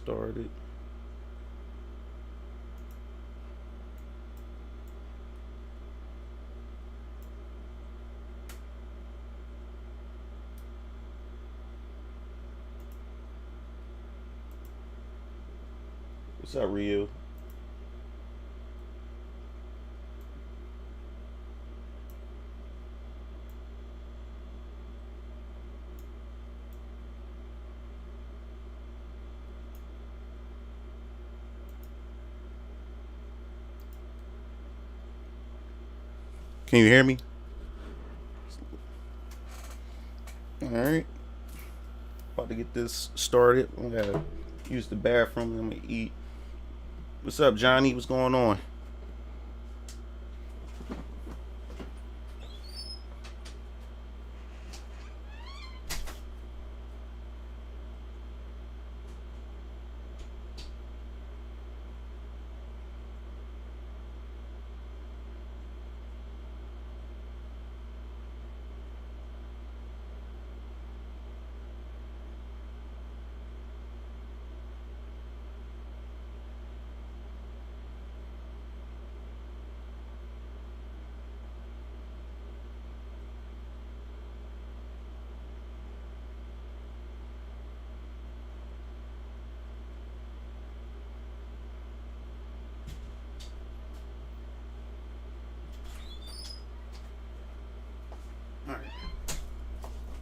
started. What's up, Ryu? Can you hear me? All right. About to get this started. I gotta use the bathroom. I'm gonna eat. What's up, Johnny? What's going on?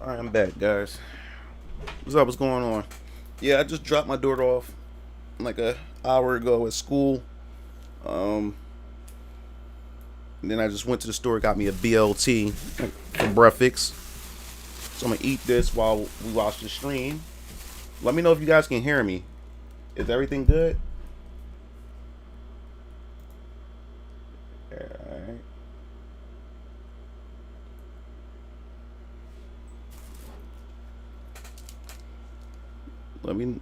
All right, I'm back, guys. What's up? What's going on? Yeah, I just dropped my daughter off like a hour ago at school. Um, and then I just went to the store, got me a BLT for breakfast. So I'm gonna eat this while we watch the stream. Let me know if you guys can hear me. Is everything good? Alright. Let me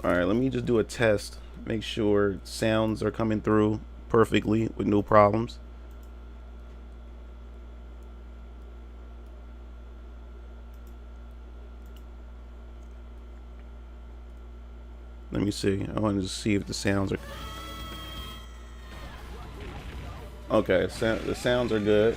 Alright, let me just do a test. Make sure sounds are coming through perfectly with no problems. Let me see. I want to see if the sounds are okay. The sounds are good.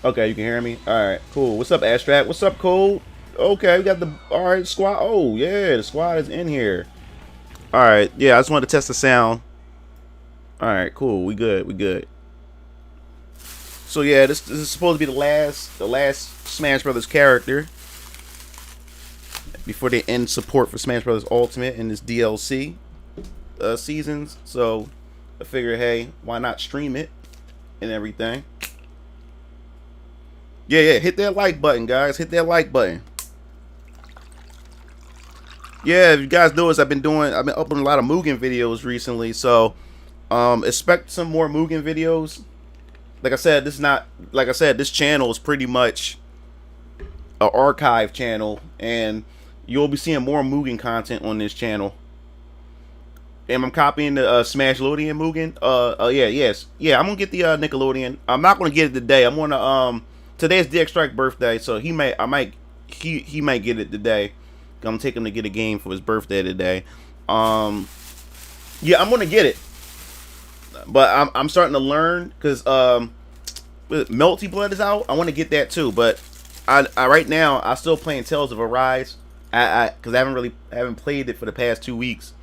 Okay, you can hear me. All right, cool. What's up, Astrat? What's up, Cole? Okay, we got the all right squad. Oh yeah, the squad is in here. All right, yeah. I just wanted to test the sound. All right, cool. We good. We good. So yeah, this is supposed to be the last Smash Brothers character before they end support for Smash Brothers Ultimate in this DLC seasons. So I figure, hey, why not stream it and everything? Yeah, yeah. Hit that like button, guys. Hit that like button. Yeah, if you guys notice, I've been uploading a lot of Mugen videos recently, so expect some more Mugen videos. Like I said, this channel is pretty much an archive channel, and you'll be seeing more Mugen content on this channel. And I'm copying the Smash Loadian Mugen. Yeah, yes, yeah. I'm gonna get the Nickelodeon. I'm not gonna get it today. I'm gonna today's DX Strike birthday, so he might get it today. I'm taking him to get a game for his birthday today. Yeah, I'm gonna get it, but I'm starting to learn because Melty Blood is out. I want to get that too, but I right now I still playing Tales of Arise. Because I haven't played it for the past 2 weeks.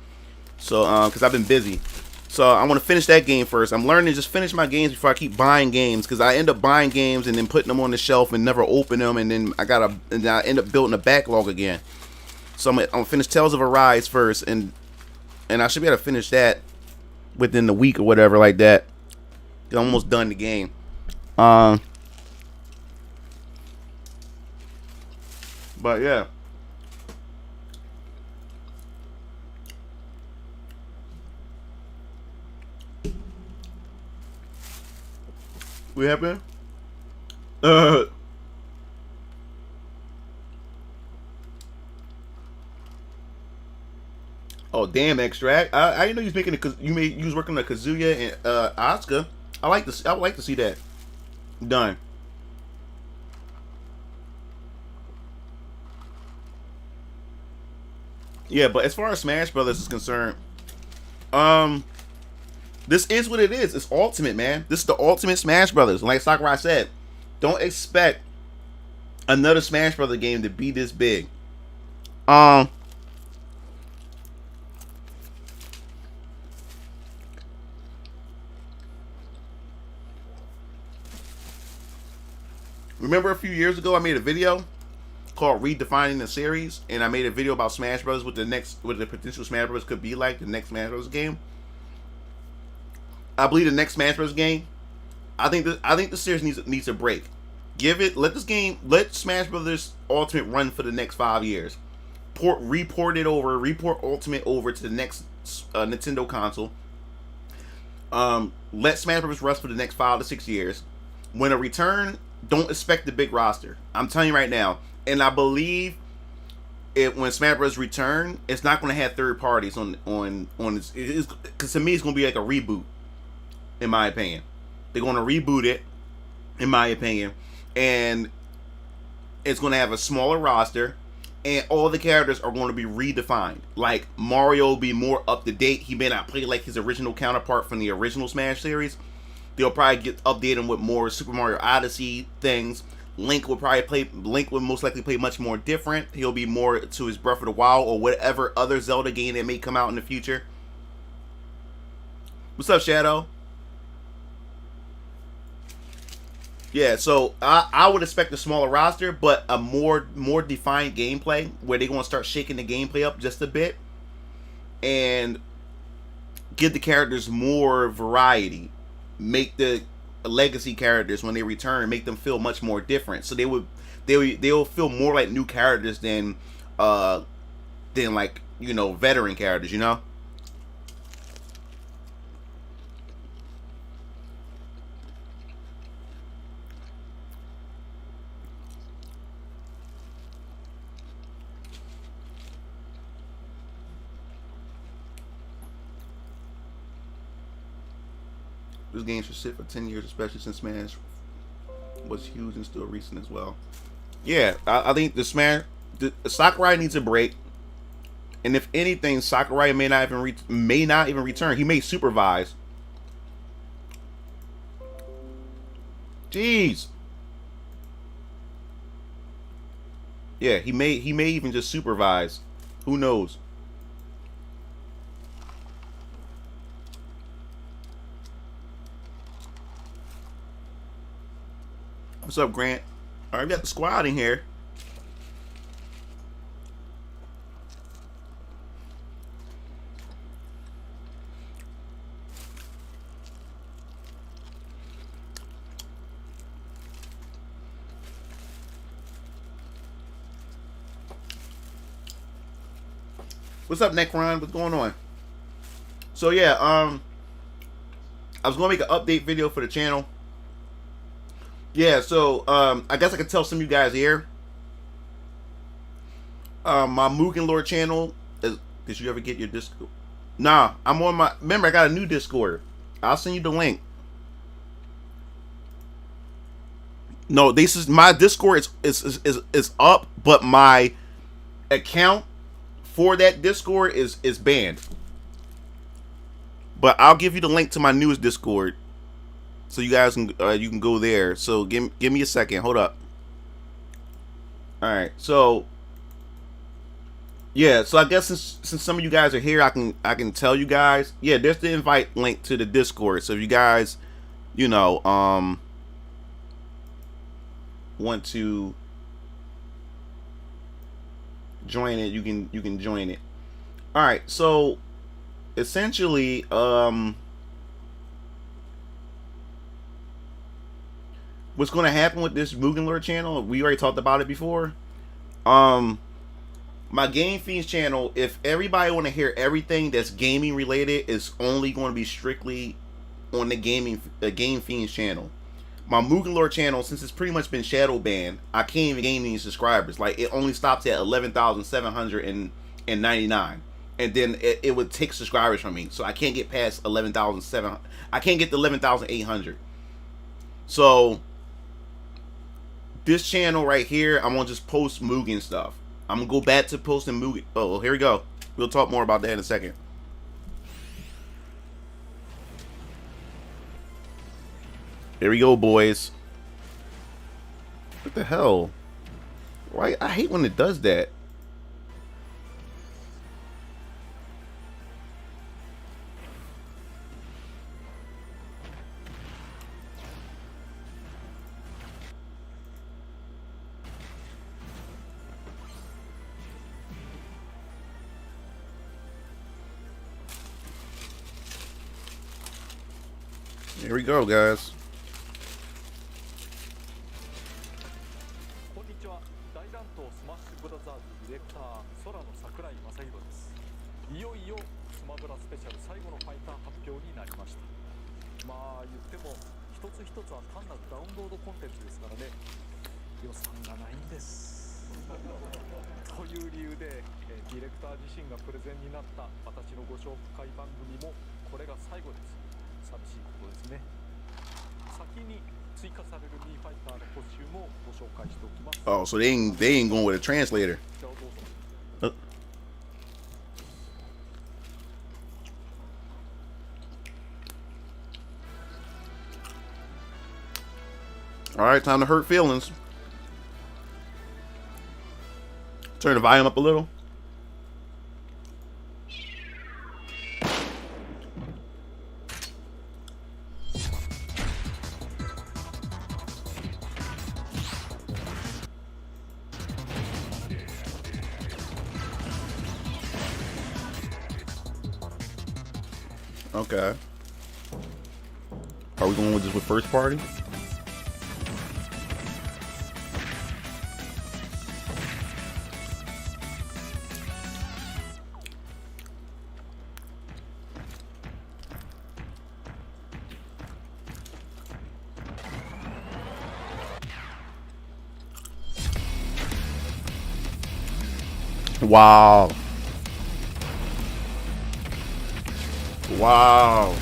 So because I've been busy. So I want to finish that game first. I'm learning to just finish my games before I keep buying games, because I end up buying games and then putting them on the shelf and never open them, and then I end up building a backlog again. So I'm gonna finish Tales of Arise first, and I should be able to finish that within the week or whatever like that. I'm almost done the game. But yeah. What happened? Uh. Oh damn, Extract! I didn't know you was making you was working on Kazuya and Asuka. I would like to see that done. Yeah, but as far as Smash Brothers is concerned, um, this is what it is. It's ultimate, man. This is the ultimate Smash Brothers. Like Sakurai said, don't expect another Smash Brother game to be this big. Um, Remember a few years ago I made a video called Redefining the Series, and I made a video about Smash Bros. What the potential Smash Bros. Could be like the next Smash Bros. Game. I believe the next Smash Bros. Game. I think the series needs a break. Let Smash Brothers Ultimate run for the next 5 years. Report Ultimate over to the next Nintendo console. Let Smash Bros. Rest for the next 5 to 6 years. When a return, don't expect the big roster. I'm telling you right now. And I believe when Smash Bros. Return, it's not going to have third parties on its, because to me it's going to be like a reboot, in my opinion. They're going to reboot it, in my opinion, and it's going to have a smaller roster, and all the characters are going to be redefined. Like Mario will be more up to date. He may not play like his original counterpart from the original Smash series. They'll probably get updated with more Super Mario Odyssey things. Link would most likely play much more different. He'll be more to his Breath of the Wild or whatever other Zelda game that may come out in the future. What's up, Shadow? Yeah, so I would expect a smaller roster, but a more defined gameplay where they're going to start shaking the gameplay up just a bit and give the characters more variety. Make the legacy characters, when they return, make them feel much more different. So they'll feel more like new characters than like, veteran characters, This game should sit for 10 years, especially since Smash was huge and still recent as well. Yeah, I think the Sakurai needs a break, and if anything, Sakurai may not even return. He may supervise. Jeez. Yeah, he may even just supervise. Who knows? What's up, Grant? All right, we got the squad in here. What's up, Necron? What's going on? So yeah, I was gonna make an update video for the channel. Yeah, so I guess I could tell some of you guys here. My Mugen Lord channel is. Did you ever get your Discord? Nah, I'm on my. Remember, I got a new Discord. I'll send you the link. No, this is my Discord is up, but my account for that Discord is banned. But I'll give you the link to my newest Discord, so you guys can you can go there. So give me a second. Hold up. All right. So yeah. So I guess since some of you guys are here, I can tell you guys. Yeah, there's the invite link to the Discord. So if you guys, want to join it, you can join it. All right. So essentially, what's going to happen with this Mugen Lord channel, we already talked about it before. My Game Fiends channel, if everybody want to hear everything that's gaming related, is only going to be strictly on the Game Fiends channel. My Mugen Lord channel, since it's pretty much been shadow banned, I can't even gain any subscribers. Like, it only stops at 11,799. and then it would take subscribers from me. So I can't get past 11,700. I can't get to 11,800. So this channel right here, I'm gonna just post Mugen stuff. I'm gonna go back to posting Mugen. Oh, here we go. We'll talk more about that in a second. Here we go, boys. What the hell? Why? I hate when it does that. Here we go, guys. Oh, so they ain't going with a translator. All right, time to hurt feelings. Turn the volume up a little. Okay. Are we going with this with first party? Wow. Wow.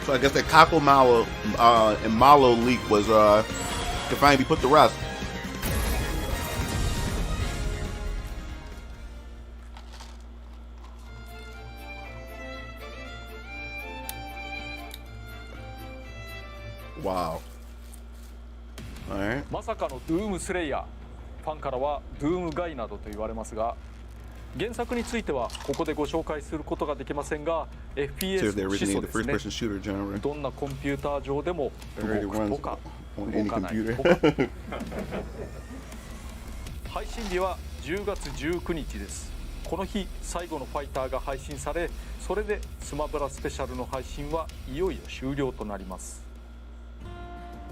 So I guess that Kako Malo and Malo leak was to finally be put to rest. Wow. Alright. まさかのドゥームスレイヤー、ファンからはドゥームガイなどと言われますが、原作についてはここでご紹介することができませんが、FPS の始祖ですね。どんなコンピューター上でも動くとか動かないとか。配信日は10月19日です。この日最後のファイターが配信され、それでスマブラスペシャルの配信はいよいよ終了となります。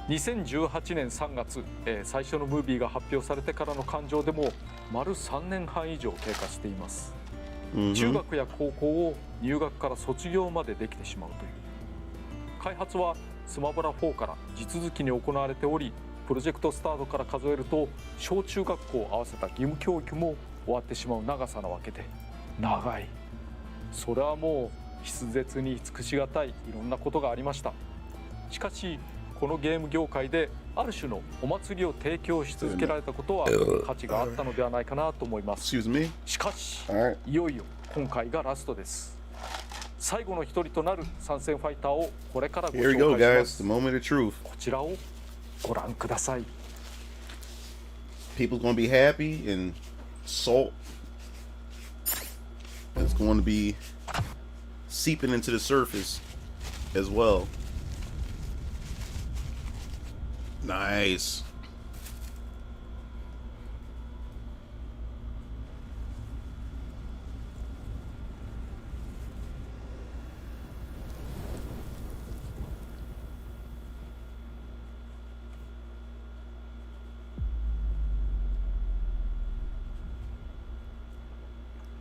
2018年3月、最初のムービーが発表されてからの感情でも丸3年半以上経過しています。中学や高校を入学から卒業までできてしまうという。開発はスマブラ4から地続きに行われており、プロジェクトスタートから数えると小中学校を合わせた義務教育も終わってしまう長さなわけで、長い。それはもう筆舌に尽くしがたいいろんなことがありました。しかしこのゲーム業界である種のお祭りを提供し続けられたことは価値があったのではないかなと思います。しかし、いよいよ今回がラストです。最後の一人となる参戦ファイターをこれからご紹介します。こちらをご覧ください。People's gonna be happy and salt is going to be seeping into the surface as well. Nice.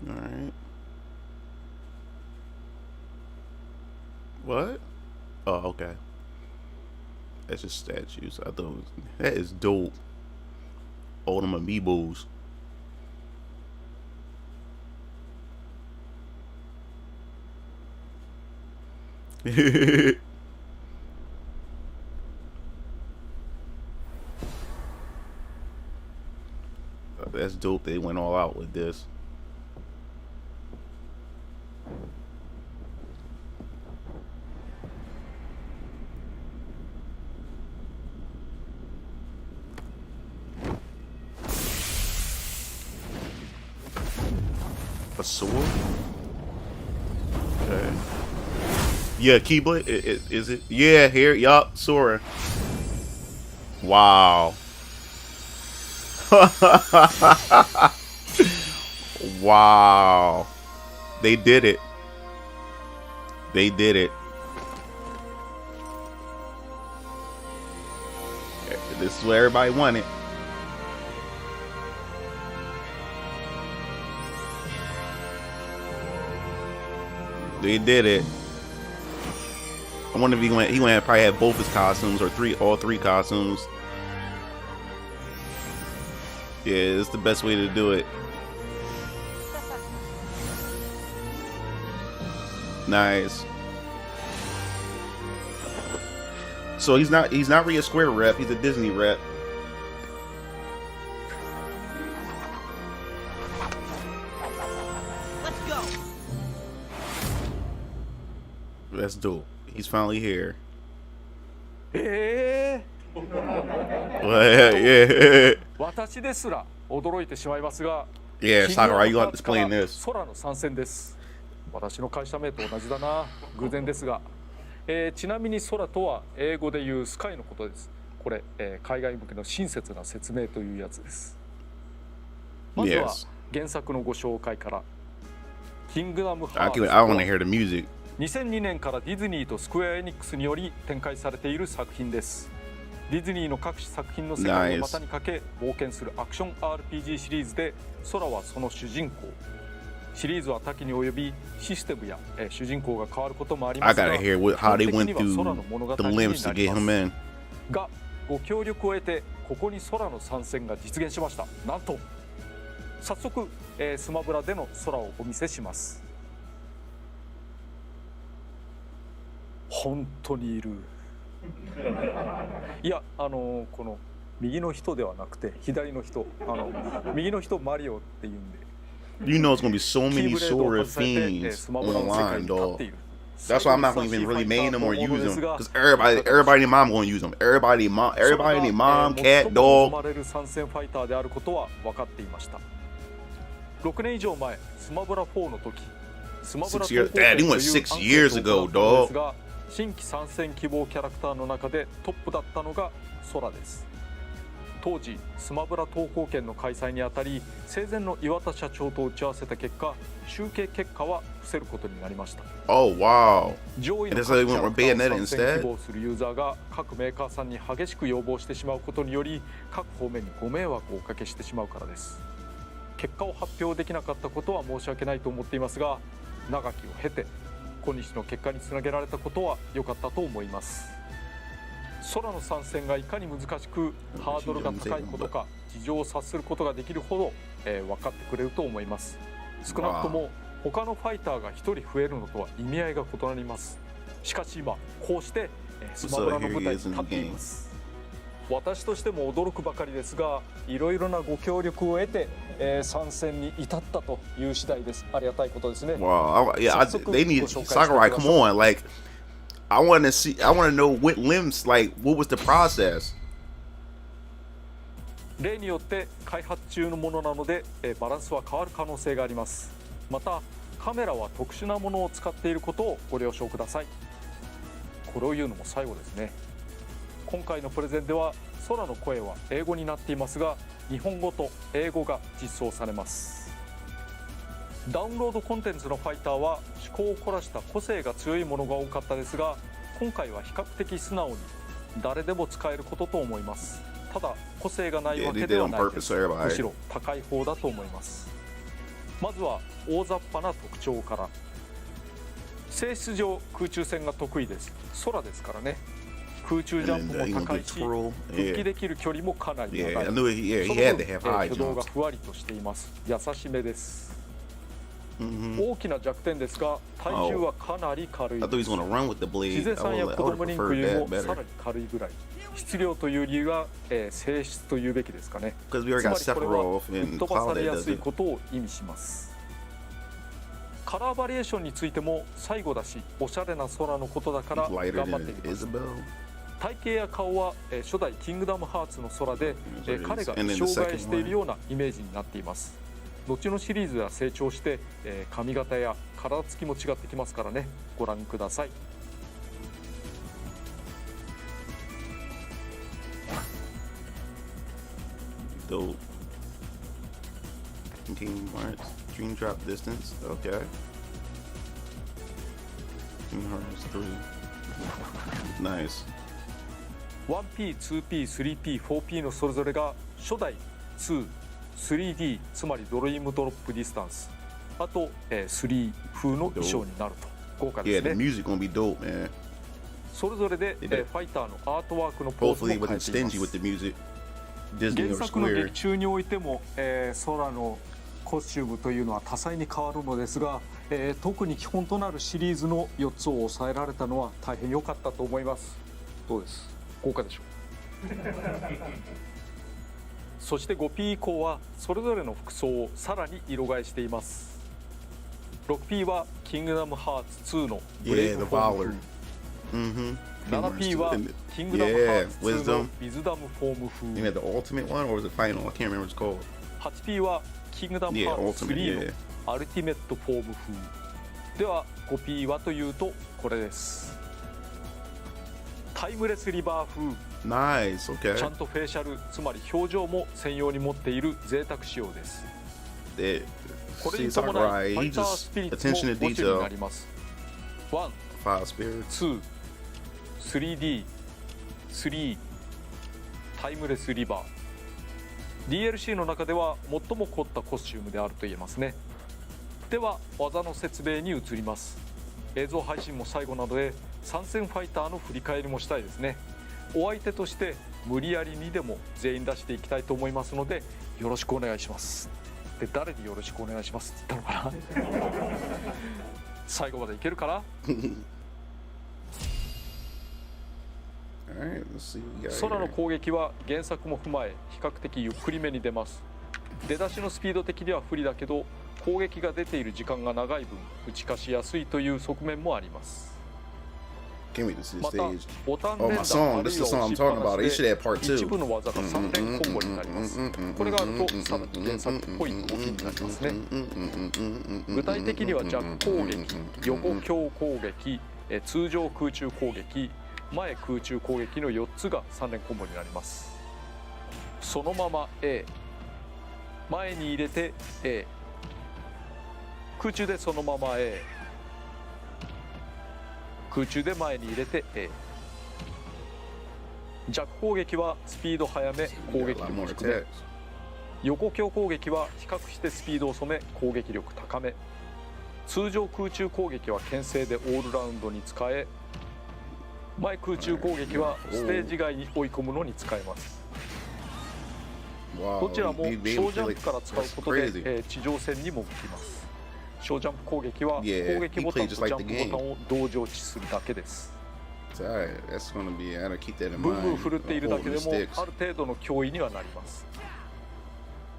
All right. What? Oh, okay. That's just statues. I thought it was, that is dope. All them amiibos. That's dope. They went all out with this. A sword? Okay. Yeah, Keyblade. Is it? Yeah, here. Yup, Sora. Wow. Wow. They did it. They did it. This is what everybody wanted. They did it. I wonder if he went to probably have both his costumes or all three costumes. Yeah, it's the best way to do it. Nice. So he's not really a Square rep, he's a Disney rep. Let's go. That's dope. He's finally here.えWell, yeah. 私ですら驚いてしまいますが、 Yeah, 企業 Sakura, you の got to explain this. 空の参戦です。私の会社名と同じだな。偶然ですが、ちなみに空とは英語で言うスカイのことです。これ、海外向けの親切な説明というやつです。まずは Yes. 原作のご紹介から。キングダムハ I ーツ want to hear the music. 2002年からディズニーとスクエア・エニックスにより展開されている作品です。ディズニーの各種作品の世界を股にかけ冒険するアクション RPG シリーズで、空はその主人公。シリーズは多岐に及びシステムや、主人公が変わることもありますが、 I gotta hear how they went through the limbs to get him in. がご協力を得てここに空の参戦が実現しました。なんと早速、スマブラでの空をお見せします。本当にいる。いや、この右の人ではなくて左の人、右の人マリオっていうんで。You know it's gonna be so many Sora fiends online, dog. That's why I'm not gonna even really main them or use them, because everybody and mom gonna use them. Everybody and mom, cat, dog. 参戦ファイターであることは分かっていました。6年以上前、スマブラ4の時、スマブラ4 Dad, he went 6 years ago, dog. 新規参戦希望キャラクターの中でトップだったのが空です。当時スマブラ投稿権の開催にあたり、生前の岩田社長と打ち合わせた結果、集計結果は伏せることになりました。 Oh wow. 上位の各キャラクターを参戦希望するユーザーが各メーカーさんに激しく要望してしまうことにより、各方面にご迷惑をおかけしてしまうからです。結果を発表できなかったことは申し訳ないと思っていますが、長きを経て今日の結果につなげられたことは良かったと思います。空の参戦がいかに難しくハードルが高いことか、事情を察することができるほど、分かってくれると思います。少なくとも他のファイターが1人増えるのとは意味合いが異なります。しかし今こうしてスマブラの舞台に立っています。私としても驚くばかりですが、いろいろなご協力を得て、参戦に至ったという次第です。ありがたいことですね。Wow, they need Sakurai. Come on, like I want to know what limbs, like what was the process. 例によって開発中のものなので、バランスは変わる可能性があります。またカメラは特殊なものを使っていることをご了承ください。これを言うのも最後ですね。今回のプレゼンでは空の声は英語になっていますが、日本語と英語が実装されます。ダウンロードコンテンツのファイターは趣向を凝らした個性が強いものが多かったですが、今回は比較的素直に誰でも使えることと思います。ただ個性がないわけではないです。むしろ高い方だと思います。まずは大雑把な特徴から。性質上空中戦が得意です。空ですからね。空中ジャンプも高いし、復帰できる距離もかなり長い。その分、挙動がふわりとしています。優しめです。大きな弱点ですが、体重はかなり軽いです。シゼさんや子供リンクよりもさらに軽いぐらい。質量という理由は、性質というべきですかね。つまりこれは吹っ飛ばされやすいことを意味します。カラーバリエーションについても最後だし、おしゃれな空のことだから頑張ってみます。体型や顔は、初代キングダムハーツの空で、彼が衣装替えしているようなイメージになっています。後のシリーズは成長して、髪型や体つきも違ってきますからね。ご覧ください。Dope. Kingdom Hearts Dream Drop Distance. Okay. Kingdom Hearts 3. Nice. 1P、2P、3P、4P のそれぞれが初代2、3D つまりドリームドロップディスタンス、あと、3風の衣装になると豪華ですね。Yeah, the music gonna be dope, man. それぞれで、ファイターのアートワークのポーズも変えています。原作の劇中においても、空のコスチュームというのは多彩に変わるのですが、特に基本となるシリーズの4つを抑えられたのは大変良かったと思います。どうです？豪華でしょう。そして 5P 以降はそれぞれの服装をさらに色替えしています。 6P はキングダムハーツ2のブレイブフォーム風、7P はキングダムハーツ2のウィズダムフォーム風、8P はキングダムハーツ3のアルティメットフォーム風では、 5P はというとこれです。タイムレスリバー風、Nice, okay. ちゃんとフェイシャル、つまり表情も専用に持っている贅沢仕様です。これに伴いファイタースピリッツも5種になります。1、2、3D、3、タイムレスリバー。 DLC の中では最も凝ったコスチュームであると言えますね。では技の説明に移ります。映像配信も最後なので参戦ファイターの振り返りもしたいですね。お相手として無理やりにでも全員出していきたいと思いますのでよろしくお願いします。で、誰によろしくお願いしますって言ったのかな最後までいけるかな空の攻撃は原作も踏まえ比較的ゆっくりめに出ます。出だしのスピード的には不利だけど攻撃が出ている時間が長い分打ち勝ちやすいという側面もあります。またボタン連打あるいは押しっぱなしで一部の技が3連コンボになります。これがあるとさらに原作っぽい動きになりますね。具体的には弱攻撃、横強攻撃、通常空中攻撃、前空中攻撃の4つが3連コンボになります。そのまま A、 前に入れて A、 空中でそのまま A、 空中で前に入れて A。 弱攻撃はスピード速め攻撃力低め、横強攻撃は比較してスピードを遅め攻撃力高め、通常空中攻撃は牽制でオールラウンドに使え、前空中攻撃はステージ外に追い込むのに使えます。どちらも小ジャンプから使うことで地上戦にも向きます。小ジャンプ攻撃は攻撃ボタンとジャンプボタンを同時落ちするだけです。ブンブン振るっているだけでもある程度の脅威にはなります。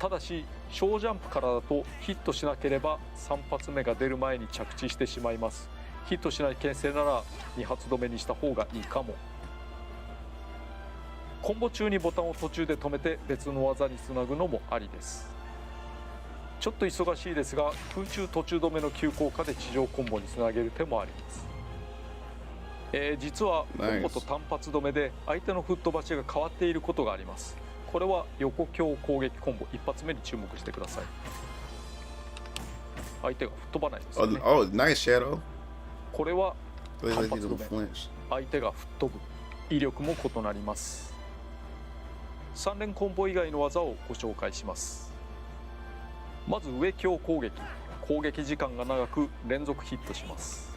ただし小ジャンプからだとヒットしなければ3発目が出る前に着地してしまいます。ヒットしない牽制なら2発止めにした方がいいかも。コンボ中にボタンを途中で止めて別の技につなぐのもありです。ちょっと忙しいですが空中途中止めの急降下で地上コンボにつなげる手もあります。実はコンボと単発止めで相手の吹っ飛ばしが変わっていることがあります。これは横強攻撃コンボ一発目に注目してください。相手が吹っ飛ばないですよね。これは単発止め、相手が吹っ飛ぶ、威力も異なります。3連コンボ以外の技をご紹介します。まず上強攻撃、攻撃時間が長く連続ヒットします。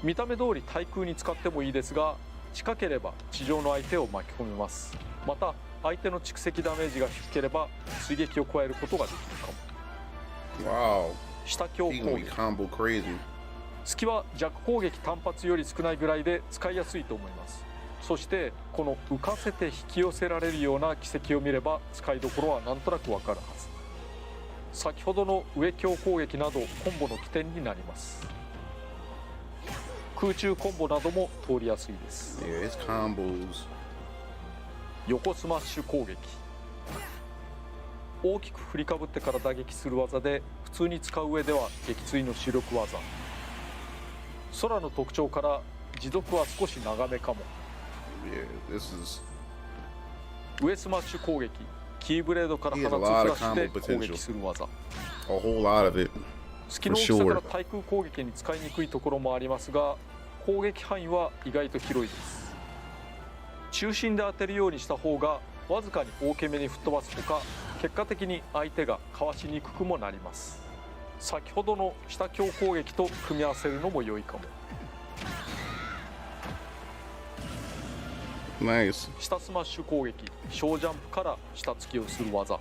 見た目通り対空に使ってもいいですが、近ければ地上の相手を巻き込みます。また相手の蓄積ダメージが低ければ追撃を加えることができるかも。 Wow. 下強 He 攻 gonna be 撃。 combo crazy. 隙は弱攻撃単発より少ないぐらいで使いやすいと思います。そしてこの浮かせて引き寄せられるような軌跡を見れば使いどころはなんとなくわかるはず。先ほどの上強攻撃などコンボの起点になります。空中コンボなども通りやすいです。 Yeah, it's combos. 横スマッシュ攻撃。大きく振りかぶってから打撃する技で、普通に使う上では撃墜の主力技。空の特徴から持続は少し長めかも。 Yeah, this is. 上スマッシュ攻撃。キーブレードから放つフラッシュで攻撃する技。 A whole lot of it. 隙の大きさから対空攻撃に使いにくいところもありますが、攻撃範囲は意外と広いです。中心で当てるようにした方がわずかに大きめに吹っ飛ばすほか、結果的に相手がかわしにくくもなります。先ほどの下強攻撃と組み合わせるのも良いかも。 Nice. 下スマッシュ攻撃。小ジャンプから下突きをする技。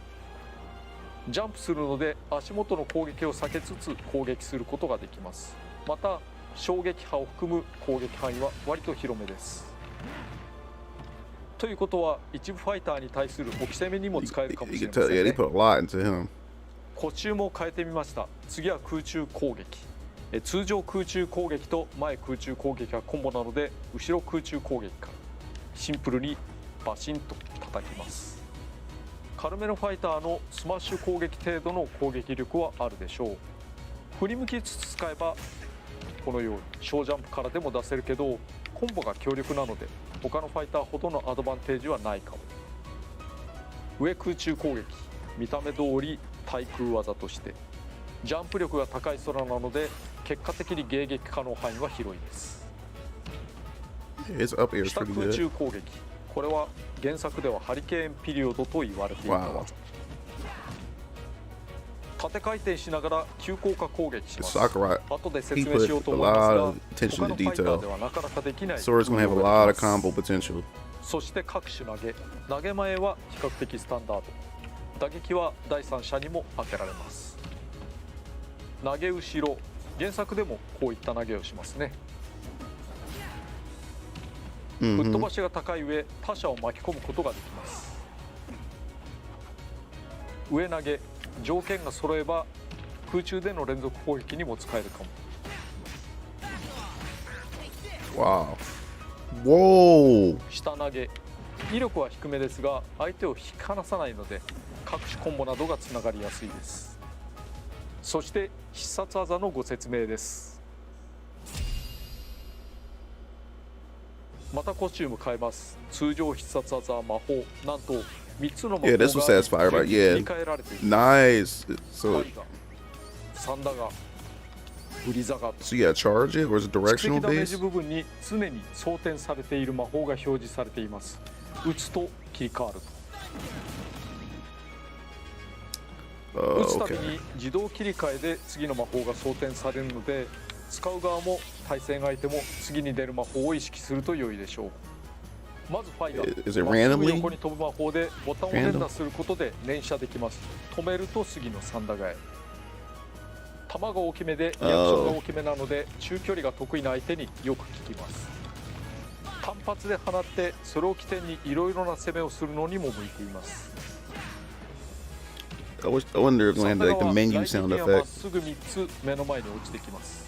ジャンプするので足元の攻撃を避けつつ攻撃することができます。また衝撃波を含む攻撃範囲は割と広めです。ということは一部ファイターに対する置き攻めにも使えるかもし You れ can ませ tell. ん Yeah, they ね。 put a lot into him. コチュームを変えてみました。次は空中攻撃。通常空中攻撃と前空中攻撃がコンボなので、後ろ空中攻撃からシンプルにバシンと叩きます。軽めのファイターのスマッシュ攻撃程度の攻撃力はあるでしょう。振り向きつつ使えばこのように小ジャンプからでも出せるけど、コンボが強力なので他のファイターほどのアドバンテージはないかも。上空中攻撃。見た目通り対空技としてジャンプ力が高い空なので、結果的に迎撃可能範囲は広いです。 Yeah, his up air is 下 pretty 空 good. 中攻撃。これは原作ではハリケーンピリオドと言われていた技。縦回転しながら急降下攻撃します。 Sakura, 後で he 説明しよう put と a 思います lot が、 of attention 他 to のファイターで detail. はなかなかできない Sora's gonna have a 運用 lot が of できます。 combo potential. そして各種投げ。投げ前は比較的スタンダード。打撃は第三者にも当てられます。投げ後ろ。原作でもこういった投げをしますね。吹っ飛ばしが高い上、他者を巻き込むことができます。上投げ。条件が揃えば空中での連続攻撃にも使えるかも。 Wow. Whoa. 下投げ。威力は低めですが相手を引き離さないので各種コンボなどがつながりやすいです。そして必殺技のご説明です。またコスチューム変えます。通常必殺技は魔法。なんと3つの魔法 Yeah, が this was satisfying, right? 切 Yeah. り替えられています。 Nice. So, サンダガ、ブリザガ。 so you gotta charge it, or is it 蓄 directional 積ダメー base? ジ部分に常に装填されている魔法が表示されています。打つと切り替わると。打つたび Okay. に自動切り替えで次の魔法が装填されるので、使う側も対戦相手も次に出る魔法を意識すると良いでしょう。まずファイガー。 Is it まっすぐ randomly? 横に飛ぶ魔法でボタンを連打することで連射できます。止めると次のサンダガへ。球が大きめでリアクションが大きめなので中距離が得意な相手によく効きます。単発で放ってそれを起点にいろいろな攻めをするのにも向いています。 I wonder if it landed like the menu sound まっ effect. すぐ3つ目の前に落ちてきます。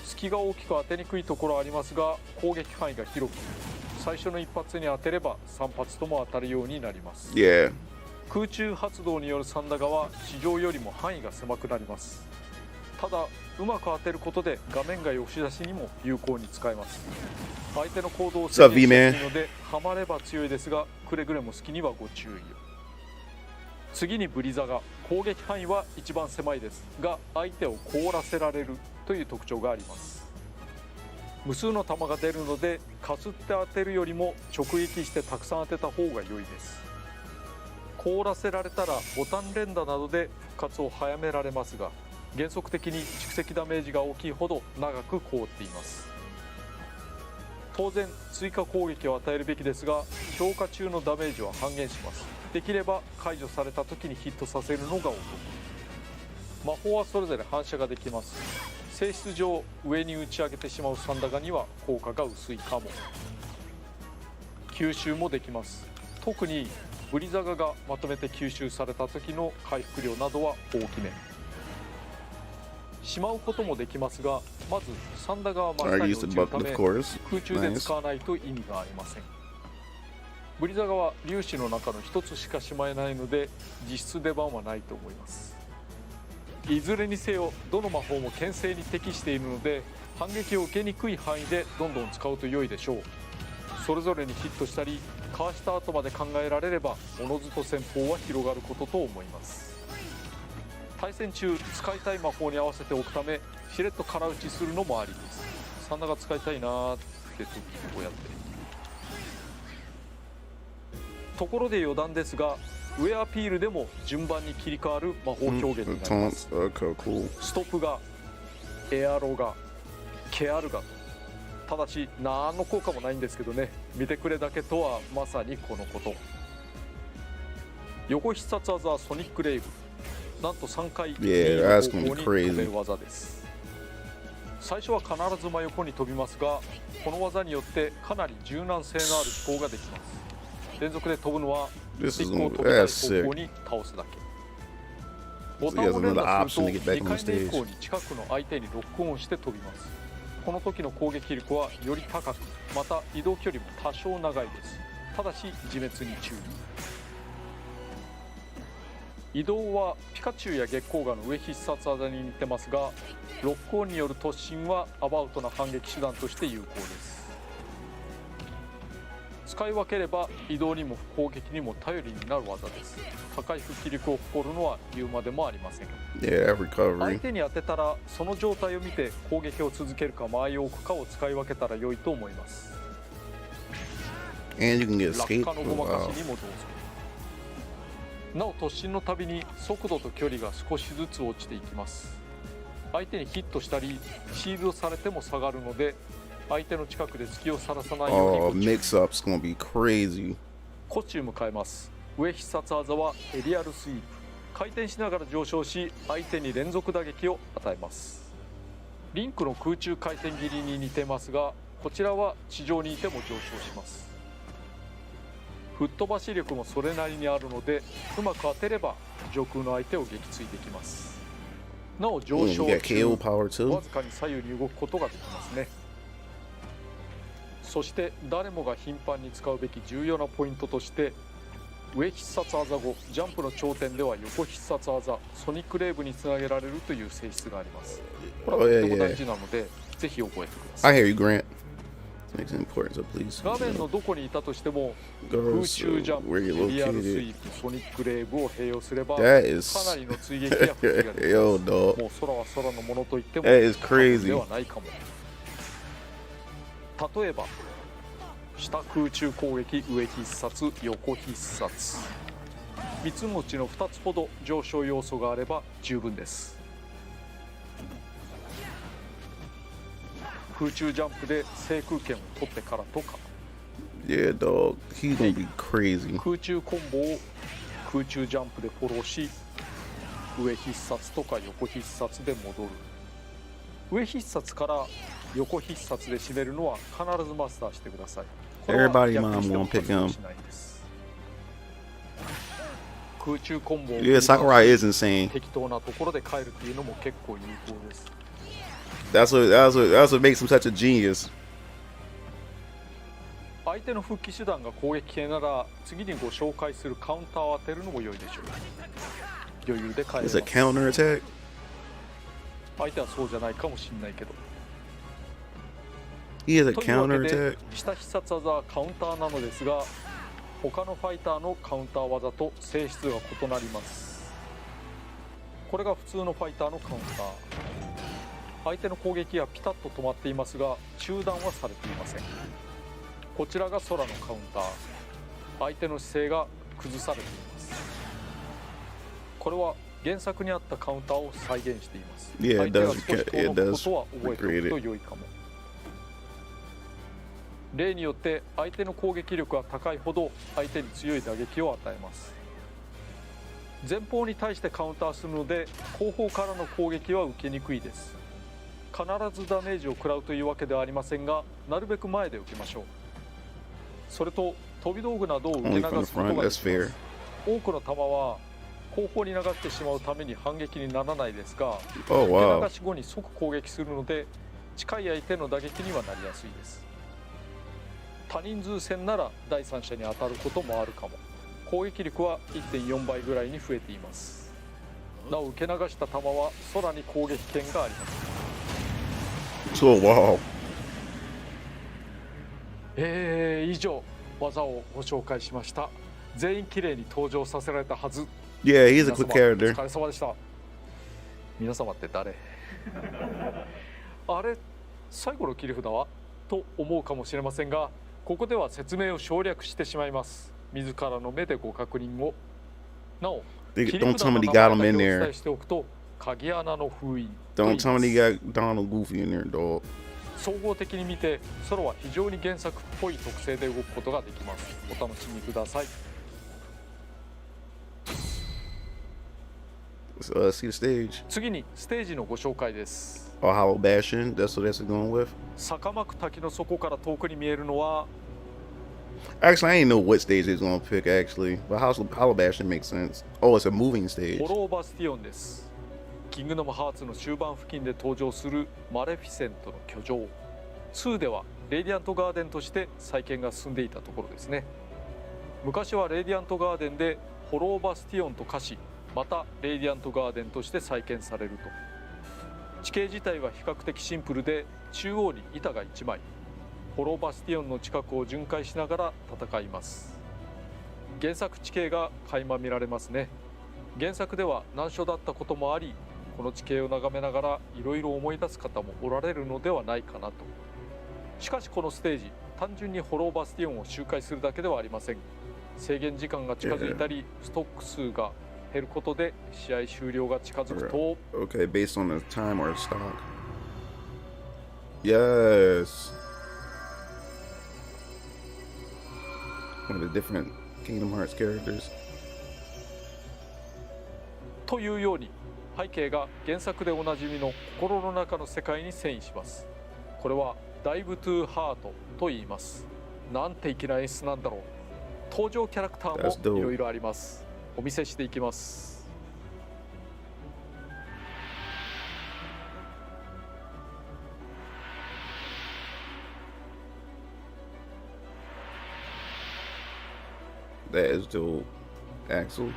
隙が大きく当てにくいところありますが攻撃範囲が広く、最初の1発に当てれば3発とも当たるようになります。 Yeah. 空中発動によるサンダガは地上よりも範囲が狭くなります。ただうまく当てることで画面外押し出しにも有効に使えます。相手の行動を制限しやすいのでハマれば強いですが、くれぐれも好きにはご注意を。次にブリザガ。攻撃範囲は一番狭いですが相手を凍らせられるという特徴があります。無数の弾が出るのでかすって当てるよりも直撃してたくさん当てた方が良いです。凍らせられたらボタン連打などで復活を早められますが、原則的に蓄積ダメージが大きいほど長く凍っています。当然追加攻撃を与えるべきですが、強化中のダメージは半減します。できれば解除された時にヒットさせるのがお得。魔法はそれぞれ反射ができます。性質上上に打ち上げてしまうサンダガには効果が薄いかも。吸収もできます。特にブリザガがまとめて吸収された時の回復量などは大きめ。しまうこともできますが、まずサンダガは真下に落ちるため空中で使わないと意味がありません。ブリザガは粒子の中の一つしかしまえないので実質出番はないと思います。いずれにせよどの魔法も牽制に適しているので、反撃を受けにくい範囲でどんどん使うと良いでしょう。それぞれにヒットしたりかわした後まで考えられればおのずと戦法は広がることと思います。対戦中使いたい魔法に合わせておくためしれっと空打ちするのもありです。サンダが使いたいなーって時こうやって。ところで余談ですが、ウェアピールでも順番に切り替わる魔法表現になります。ストップが、エアロが、ケアルがと。ただし何の効果もないんですけどね、見てくれだけとはまさにこのこと。横必殺技はソニックレイブ。なんと3回右の方向に飛べる技です。最初は必ず真横に飛びますが、この技によってかなり柔軟性のある飛行ができます。連続で飛ぶのはスティックを飛びたい方向に倒すだけ。ボタンを連打すると2回目以降に近くの相手にロックオンして飛びます。この時の攻撃力はより高く、また移動距離も多少長いです。ただし自滅に注意。移動はピカチュウや月光河の上必殺技に似てますが、ロックオンによる突進はアバウトな反撃手段として有効です。使い分ければ移動にも攻撃にも頼りになる技です。高い復帰力を誇るのは言うまでもありません。相手に当てたらその状態を見て攻撃を続けるか間合いを置くかを使い分けたら良いと思います。落下のごまかしにもどうぞ。なお突進のたびに速度と距離が少しずつ落ちていきます。相手にヒットしたりシールドされても下がるので、相手の近くで隙をさらさないようにコスチューム変えます。上必殺技はエリアルスイープ。回転しながら上昇し相手に連続打撃を与えます。リンクの空中回転切りに似てますが、こちらは地上にいても上昇します。吹っ飛ばし力もそれなりにあるので、うまく当てれば上空の相手を撃墜できます。なお上昇中わずかに左右に動くことができますね。そして誰もが頻繁に使うべき重要なポイントとして、上必殺技後ジャンプの頂点では横必殺技ソニックレーブにつなげられるという性質があります。これはとても大事なのでぜひ覚えてください。画面のどこにいたとしても空中ジャンプ、リアルスイープ、ソニックレーブを併用すればかなりの追撃や復帰ができます。もう空は空のものと言っても過言ではないかも。例えば下空中攻撃、上必殺、横必殺、3つのうちの2つほど上昇要素があれば十分です。空中ジャンプで制空権を取ってからとか、空中コンボを空中ジャンプでフォローし、上必殺とか横必殺で戻る。上必殺から横必殺で締めるのは必ずマスターしてください。Everybody mom won't pick him. 空中コンボを Sakurai is insane. 適当なところで帰るっていうのも結構有効です。That's what makes him such a genius. 相手の復帰手段が攻撃系なら次にご紹介するカウンターを当てるのも良いでしょう。余裕で帰れます。It's a counter attack? 相手はそうじゃないかもしれないけど。He has a counter attack? 下必殺技はカウンターなのですが、他のファイターのカウンター技と性質が異なります。これが普通のファイターのカウンター。相手の攻撃はピタッと止まっていますが中断はされていません。こちらが空のカウンター。相手の姿勢が崩されています。これは原作にあったカウンターを再現しています。 Yeah, 相 it 手が does. 少し遠 It のくこ does とは覚えてお recreate くと it. 良いかも。例によって相手の攻撃力が高いほど相手に強い打撃を与えます。前方に対してカウンターするので後方からの攻撃は受けにくいです。必ずダメージを食らうというわけではありませんが、なるべく前で受けましょう。それと飛び道具などを受け流 Only from す the こと front. がで That's きま fair. す。多くの弾は後方に流してしまうために反撃にならないですが、 Oh 受 wow. け流し後に即攻撃するので近い相手の打撃にはなりやすいです。多人数戦なら第三者に当たることもあるかも。攻撃力は 1.4 倍ぐらいに増えています。なお受け流した弾は空に攻撃権があります。 Oh wow. 以上技をご紹介しました。全員きれいに登場させられたはず。 Yeah, he's a 皆様 good character. お疲れ様でした。皆様って誰？あれ、最後の切り札はと思うかもしれませんが、ここでは説明を省略してしまいます。自らの目でご確認を。なお、 They- 切り Don't 札 tell の me 名 they 前 got him だ in けお伝 there. えしておくと、鍵穴の封印と Don't 言い tell ま me す。 they got Donald Goofy in there, dog. 総合的に見てソロは非常に原作っぽい特性で動くことができます。お楽しみください。 See the stage. 次にステージのご紹介です。 Oh, Hollow Bastion. That's what that's going with. 坂巻滝の底から遠くに見えるのは Actually, I didn't know what stage they was gonna pick. Actually, but Hollow Bastion makes sense. Oh, it's a moving stage. ホローバスティオンです。キングダムハーツの終盤付近で登場するマレフィセントの居城。2ではレディアントガーデンとして再建が進んでいたところですね。昔はレディアントガーデンでホローバスティオンと化し、またレディアントガーデンとして再建されると。地形自体は比較的シンプルで、中央に板が1枚。ホローバスティオンの近くを巡回しながら戦います。原作地形が垣間見られますね。原作では難所だったこともあり、この地形を眺めながらいろいろ思い出す方もおられるのではないかなと。しかしこのステージ、単純にホローバスティオンを周回するだけではありません。制限時間が近づいたり、ストック数が減ることで試合終了が近づくと、 Okay, based on the time or stock. Yes. One of the different Kingdom Hearts characters. というように背景が原作でおなじみの心の中の世界に遷移します。これはダイブトゥーハートと言います。なんて粋な演出なんだろう。登場キャラクターもいろいろあります。お見せしていきます。That is dope. Axel.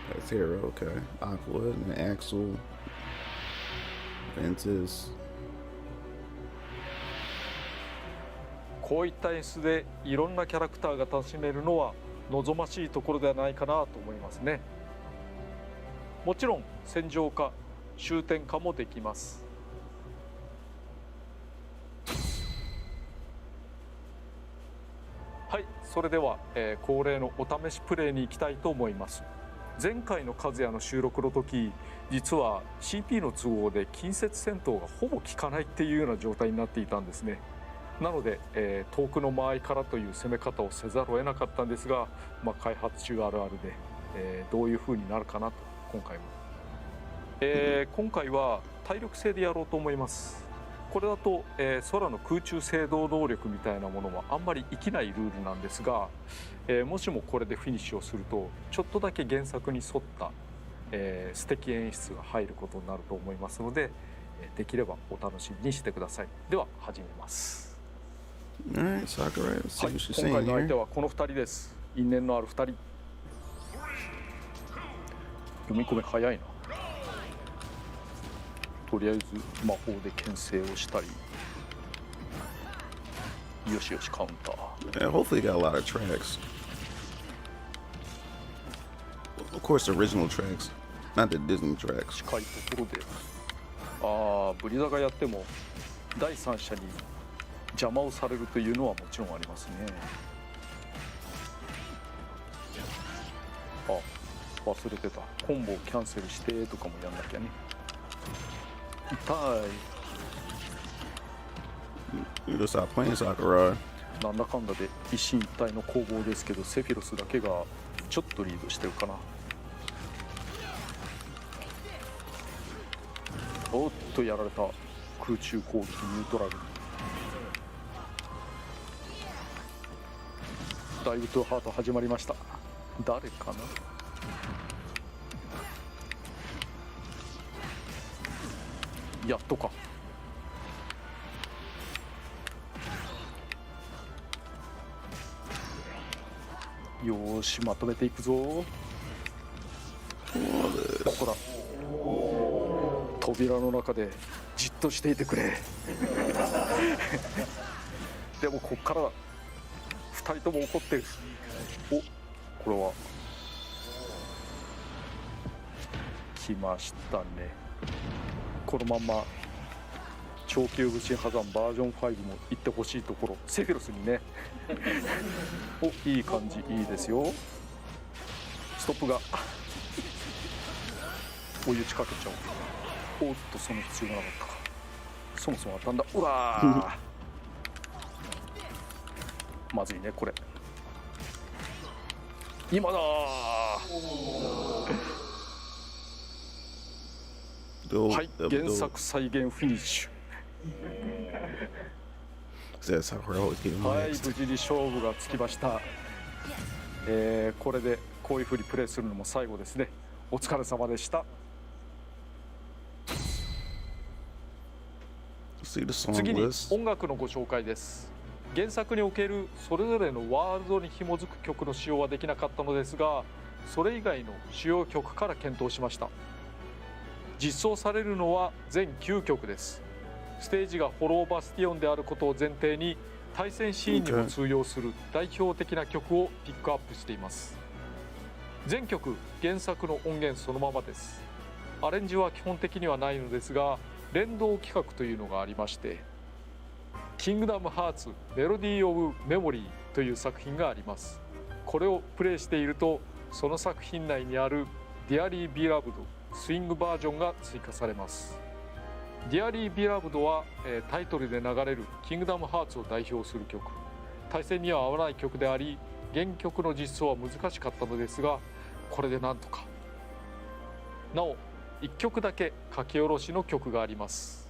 That's Hero, okay. Aqua and Axel. Ventus. こういった演出でいろんなキャラクターが楽しめるのは望ましいところではないかなと思いますね。もちろん戦場化、終点化もできます。はい、それでは、恒例のお試しプレイに行きたいと思います。前回の和也の収録の時、実は CP の都合で近接戦闘がほぼ効かないっていうような状態になっていたんですね。なので、遠くの間合いからという攻め方をせざるを得なかったんですが、開発中あるあるで、どういう風になるかなと今回も、今回は体力制でやろうと思います。これだと、空の空中制動能力みたいなものはあんまり生きないルールなんですが、もしもこれでフィニッシュをするとちょっとだけ原作に沿った、素敵演出が入ることになると思いますので、できればお楽しみにしてください。では始めます。Alright, Sakurai, let's see はい、 what she's 今回 saying の相手 here. はこの2人です。因縁のある2人。読み込み早いな。とりあえず魔法で牽制をしたり、よしよしカウンター。 Yeah, hopefully, they got a lot of tracks. Of course, the original tracks, not the Disney tracks. 近いところで、ブリザがやっても第三者に邪魔をされるというのはもちろんありますね。忘れてた。コンボをキャンセルしてとかもやんなきゃね。痛い。 You just stop playing Sakurai. なんだかんだで一進一退の攻防ですけど、セフィロスだけがちょっとリードしてるかな。おっとやられた。空中攻撃ニュートラル。ダイブトゥーハート始まりました。誰かな。やっとか。よーし、まとめていくぞ。ここだ。扉の中でじっとしていてくれ。でもこっから2人とも怒ってる。お、これは来ましたね。このまんま超級武神破山バージョン5も行ってほしいところ。セフィロスにね。お、いい感じ、いいですよ。ストップが追い打ちかけちゃう。おっと、その必要がなかったか。そもそも当たんだ。うわまずいねこれ。今だー。はい、原作再現フィニッシュ。はい、無事に勝負がつきました。これでこういう風にプレイするのも最後ですね。お疲れ様でした。次に音楽のご紹介です。原作におけるそれぞれのワールドに紐づく曲の使用はできなかったのですが、それ以外の主要曲から検討しました。実装されるのは全9曲です。ステージがホローバスティオンであることを前提に、対戦シーンにも通用する代表的な曲をピックアップしています。全曲原作の音源そのままです。アレンジは基本的にはないのですが、連動企画というのがありまして、キングダムハーツメロディー・オブ・メモリーという作品があります。これをプレイしていると、その作品内にあるディアリー・ビラブドスイングバージョンが追加されます。ディアリー・ビラブドはタイトルで流れるキングダムハーツを代表する曲。対戦には合わない曲であり、原曲の実装は難しかったのですが、これでなんとか。なお1曲だけ書き下ろしの曲があります。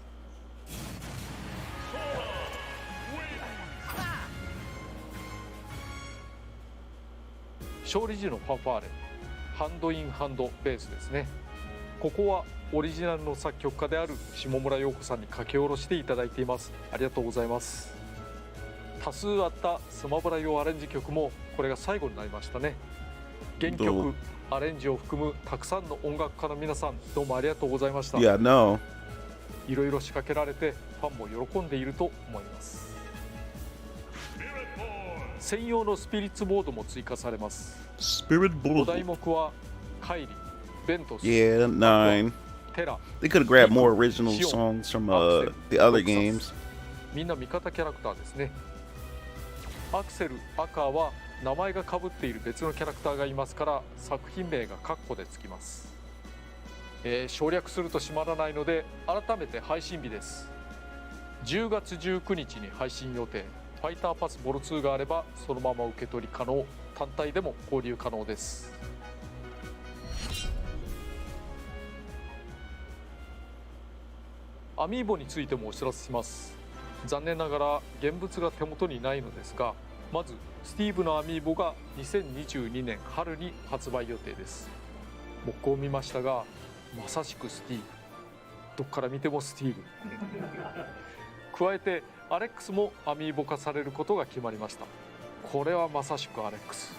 勝利時のファンファーレ、ハンドインハンドベースですね。ここはオリジナルの作曲家である下村陽子さんに書き下ろしていただいています。ありがとうございます。多数あったスマブラ用アレンジ曲もこれが最後になりましたね。原曲アレンジを含むたくさんの音楽家の皆さん、どうもありがとうございました。Yeah, no. いろいろ仕掛けられてファンも喜んでいると思います。専用のスピリッツボードも追加されます。お題目はカイリ、ベントス、Yeah, 9. テラ。 They could have grabbed more original songs from the other games. みんな味方キャラクターですね。アクセル、アカーは名前が被っている別のキャラクターがいますから、作品名がカッコでつきます。省略すると閉まらないので、改めて配信日です。10月19日に配信予定。ファイターパスボル2があればそのまま受け取り可能。単体でも購入可能です。アミーボについてもお知らせします。残念ながら現物が手元にないのですが、まずスティーブのアミーボが2022年春に発売予定です。木工を見ましたが、まさしくスティーブ。どっから見てもスティーブ。加えてアレックスもアミーボ化されることが決まりました。これはまさしくアレックス。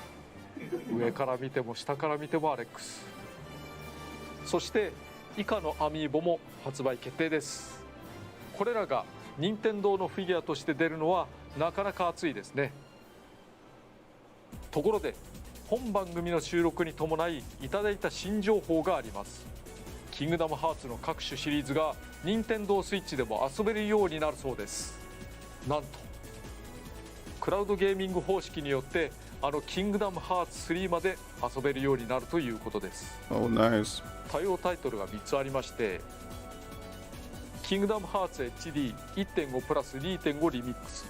上から見ても下から見てもアレックス。そして以下のアミーボも発売決定です。これらが任天堂のフィギュアとして出るのはなかなか熱いですね。ところで本番組の収録に伴いいただいた新情報があります。キングダムハーツの各種シリーズが任天堂スイッチでも遊べるようになるそうです。なんとクラウドゲーミング方式によってキングダムハーツ3まで遊べるようになるということです。 Oh, nice. 対応タイトルが3つありまして、キングダムハーツ HD1.5 プラス 2.5 リミックス、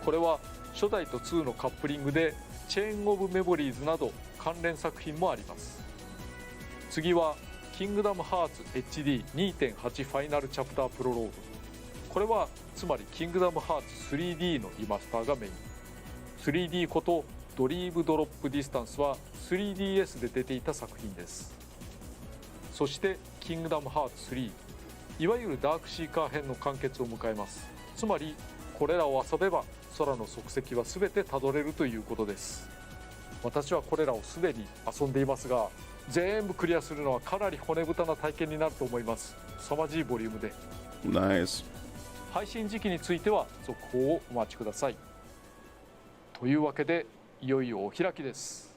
これは初代と2のカップリングでチェーンオブメモリーズなど関連作品もあります。次はキングダムハーツ HD2.8 ファイナルチャプタープロローグ、これはつまりキングダムハーツ 3D のリマスターがメイン。 3D ことドリームドロップディスタンスは 3DS で出ていた作品です。そしてキングダムハーツ3、いわゆるダークシーカー編の完結を迎えます。つまりこれらを遊べば空の足跡は全てたどれるということです。私はこれらをすでに遊んでいますが、全部クリアするのはかなり骨太な体験になると思います。凄まじいボリュームで。 Nice. 配信時期については続報をお待ちください。というわけでいよいよお開きです。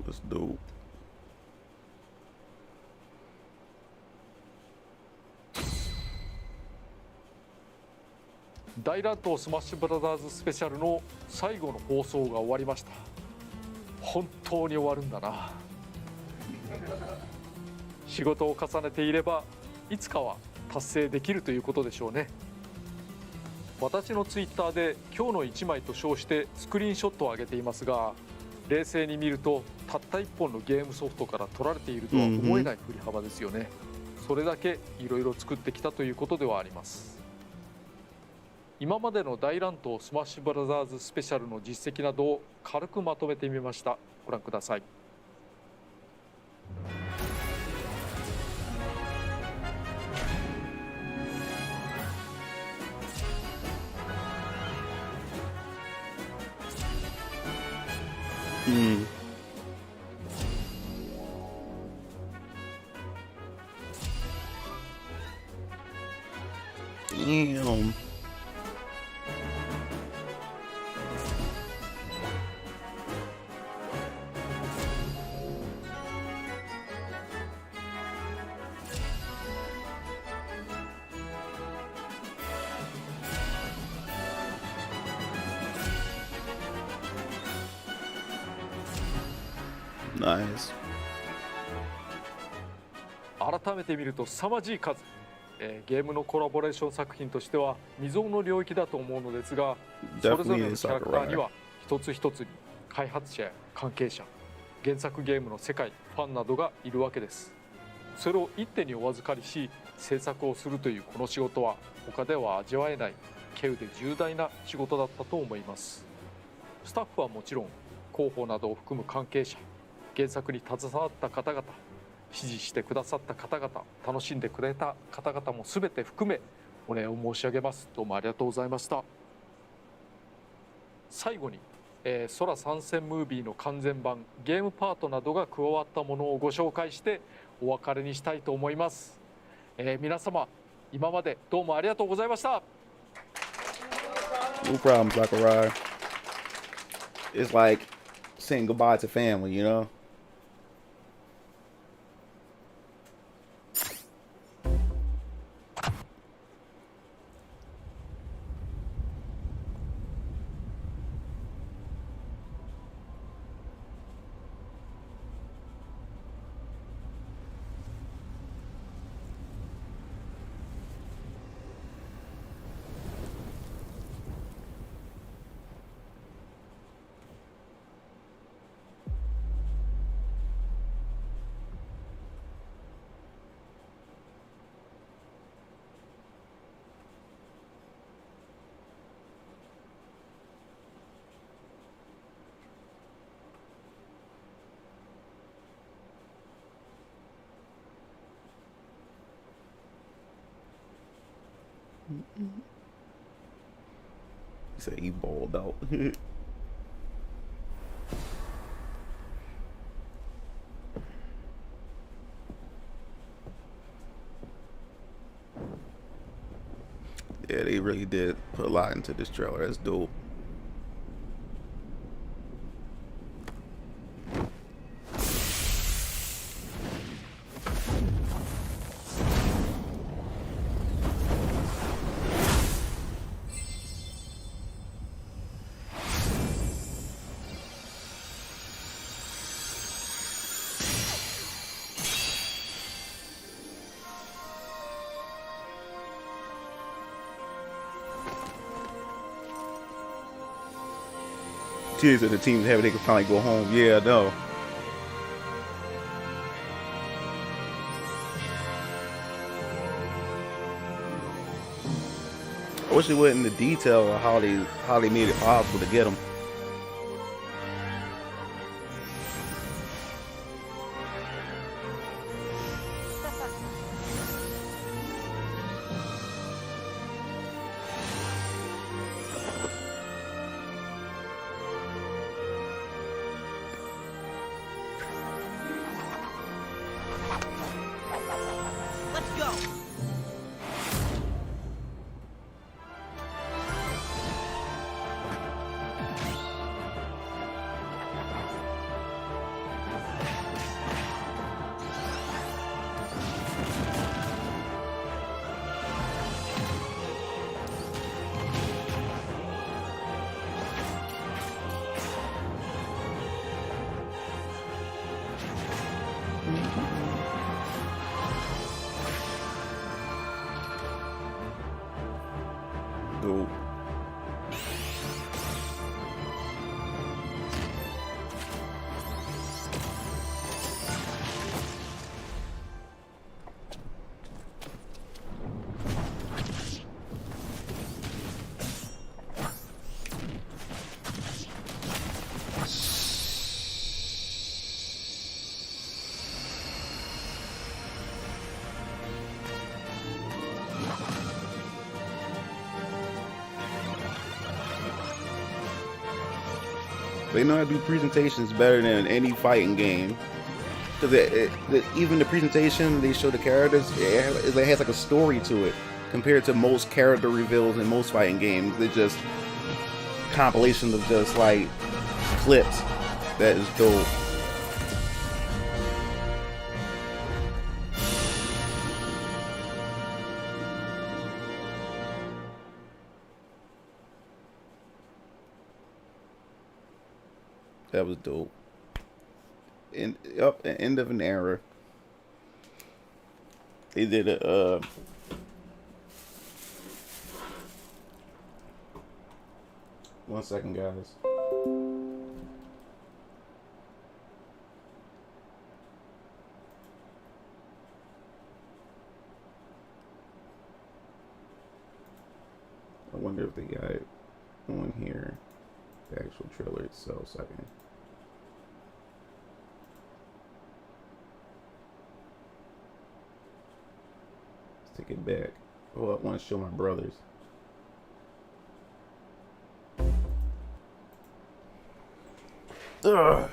That's dope. 大乱闘スマッシュブラザーズスペシャルの最後の放送が終わりました。本当に終わるんだな。仕事を重ねていればいつかは達成できるということでしょうね。私のツイッターで今日の1枚と称してスクリーンショットを上げていますが、冷静に見るとたった1本のゲームソフトから取られているとは思えない振り幅ですよね。それだけいろいろ作ってきたということではあります。今までの大乱闘スマッシュブラザーズスペシャルの実績などを軽くまとめてみました。ご覧ください。Damn. Nice. 改めて見ると凄まじい数、ゲームのコラボレーション作品としては未曾有の領域だと思うのですが、それぞれのキャラクターには一つ一つに開発者や関係者、原作ゲームの世界ファンなどがいるわけです。それを一手にお預かりし制作をするというこの仕事は他では味わえない稀有で重大な仕事だったと思います。スタッフはもちろん広報などを含む関係者、原作に携わった方々、支持してくださった方々、楽しんでくれた方々も全て含めお礼を申し上げます。どうもありがとうございました。最後に、空参戦ムービーの完全版ゲームパートなどが加わったものをご紹介してお別れにしたいと思います。皆様今までどうもありがとうございました。 No problem, Zachariah. It's like saying goodbye to family, you know? He said he balled out. Yeah, they really did put a lot into this trailer. That's dope. She said the team's happy they could finally go home. Yeah, no. I wish they went into detail of how they made it possible to get them. Go. They know how to do presentations better than any fighting game. Because even the presentation they show the characters, it has like a story to it. Compared to most character reveals in most fighting games, they're just compilations of just like clips. That is dope. That was dope. And up the end of an era. They did a one second, guys. I wonder if they got it on here. The actual trailer itself, so I can. Let's take it back. Oh, I want to show my brothers. Ugh.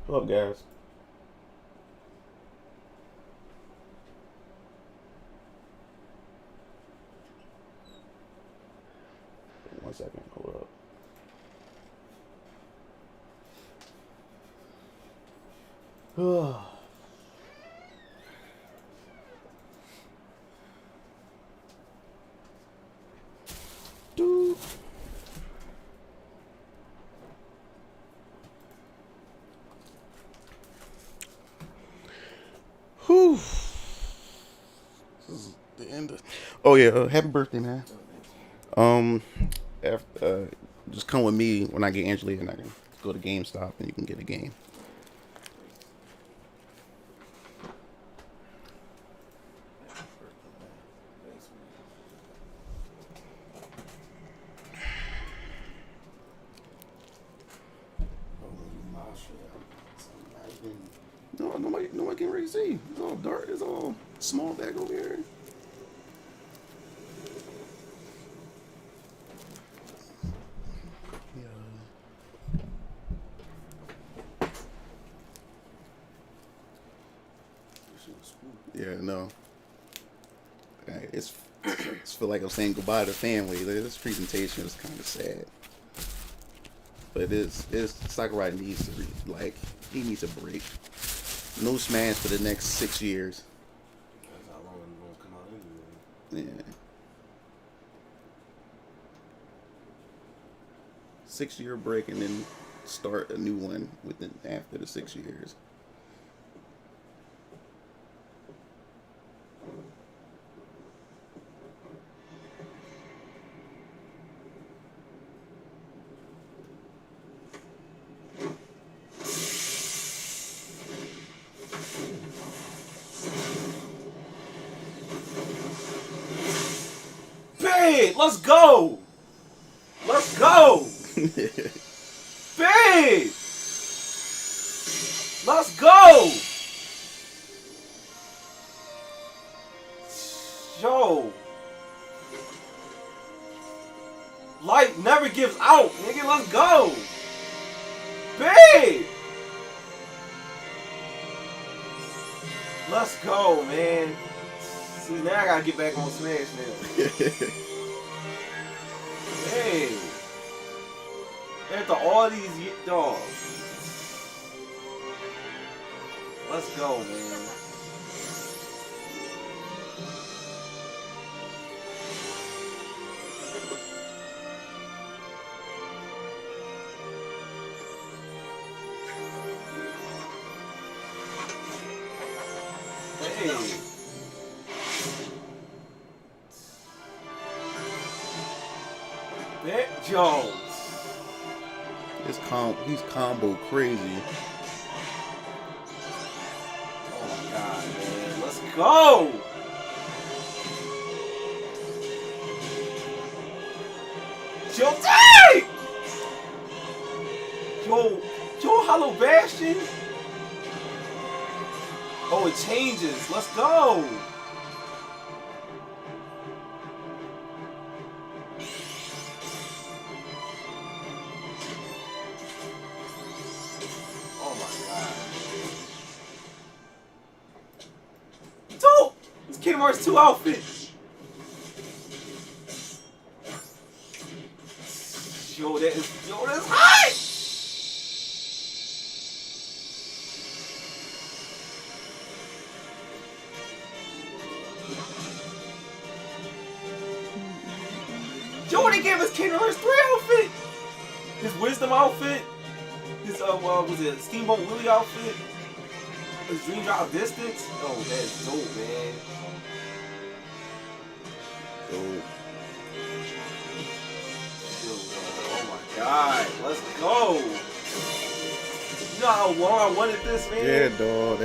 What up, guys? One second, hold up. Dude. Whew. This is the end of. Oh yeah, happy birthday, man. After, just come with me when I get Angela and I can go to GameStop and you can get a game. No, nobody can really see. It's all dark. It's all small back over here. Yeah, no. It's feel like I'm saying goodbye to family. This presentation is kind of sad, but it's Sakurai needs to he needs a break. No Smash for the next 6 years. That's how long it won't come out anyway. Yeah. 6-year break and then start a new one within after the 6 years. Babe, let's go! Let's go! Babe! Let's go! Yo! Light never gives out, nigga. Let's go! Babe! Let's go, man. See, now I gotta get back on Smash now. Hey! After all these dogs. Let's go, man. Hey. That Jones. He's combo crazy. Oh my god, man. Let's go! Yo, dang! Yo, Hollow Bastion? Oh, it changes. Let's go! Oh my god. Dope! It's Kingdom Hearts 2 outfit. Yo, that's high! Yo, they gave us Kingdom Hearts 3 outfit! His Wisdom outfit. His, was it Steamboat Willie outfit? His Dream Drop Distance? Oh, that's dope, man. Dope. Oh my god, let's go! You know how long I wanted this, man? Yeah, dog.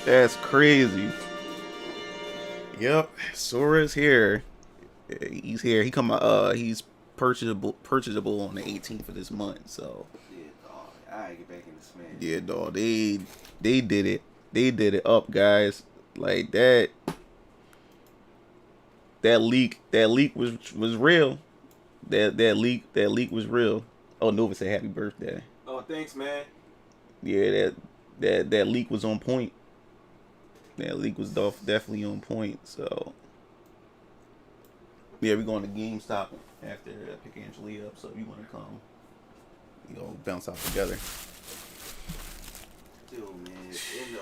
That's crazy. Yep, Sora's here. He's here. He's purchasable on the 18th of this month. So Yeah, dog. I gotta get back in the Smash. yeah, dog. They did it. They did it up, guys. Like that. That leak was real. That leak was real. Oh, Nova said happy birthday. Oh, thanks, man. Yeah, that leak was on point. That leak was definitely on point. So yeah, we're going to GameStop after I pick Angelia up. So if you want to come, we all bounce out together. Dude, man,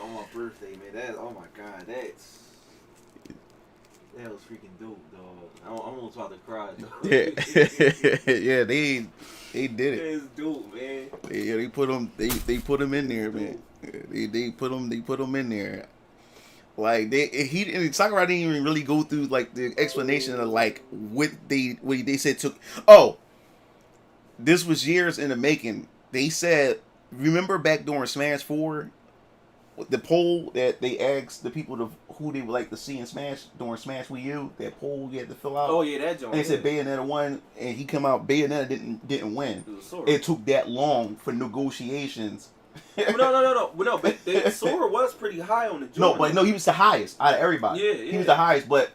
on my birthday, man. Oh my god, that was freaking dope, dog. I'm almost about to cry, dog. Yeah, yeah, they did it. That's dope, man. Yeah, they put them in there, man. They put them in there. Like Sakurai didn't even really go through like the explanation of like what they said took. Oh, this was years in the making. They said, remember back during Smash 4, the poll that they asked the people who they would like to see in Smash during Smash Wii U. That poll you had to fill out. Oh yeah, that joint. And they said Bayonetta won, and he come out. Bayonetta didn't win. It took that long for negotiations. No. But Sora was pretty high on the joint. No, he was the highest out of everybody. Yeah. He was the highest, but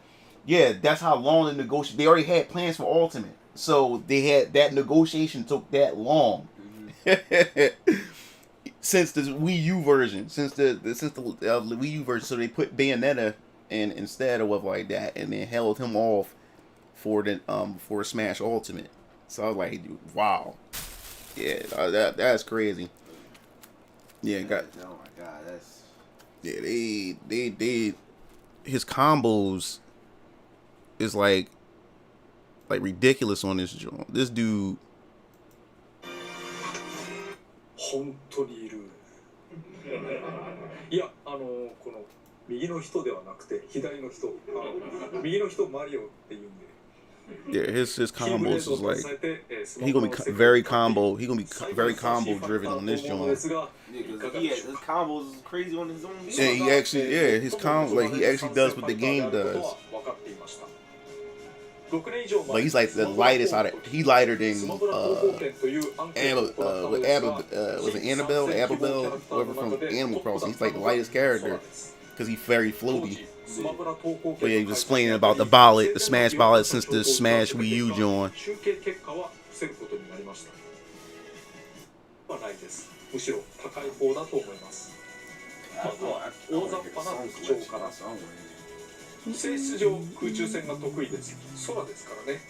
yeah, that's how long the negotiation. They already had plans for Ultimate, so they had that negotiation took that long. Mm-hmm. Since the Wii U version, since the Wii U version, so they put Bayonetta in instead of like that, and then held him off for Smash Ultimate. So I was like, wow, yeah, that's crazy. Yeah, oh my god, that's they his combos is like like ridiculous on this joint. This dude. 本当にいる。いや、この右の人ではなくて左の人、右の人マリオって言うんで。Yeah, his combos is like he gonna be very combo. He gonna be very combo driven on this joint. Yeah, cause his combos is crazy on his own. Yeah, he actually his combo like he actually does what the game does. Like he's like the lightest out of he lighter than was it Annabelle, whoever from Animal Crossing. He's like the lightest character because he's very floaty. But yeah, he was explaining about the ballot, the Smash ballot since the Smash Wii U joint. むしろ高い方だと思います。まずは大雑把な特徴から。性質上空中戦が得意です。空ですからね。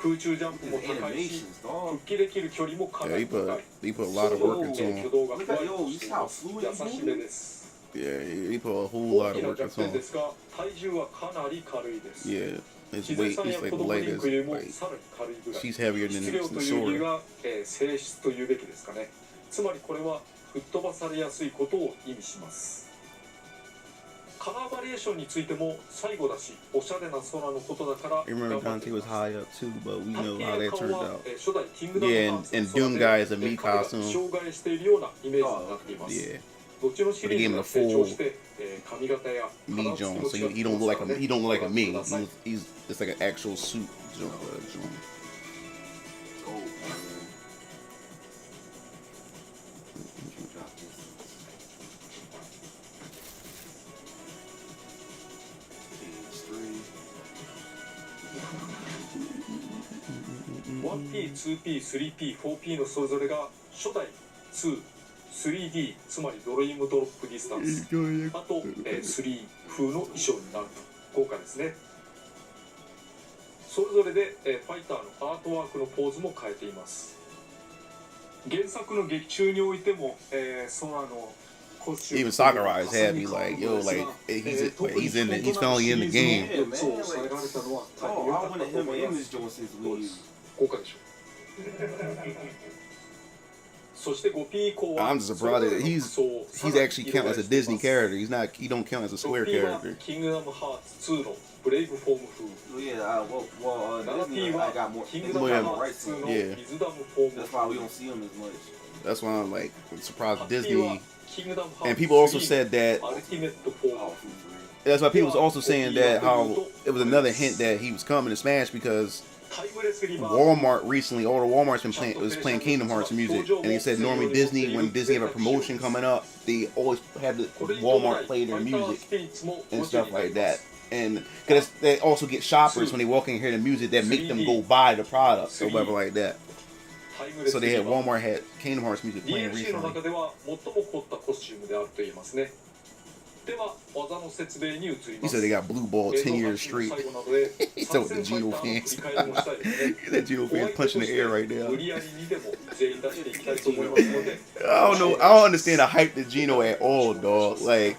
空中ジャンプも高いし、復帰できる距離もかなり高い。He put a lot of work into him. 挙動がふわりとしています。優しめです。 Yeah, he put a whole lot of work into him. ですが、体重はかなり軽いです。 Yeah, his weight is like the lightest. Like, she's heavier than Sora. 性質というべきですかね。つまりこれは吹っ飛ばされやすいことを意味します。カラーバリエーションについても最後だし、おしゃれな空のことだから。 I remember Dante was high up too, but we know how that turned out. Yeah, and Doom Guy is a Mii costume. Yeah. But they gave him a full Mii Jones, so he don't look like a Mii. He's it's like an actual suit joint. P、2P、3P、4P のそれぞれが初代2、3D つまりドリームドロップディスタンス、あと、3風の衣装になると豪華ですね。それぞれで、ファイターのアートワークのポーズも変えています。原作の劇中においても、ソラの Even Sakurai's had me like, yo, like he's finally in the game. I'm just surprised that he's actually count as a Disney character. He don't count as a Square character. Kingdom Hearts 2のブレイブフォーム風。Disney got more rights to it. That's why we don't see him as much. That's why I'm like surprised Disney. And people also said that. That's why people was also saying that how it was another hint that he was coming to Smash because Walmart recently, all the Walmart's was playing Kingdom Hearts music, and he said normally Disney, when Disney have a promotion coming up, they always have the Walmart play their music and stuff like that. And because they also get shoppers when they walk in and hear the music that make them go buy the product or whatever like that. So they had Walmart had Kingdom Hearts music playing recently. He said they got blue ball 10 years straight. He told the Geno fans. That Geno fans punching the air right now. I don't know. I don't understand the hype to Geno at all, dog. Like.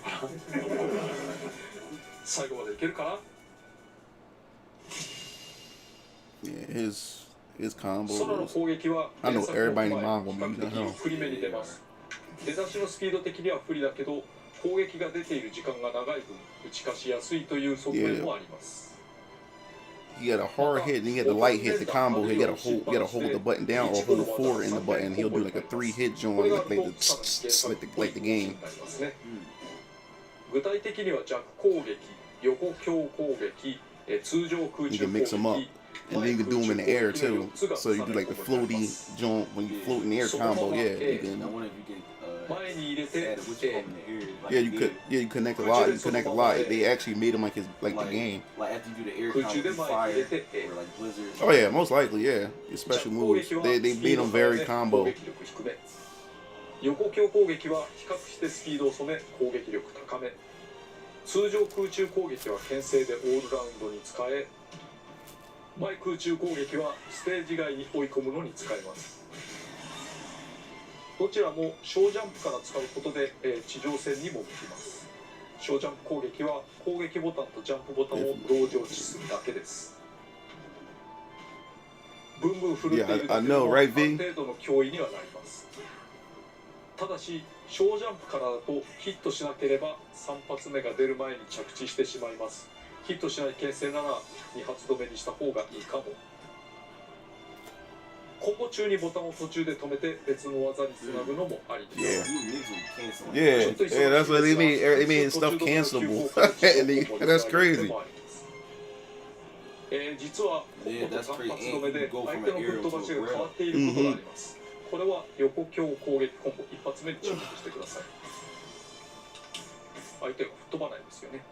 Yeah, his combos. I know everybody in manga will be using him. 攻撃が出ている時間が長い分打ち勝ちやすいという側面もあります。He got a hard hit and he had the light hit, the combo. He got to hold the button down or hold forward in the button. He'll do like a 3-hit joint like the game. 具体的には弱攻撃、横強攻撃、通常空中攻撃。And then you can do them in the air too. So you do like the floaty joint when you float in the air combo. Yeah, you can. Yeah, you connect a lot. You connect a lot. They actually made him like the game. Like after you do the air combo, fire or like blizzard. Oh yeah, most likely, yeah. His special moves. They made him very combo. 横強攻撃は比較してスピードを染め攻撃力高め。通常空中攻撃は牽制でオールラウンドに使え。前空中攻撃はステージ外に追い込むのに使えます。どちらも小ジャンプから使うことで、地上戦にも向きます。小ジャンプ攻撃は攻撃ボタンとジャンプボタンを同時落ちするだけです。ブンブン振るっている Yeah, I だけで know, も right, あ V? る程度の脅威にはなります。ただし小ジャンプからだとヒットしなければ3発目が出る前に着地してしまいます。ヒットしない牽制なら2発止めにした方がいいかも。コンボ中にボタンを途中で止めて別の技につなぐのもありです。 Yeah, yeah, that's what they mean. They mean stuff cancelable. That's crazy. 実はコンボと単発止めで相手のぶっ飛ばしが変わっていることがあります。これは横強攻撃コンボ一発目に注目してください。相手が吹っ飛ばないですよね。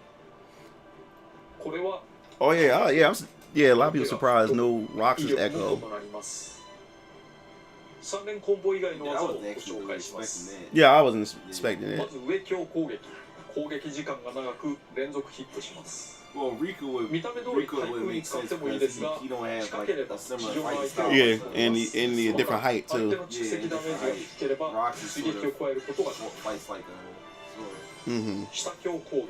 これは Oh yeah, yeah. A lot of people surprised no Rox's echo. 3連コンボ以外の技をご紹介します。 Yeah, I wasn't expecting ま it. ず上強攻撃、攻撃時間が長く連続ヒットします。 見た目通り対空に使ってもいいですが、近ければ地上の相手を Yeah, and the different height 相手 too. の蓄積ダメージが低ければ追撃を加えることができます。 Mm-hmm. 下強攻撃、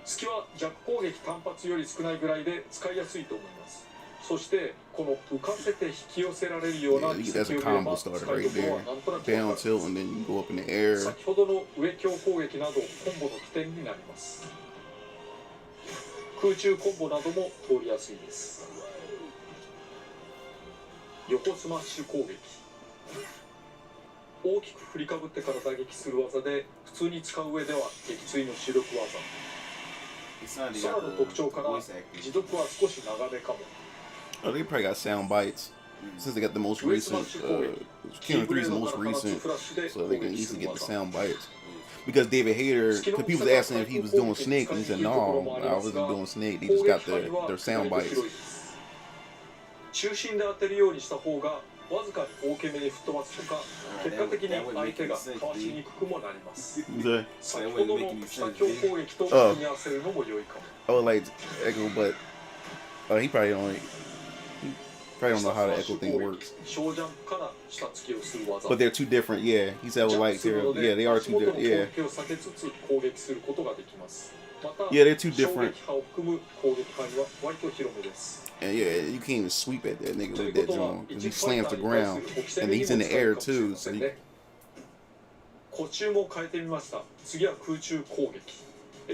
隙は弱攻撃単発より少ないぐらいで使いやすいと思います。そしてこの浮かせて引き寄せられるような Yeah, that's a combo starter right there. Down tilt and then you go up in the air. 先ほどの上強攻撃などコンボの起点になります。空中コンボなども通りやすいです。横スマッシュ攻撃、大きく振りかぶってから打撃する技で普通に使う上では撃墜の主力技。ソラの特徴から持続は少し長めかも。 Oh, they probably got sound bites since they got the most recent. Kingdom 3 is the most recent, so they can easily get the sound bites. Because David Hayter, because people was asking if he was doing Snake, and he said no, I wasn't doing Snake. They just got their sound bites. 中心で当てるようにした方がわずかに大きめに吹っ飛ばすとか、結果的に相手がかわしにくくもなります。先ほどの下強攻撃と組み合わせるのも良いかも。 I would like Echo, but he probably don't know how the Echo thing works. 小ジャンプから下突きをする技。 But they're two different. Yeah, he said I would like to. Yeah, they are two different. Yeah. 攻撃を避けつつ攻撃することができます。また、 Yeah, they're two different. 衝撃波を含む攻撃範囲は割と広めです。 And yeah, you can't even sweep at that nigga with that drum because he slams the ground, and he's in the air too. So he, 呼吸も変えてみました。次は空中攻撃。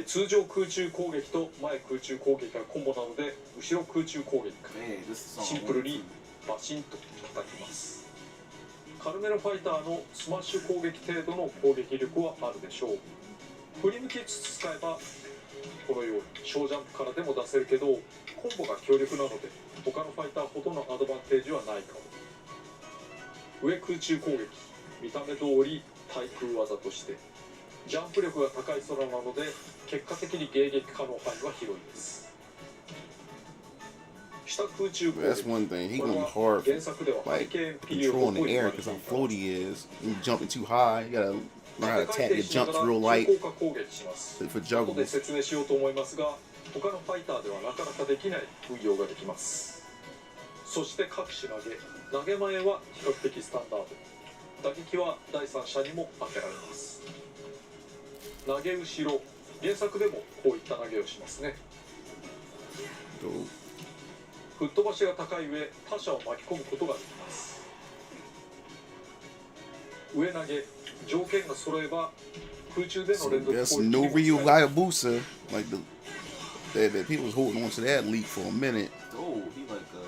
通常空中攻撃と前空中攻撃がコンボなので、後ろ空中攻撃。シンプルにバシンと叩きます。軽めのファイターのスマッシュ攻撃程度の攻撃力はあるでしょう。振り向きつつ使えばこのように小ジャンプからでも出せるけど、コンボが強力なので他のファイターほどのアドバンテージはないかも。上空中攻撃、見た目通り対空技としてジャンプ力が高い空なので結果的に迎撃可能範囲は広いです。下空中攻撃、 that's one thing. He gonna be hard for, like controlling the air because how floaty he is. You jumping too high, you gotta learn how to tap your jumps real light for 後で juggles. 説明しようと思いますが、他のファイターではなかなかできない運用ができます。そして各種投げ前は比較的スタンダード。打撃は第三者にも当てられます。投げ後ろ、原作でもこういった投げをしますね。 So, 吹っ飛ばしが高い上、他者を巻き込むことができます。上投げ、条件が揃えば空中での so 連続 that's 攻撃 no にも real 使えます。 Hayabusa. Like that people was holding on to that leak for a minute.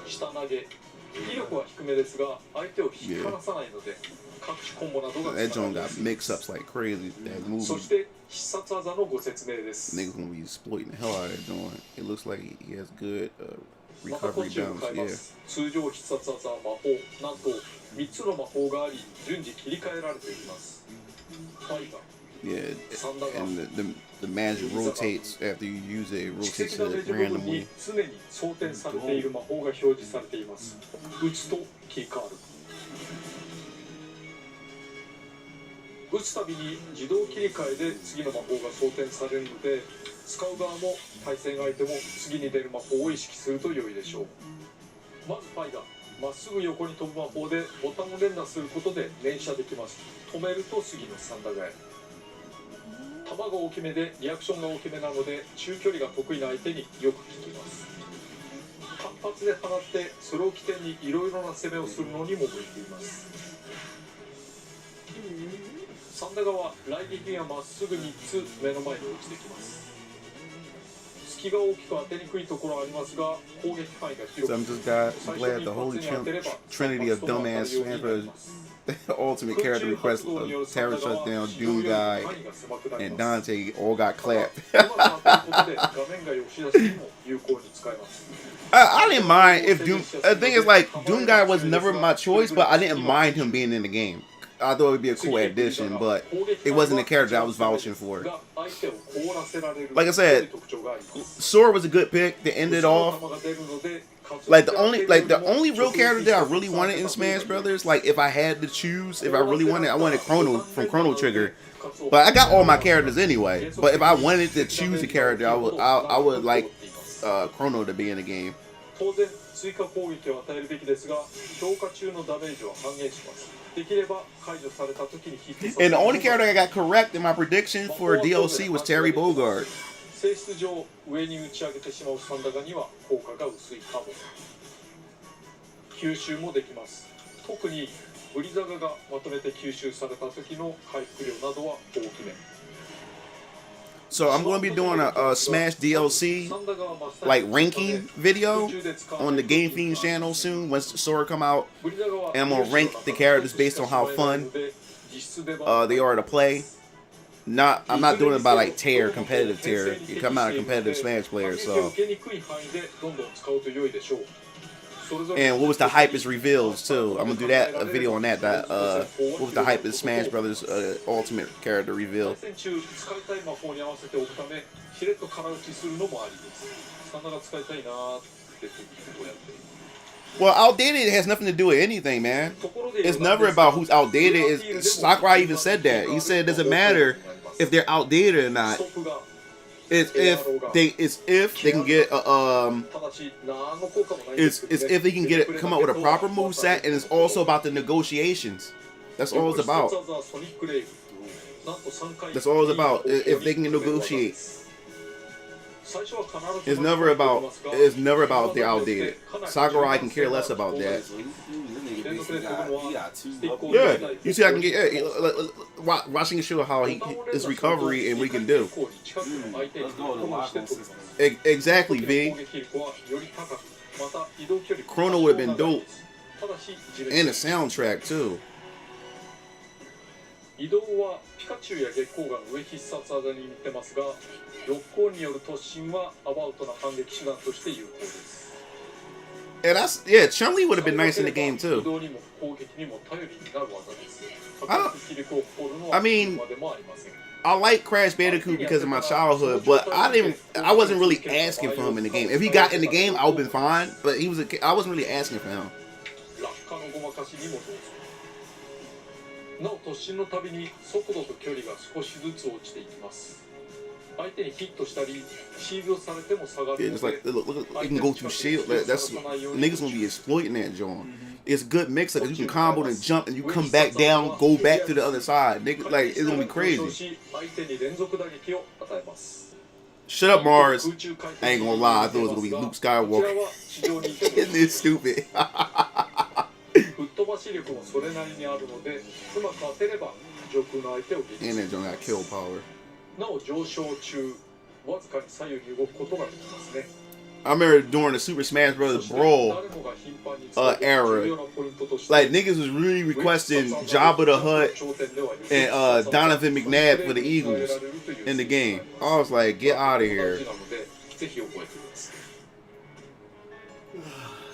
下投げ、威力は低めですが相手を引き離さないので各種コンボなどが That 使わ joint れや got すい。 mix-ups like crazy. That そ movie, して必殺技のご説明です。 niggas gonna be exploiting the hell out of that joint. It looks like he has good またこ recovery っちを downs. 変えま Yeah. す。通常必殺技は魔法、なんと3つの魔法があり順次切り替えられていきます。ファイガー、 Yeah, サンダガー、 and the magic rotates after you use it. It 蓄 rotates 積ダメー it ジ部分 randomly. に常に装填されている魔法が表示されています。打つと切り替わる。打つたびに自動切り替えで次の魔法が装填されるので、使う側も対戦相手も次に出る魔法を意識すると良いでしょう。まずファイガー、まっすぐ横に飛ぶ魔法でボタンを連打することで連射できます。止めると次のサンダガエ。弾が大きめでリアクションが大きめなので中距離が得意な相手によく効きます。簡発で放ってそれを起点にいろいろな攻めをするのにも向いています。三田川雷撃がまっすぐ3つ目の前に落ちてきます。隙が大きく当てにくいところはありますが攻撃範囲が広く I'm just glad the holy trinity of dumbass Smash ultimate character request of Terror Shutdown, Doom Guy, and Dante all got clapped. I didn't mind if Doom. The thing is, like, Doom Guy was never my choice, but I didn't mind him being in the game. I thought it would be a cool addition, but it wasn't the character I was vouching for. Like I said, Sora was a good pick to end it off. Like the only real character that I really wanted in Smash Brothers, like if I had to choose, if I really wanted, I wanted Chrono from Chrono Trigger. But I got all my characters anyway. But if I wanted to choose a character, I would like Chrono to be in the game. And the only character I got correct in my prediction for DLC was Terry Bogard. 性質上上に打ち上げてしまう三高には効果が薄いかも。吸収もできます。特にブリザガがまとめて吸収された時の回復量などは大きめ。So I'm going to be doing a Smash DLC like ranking video on the Game Fiends channel soon once Sora come out, and I'm gonna rank the characters based on how fun they are to play. I'm not doing it by like tier, competitive tier. You come out a competitive Smash player, so. And what was the hypest reveals too? I'm gonna do that, a video on that. What was the hypest Smash Brothers Ultimate character reveal? Well, outdated has nothing to do with anything, man. It's never about who's outdated. Sakurai even said that. He said it doesn't matter if they're outdated or not. It's if they can get come up with a proper moveset, and it's also about the negotiations. That's all it's about. That's all it's about. If they can negotiate. It's never about if they're outdated. Sakurai can care less about that. Yeah, you see, I can get watching show how his recovery and we can do. Exactly, V. Chrono would have been dope, and the soundtrack too. 移動はピカチュウや月光が上必殺技に似てますが、六光による突進はアバウトな反撃手段として有効です。And Chun-Li would have been nice in the game too. I mean, I like Crash Bandicoot because of my childhood, but I wasn't really asking for him in the game. If he got in the game, I would have been fine, but I wasn't really asking for him. なお突進のたびに速度と距離が少しずつ落ちていきます。相手にヒットしたり、シールドされても下がるので。Yeah, just like look, it can go through shield. That's niggas gonna be exploiting that joint. It's a good mix because you can combo and jump and you come back down, go back to the other side. Nigga, like it's gonna be crazy. Shut up, Mars. I ain't gonna lie, I thought it was gonna be Luke Skywalker. Isn't this stupid? 吹っ飛ばし力もそれなりにあるので、うまく当てれば上空の相手を撃墜。And that joint got kill power. なお上昇中、わずかに左右に動くことができますね。I remember during the Super Smash Bros. Brawl era, like niggas was really requesting Jabba the Hutt and Donovan McNabb for the Eagles in the game. I was like, get out of here.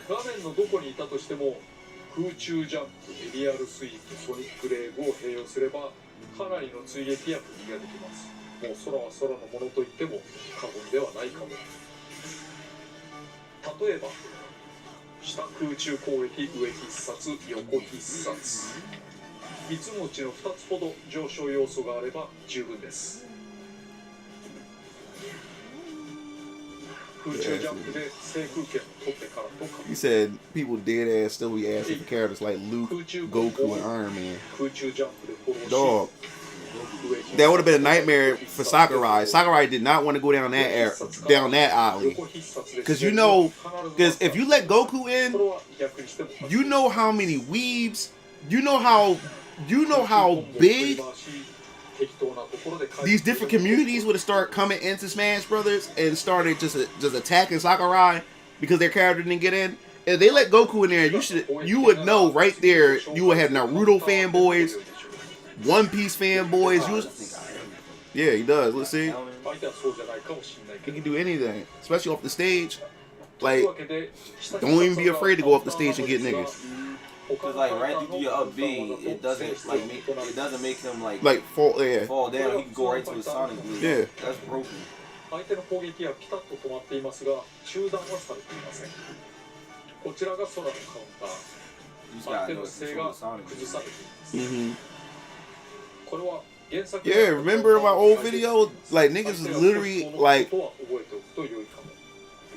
画面のどこにいたとしても空中ジャンプ、エリアルスイープ、ソニックレーブを併用すればかなりの追撃や振りができます。もう空は空のものと言っても過言ではないかも。例えば下空中攻撃、上必殺、横必殺、3つのうちの2つほど上昇要素があれば十分です。He said people dead ass still be asking for characters like Luke, Goku, and Iron Man. Dog. that would have been a nightmare for Sakurai. Sakurai did not want to go down that alley. Because because if you let Goku in, you know how many weebs, you know how big these different communities would have started coming into Smash Brothers and started just attacking Sakurai because their character didn't get in. If they let Goku in there, you would know right there. You would have Naruto fanboys, One Piece fanboys. Yeah, he does. Let's see. He can do anything, especially off the stage. Like, don't even be afraid to go off the stage and get niggas. Because like right through your up B, it doesn't make him like fall down. He can go right to his Sonic move. Yeah. That's broken. 相手の攻撃はピタッと止まっていますが中断はされていません。こちらが空のカウンター。相手の姿勢が崩されています。これは原作 Yeah, remember my old video? Like niggas is literally like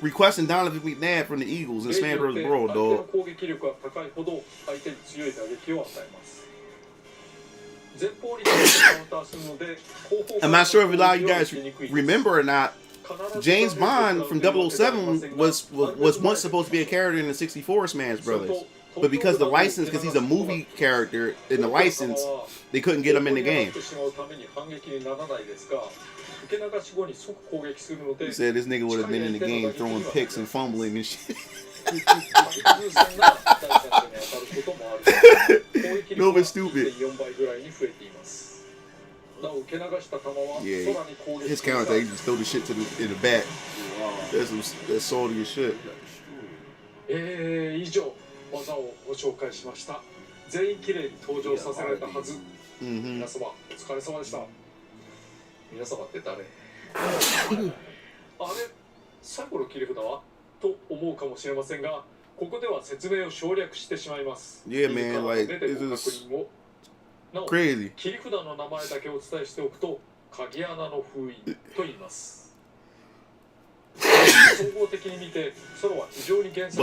requesting Donovan McNabb from the Eagles in Smash Bros. Brawl, dog. I'm not sure if a lot of you guys remember or not. James Bond from 007 was once supposed to be a character in the 64 Smash Brothers. But because the license, because he's a movie character in the license, they couldn't get him in the game. He said this nigga would have been in the game throwing picks and fumbling and shit. No, but stupid. Yeah, his counter, he just throw the shit in the back. That's salty as shit. 技をご紹介しました。全員綺麗に登場させられたはず。皆様お疲れ様でした。皆様って誰？あれ、最後の切り札はと思うかもしれませんが、ここでは説明を省略してしまいます。Yeah, man, like this is crazy. 切り札の名前だけお伝えしておくと、鍵穴の封印と言います。But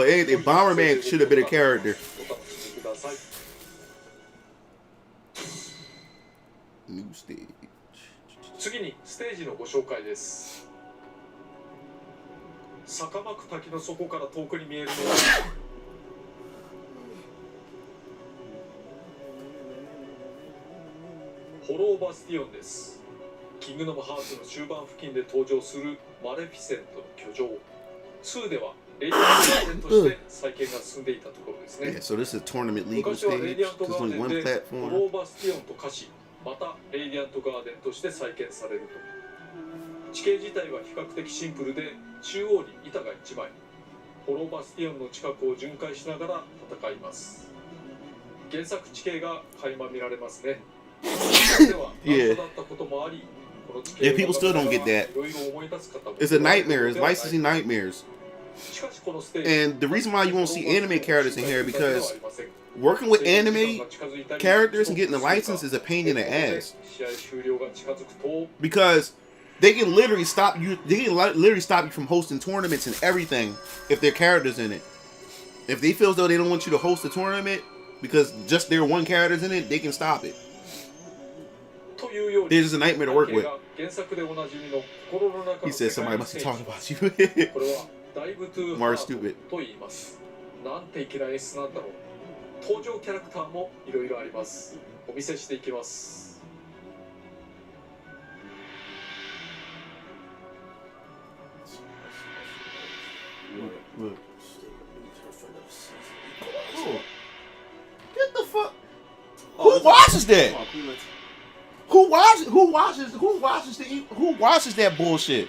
anything, Bomberman should have been a character. New stage. 次にステージのご紹介です。坂巻滝の底から遠くに見えるのはホローバスティオンです。キングダムハーツの終盤付近で登場するマレフィセントの居城。2ではレイディアントガーデンとして再建が進んでいたところですね。Yeah, so this is a tournament legal 昔はレ stage. イディアント There's ガー only デン one でホ platform. ローバスティオンと化し、またレイディアントガーデンとして再建されると。地形自体は比較的シンプルで、中央に板が1枚。ホローバスティオンの近くを巡回しながら戦います。原作地形が垣間見られますね。では、難所だったこともあり、Yeah, people still don't get that. It's a nightmare. It's licensing nightmares. And the reason why you won't see anime characters in here because working with anime characters and getting the license is a pain in the ass. Because they can literally stop you. They can literally stop you from hosting tournaments and everything if their characters in it. If they feel as though they don't want you to host a tournament because just their one character's in it, they can stop it. This is a nightmare to work with. He said somebody must have talked about you. Mark stupid. なんて粋な演出なんだろう。登場キャラクターもいろいろあります。お見せしていきます。Look. Get the fuck. Who watches that? Who watches that bullshit?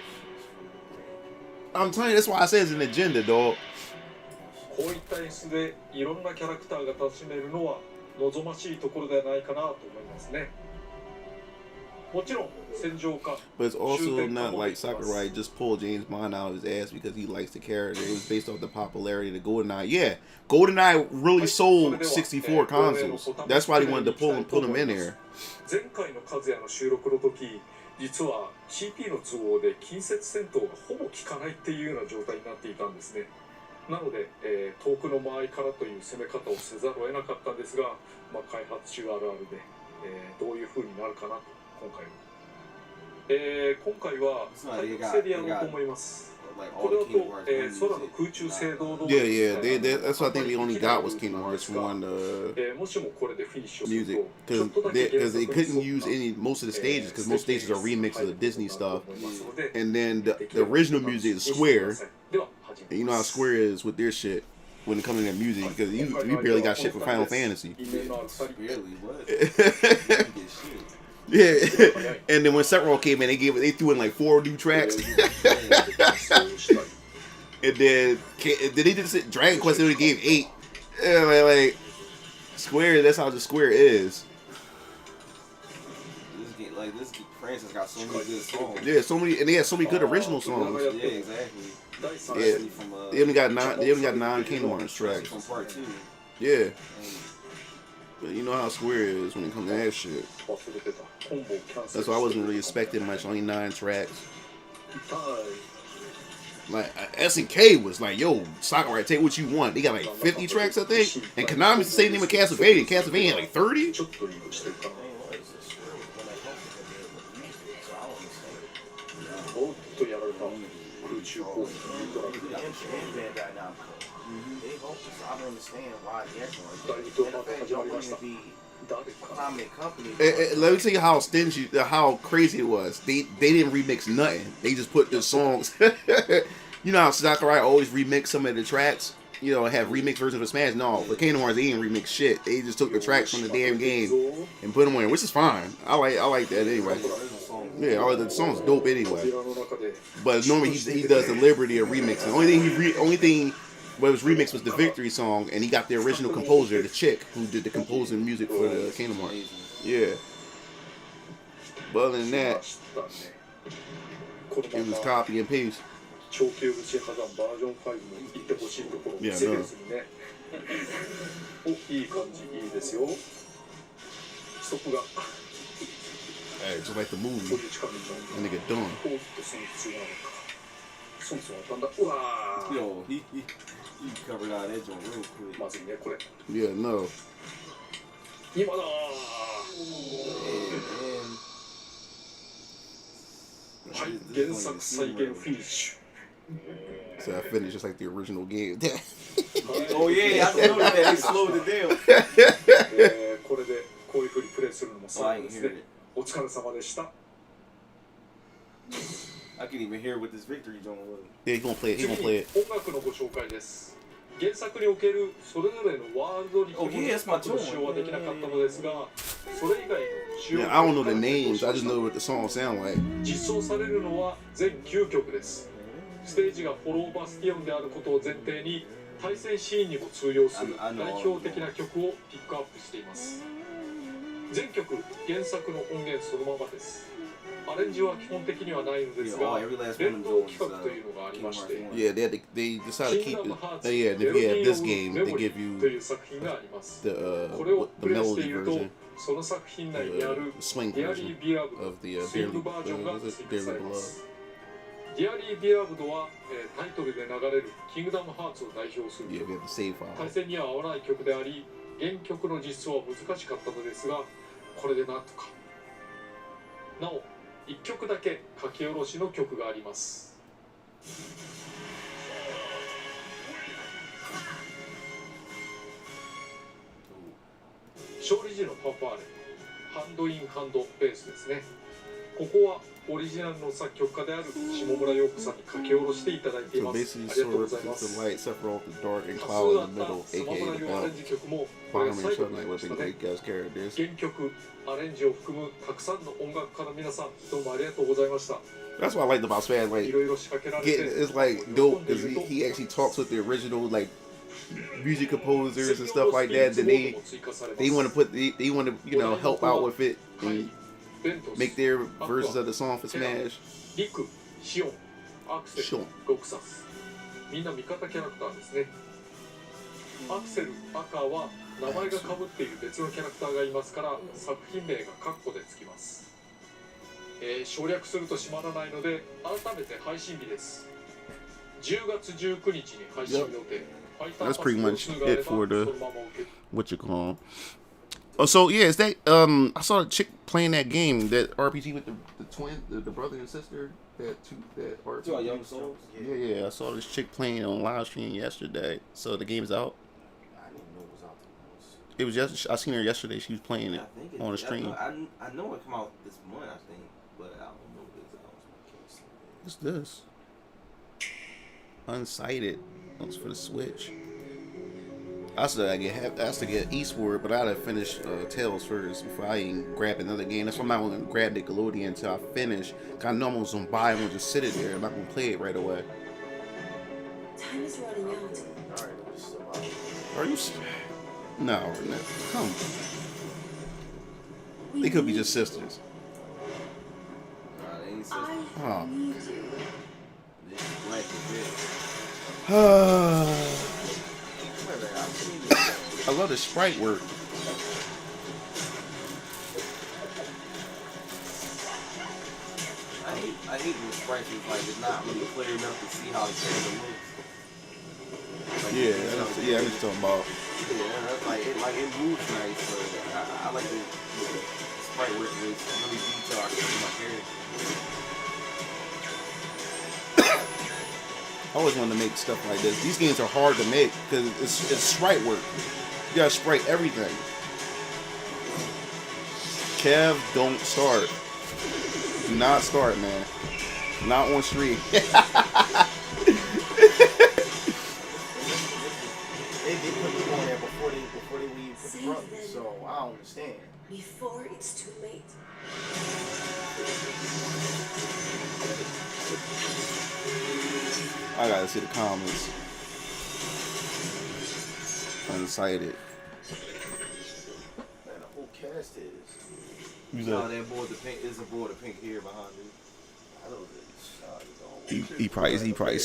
I'm telling you, that's why I say it's an agenda, dog. こういった演出でいろんなキャラクターが楽しめるのは望ましいところではないかなと思いますね。もちろん戦場か。But it's also not like Sakurai just pulled James Bond out of his ass because he likes the character. It was based off the popularity of the GoldenEye. Yeah, GoldenEye really sold 64 consoles. That's why they wanted to pull him in there. 前回の和也の収録の時、実は CP の都合で近接戦闘がほぼ効かないっていうような状態になっていたんですね。なので、遠くの間合いからという攻め方をせざるを得なかったんですが、開発中あるあるで、どういう風になるかなと今回も今回は大陸セリアのと思います。これだと、空の空中聖堂の Yeah, that's what I think they only got was Kingdom Hearts 1 もしもこれでフィニッシュする music と、ちょっとだけ because they 原作 couldn't に use 沿った most of the stages because most stages are remixes of Disney stuff, と思いますので and then the original music is Square. And you know how Square is with their shit when it comes to their music because you barely got shit for Final Fantasy. Barely what? Yeah, and then when Sephiroth came in, they threw in like 4 new tracks, and then they just Dragon Quest they only gave 8. Yeah, like Square, that's how the Square is. This Francis got so many good songs. Yeah, so many, and they had so many good original songs. Yeah, exactly. Yeah, From, they only got 9. They only got 9 Kingdom Hearts tracks. From part 2. Yeah, but you know how Square is when it comes to that shit. That's why I wasn't really expecting much. Only 9 tracks. Like SNK was like, "Yo, Sakurai, take what you want." They got like 50 tracks, I think. And Konami's the same name with Castlevania. Castlevania had like 30. Let me tell you how stingy, how crazy it was. They didn't remix nothing. They just put the songs. You know how Sakurai always remix some of the tracks. You know, have remix versions of Smash. No, for Kingdom Hearts, they didn't remix shit. They just took the tracks from the damn game and put them in, which is fine. I like that anyway. Yeah, all the songs dope anyway. But normally he does the liberty of remixing. Only thing what was remixed was the Victory song, and he got the original composer, the chick who did the composing music for the Kingdom Hearts. Yeah. But other than that, it was copy and paste. 長級節火山バージョン5も行ってほしいところ見せるですね。お、いい感じ、いいですよ。ストップが。Hey, just like the movie. That nigga done. おっと、その普通なのか。そもそも当たんだ。うわー。Yo, he covered out that joint real quick. まずいね、これ。Yeah, no. 今だー。はい、原作再現フィニッシュ。So I finished just like the original game. Oh yeah, I know that they slowed it down. これでこういう風にプレイするのも最後ですね。お疲れ様でした。I can't even hear what this victory joint was. Yeah, he's gonna play it. He's gonna play it. 音楽のご紹介です。原作におけるそれぞれのワールドリキムの使用はできなかったのですが、それ以外の主要 Yeah, I don't know the names. I just know what the songs sound like. 実装されるのは全9曲です。ステージがフォローバスティオンであることを前提に対戦シーンにも通用する代表的な曲をピックアップしています。全曲原作の音源そのままです。アレンジは基本的にはないのですが、連動企画というのがありまして、Yeah, they decided to keep it. Yeah, if you have this game, they give you という作品があります。 the これをプレイして melody いると version, その作品内にある swing ディアリ version ー・ビラブド of the スイングバージョンが追加されます。ディアリー・ビラブドは、タイトルで流れるキングダムハーツを代表する Yeah, 曲 we have the save 対 file. 戦には合わない曲であり原曲の実装は難しかったのですがこれでなんとかなお1曲だけ書き下ろしの曲があります。勝利時のファンファーレハンドインハンドベースですね。ここはオリジナルの作曲家である下村陽子さんに書き下ろしていただいてい So ます。 basically, ありがとうご Sora ざいま puts す。 the light, Sephiroth the dark, and 多 Cloud 数 in the あっ middle, たスマ aka ブラ the 用アレンジ曲もこれが Bomberman 最後にな Chun-Li りま with し the たね。 great guys characters. 原曲アレンジを含むたくさんの音楽家の皆さんどうもありがとうございました。 That's what I liked about Smash. い Like, ろいろ仕掛けられて it's like dope because he actually talks with the original like music composers and stuff like that. Then they want to put they want to help out with it and make their versions of the song for Smash. リク、シオン、アクセル、ロクサスみんな味方キャラクターですね。アクセル、アカは名前がかぶっている別のキャラクターがいますから作品名がカッコでつきます。省略すると閉まらないので改めて配信日です。10月19日に配信予定。 That's pretty much it for the what you call. Oh, so yeah, is that I saw a chick playing that game, that RPG with the twin, the brother and sister, that RPG. You Young Souls? Yeah. I saw this chick playing on live stream yesterday. So the game's out. I didn't even know it was out there. It was just I seen her yesterday. She was playing it I think on the stream. I know it come out this month, I think, but I don't know if it's out. What's this? Unsighted. That's for the Switch. I still to get Eastward, but I gotta finish Tales first before I even grab another game. That's why I'm not gonna grab Nickelodeon until I finish. Cause I know I'm gonna buy it and just sit it there. I'm not gonna play it right away. Time is running out. Are you? No, come. They could be just sisters. Nah, they ain't I Oh. need you. This is black and I love the sprite work. I hate when sprites is like it's not really clear enough to see how the character looks. Like, Yeah, I know what you're talking about. Yeah, that's like it moves nice, but I like the sprite work is really detailed in my character. I always wanted to make stuff like this. These games are hard to make because it's sprite work. You gotta sprite everything. Kev, don't start. Do not start, man. Not on stream. They put me on there before they leave the front, so I don't understand. Before it's too late. I gotta see the comments. Unsighted. Man, the whole cast is. Who's No, that? that boy with the pink is a boy with the pink hair behind me. I know this. He probably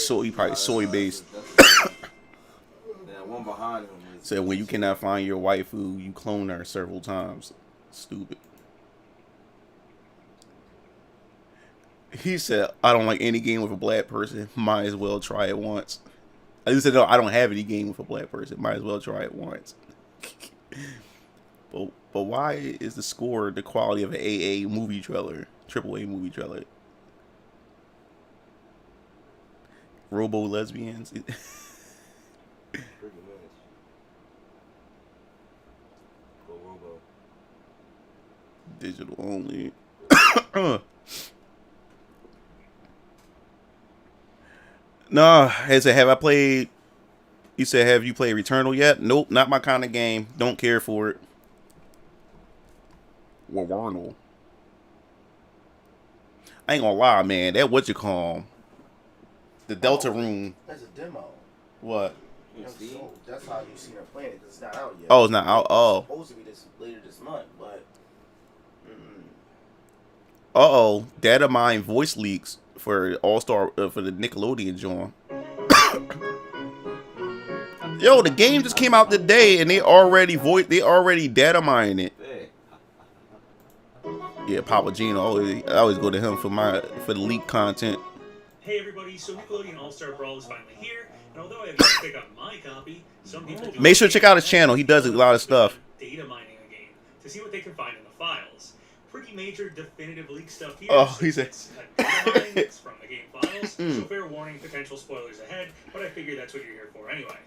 soy based. That one behind him is. Said when you cannot find your waifu, you clone her several times. Stupid. He said, I don't like any game with a black person. Might as well try it once. I just said, no, I don't have any game with a black person. Might as well try it once. But why is the score the quality of an AA movie trailer? AAA movie trailer. Robo lesbians. Pretty much. Go Robo. Digital only. Nah, he said, have I played? He said, have you played Returnal yet? Nope, not my kind of game. Don't care for it. Warnal. I ain't gonna lie, man. That what you call 'em. The Delta Room. That's a demo. What? So that's how you seen her playing it, because it's not out yet. Oh, it's not out. Oh. It's supposed to be later this month, but. Uh-oh. Data mine voice leaks for All-Star for the Nickelodeon joint. Yo, the game just came out today and they already data mine it. Yeah, Papa Gino. I always go to him for the leak content. Hey everybody, so Nickelodeon All-Star Brawl is finally here, and although I have yet to pick up my copy, some people do. Make sure to check out his channel. He does a lot of stuff. Data mining a game to see what they can find in the files. Pretty major definitive leak stuff here. Oh, he said. It's a data mine that's from the game files, so fair warning, potential spoilers ahead, but I figure that's what you're here for anyway.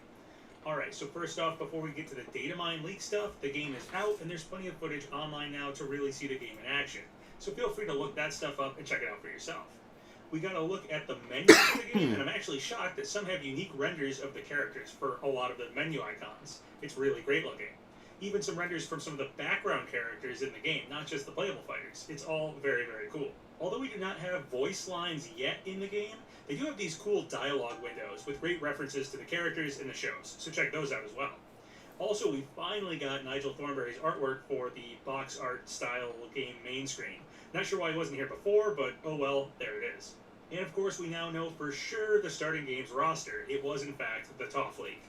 Alright, so first off, before we get to the data mine leak stuff, the game is out, and there's plenty of footage online now to really see the game in action. So feel free to look that stuff up and check it out for yourself. We got to look at the menu of the game, and I'm actually shocked that some have unique renders of the characters for a lot of the menu icons. It's really great looking. Even some renders from some of the background characters in the game, not just the playable fighters. It's all very, very cool. Although we do not have voice lines yet in the game, they do have these cool dialogue windows with great references to the characters in the shows, so check those out as well. Also, we finally got Nigel Thornberry's artwork for the box art style game main screen. Not sure why he wasn't here before, but oh well, there it is. And of course, we now know for sure the starting game's roster. It was in fact the TOF League.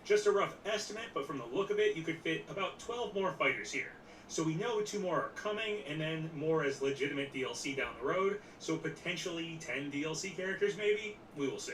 Just a rough estimate, but from the look of it, you could fit about 12 more fighters here. So we know 2 more are coming, and then more as legitimate DLC down the road, so potentially 10 DLC characters maybe? We will see.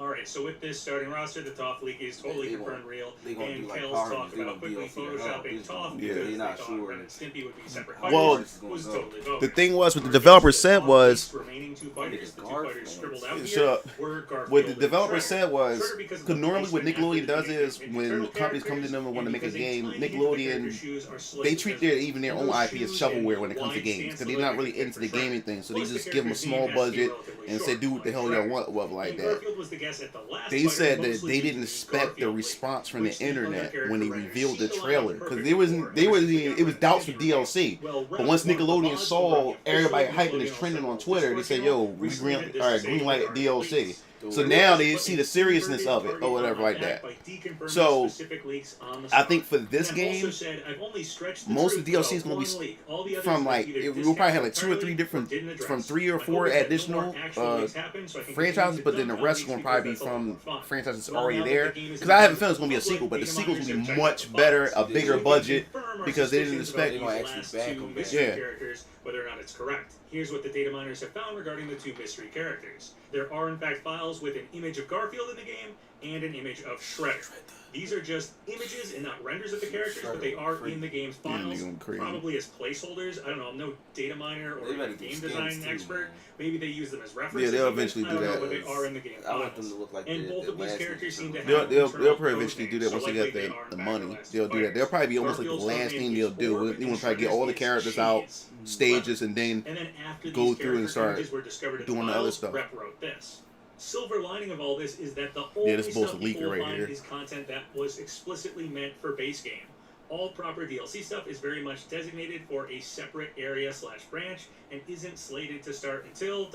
Alright, so with this starting roster, the Toph leak is totally They confirmed real, they gonna and do like Kel's Power talk Rangers, they about gonna quickly DLC or photoshopping help. Toph Yeah, because they they not thought sure. Ren and Stimpy would be separate Well, fighters was totally bogus. the thing was what the developer said was Remaining two fighters, the two fighters scribbled out shut up. here were Garfield What the and developer Shredder. said was, Shredder because of because the normally what placement Nickelodeon after does the is Ninja when Turtle companies come to them and want to make a because game, tiny bit of the character's shoes are Nickelodeon, slightly they treat their visible. even their And own those IP as shoes shovelware and when it comes to wide games, stance because they're not really delivery into the for Shredder. gaming thing, so they Plus, the just give them a character's small name has to be budget relatively and say short, do what the like hell Shredder. y'all want, whatever like And that. Garfield was the guest at the last They fighter, said that mostly they due didn't to expect the Garfield leak, response from which the the other internet character when they writers revealed the seemed to line trailer, up because perfectly there for was ever since it was the doubts for Disney remake. DLC. Well, But once one of the Nickelodeon mods saw over the everybody official hyping this Nickelodeon trending on Discord Twitter, they said, channel "Yo, we recently had this green same light regard DLC." leaks. So The now release they put see an the seriousness inverted of it, target or whatever on like that that. by deconfirming So, specific leaks on the I spot. think for this And I've also game, said, I've only stretched the most of truth the DLC is about going one to be leak. All the others from were like either we'll probably have like discounted 2 or 3 entirely different, didn't address. from 3 or My 4 hope is that no additional more actual leaks happen, so I can franchises, continue but to then the dump rest out going to leaks probably be because that's a lot from more fun. franchises Well, already now that there. the game is Because I have a in feeling it's going to be a public, sequel, but the data sequel's miners going have to be checked out much the better, files. a bigger We can budget, confirm our because they didn't suspicions about expect. They these might actually last back two them, mystery yeah. characters, whether or not it's correct. Here's what the data miners have found regarding the two mystery characters. There are in fact files with an image of Garfield in the game and an image of Shredder. These are just images and not renders of the characters, but they are in the game's files, probably as placeholders. I don't know, I'm no data miner or even game design expert. Maybe they use them as references. Yeah, they'll eventually I do don't know, that. but they are in the game I want them files. to look like And both of these last characters seem to have They'll internal probably code eventually do names, that once so they get likely they are in the fact money. the last They'll do that. They'll probably be almost like the Garfield's last code thing name they'll is do. Orb, They and want to try to get Shredder's all the is characters out, Cheese. stages, and then And then after go these through and character start images were discovered in doing the the other files, stuff. Rep wrote this. Silver lining of all this is that the only this is supposed stuff to leak people it right will find here. is content that was explicitly meant for base game. All proper DLC stuff is very much designated for a separate area/branch and isn't slated to start until ...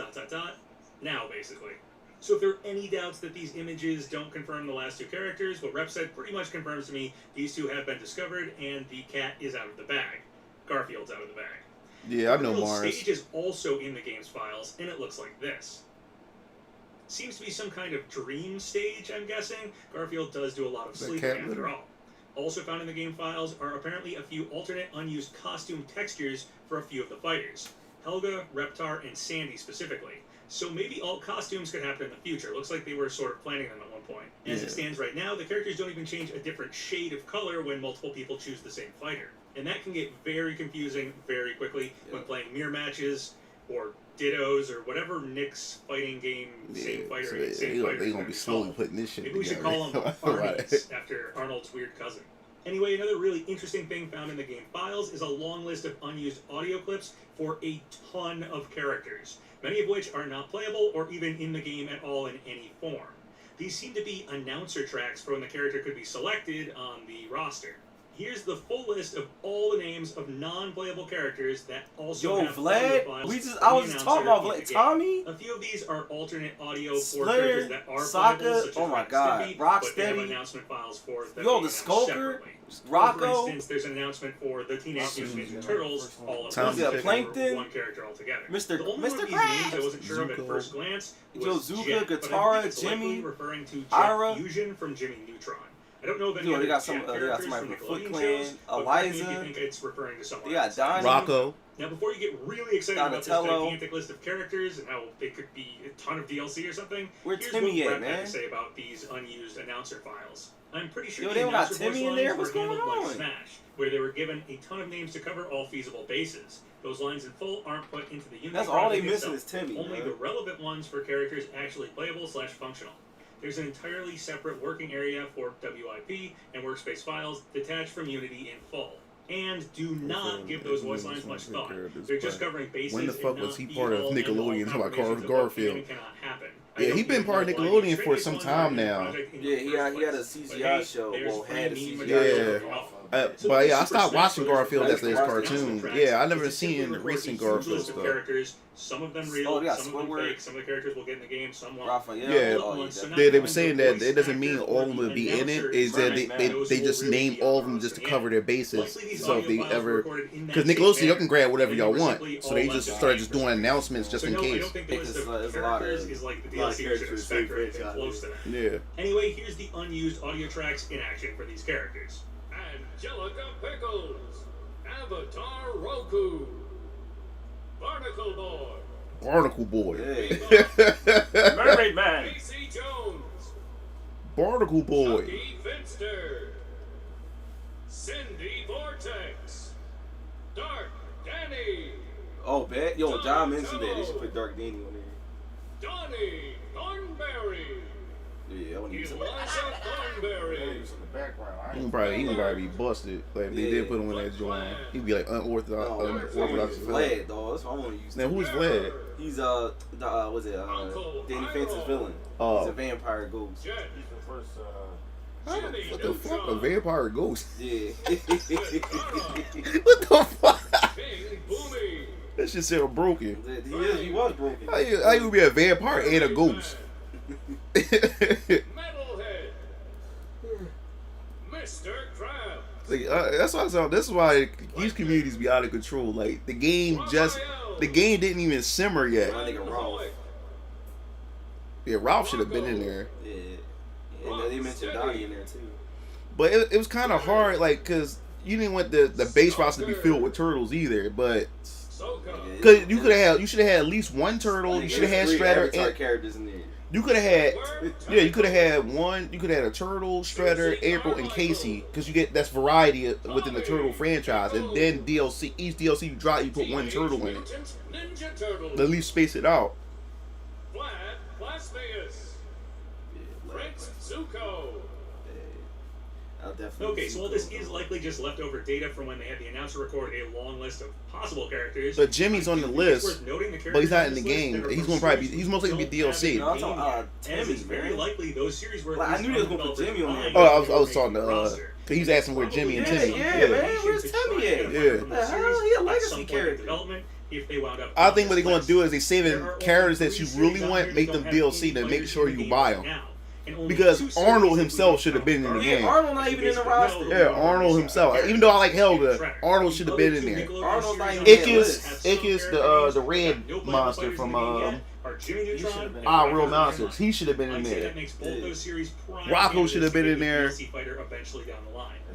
now, basically. So if there are any doubts that these images don't confirm the last two characters, what Rep said pretty much confirms to me these two have been discovered and the cat is out of the bag. Garfield's out of the bag. yeah, I know The Mars. stage is also in the game's files, and it looks like this. Seems to be some kind of dream stage, I'm guessing. Garfield does do a lot of That sleeping cat after litter? all. Also found in the game files are apparently a few alternate unused costume textures for a few of the fighters. Helga, Reptar, and Sandy specifically. So maybe all costumes could happen in the future. Looks like they were sort of planning them at one point. As it stands right now, the characters don't even change a different shade of color when multiple people choose the same fighter. And that can get very confusing very quickly when playing mirror matches or dittos or whatever Nick's fighting game same Yeah, fighter so and same they fighter. gonna be slowly putting this shit Maybe we should together. call them Right. Arnie's after Arnold's weird cousin. Anyway, another really interesting thing found in the game files is a long list of unused audio clips for a ton of characters, many of which are not playable or even in the game at all in any form. These seem to be announcer tracks for when the character could be selected on the roster. Here's the full list of all the names of non-playable characters that also Yo, have audio Vlad, files we just for I the was just talking announcer about in the Vlad. game. Tommy, A few of these are alternate audio for Slayer, characters that are Sokka, playable, such as oh my Ren and God, Stimpy, but they have Rocksteady. announcement files for them Yo, being the announced Skulker, separately. Rocco. For instance, there's an announcement for the Teenage Mutant Ninja Turtles, all of Tom them Pickle. Plankton. one character altogether. Mr. The only one Mr. of these names I Krabs. wasn't sure of at Zuko. first glance was Yo, Zuka, Jet, but I Katara, think it's likely Jimmy, referring to Jet Ira. Fusion from Jimmy Neutron. I don't know if any Yo, other they got Jet some- they got characters somebody from from Foot Nickelodeon Clan, shows, but correct me if Eliza. you think it's referring to someone They got else. Donnie. Rocco. Now, before you get really excited about this Donatello. gigantic list of characters and how they could be a ton of DLC or something, Where here's Timmy what at, Brett had man? to say about these unused announcer files. I'm pretty sure Yo, the they don't got announcer voice Timmy in lines there? were What's going handled like on? Smash, where they were given a ton of names to cover all feasible bases. Those lines in full aren't put into the Unity That's all they project missing itself. is Timmy. Only man. the relevant ones for characters actually playable/functional. There's an entirely separate working area for WIP and workspace files detached from Unity in full. And do not give those voice lines much thought. They're just covering bases. When the fuck and was not he part of be-all, Nickelodeon? end-all Talking about confirmations of what Garfield. can and cannot happen. Yeah, he been part of Nickelodeon for some time now. Yeah, he had a CGI show. Well, had a CGI Yeah. show. But yeah, I stopped watching Garfield after his cartoon. Yeah, I never seen recent Garfield stuff. Characters, some of them real, Oh, they got some of them Squidward. fake, some of the characters will get in the game, some won't. Raphael. Yeah. Oh, yeah, So They were saying that it doesn't mean all of them will be in it. Is that they just name all of them just to cover their bases. So if they ever, because Nickelodeon, y'all can grab whatever y'all want. So they just started just doing announcements just in I case. don't think the list of There's a lot of- characters is like the a lot of DLC we should characters expect or in anything franchise. close to that. Yeah. Anyway, here's the unused audio tracks in action for these characters. Angelica Pickles, Avatar Roku, Barnacle Boy, Barnacle Boy. Yeah. Mermaid Man, Casey Jones, Barnacle Boy. Chucky Finster, Cindy Vortex, Dark Danny, Oh, bad. Yo, John mentioned that. They should put Dark Danny on there. Donnie Thornberry, Yeah, I want to use Eliza Thornberry, in the background. He can probably be busted. Like if they did put him in that joint, he'd be like unorthodox. Unorthodox. Vlad, dog. That's what I want to use. Now who's Vlad? He's what's it? Danny Phantom's villain. Oh. He's a vampire ghost. Jet, He's the first. Jimmy What the fuck? A Neutron, vampire ghost? Yeah. What the fuck? King Boomy, That shit sound broken. He was broken. How you be a vampire and a ghost? Metalhead, Mr. Krabs, Like, that's why I saw. This is why these communities be out of control. Like the game didn't even simmer yet. My nigga Ralph. Yeah, Ralph should have been in there. Yeah. And they mentioned Donnie in there too. But it was kind of hard, like, cause you didn't want the base roster to be filled with turtles either. But Soka, cause you should have had at least one turtle. You should have had Shredder. Avatar And characters in there. you could have had, yeah, you could have had one. You could have had a turtle, Shredder, April, and Casey. Cause you get that's variety within the turtle franchise. And then DLC, each DLC you drop, you put one turtle in it. Mutant Ninja Turtles, At least space it out. Vlad Blasphemous, Prince Zuko, I'll definitely. Okay, so while this is likely just leftover data from when they had the announcer record a long list of possible characters. But Jimmy's on the I think list, it's worth noting the but he's not in characters the this list game. that are He's from gonna probably be. series He's most likely be don't have DLC. No, I'm talking game yet, Timmy, as it's very man. likely those series were. Well, I knew they was gonna put Jimmy on there. Oh, I was talking to. roster. He's asking where Jimmy and Yeah, Timmy. yeah, man. Where's Timmy at? Yeah. What the hell? He a legacy character. Development, if they wound up I on think what this they're gonna list. do is they saving There are characters only that you 3 really series out want, there make that them don't have DLC to any make players sure in the you game buy right them. now. And only Because 2 Arnold series himself that should have been in the Yeah, game. Arnold not even in the roster. Yeah, Arnold himself. Even though I like Helga, Arnold should have been in there. Arnold's not even Ickis, the red monster from Real Monsters. He should have been in there. Rocco should have been in there.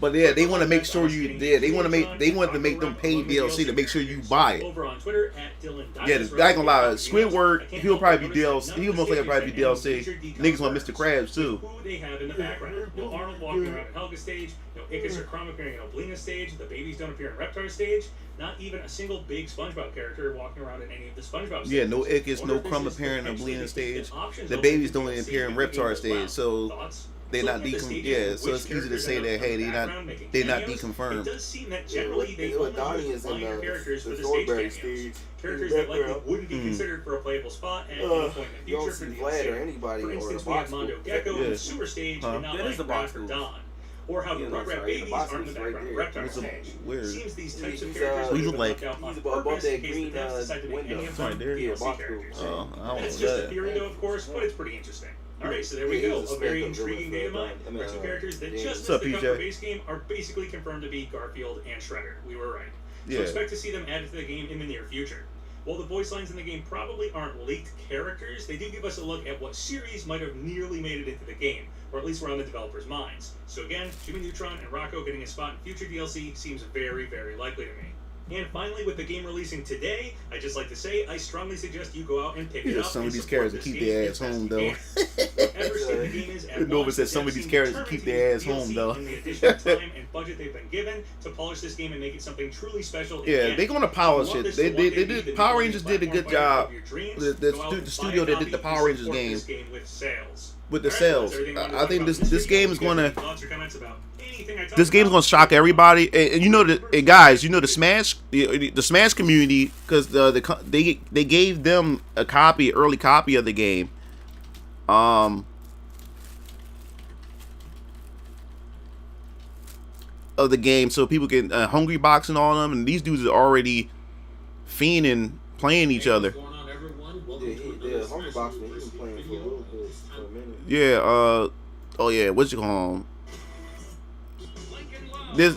But yeah, they want to make sure you. Yeah, they want to make them pay DLC to make sure you buy it. Over on Twitter at Dylan Yeah, I ain't gonna lie. Squidward, he'll probably be DLC. He'll most likely probably be DLC. Niggas want Mr. Krabs too. Who they have in the background. No Arnold walking around in Helga stage. No Ickis or Crumb appearing in Oblina stage. The babies don't appear in Reptar stage. Not even a single big SpongeBob character walking around in any of the SpongeBob stages. Yeah, no Ickis, no Wonder if Crumb this is appearing in potentially Oblina stage. options The open babies to don't DLC appear in in the game Reptar as stage, well. so Thoughts? they not Looking at the decon. stage Yeah, and so which it's easy to characters say end that up hey, in the they background making not cameos. deconfirmed. It does seem that generally they what only Donnie use is in minor the characters for the Thornberry stage cameos. stage. Characters that likely wouldn't be considered for a playable spot at any point in the You future don't for see DLC. Vlad or anybody For or instance, the we have box Mondo group. Gecko in Yeah. the sewer stage, Huh? and not That is like the Brad box or group. Don. Or how the Yeah, that's Rugrat right. babies The box are in the group's right background of there. Reptar It's a stage. weird. Seems these types of He's, characters What he are look like? left out on He's above purpose that in case the green, devs decide to make window. any of It's them right there. DLC Box characters. group. Oh, I don't And it's know just a that. theory, though, of course, but it's pretty interesting. Alright, so there we Yeah, go. he's a A very stand-up intriguing villain data for mine Don- where 2 characters that yeah. just What's missed up, the PJ? cover base game are basically confirmed to be Garfield and Shredder. We were right. So Yeah. expect to see them added to the game in the near future. While the voice lines in the game probably aren't leaked characters, they do give us a look at what series might have nearly made it into the game, or at least were on the developers' minds. So again, Jimmy Neutron and Rocco getting a spot in future DLC seems very, very likely to me. And finally, with the game releasing today, I'd just like to say, I strongly suggest you go out and pick it Yeah, up. some and of these support characters this keep game their as ass best home, you though. can. Whatever state the game is at Nova once, said some the of these devs characters seem keep determined their to ass use home, DLC though. and the additional time and budget they've been given to polish this game and make it something truly special. Yeah, again. they're gonna polish If you want it. this They to one day be did. the Power new Rangers did a good platform fighter job. of your dreams, The go out and studio buy a that did the copy Power and Rangers support game this game with sales. with the Alright, sales. that's everything I wanted to I talk think about this video. game is gonna. Thoughts or comments about anything I talked This game's about? gonna shock everybody, and you know the guys. You know the Smash community, because they gave them a early copy of the game. Of the game, so people can hungry boxing on them, and these dudes are already fiending playing each other. What's going on, everyone? Welcome Yeah, to he, another yeah, Hungry Smash Box, man, he Bros. was playing for a video. little bit, for a minute. Yeah. Oh yeah. What you call him? Lincoln Loud. This.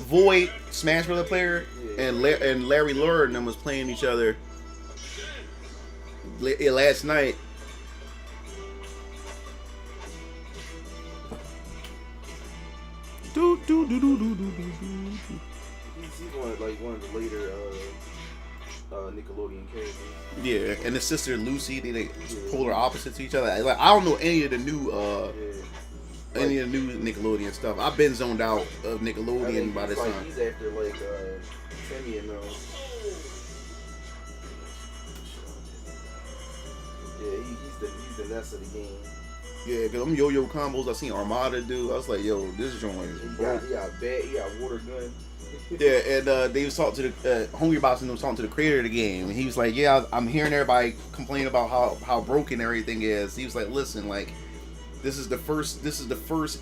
Void Smash Bros. Player and Larry Lure and them was playing each other last night. He's one of the later Nickelodeon characters. Yeah, and his sister Lucy, they polar opposites to each other. Like I don't know any of the new Nickelodeon stuff. I've been zoned out of Nickelodeon by this time. He's after like Timmy and yeah, he's the Ness of the game. Yeah, because them yo-yo combos I seen Armada do, I was like, yo, this joint is He got bat, he got water gun. Yeah, and they was talking to the Hungry Box and was talking to the creator of the game, and he was like, "Yeah, I'm hearing everybody complain about how broken everything is." He was like, "Listen, like, this is the first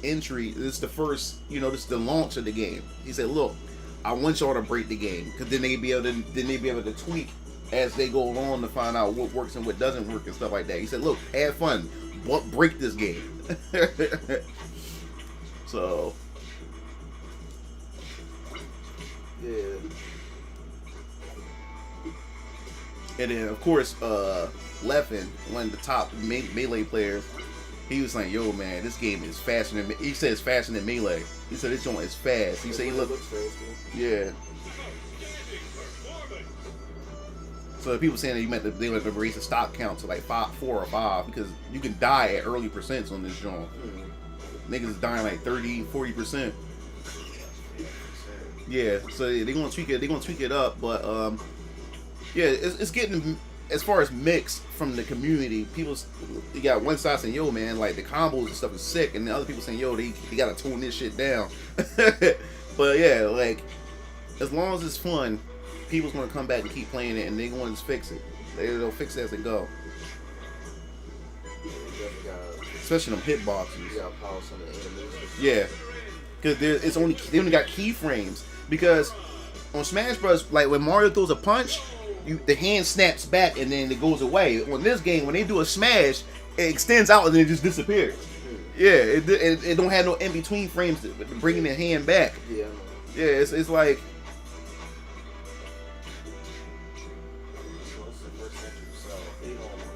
entry, this is the first, this is the launch of the game." He said, "Look, I want y'all to break the game, because then they be able to tweak as they go along to find out what works and what doesn't work and stuff like that." He said, "Look, have fun, but break this game." So. Yeah. And then, of course, Leffen, one of the top Melee players, he was like, "Yo, man, this game is faster than..." He said it's faster than Melee. He said this joint is fast. He said he looked... Yeah. So people saying that they meant to raise the stock count to like 4 or 5 because you can die at early percents on this joint. Niggas is dying like 30-40%. Yeah, so they're gonna tweak it. They're gonna tweak it up, but yeah, it's getting, as far as mixed from the community. You got one side saying, "Yo, man, like the combos and stuff is sick," and the other people saying, "Yo, they gotta tone this shit down." But yeah, like as long as it's fun, people's gonna come back and keep playing it, and they're going to fix it. They'll fix it as they go. Especially them hitboxes. Yeah, because they only got keyframes. Because on Smash Bros, like when Mario throws a punch, the hand snaps back and then it goes away. On this game, when they do a smash, it extends out and then it just disappears. Yeah, it don't have no in between frames to bringing the hand back. Yeah. Yeah, it's like.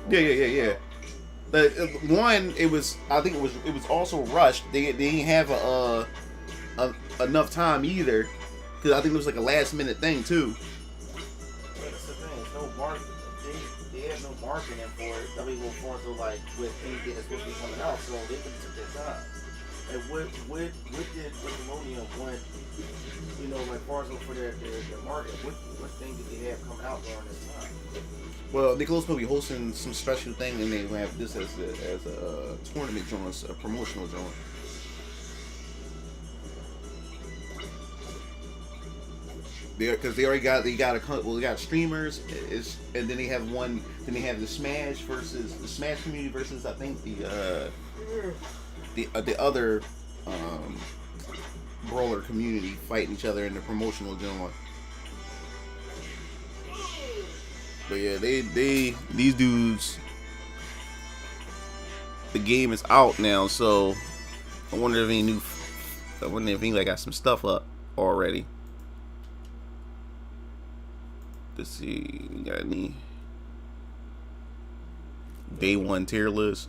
Yeah. One, I think it was also rushed. They didn't have enough time either. Because I think it was like a last minute thing too. That's the thing. There's no marketing. They have no marketing for it. I mean, for it to like with anything that's supposed to be coming out, so they can take their time. And what did Nickelodeon want? Like far as for their market, what thing did they have coming out during this time? Well, Nickelodeon's gonna be hosting some special thing, and they have this as a tournament joint, a promotional joint. Because they got streamers, and then they have the Smash community versus I think the other brawler community fighting each other in the promotional joint. But yeah, these dudes, the game is out now, so I wonder if anybody got some stuff up already. Let's see, we got any day one tier list?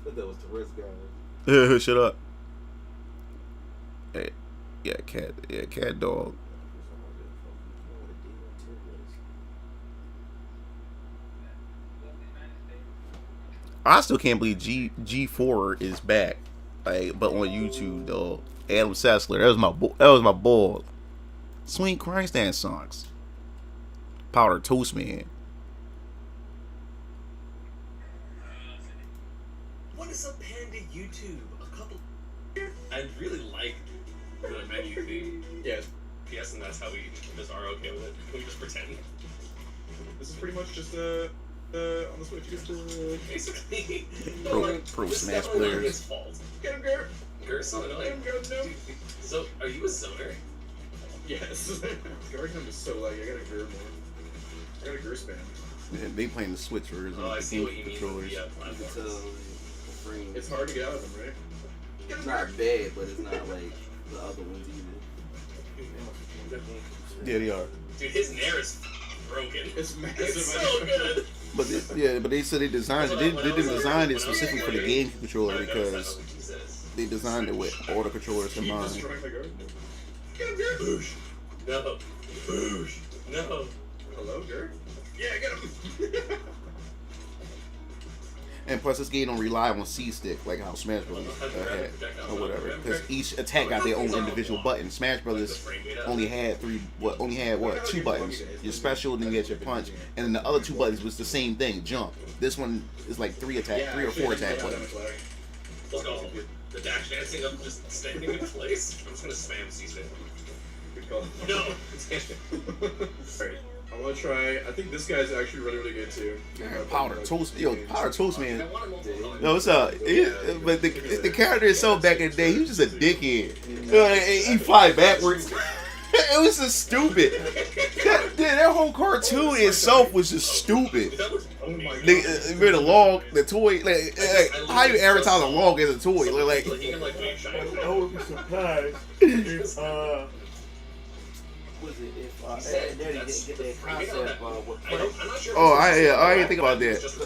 I thought that was the risk guy. Shut up. Hey, cat dog. I still can't believe G4 is back, like, but on YouTube though. Adam Sessler, that was my boy. Swing Christ dance songs. Powder Toast Man. What is up, Panda YouTube? I really like the menu theme. Yeah. Yes, and that's how we just are okay with it. Can we just pretend? This is pretty much just on the Switch. Basically. Pro Smash players. His fault. Get him, Gert. Gert's so annoying. So, are you a zoner? Yes. Garden is so like I gotta Gert more. I got a Gert spam. Yeah, they playing the Switch version. Oh, I see what you mean. Controllers. With It's hard to get out of them, right? It's not bad, but it's not like the other ones either. Yeah, they are. Dude, his Nair is broken. It's massive. It's so good. But they said they designed it. They didn't design it specifically for the game controller because they designed it with all the controllers in Keep mind. destroying my garden. Boosh. No. Boosh. No. Hello, Gert? Yeah, get him. And plus, this game don't rely on C stick like how Smash Brothers had or whatever. Because each attack got their own individual button. Smash Brothers only had two buttons. Your special, then you had your punch, and then the other two buttons was the same thing, jump. This one is like three or four attack buttons. Let's go. The dash dancing, I'm just standing in place. I'm just gonna spam C-stick. Good call. No! Alright, I want to try. I think this guy's actually really good too. Powder Toast, Powder Toast, man. No, it's but the character itself back in the day, he was just a dickhead. He fly backwards. It was just stupid. That whole cartoon itself was just stupid. The log, the toy, like how you advertise a log as a toy? Like, I would be surprised if was it if Ed Daddy didn't get that concept with Prince. oh, I didn't think about that. Because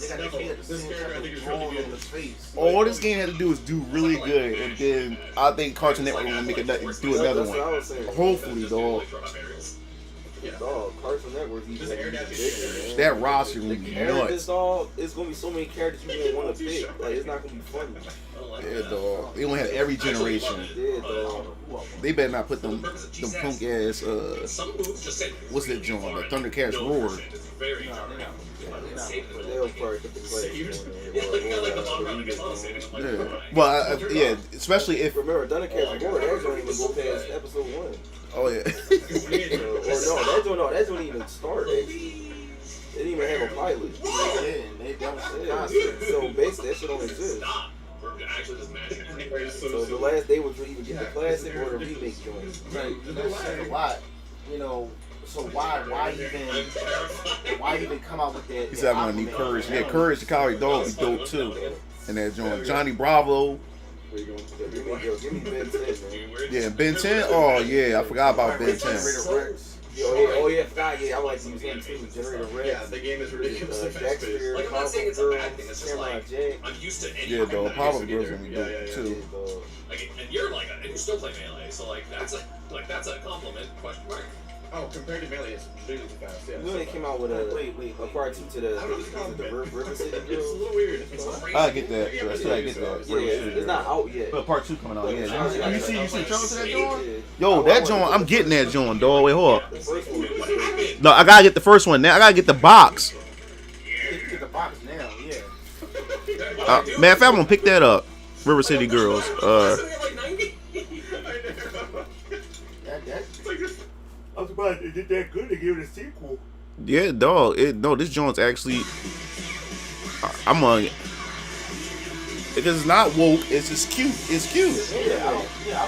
they got the kid at the same time on his face. All this game had to do is do really good, and then I think Cartoon Network will make do another That's what I one. was saying. Hopefully, dog. Dog, Cartoon Network, he's bigger, man. That roster will be Characters, nuts. dog, it's gonna be so many characters you wouldn't want to pick. Like, it's not gonna be funny. Yeah, dog. They gonna have every generation. Yeah, dog. They better not put them punk ass what's that joint? The Thundercats Roar. They'll probably put the players on there. Yeah. Well, yeah, especially if. Remember, Thundercats Roar, that joint even go past episode 1. Oh yeah. Or no, that don't even start. They didn't even have a pilot. So basically, that shit don't exist. So the last they would either get the classic or the remake joint. Right. That's a lot. You know. So why even come out with that? He said I'm gonna need Courage. Yeah, Courage the Cowardly Dog be dope too. And that joint Johnny Bravo. Give me Ben 10, man. Yeah, Ben 10. Oh yeah, I forgot about Ben 10. Oh yeah, I forgot. Yeah, I like to use him too. Generator Rex. Yeah, the game is ridiculous. Dexter, Like, I'm not saying it's a bad thing. It's just Samurai like Jack. I'm used to any. Yeah, dog. Power Girls gonna be Yeah, dope yeah, too. Like, and you're like, and you still play Melee, so like that's a compliment? Question mark. Oh, compared to Melee, it's really fast. Yeah. You know they came out with a part 2 to the River City It's a Girls. little weird. I get that. I still gotta get that. Yeah, it's not out yet. But part 2 coming out. Yeah. You see the trailer to that joint? Yeah. Yo, that joint. I'm getting that joint, dog. Wait, hold up. The first one was No, I gotta get the first one now. I gotta get the box. you get the box now, yeah. Man, if I'm gonna pick that up, River City Girls. I'm surprised they did that good to give it a sequel. Yeah, dog. No, this joint's actually. I'm on. Because it's not woke. It's just cute. It's cute. Yeah, I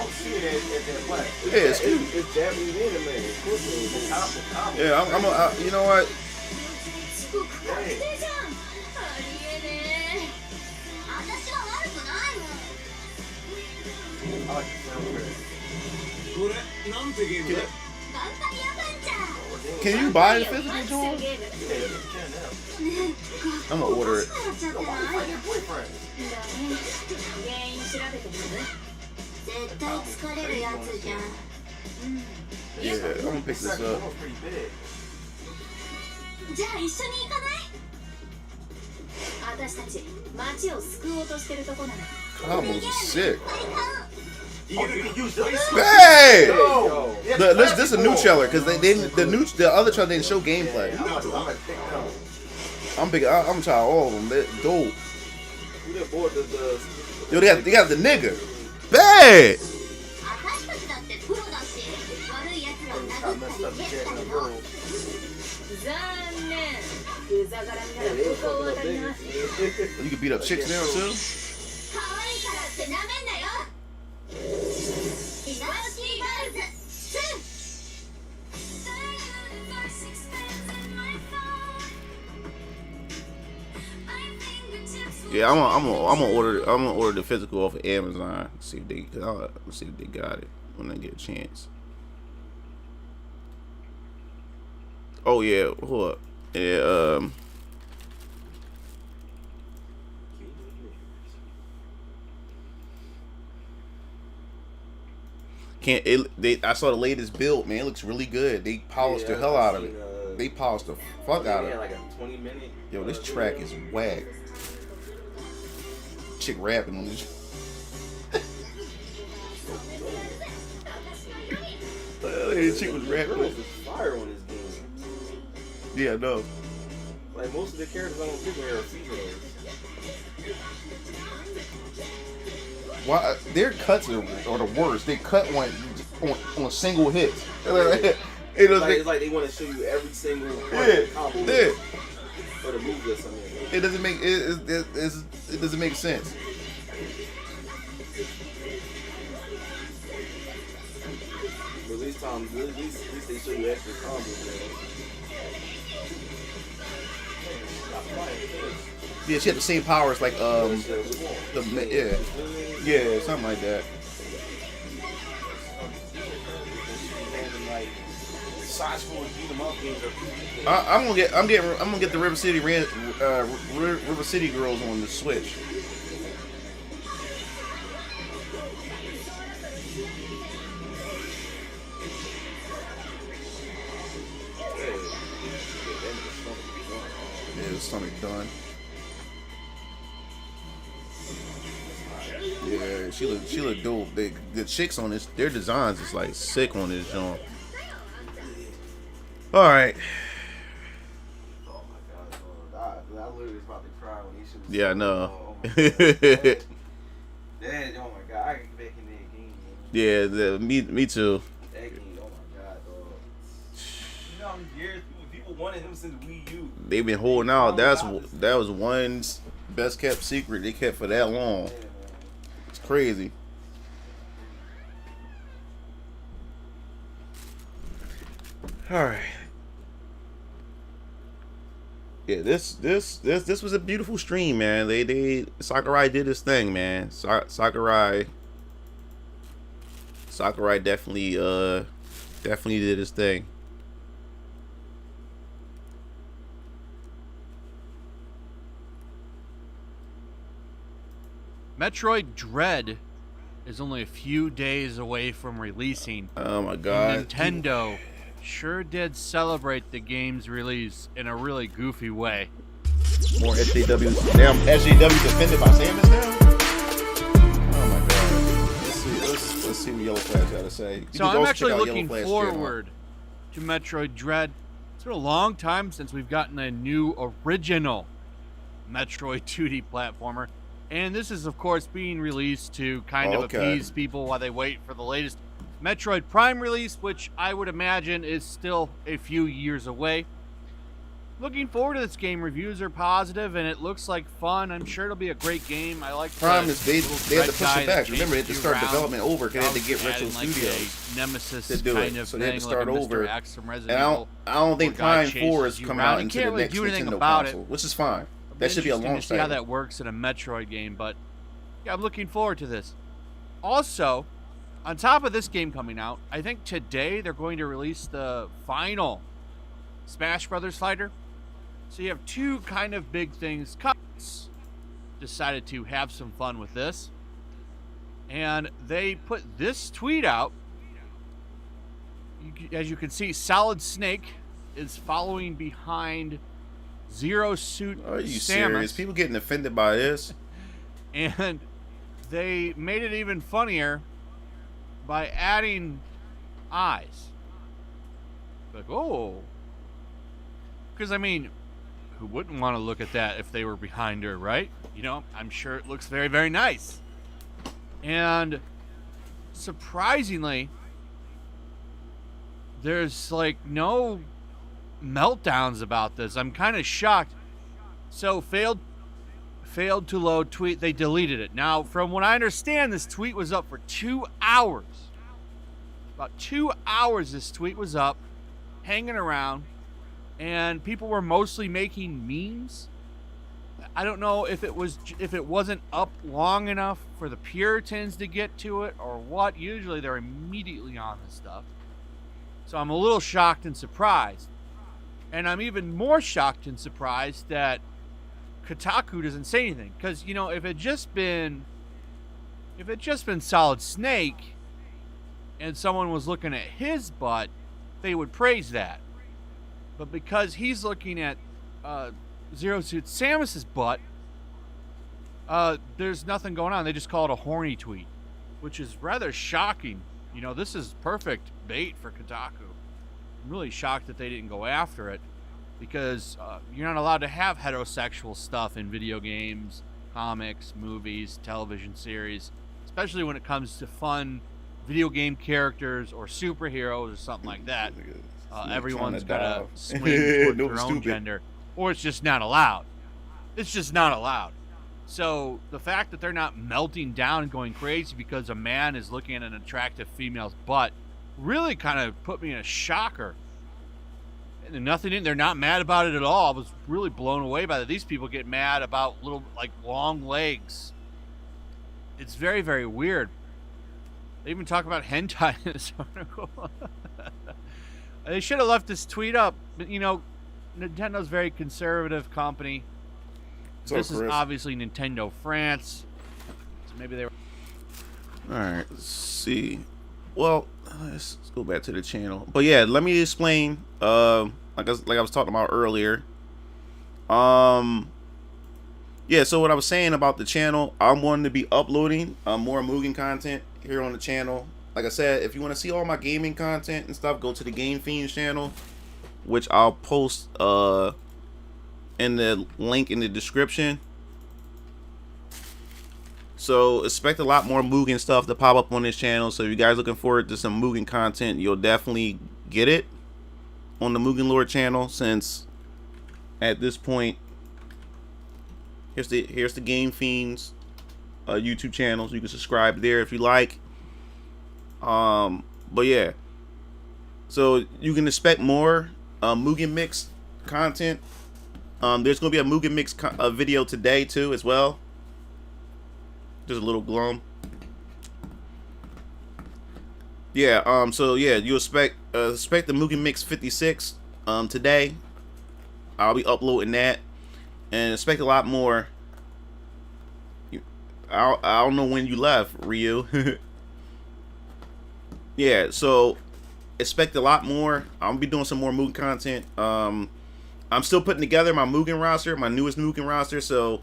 would see it as that black. Yeah, it's cute. It's Japanese anime. Of course, it's comic. Yeah, you know what? I like the soundtrack. Can you buy the physical joint? I'm gonna order it. Yeah, I'm gonna pick this up. Combos are sick. Hey! This is a new trailer because the other trailer didn't show gameplay. I'm trying all of them. They're dope. Yo, they got the nigga. Bad. You can beat up chicks now too. Yeah, I'm gonna order the physical off of Amazon. See if they got it when they get a chance. Oh yeah, hold up. Yeah, I saw the latest build, man. It looks really good. They polished the hell out of it. they polished the fuck out of Yeah, it. like a 20-minute. Yo, this track is whack. Chick rapping on this. Chick was rapping. Girls is fire on this game. Yeah, no. Like most of the characters I don't pick are females. Why their cuts are the worst. They cut on single hits. It doesn't It's like they want to show you every single combo or the move or something. It doesn't make it doesn't make sense. But at least they show you extra combos, man. Yeah, she had the same powers like yeah, something like that. I'm gonna get the River City River City Girls on the Switch. Yeah, the stomach done. Yeah, she look dope. The chicks on this, their designs is like sick on this joint. All right. Oh my god, I literally was about to cry when he should. Yeah, I know. Oh my god, I get back in that game, man. Yeah, me too. That game, oh my god, dog. You know how many years people wanted him since Wii U. They've been holding out. That was one's best kept secret they kept for that long. It's crazy. All right. Yeah, this was a beautiful stream, man. Sakurai did his thing, man. Sakurai definitely did his thing. Metroid Dread is only a few days away from releasing. Oh my god. And Nintendo sure did celebrate the game's release in a really goofy way. More SJWs. Damn, SJW defended by Samus now? Oh my god. Let's see what Yellow Flash got to say. So I'm actually looking forward to Metroid Dread. It's been a long time since we've gotten a new original Metroid 2D platformer. And this is, of course, being released to kind of appease people while they wait for the latest Metroid Prime release, which I would imagine is still a few years away. Looking forward to this game. Reviews are positive, and it looks like fun. I'm sure it'll be a great game. I like Prime is they had to push it back. Remember, they had to start development over because they had to get Retro Studios Nemesis to do kind it. of So they had to start like over. X from And I don't think Prime 4 is coming out into the really next do anything Nintendo about console, it. which is fine. That should be a long to see how that works in a Metroid game, but yeah, I'm looking forward to this. Also, on top of this game coming out, I think today they're going to release the final Smash Brothers fighter. So you have two kind of big things. Cups decided to have some fun with this, and they put this tweet out. As you can see, Solid Snake is following behind Zero Suit Are you Samus. serious? People getting offended by this? And they made it even funnier by adding eyes. Like, oh. Because, I mean, who wouldn't want to look at that if they were behind her, right? You know, I'm sure it looks very, very nice. And surprisingly, there's, like, no meltdowns about this. I'm kind of shocked. So, failed to load tweet. They deleted it. Now, from what I understand, this tweet was up for 2 hours. About 2 hours this tweet was up, hanging around, and people were mostly making memes. I don't know if it wasn't up long enough for the Puritans to get to it or what. Usually they're immediately on this stuff. So I'm a little shocked and surprised. And I'm even more shocked and surprised that Kotaku doesn't say anything. Because, you know, if it just been Solid Snake and someone was looking at his butt, they would praise that. But because he's looking at Zero Suit Samus's butt, there's nothing going on. They just call it a horny tweet, which is rather shocking. You know, this is perfect bait for Kotaku. I'm really shocked that they didn't go after it, because you're not allowed to have heterosexual stuff in video games, comics, movies, television series, especially when it comes to fun video game characters or superheroes or something like that. Everyone's got to swing towards their own gender, or it's just not allowed. It's just not allowed. So the fact that they're not melting down and going crazy because a man is looking at an attractive female's butt really kind of put me in a shocker. And nothing, they're not mad about it at all. I was really blown away by that. These people get mad about little, like, long legs. It's very, very weird. They even talk about hentai in this article. They should have left this tweet up. But, you know, Nintendo's a very conservative company. So this is obviously Nintendo France. So maybe they were... Alright, let's see. Well, let's go back to the channel. But yeah, let me explain. Like I was talking about earlier. Yeah, so what I was saying about the channel, I'm going to be uploading more Mugen content here on the channel. Like I said, if you want to see all my gaming content and stuff, go to the Game Fiends channel, which I'll post in the link in the description. So expect a lot more Mugen stuff to pop up on this channel. So if you guys looking forward to some Mugen content, you'll definitely get it on the Mugen Lore channel, since at this point here's the Game Fiends YouTube channels. You can subscribe there if you like. But yeah, so you can expect more Mugen Mix content. There's gonna be a Mugen Mix video today too as well. Just a little glum. Yeah, so yeah, you expect the Mugen Mix 56 today. I'll be uploading that, and expect a lot more. I don't know when you left, Ryu. Yeah, so expect a lot more. I'm gonna be doing some more Mugen content. I'm still putting together my Mugen roster, my newest Mugen roster. So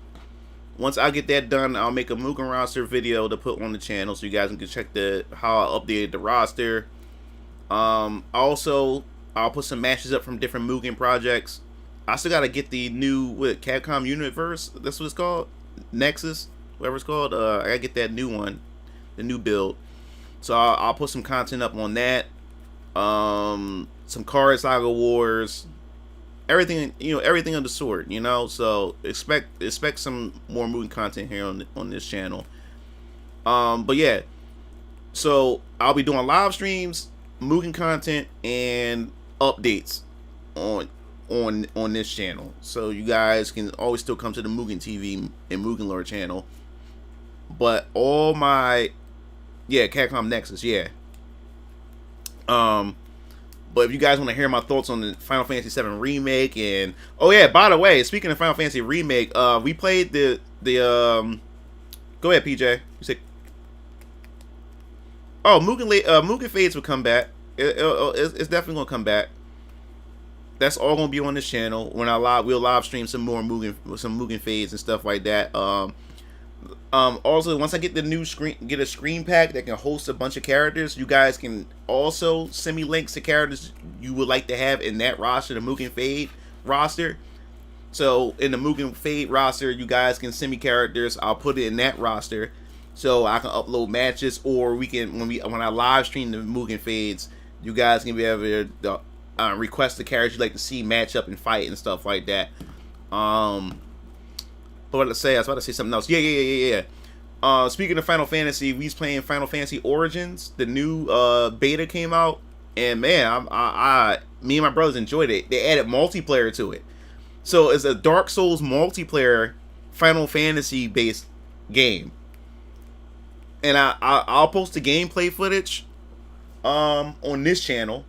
once I get that done, I'll make a Mugen roster video to put on the channel, so you guys can check how I updated the roster. Also, I'll put some matches up from different Mugen projects. I still gotta get the new Capcom Universe. That's what it's called, Nexus, whatever it's called. I gotta get that new one, the new build. So I'll put some content up on that. Some Card Saga Wars. Everything, you know, everything of the sort, you know. So expect some more Mugen content here on this channel. But yeah, so I'll be doing live streams, Mugen content, and updates on this channel. So you guys can always still come to the Mugen TV and Mugen Lore channel. But all my Capcom Nexus, yeah. But if you guys want to hear my thoughts on the Final Fantasy VII Remake, and oh yeah, by the way, speaking of Final Fantasy Remake, we played the go ahead, PJ. You said, oh, Mugen Fades will come back. It's definitely gonna come back. That's all gonna be on this channel. When we'll live stream some more Mugen Fades and stuff like that. Also, once I get a screen pack that can host a bunch of characters, you guys can also send me links to characters you would like to have in that roster, the Mugen Fade roster. So in the Mugen Fade roster, you guys can send me characters. I'll put it in that roster, so I can upload matches, or we can when I live stream the Mugen Fades, you guys can be able to request the characters you'd like to see match up and fight and stuff like that. What to say? I was about to say something else. Yeah. Speaking of Final Fantasy, we was playing Final Fantasy Origins. The new beta came out, and man, me and my brothers enjoyed it. They added multiplayer to it, so it's a Dark Souls multiplayer Final Fantasy based game. And I'll post the gameplay footage on this channel,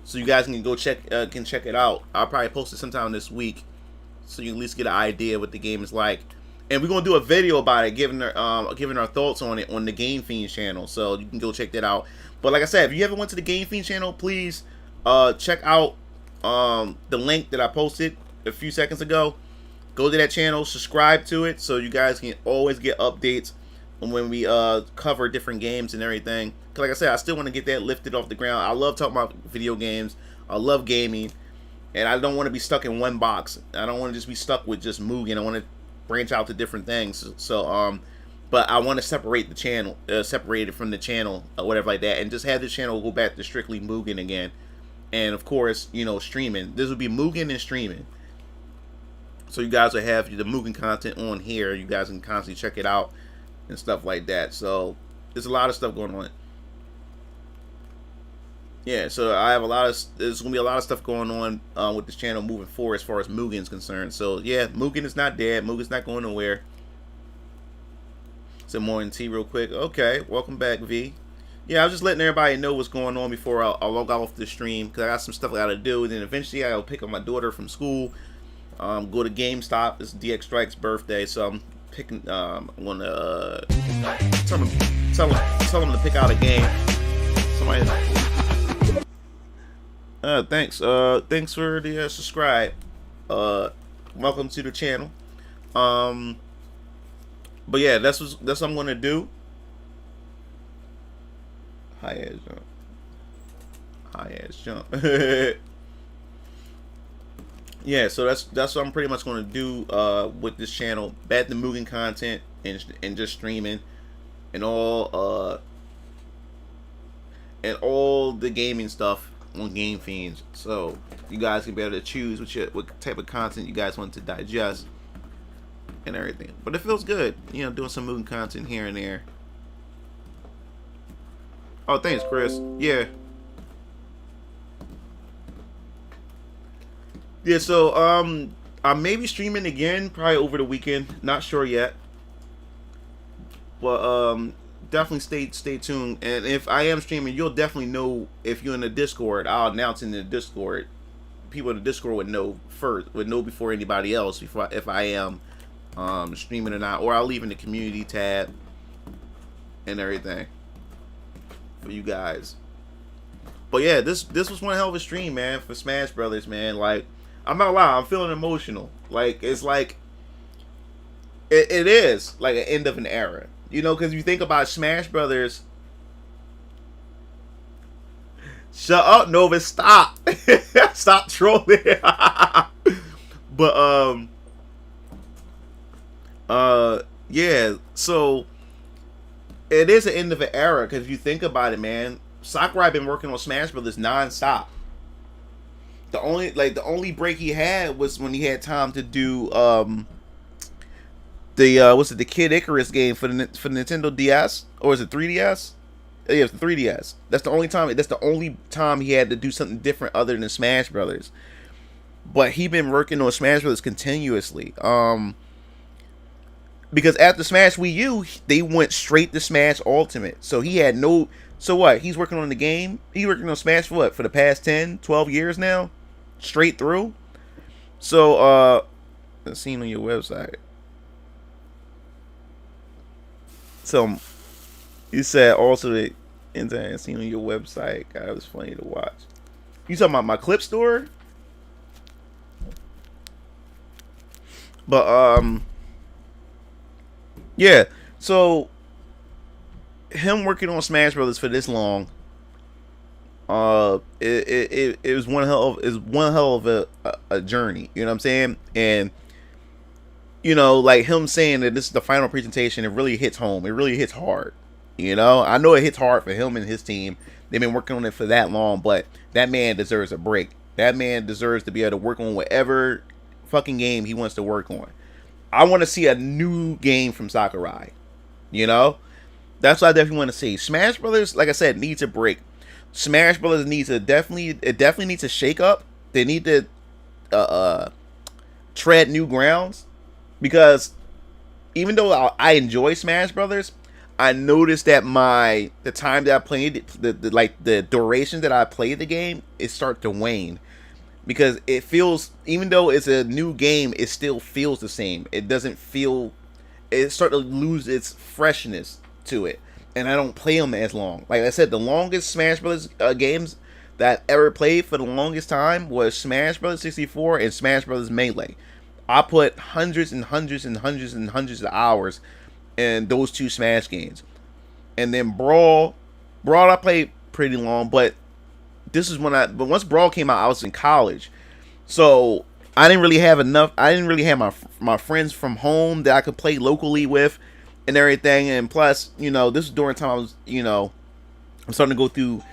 so you guys can go check it out. I'll probably post it sometime this week, so you can at least get an idea of what the game is like. And we're gonna do a video about it, giving our thoughts on it on the Game Fiends channel, so you can go check that out. But like I said, if you ever went to the Game Fiends channel, please check out the link that I posted a few seconds ago. Go to that channel, subscribe to it, so you guys can always get updates when we cover different games and everything. Cause like I said, I still want to get that lifted off the ground. I love talking about video games. I love gaming, and I don't want to be stuck in one box. I don't want to just be stuck with just Mugen. I want to branch out to different things. So but I want to separate the channel, separate it from the channel, or whatever like that, and just have the channel go back to strictly Mugen again. And of course, you know, streaming. This will be Mugen and streaming. So you guys will have the Mugen content on here. You guys can constantly check it out and stuff like that. So there's a lot of stuff going on. Yeah, so I have there's gonna be a lot of stuff going on with this channel moving forward as far as Mugen's concerned. So yeah, Mugen is not dead. Mugen's not going nowhere. Some more in T real quick. Okay, welcome back, V. Yeah, I was just letting everybody know what's going on before I'll log off the stream, because I got some stuff I gotta do. And then eventually I'll pick up my daughter from school. Go to GameStop. It's DX Strike's birthday, so I'm picking. I want to tell him to pick out a game. Somebody. Thanks. Thanks for the subscribe. Welcome to the channel. But yeah, that's what I'm gonna do. High ass jump. Yeah, so that's what I'm pretty much going to do with this channel. Back to Mugen content and just streaming and all the gaming stuff on Game Fiends. So you guys can be able to choose what type of content you guys want to digest and everything. But it feels good, you know, doing some Mugen content here and there. Oh, thanks, Chris. Yeah. Yeah, so I may be streaming again probably over the weekend. Not sure yet. But definitely stay tuned. And if I am streaming, you'll definitely know if you're in the Discord. I'll announce in the Discord. People in the Discord would know first, would know before anybody else if I am streaming or not. Or I'll leave in the community tab and everything for you guys. But yeah, this was one hell of a stream, man, for Smash Brothers, man. Like, I'm not gonna lie, I'm feeling emotional. Like, it's like it is like an end of an era, you know, because you think about Smash Brothers. Shut up, Nova! Stop! Stop trolling. But yeah. So it is an end of an era because if you think about it, man, Sakurai been working on Smash Brothers non-stop. The only break he had was when he had time to do the Kid Icarus game for the Nintendo DS, or is it 3DS? Yeah, it's the 3DS. That's the only time he had to do something different other than Smash Brothers. But he been working on Smash Brothers continuously. Because after Smash Wii U, they went straight to Smash Ultimate. So he had no. So what? He's working on the game. He's working on Smash for what? For the past 10, 12 years now? Straight through? So, let's see on your website. So, you said also the internet seen on your website. God, it was funny to watch. You talking about my clip store? But, yeah. So, him working on Smash Brothers for this long, it was one hell of a journey. You know what I'm saying? And you know, like him saying that this is the final presentation, it really hits home. It really hits hard. You know, I know it hits hard for him and his team. They've been working on it for that long, but that man deserves a break. That man deserves to be able to work on whatever fucking game he wants to work on. I want to see a new game from Sakurai. You know? That's what I definitely want to see. Smash Brothers, like I said, needs a break. Smash Brothers needs to definitely needs to shake up. They need to tread new grounds, because even though I enjoy Smash Brothers, I noticed that the time that I played the duration that I played the game, it started to wane, because it feels, even though it's a new game, it still feels the same. It doesn't feel. It started to lose its freshness to it, and I don't play them as long. Like I said, the longest Smash Brothers games that I ever played for the longest time was Smash Bros. 64 and Smash Bros. Melee. I put hundreds and hundreds and hundreds and hundreds of hours in those two Smash games. And then Brawl I played pretty long, but this is but once Brawl came out, I was in college. So I didn't really have my friends from home that I could play locally with and everything. And plus, this was during the time I was, I'm starting to go through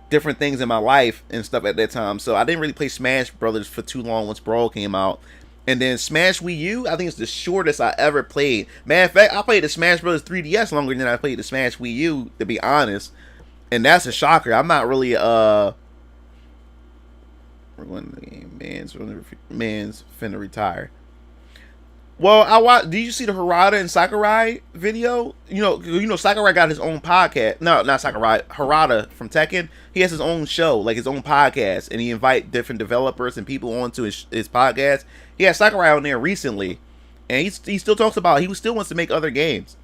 different things in my life and stuff at that time. So I didn't really play Smash Brothers for too long once Brawl came out. And then Smash Wii U, I think it's the shortest I ever played. Matter of fact, I played the Smash Brothers 3DS longer than I played the Smash Wii U, to be honest. And that's a shocker. I'm not really we're going to the game. Man's finna retire. Well, I watched. Did you see the Harada and Sakurai video? Sakurai got his own podcast. No, not Sakurai. Harada from Tekken. He has his own show, like his own podcast, and he invite different developers and people onto his podcast. He had Sakurai on there recently, and he still talks about he still wants to make other games.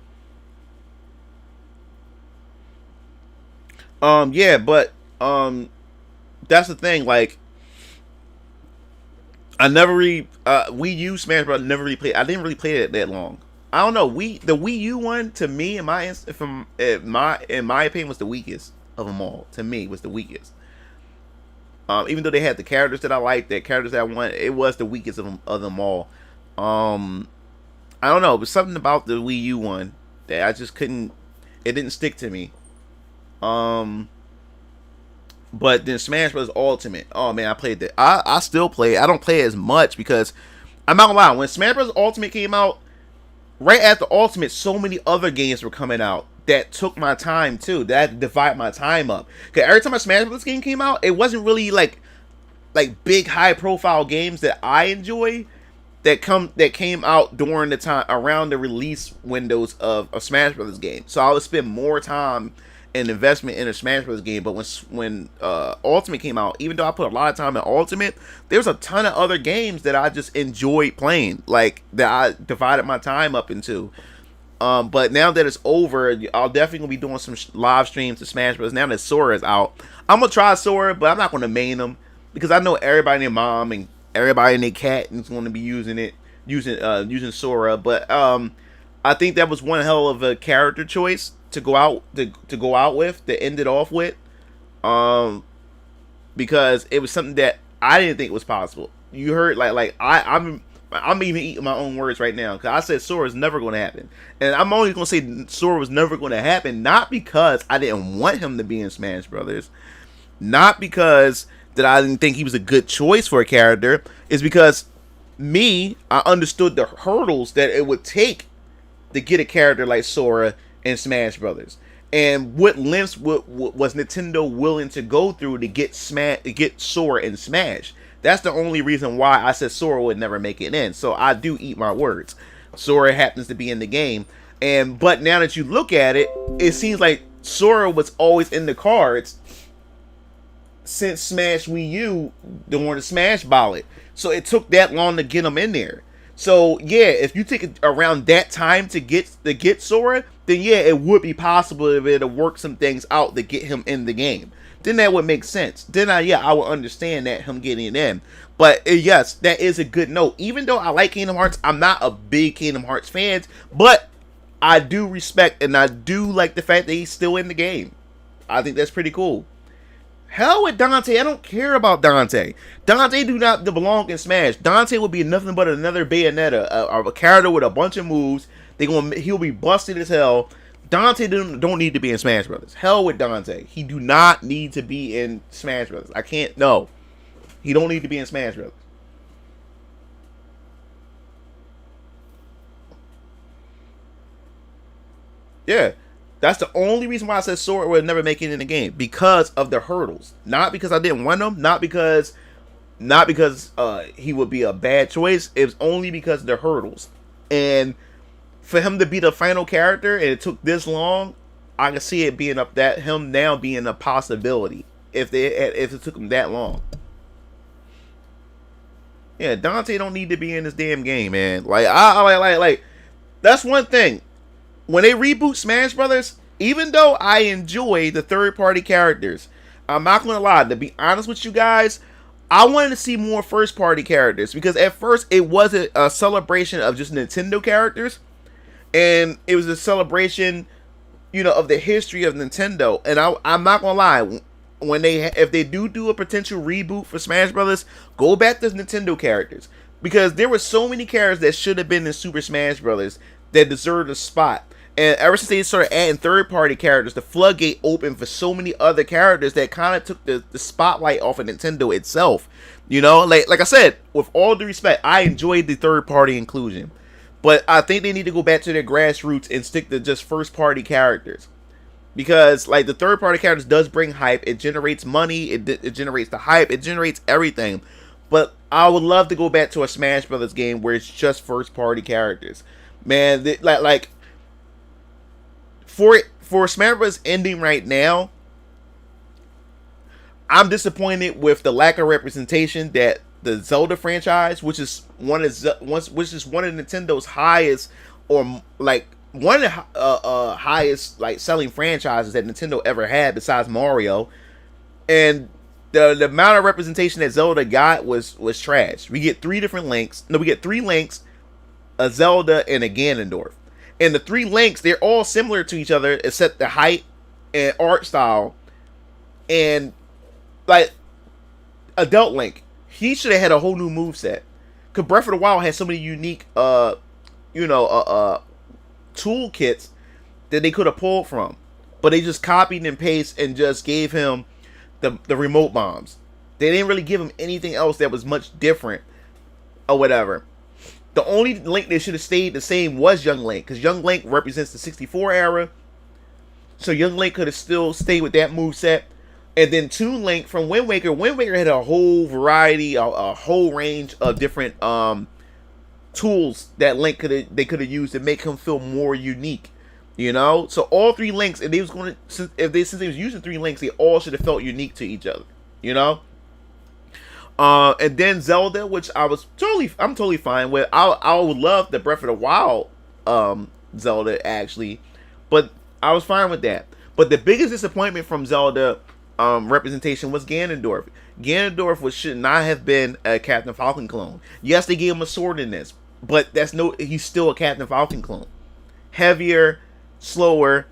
Yeah, but that's the thing. Like, I never really Wii U Smash Bros. Never really played. I didn't really play it that long. I don't know. The Wii U one, to me, in my opinion, was the weakest of them all. To me, was the weakest. Even though they had the characters that I liked, the characters that I wanted, it was the weakest of them all. I don't know, but something about the Wii U one that I just couldn't. It didn't stick to me. But then Smash Bros. Ultimate. Oh man, I played that. I still play it. I don't play it as much because I'm not gonna lie. When Smash Bros. Ultimate came out, right after Ultimate, so many other games were coming out that took my time too. That I had to divide my time up. Cause every time a Smash Bros. Game came out, it wasn't really like big high profile games that I enjoy that came out during the time around the release windows of a Smash Bros. Game. So I would spend more time and investment in a Smash Bros. Game. But when Ultimate came out, even though I put a lot of time in Ultimate, there's a ton of other games that I just enjoyed playing, like that I divided my time up into. But now that it's over, I'll definitely be doing some live streams to Smash Bros. Now that Sora is out, I'm gonna try Sora, but I'm not gonna main him because I know everybody and their mom and everybody and their cat is going to be using Sora. But I think that was one hell of a character choice to go out with, to end it off with, because it was something that I didn't think was possible. You heard I'm even eating my own words right now because I said Sora is never going to happen, and I'm only going to say Sora was never going to happen, not because I didn't want him to be in Smash Brothers, not because that I didn't think he was a good choice for a character. Is because I understood the hurdles that it would take to get a character like Sora in Smash Brothers, and what lengths was Nintendo willing to go through to get Sora in Smash. That's the only reason why I said Sora would never make it in. So I do eat my words. Sora happens to be in the game, but now that you look at it, it seems like Sora was always in the cards since Smash Wii U during the Smash ballot. So it took that long to get him in there. So yeah, if you take it around that time to get Sora, then yeah, it would be possible if it to work some things out to get him in the game. Then that would make sense. Then I would understand that him getting it in. But yes, that is a good note. Even though I like Kingdom Hearts, I'm not a big Kingdom Hearts fan, but I do respect and I do like the fact that he's still in the game. I think that's pretty cool. Hell with Dante, I don't care about Dante. Dante do not belong in Smash. Dante would be nothing but another Bayonetta, a character with a bunch of moves. He'll be busted as hell. Dante don't need to be in Smash Brothers. Hell with Dante. He do not need to be in Smash Brothers. I can't. No, he don't need to be in Smash Brothers. Yeah, that's the only reason why I said Sora would never make it in the game, because of the hurdles. Not because I didn't want him. Not because he would be a bad choice. It was only because of the hurdles. And for him to be the final character, and it took this long, I can see it being him now being a possibility if it took him that long. Yeah, Dante don't need to be in this damn game, man. Like that's one thing. When they reboot Smash Brothers, even though I enjoy the third party characters, I'm not gonna lie. To be honest with you guys, I wanted to see more first party characters because at first it wasn't a celebration of just Nintendo characters, and it was a celebration, of the history of Nintendo. And I'm not gonna lie, when if they do a potential reboot for Smash Brothers, go back to Nintendo characters because there were so many characters that should have been in Super Smash Brothers that deserved a spot. And ever since they started adding third-party characters, the floodgate opened for so many other characters that kind of took the spotlight off of Nintendo itself. Like I said, with all due respect, I enjoyed the third-party inclusion. But I think they need to go back to their grassroots and stick to just first-party characters. Because, like, the third-party characters does bring hype. It generates money. It generates the hype. It generates everything. But I would love to go back to a Smash Brothers game where it's just first-party characters. Man, for Smash Bros. Ending right now, I'm disappointed with the lack of representation that the Zelda franchise, which is one of Nintendo's highest, or like one of the highest like selling franchises that Nintendo ever had besides Mario, and the amount of representation that Zelda got was trash. We get three Links, a Zelda, and a Ganondorf. And the three Links, they're all similar to each other except the height and art style. And like Adult Link, he should have had a whole new moveset. Cause Breath of the Wild has so many unique toolkits that they could have pulled from. But they just copied and pasted and just gave him the remote bombs. They didn't really give him anything else that was much different or whatever. The only Link that should have stayed the same was Young Link, because Young Link represents the 64 era. So Young Link could have still stayed with that moveset. And then Toon Link from Wind Waker. Wind Waker had a whole variety, a whole range of different tools that Link they could have used to make him feel more unique. So all three Links, and they was going to since they was using three Links, they all should have felt unique to each other. And then Zelda, which I'm totally fine with. I would love the Breath of the Wild Zelda actually, but I was fine with that. But the biggest disappointment from Zelda representation was Ganondorf. Ganondorf should not have been a Captain Falcon clone. Yes, they gave him a sword in this, but he's still a Captain Falcon clone. Heavier, slower,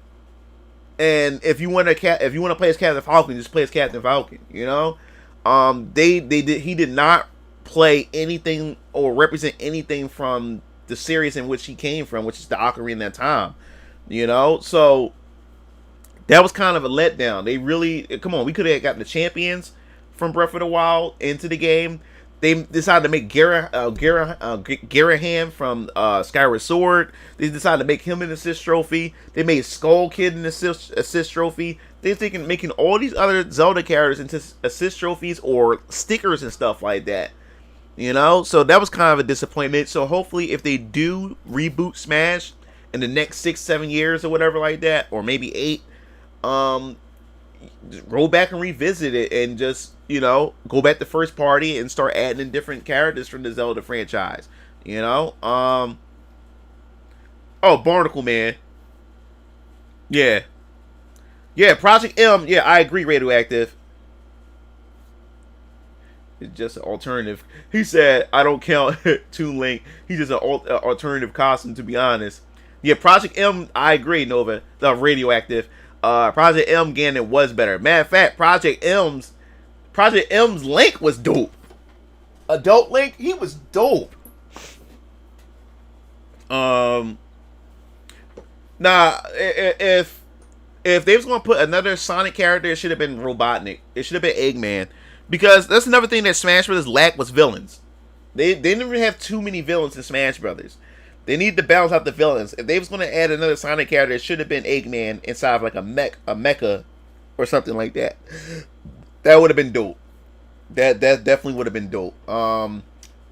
and if you want to play as Captain Falcon, just play as Captain Falcon. He did not play anything or represent anything from the series in which he came from, which is the Ocarina of Time. So that was kind of a letdown. They really, come on, we could have gotten the champions from Breath of the Wild into the game. They decided to make Garahan from Skyward Sword. They decided to make him an assist trophy. They made Skull Kid an assist trophy. They're thinking making all these other Zelda characters into assist trophies or stickers and stuff like that. So that was kind of a disappointment. So hopefully, if they do reboot Smash in the next 6-7 years or whatever like that, or maybe 8, just roll back and revisit it and just go back to first party and start adding in different characters from the Zelda franchise. Oh, Barnacle Man. Yeah, Project M. Yeah, I agree. Radioactive. It's just an alternative. He said, "I don't count Toon Link. He's just an alternative costume, to be honest." Yeah, Project M. I agree. Nova, the Radioactive. Project M Ganon was better. Matter of fact, Project M's Link was dope. Adult Link, he was dope. If they was gonna put another Sonic character, it should have been Robotnik. It should have been Eggman, because that's another thing that Smash Brothers lacked was villains. They didn't really have too many villains in Smash Brothers. They need to balance out the villains. If they was going to add another Sonic character, it should have been Eggman inside of like a mecha or something like that. That would have been dope. That definitely would have been dope.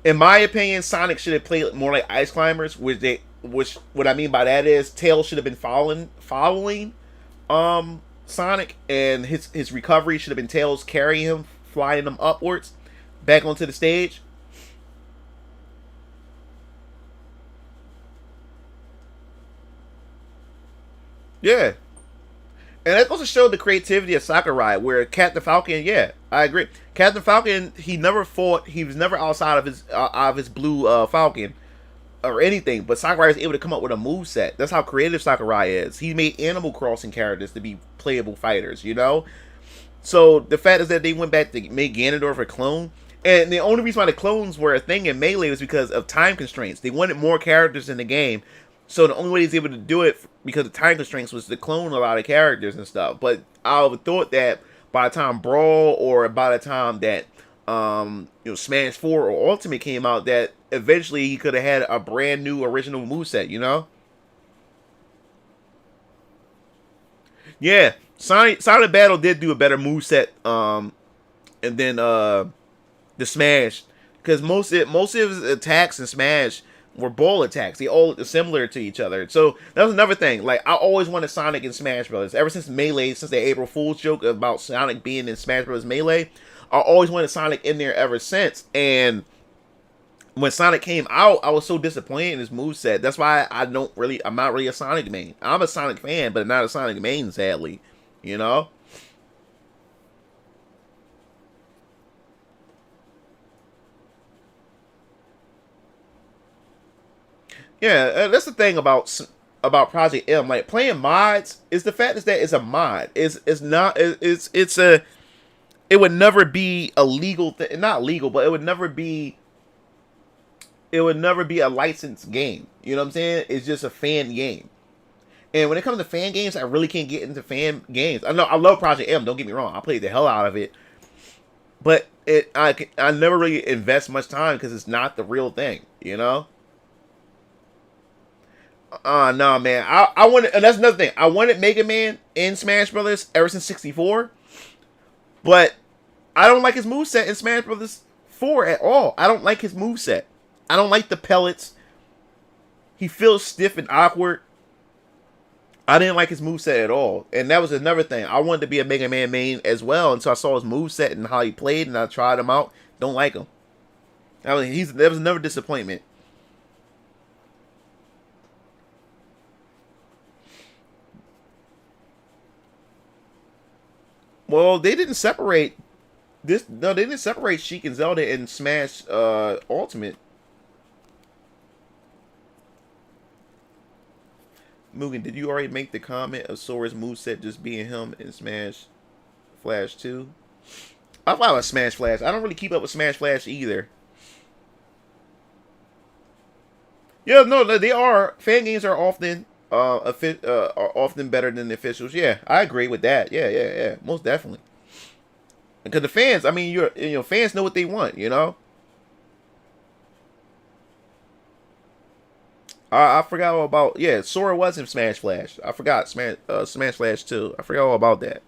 In my opinion, Sonic should have played more like Ice Climbers, which what I mean by that is Tails should have been following Sonic, and his recovery should have been Tails carrying him, flying him upwards back onto the stage. Yeah. And that goes to show the creativity of Sakurai, where Captain Falcon, yeah, I agree. Captain Falcon, he never fought, he was never outside of his blue Falcon or anything, but Sakurai was able to come up with a move set. That's how creative Sakurai is. He made Animal Crossing characters to be playable fighters, you know? So the fact is that they went back to make Ganondorf a clone, and the only reason why the clones were a thing in Melee was because of time constraints. They wanted more characters in the game, so the only way he's able to do it because of time constraints was to clone a lot of characters and stuff. But I would have thought that by the time Brawl or by the time that Smash 4 or Ultimate came out, that eventually he could have had a brand new original moveset, you know? Yeah, Sonic Battle did do a better moveset, and then the Smash, because most of his attacks in Smash were ball attacks. They all similar to each other. So that was another thing. Like, I always wanted Sonic in Smash Bros. Ever since Melee, since the April Fool's joke about Sonic being in Smash Bros. Melee, I always wanted Sonic in there ever since. And when Sonic came out, I was so disappointed in his moveset. That's why I'm not really a Sonic main. I'm a Sonic fan, but not a Sonic main, sadly. You know? Yeah, that's the thing about Project M. Like, playing mods is the fact is that it's a mod. It would never be a legal thing. Not legal, but it would never be a licensed game. You know what I'm saying? It's just a fan game. And when it comes to fan games, I really can't get into fan games. I know I love Project M. Don't get me wrong. I played the hell out of it, but I never really invest much time because it's not the real thing. You know. No, man. I wanted, and that's another thing. I wanted Mega Man in Smash Brothers ever since 64, but I don't like his moveset in Smash Brothers 4 at all. I don't like his moveset. I don't like the pellets. He feels stiff and awkward. I didn't like his moveset at all. And that was another thing. I wanted to be a Mega Man main as well until I saw his moveset and how he played, and I tried him out. Don't like him. That was another disappointment. Well, they didn't separate this. No, they didn't separate Sheik and Zelda in Smash Ultimate. Mugen, did you already make the comment of Sora's moveset just being him in Smash Flash 2? I thought about Smash Flash. I don't really keep up with Smash Flash either. Yeah, no, they are. Fan games are often better than the officials. Yeah, I agree with that. Yeah, most definitely. Because the fans, I mean, fans know what they want, you know. I forgot all about, Sora was in Smash Flash. I forgot Smash Flash 2. I forgot all about that.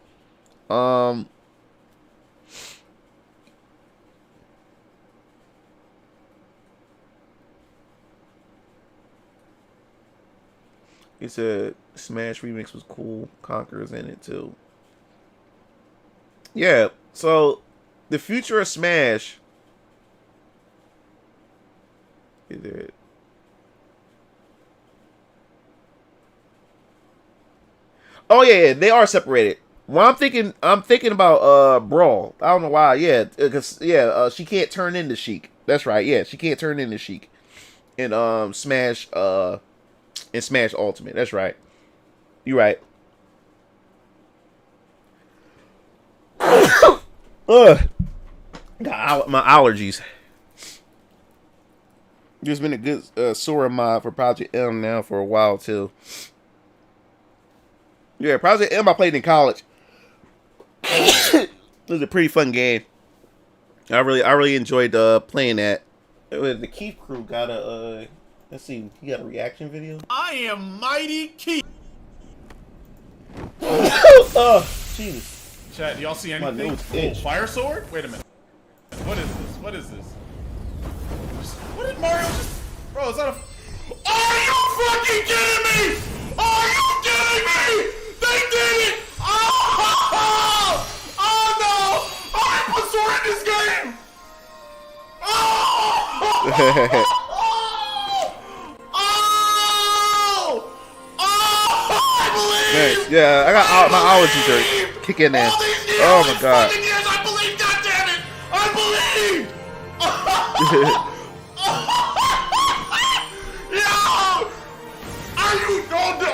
He said Smash Remix was cool. Conqueror's in it too. Yeah, so the future of Smash is it. Oh yeah, they are separated. Well, I'm thinking about Brawl. I don't know why. Yeah, because she can't turn into Sheik. That's right. Yeah, she can't turn into Sheik in Smash Ultimate. That's right. You're right. Got my allergies. There's been a good Sora mod for Project M now for a while too. Yeah, Project M I played in college. It was a pretty fun game. I really enjoyed playing that. The Keith crew got a let's see, he got a reaction video. I am Mighty Keith. Oh, Jesus. Chat, do y'all see anything? Oh, fire sword? Wait a minute. What is this? What is this? What did Mario just... Bro, is that a... Are you fucking kidding me? Are you kidding me? They did it! Oh! Oh no! I put Sora in this game! Oh! Oh! Oh! I believe! Yeah, I got my allergies are kicking in. Oh my god. Years, I believe, goddammit! I believe! Yo! Are you going to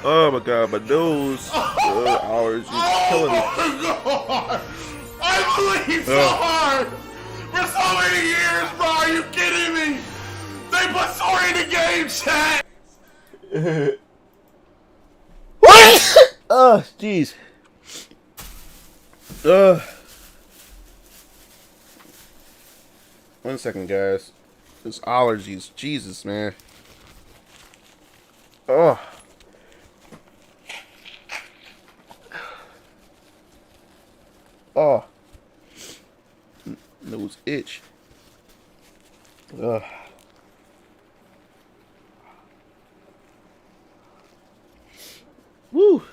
Oh my god, my nose allergies killing me. Oh my god! I believe so hard! For so many years, bro! Are you kidding me? They put Sora in the game, chat! Oh, jeez. One second, guys. This allergies. Jesus, man. Oh. Oh. Nose itch. Ugh. Woo.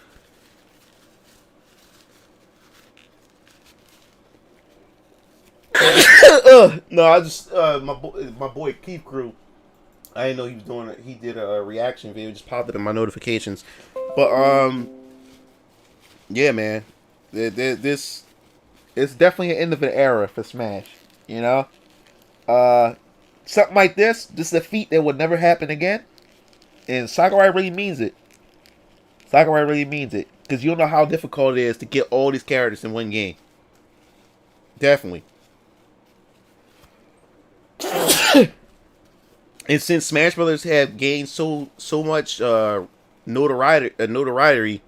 No, I just my boy Keith Crew. I didn't know he was doing it. He did a reaction video, just popped it in my notifications. But yeah, man, this it's definitely an end of an era for Smash. You know, something like this is a feat that would never happen again, and Sakurai really means it. Sakurai really means it because you don't know how difficult it is to get all these characters in one game. Definitely. And since Smash Brothers have gained so much notoriety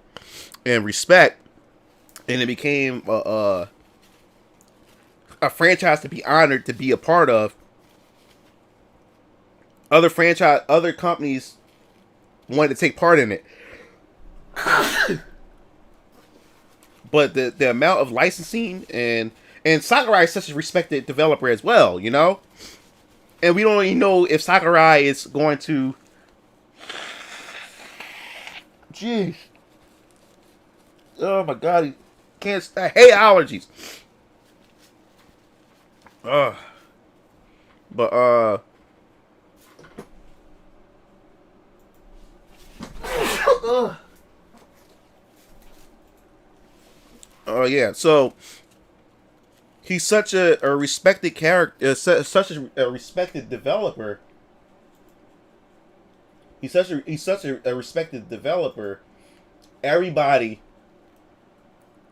and respect, and it became a franchise to be honored to be a part of, other companies wanted to take part in it. But the amount of licensing and Sakurai is such a respected developer as well, you know? And we don't even know if Sakurai is going to... Jeez. Oh my god, he can't... I hate allergies. But, oh yeah, so... He's such a respected character, such a respected developer. He's such a respected developer. Everybody,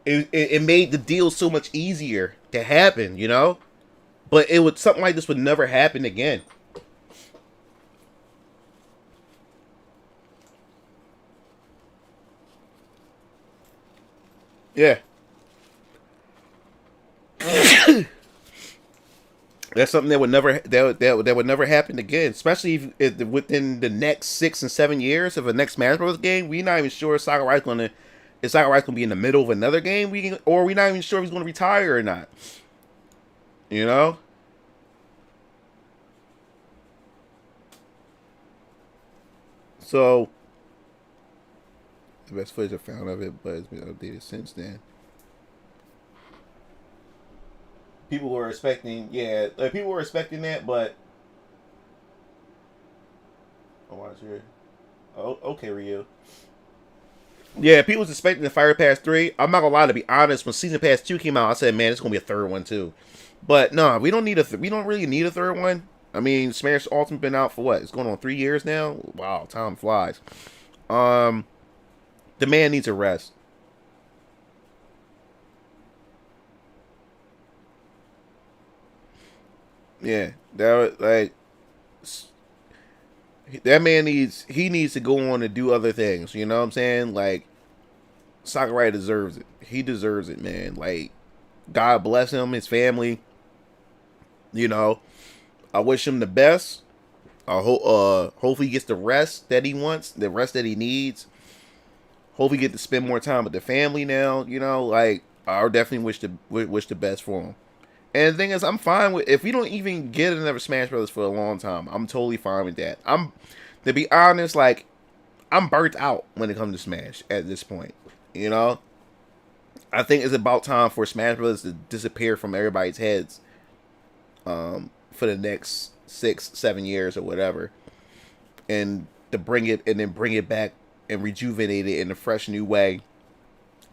it made the deal so much easier to happen, you know. But something like this would never happen again. Yeah. That's something that would never happen again. Especially if within the next 6 and 7 years of a next Smash Bros. Game, we're not even sure if Sakurai's gonna be in the middle of another game. We're not even sure if he's gonna retire or not. You know. So the best footage I found of it, but it's been updated since then. People were expecting, that, but okay, Ryu. Yeah, people was expecting the Fire Pass 3. I'm not gonna lie, to be honest, when Season Pass 2 came out, I said, man, it's gonna be a third one too. But no, we don't really need a third one. I mean, Smash Ultimate been out for what? It's going on 3 years now. Wow, time flies. The man needs a rest. Yeah, that man needs to go on and do other things. You know what I'm saying? Like, Sakurai deserves it. He deserves it, man. Like, God bless him, his family. You know, I wish him the best. Hopefully he gets the rest that he wants, the rest that he needs. Hopefully he get to spend more time with the family now. You know, like, I definitely wish the best for him. And the thing is, I'm fine with, if we don't even get another Smash Brothers for a long time, I'm totally fine with that. To be honest, like, I'm burnt out when it comes to Smash at this point. You know? I think it's about time for Smash Brothers to disappear from everybody's heads for the next 6-7 years or whatever. And to bring it back and rejuvenate it in a fresh new way.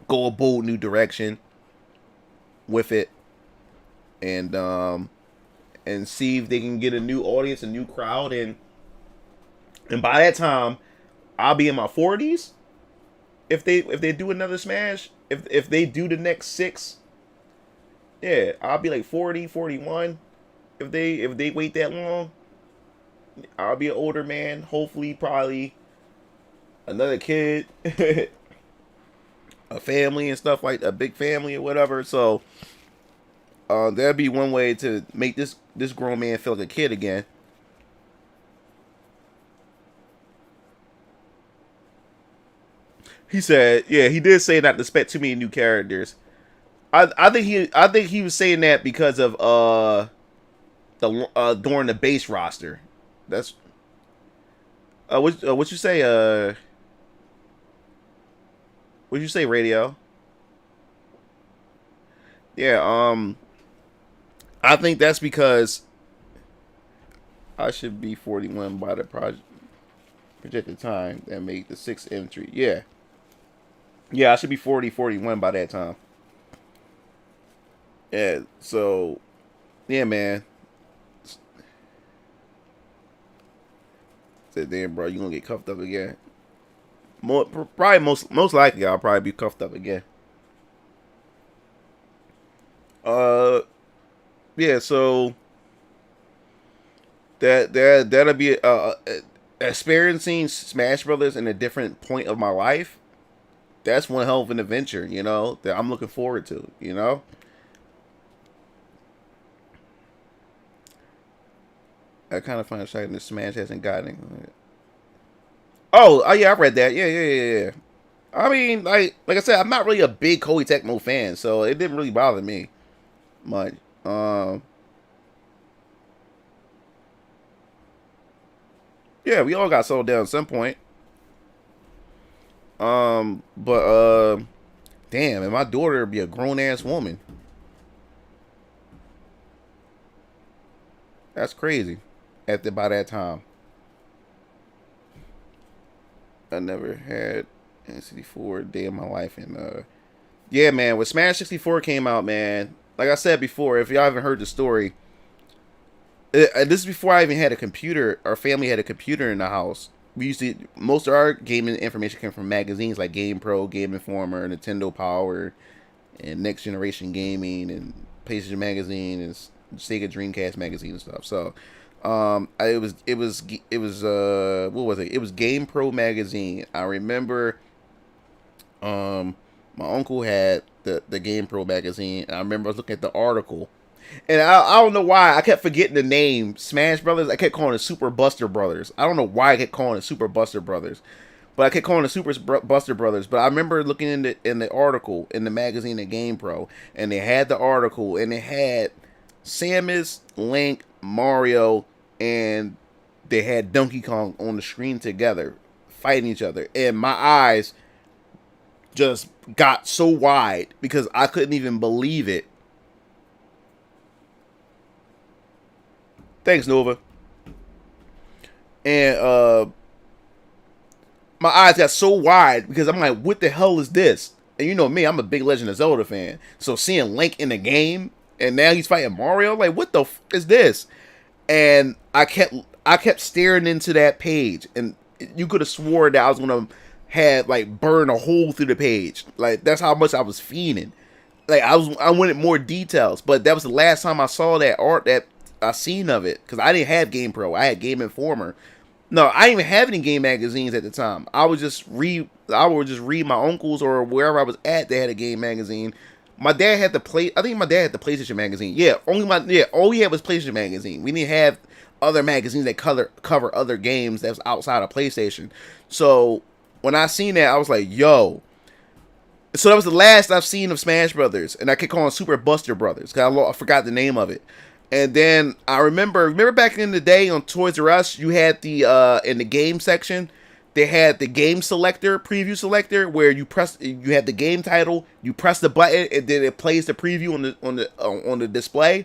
Go a bold new direction with it, and see if they can get a new audience, a new crowd, and by that time, I'll be in my 40s. If they do another Smash, if they do the next 6, yeah, I'll be like 40, 41. If they wait that long, I'll be an older man. Hopefully, probably another kid, a family and stuff, like a big family or whatever. So that'd be one way to make this grown man feel like a kid again. He said, yeah, he did say not to expect too many new characters. I think he was saying that because of during the base roster. That's what you say, what'd you say, Radio? Yeah, I think that's because I should be 41 by the projected time that made the 6th entry. Yeah. Yeah, I should be 40, 41 by that time. Yeah, so yeah, man. Said, damn, bro, you gonna get cuffed up again? Probably most likely, I'll probably be cuffed up again. Yeah. So that'll be experiencing Smash Brothers in a different point of my life. That's one hell of an adventure, you know, that I'm looking forward to, you know. I kind of find it shocking that Smash hasn't gotten it. Oh, yeah, I read that. Yeah. I mean, like I said, I'm not really a big Koei Tecmo fan, so it didn't really bother me much. Yeah, we all got sold down at some point. But damn, and my daughter would be a grown ass woman. That's crazy. By that time, I never had N64 day of my life, and yeah, man, when Smash 64 came out, man, like I said before, if y'all haven't heard the story, this is before I even had a computer. Our family had a computer in the house. Most of our gaming information came from magazines like GamePro, Game Informer, Nintendo Power, and Next Generation Gaming, and PlayStation Magazine, and Sega Dreamcast Magazine and stuff. So, it was what was it? It was GamePro magazine. I remember, my uncle had the GamePro magazine, and I remember I was looking at the article. And I don't know why I kept forgetting the name Smash Brothers. I kept calling it Super Buster Brothers. I don't know why I kept calling it Super Buster Brothers, but I kept calling it Super Buster Brothers. But I remember looking in the article in the magazine at GamePro, and they had the article, and it had Samus, Link, Mario, and they had Donkey Kong on the screen together, fighting each other. And my eyes just got so wide because I couldn't even believe it. Thanks, Nova. And my eyes got so wide because I'm like, what the hell is this? And you know me, I'm a big Legend of Zelda fan. So seeing Link in the game, and now he's fighting Mario, like, what the f is this? And I kept staring into that page, and you could have swore that I was gonna have like burn a hole through the page. Like, that's how much I was fiending. Like, I wanted more details, but that was the last time I saw that art that I seen of it, because I didn't have GamePro. I had Game Informer. No, I didn't even have any game magazines at the time. I would just read my uncles or wherever I was at. They had a game magazine. My dad had I think my dad had the PlayStation magazine. Yeah, all he had was PlayStation magazine. We didn't have other magazines that cover other games that was outside of PlayStation. So when I seen that, I was like, yo. So that was the last I've seen of Smash Brothers, and I kept calling Super Buster Brothers because I forgot the name of it. And then I remember back in the day on Toys R Us, you had the in the game section, they had the game selector, preview selector, where you had the game title, you press the button, and then it plays the preview on the display.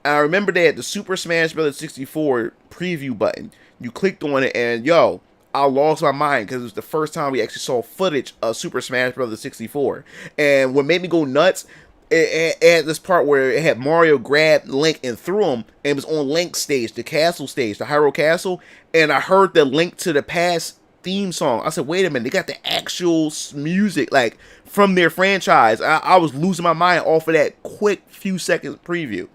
And I remember they had the Super Smash Bros. 64 preview button. You clicked on it, and yo, I lost my mind because it was the first time we actually saw footage of Super Smash Bros. 64. And what made me go nuts, it had this part where it had Mario grab Link and threw him, and it was on Link's stage, the castle stage, the Hyrule Castle, and I heard the Link to the Past theme song. I said, wait a minute, they got the actual music, like, from their franchise. I was losing my mind off of that quick few seconds preview.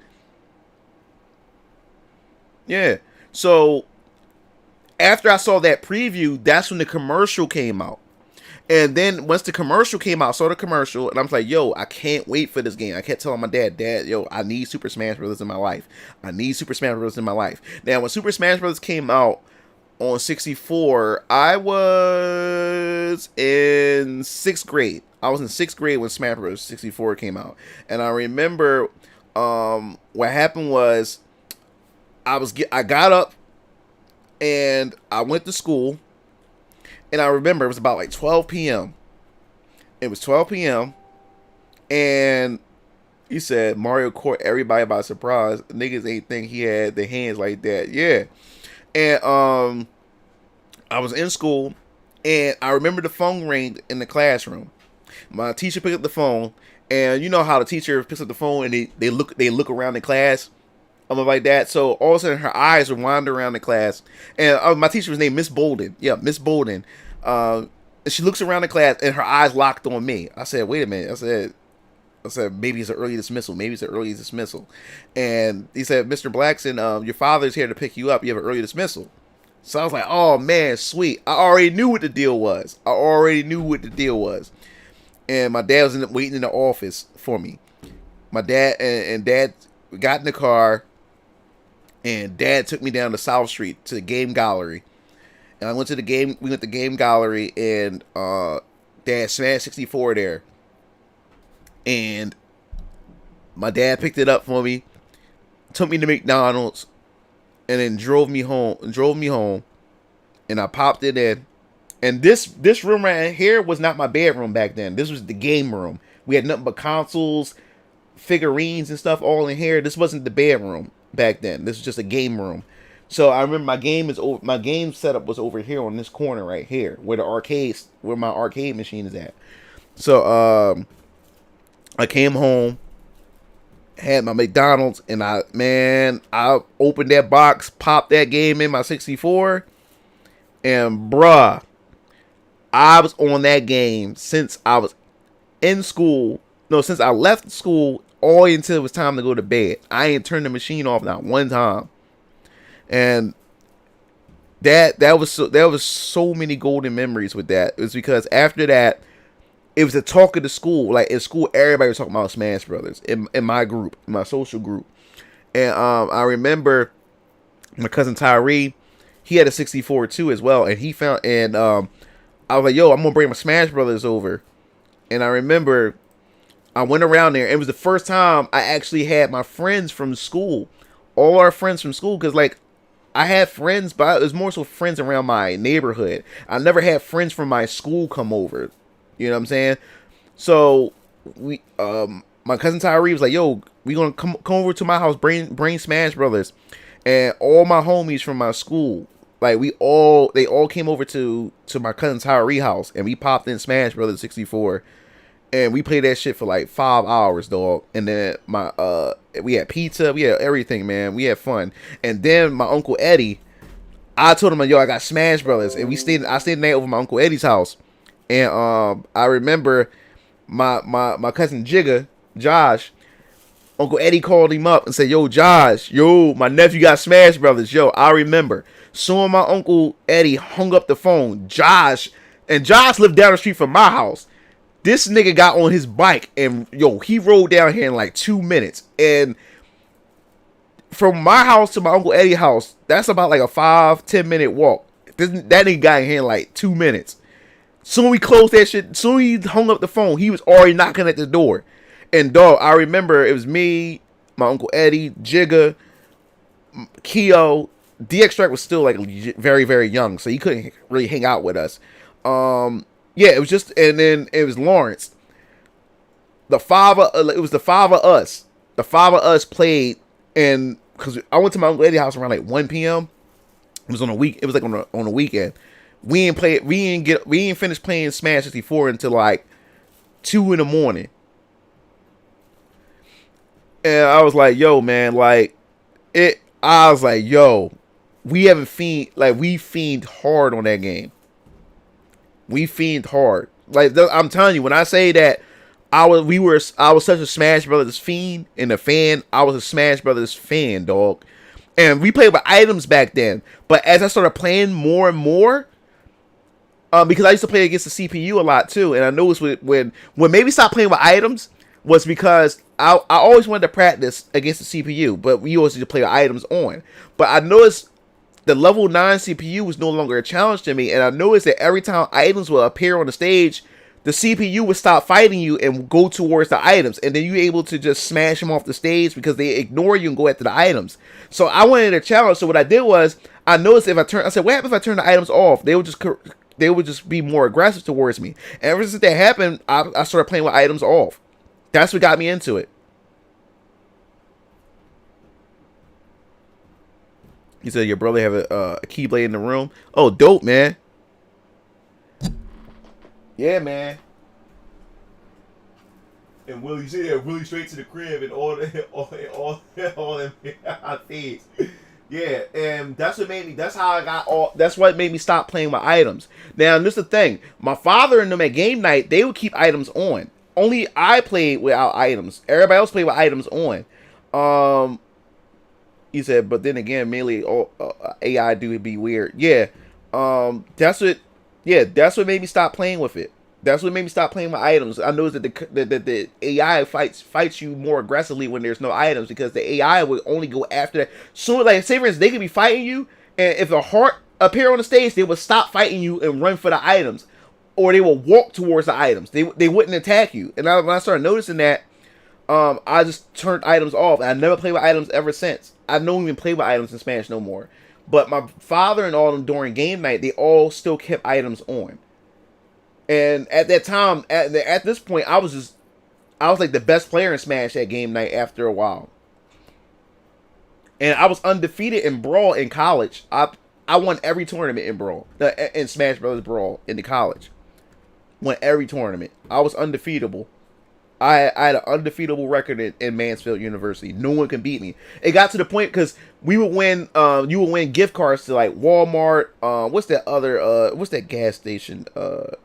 Yeah, so after I saw that preview, that's when the commercial came out. And then once the commercial came out, I saw the commercial, and I was like, yo, I can't wait for this game. I kept telling my dad, yo, I need Super Smash Bros. In my life. I need Super Smash Bros. In my life. Now, when Super Smash Bros. Came out on 64, I was in 6th grade. I was in 6th grade when Smash Bros. 64 came out. And I remember what happened was I got up and I went to school. And I remember it was about like 12 p.m. It was 12 p.m. And he said Mario caught everybody by surprise. Niggas ain't think he had the hands like that. Yeah. And I was in school, and I remember the phone rang in the classroom. My teacher picked up the phone, and you know how the teacher picks up the phone and they look around the class, like that. So all of a sudden her eyes would wander around the class, and my teacher was named Miss Bolden. Yeah, Miss Bolden. And she looks around the class, and her eyes locked on me. I said, "Wait a minute." I said, maybe it's an early dismissal. Maybe it's an early dismissal. And he said, Mr. Blackson, your father's here to pick you up. You have an early dismissal. So I was like, oh, man, sweet. I already knew what the deal was. And my dad was waiting in the office for me. My dad and Dad got in the car, and Dad took me down to South Street to the game gallery. And we went to the game gallery, and Dad smashed 64 there. And my dad picked it up for me, took me to McDonald's, and then drove me home. And I popped it in. And this room right here was not my bedroom back then. This was the game room. We had nothing but consoles, figurines, and stuff all in here. This wasn't the bedroom back then. This was just a game room. So I remember my game setup was over here on this corner right here, where my arcade machine is at. So I came home, had my McDonald's, and I opened that box, popped that game in my 64, and bruh, I was on that game since I was in school. No, since I left school all until it was time to go to bed. I ain't turned the machine off not one time. And that was so many golden memories with that. It was because after that, it was the talk of the school. Like in school, everybody was talking about Smash Brothers in my group, in my social group. And I remember my cousin Tyree, he had a 64 too as well. And I was like, yo, I'm gonna bring my Smash Brothers over. And I remember I went around there. It was the first time I actually had my friends from school, all our friends from school, because like I had friends, but it was more so friends around my neighborhood. I never had friends from my school come over. You know what I'm saying? So my cousin Tyree was like, yo, we gonna come over to my house, bring Smash Brothers. And all my homies from my school, like they all came over to my cousin Tyree house, and we popped in Smash Brothers 64. And we played that shit for like 5 hours, dog. And then we had pizza, we had everything, man. We had fun. And then my Uncle Eddie, I told him, yo, I got Smash Brothers, and I stayed the night over my Uncle Eddie's house. And I remember my cousin Josh, Uncle Eddie called him up and said, yo, Josh, my nephew got Smash Brothers. Yo, I remember. Soon my Uncle Eddie hung up the phone. Josh lived down the street from my house. This nigga got on his bike and, he rode down here in like 2 minutes. And from my house to my Uncle Eddie's house, that's about like a 5-10 minute walk. That nigga got in here in like 2 minutes. Soon we closed that shit. Soon he hung up the phone, he was already knocking at the door. And dog, I remember it was me, my Uncle Eddie, Jigga, Keo. D-Extract was still like very, very young, so he couldn't really hang out with us. Yeah, it was just, and then it was Lawrence. It was the five of us. The five of us played, and because I went to my Uncle Eddie's house around like 1 p.m. It was on a week. It was like on a weekend. We ain't finished playing Smash 64 until like 2 in the morning. And I was like, yo, man, like I was like, yo, we fiend hard on that game. We fiend hard. Like I'm telling you, when I say that I was such a Smash Brothers fiend and a fan, I was a Smash Brothers fan, dog. And we played with items back then. But as I started playing more and more, because I used to play against the CPU a lot too, and I noticed when maybe stop playing with items was because I always wanted to practice against the CPU, but we always used to play with items on. But I noticed the level 9 CPU was no longer a challenge to me, and I noticed that every time items would appear on the stage, the CPU would stop fighting you and go towards the items, and then you're able to just smash them off the stage because they ignore you and go after the items. So I wanted a challenge. So what I did was I noticed I said, what happens if I turn the items off? They would just be more aggressive towards me. And ever since that happened, I started playing with items off. That's what got me into it. He said your brother have a Keyblade in the room. Oh, dope, man. Yeah, man. And Willie said, Willie straight to the crib and all them feeds. Yeah, and that's what made me. That's how I got all. That's what made me stop playing with items. Now, this is the thing. My father and them at game night, they would keep items on. Only I played without items. Everybody else played with items on. He said, but then again, mainly AI do be weird. Yeah. That's what. Yeah, that's what made me stop playing with it. That's what made me stop playing with items. I noticed that the AI fights you more aggressively when there's no items, because the AI would only go after that. So, like, say for instance, they could be fighting you, and if a heart appear on the stage, they would stop fighting you and run for the items, or they would walk towards the items. They wouldn't attack you. And when I started noticing that, I just turned items off. I never played with items ever since. I don't even play with items in Smash no more. But my father and all of them during game night, they all still kept items on. And at that time, at this point, I was like the best player in Smash at game night after a while. And I was undefeated in Brawl in college. I won every tournament in Brawl, in Smash Brothers Brawl in the college. Won every tournament. I was undefeatable. I had an undefeatable record in Mansfield University. No one can beat me. It got to the point because we would win. You would win gift cards to like Walmart. What's that gas station? Can't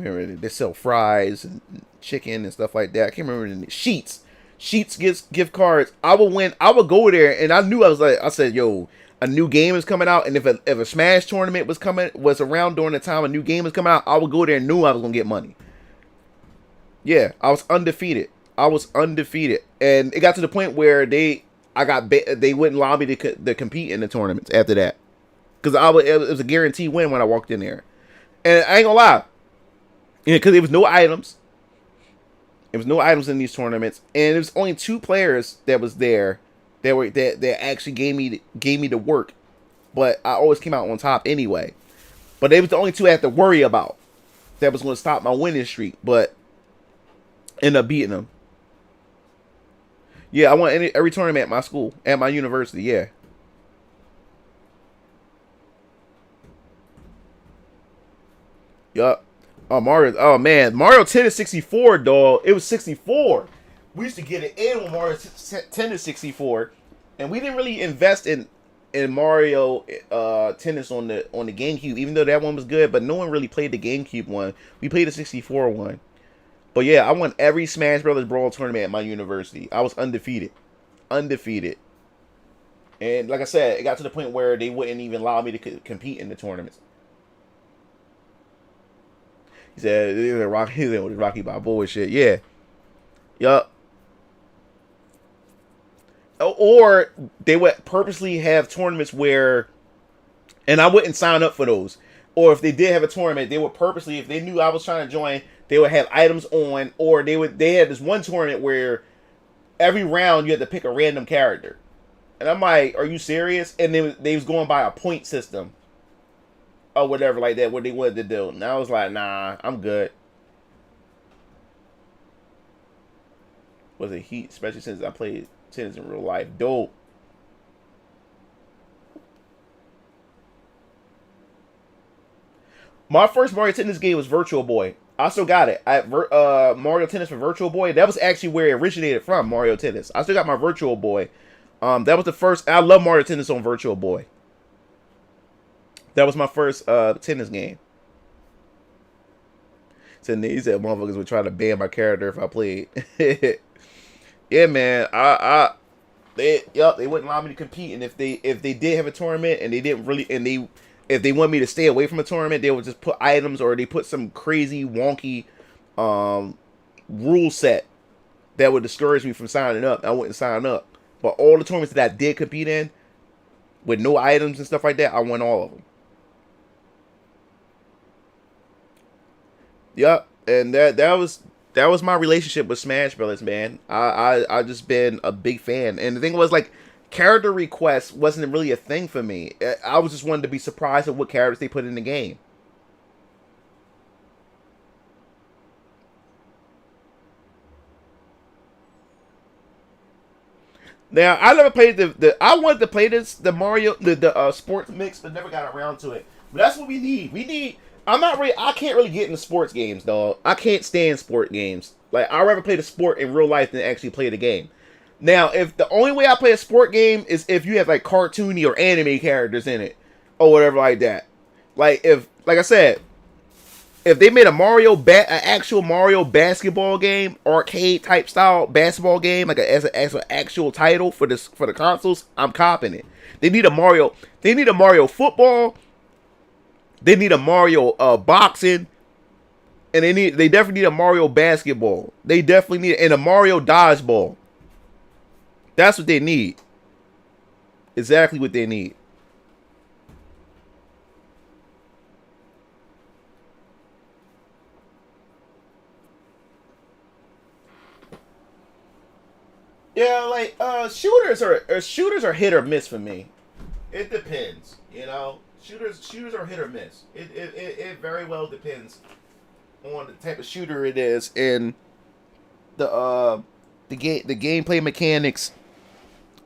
remember. They sell fries and chicken and stuff like that. I can't remember. Sheets gift cards. I would win. I would go there, and I knew I said, yo, a new game is coming out, and if a Smash tournament was around during the time a new game was coming out, I would go there and knew I was gonna get money. Yeah, I was undefeated. And it got to the point where they wouldn't allow me to compete in the tournaments after that, because it was a guaranteed win when I walked in there. And I ain't gonna lie, because there was no items. There was no items in these tournaments, and there was only 2 players that was there that actually gave me the work. But I always came out on top anyway. But they was the only 2 I had to worry about that was going to stop my winning streak. But end up beating them. Yeah, I won every tournament at my school, at my university. Yeah. Yup. Oh, Mario. Oh, man. Mario Tennis 64, dog. It was 64. We used to get it in when Mario Tennis 64. And we didn't really invest in Mario Tennis on the GameCube, even though that one was good. But no one really played the GameCube one. We played the 64 one. But yeah, I won every Smash Brothers Brawl tournament at my university. I was undefeated. And like I said, it got to the point where they wouldn't even allow me to compete in the tournaments. He said, Rocky Balboa shit. Yeah. Yup. Or they would purposely have tournaments where, and I wouldn't sign up for those. Or if they did have a tournament, they would purposely, if they knew I was trying to join, they would have items on, or they had this one tournament where every round you had to pick a random character. And I'm like, are you serious? And they was going by a point system or whatever like that, what they wanted to do. And I was like, nah, I'm good. Was it heat, especially since I played tennis in real life. Dope. My first Mario Tennis game was Virtual Boy. I still got it. Mario Tennis for Virtual Boy. That was actually where it originated from, Mario Tennis. I still got my Virtual Boy. That was the first. I love Mario Tennis on Virtual Boy. That was my first tennis game. So he said motherfuckers would try to ban my character if I played. Yeah, man. They wouldn't allow me to compete, and if they did have a tournament and they didn't really if they want me to stay away from a tournament, they would just put items or they put some crazy wonky rule set that would discourage me from signing up. I wouldn't sign up. But all the tournaments that I did compete in with no items and stuff like that, I won all of them. Yep, and that was my relationship with Smash Brothers, man. I just been a big fan, and the thing was, like, character requests wasn't really a thing for me. I was just wanted to be surprised at what characters they put in the game. Now, I never played I wanted to play the Mario sports mix, but never got around to it. But that's what we need. I can't really get into sports games, dog. I can't stand sport games. Like, I'd rather play the sport in real life than actually play the game. Now, if the only way I play a sport game is if you have, like, cartoony or anime characters in it, or whatever like that. Like I said, if they made an actual Mario basketball game, arcade type style basketball game, like as an actual title for the consoles, I'm copping it. They need a Mario football. They need a Mario boxing, and they definitely need a Mario basketball. They definitely need and a Mario dodgeball. That's what they need. Exactly what they need. Yeah, like shooters are hit or miss for me. It depends, you know. Shooters are hit or miss. It very well depends on the type of shooter it is and the gameplay mechanics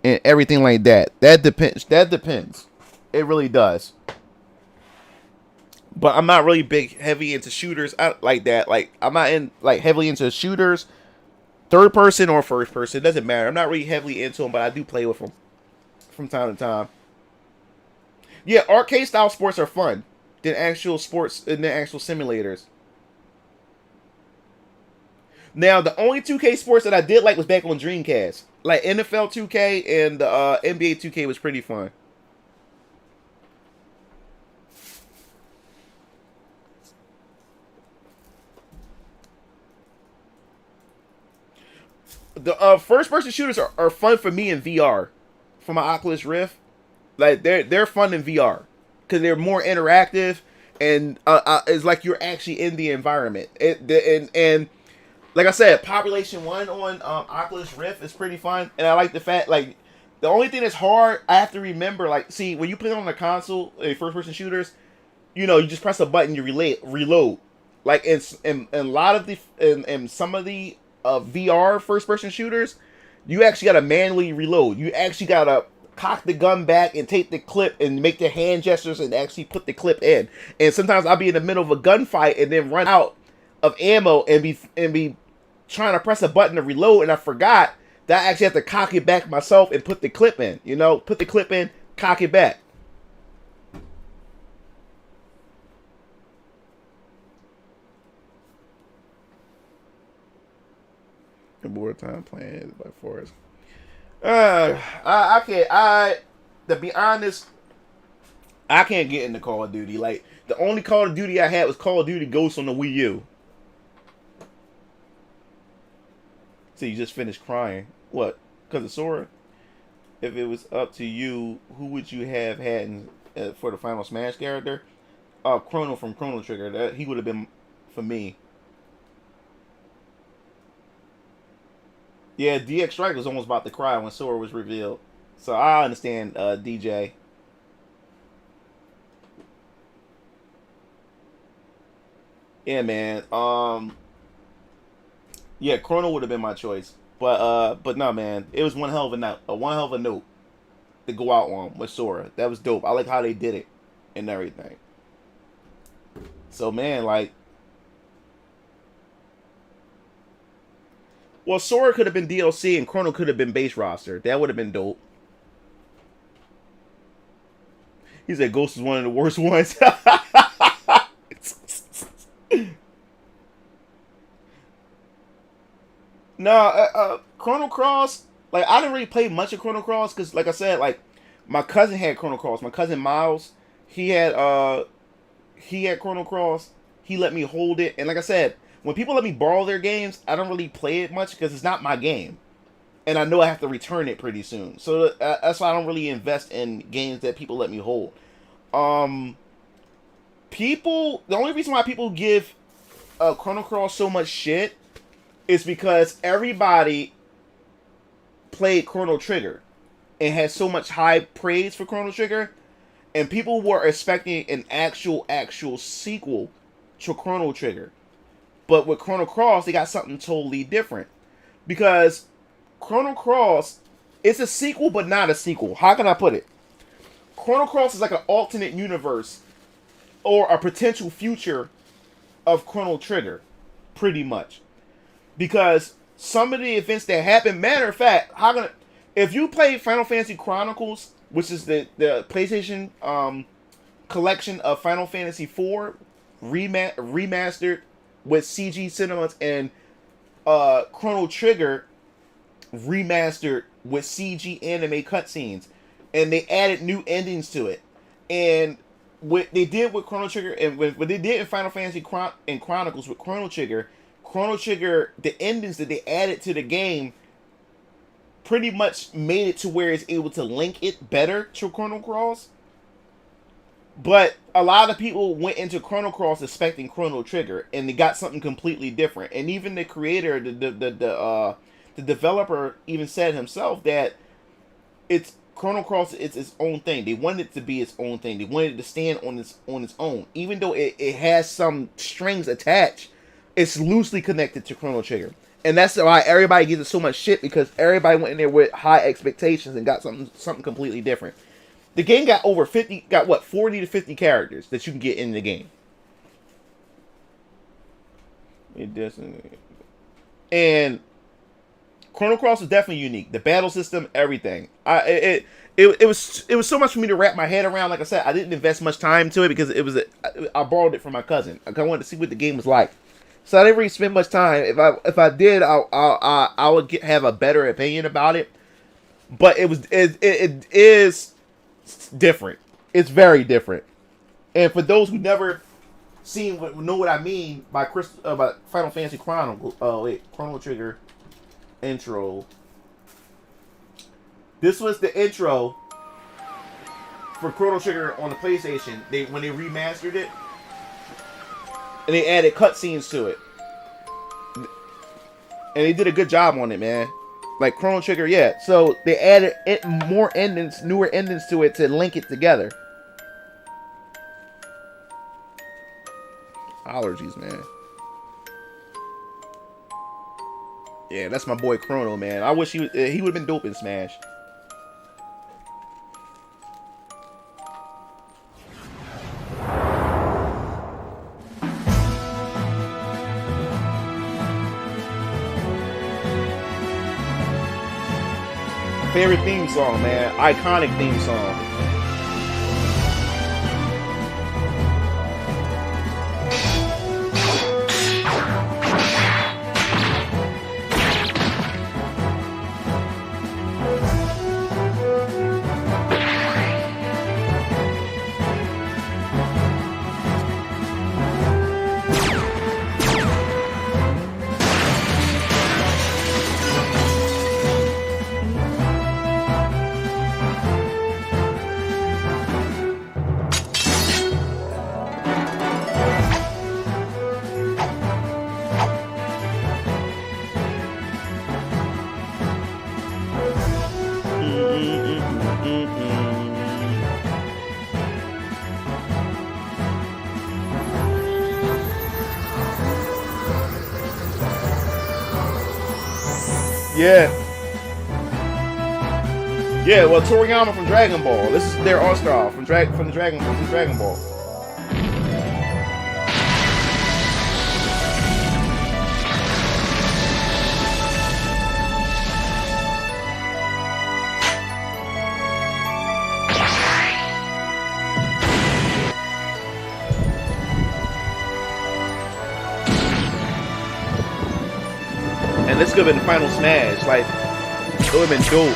and everything like that. That depends. It really does. But I'm not really heavy into shooters like that. Like, I'm not heavily into shooters, third person or first person. It doesn't matter. I'm not really heavily into them, but I do play with them from time to time. Yeah, arcade style sports are fun than actual sports and than actual simulators. Now, the only 2K sports that I did like was back on Dreamcast. Like NFL 2K and NBA 2K was pretty fun. The first-person shooters are fun for me in VR. For my Oculus Rift. Like, they're fun in VR. Because they're more interactive. And it's like you're actually in the environment. And like I said, Population 1 on Oculus Rift is pretty fun. And I like the fact, like, the only thing that's hard, I have to remember, like, see, when you play on the console, first-person shooters, you know, you just press a button, you reload. Like, in a lot of in some of the VR first-person shooters, you actually gotta manually reload. You actually gotta cock the gun back and take the clip and make the hand gestures and actually put the clip in. And sometimes I'll be in the middle of a gunfight and then run out of ammo and be trying to press a button to reload, and I forgot that I actually have to cock it back myself and put the clip in. You know, put the clip in, cock it back. More time playing by Forrest. I can't. To be honest, I can't get into Call of Duty. Like, the only Call of Duty I had was Call of Duty Ghosts on the Wii U. So you just finished crying. What? Because of Sora? If it was up to you, who would you have had for the final Smash character? Chrono from Chrono Trigger. He would have been for me. Yeah, DX Strike was almost about to cry when Sora was revealed. So I understand, DJ. Yeah, man. Yeah, Chrono would have been my choice. But no, man. It was one hell of a note to go out on with Sora. That was dope. I like how they did it and everything. So man, like, well, Sora could have been DLC and Chrono could have been base roster. That would have been dope. He said Ghost is one of the worst ones. No, Chrono Cross, like, I didn't really play much of Chrono Cross because, like I said, like, my cousin had Chrono Cross. My cousin Miles, he had Chrono Cross. He let me hold it, and like I said, when people let me borrow their games, I don't really play it much because it's not my game, and I know I have to return it pretty soon. So that's why I don't really invest in games that people let me hold. The only reason why people give Chrono Cross so much shit is because everybody played Chrono Trigger and had so much high praise for Chrono Trigger, and people were expecting an actual sequel to Chrono Trigger. But with Chrono Cross, they got something totally different. Because Chrono Cross is a sequel, but not a sequel. How can I put it? Chrono Cross is like an alternate universe or a potential future of Chrono Trigger, pretty much. Because some of the events that happen, matter of fact, if you play Final Fantasy Chronicles, which is the PlayStation collection of Final Fantasy IV remastered with CG cinemas, and Chrono Trigger remastered with CG anime cutscenes, and they added new endings to it. And what they did with Chrono Trigger, and what they did in Final Fantasy and Chronicles with Chrono Trigger, the endings that they added to the game pretty much made it to where it's able to link it better to Chrono Cross. But a lot of people went into Chrono Cross expecting Chrono Trigger, and they got something completely different. And even the creator, the developer, even said himself that Chrono Cross is its own thing. They wanted it to be its own thing. They wanted it to stand on its own, even though it has some strings attached. It's loosely connected to Chrono Trigger, and that's why everybody gives it so much shit, because everybody went in there with high expectations and got something completely different. The game got 40 to 50 characters that you can get in the game. And Chrono Cross is definitely unique. The battle system, everything. It was so much for me to wrap my head around. Like I said, I didn't invest much time to it because I borrowed it from my cousin. I wanted to see what the game was like, so I didn't really spend much time. If I did, I would have a better opinion about it. But it is different. It's very different. And for those who never know what I mean by Final Fantasy Chrono Trigger intro. This was the intro for Chrono Trigger on the PlayStation. When they remastered it, and they added cutscenes to it, and they did a good job on it, man. Like Chrono Trigger, yeah. So they added more endings, newer endings to it to link it together. Allergies, man. Yeah, that's my boy Chrono, man. I wish he would have been dope in Smash. Favorite theme song, man. Iconic theme song. Yeah. Yeah, well, Toriyama from Dragon Ball. This is their all-star from Dragon Ball. man. This could have been the final smash. Like, it would have been dope.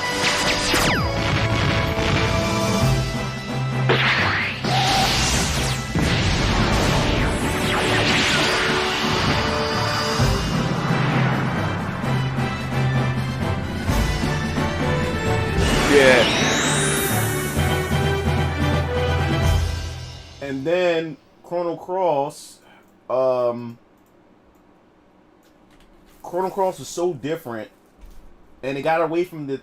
Yeah. And then Chrono Cross, Chrono Cross is so different, and it got away from the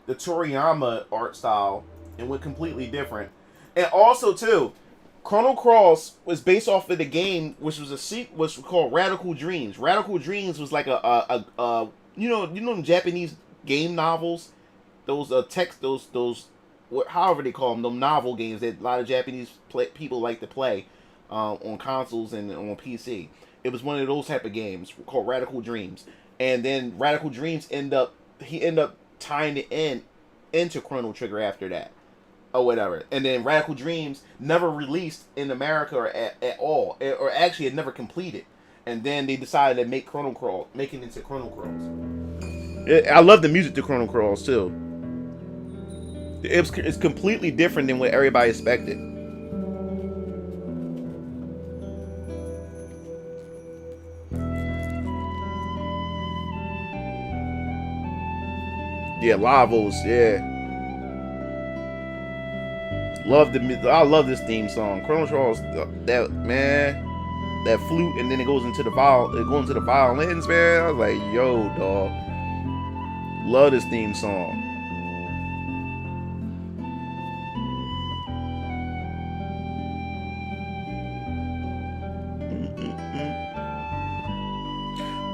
Toriyama art style and went completely different. And also too, Chrono Cross was based off of the game, which was was called Radical Dreams. Radical Dreams was like a you know the Japanese game novels, those however they call them novel games that a lot of Japanese people like to play on consoles and on PC. It was one of those type of games called Radical Dreams, and then Radical Dreams he ended up tying it into Chrono Trigger after that, or whatever. And then Radical Dreams never released in America or at all, or actually it never completed. And then they decided to make it into Chrono Cross. I love the music to Chrono Cross too. It's completely different than what everybody expected. Yeah, Lavos, yeah. I love this theme song. Chrono Cross, that man, that flute, and then it goes into the violins, man. I was like, yo, dog. Love this theme song.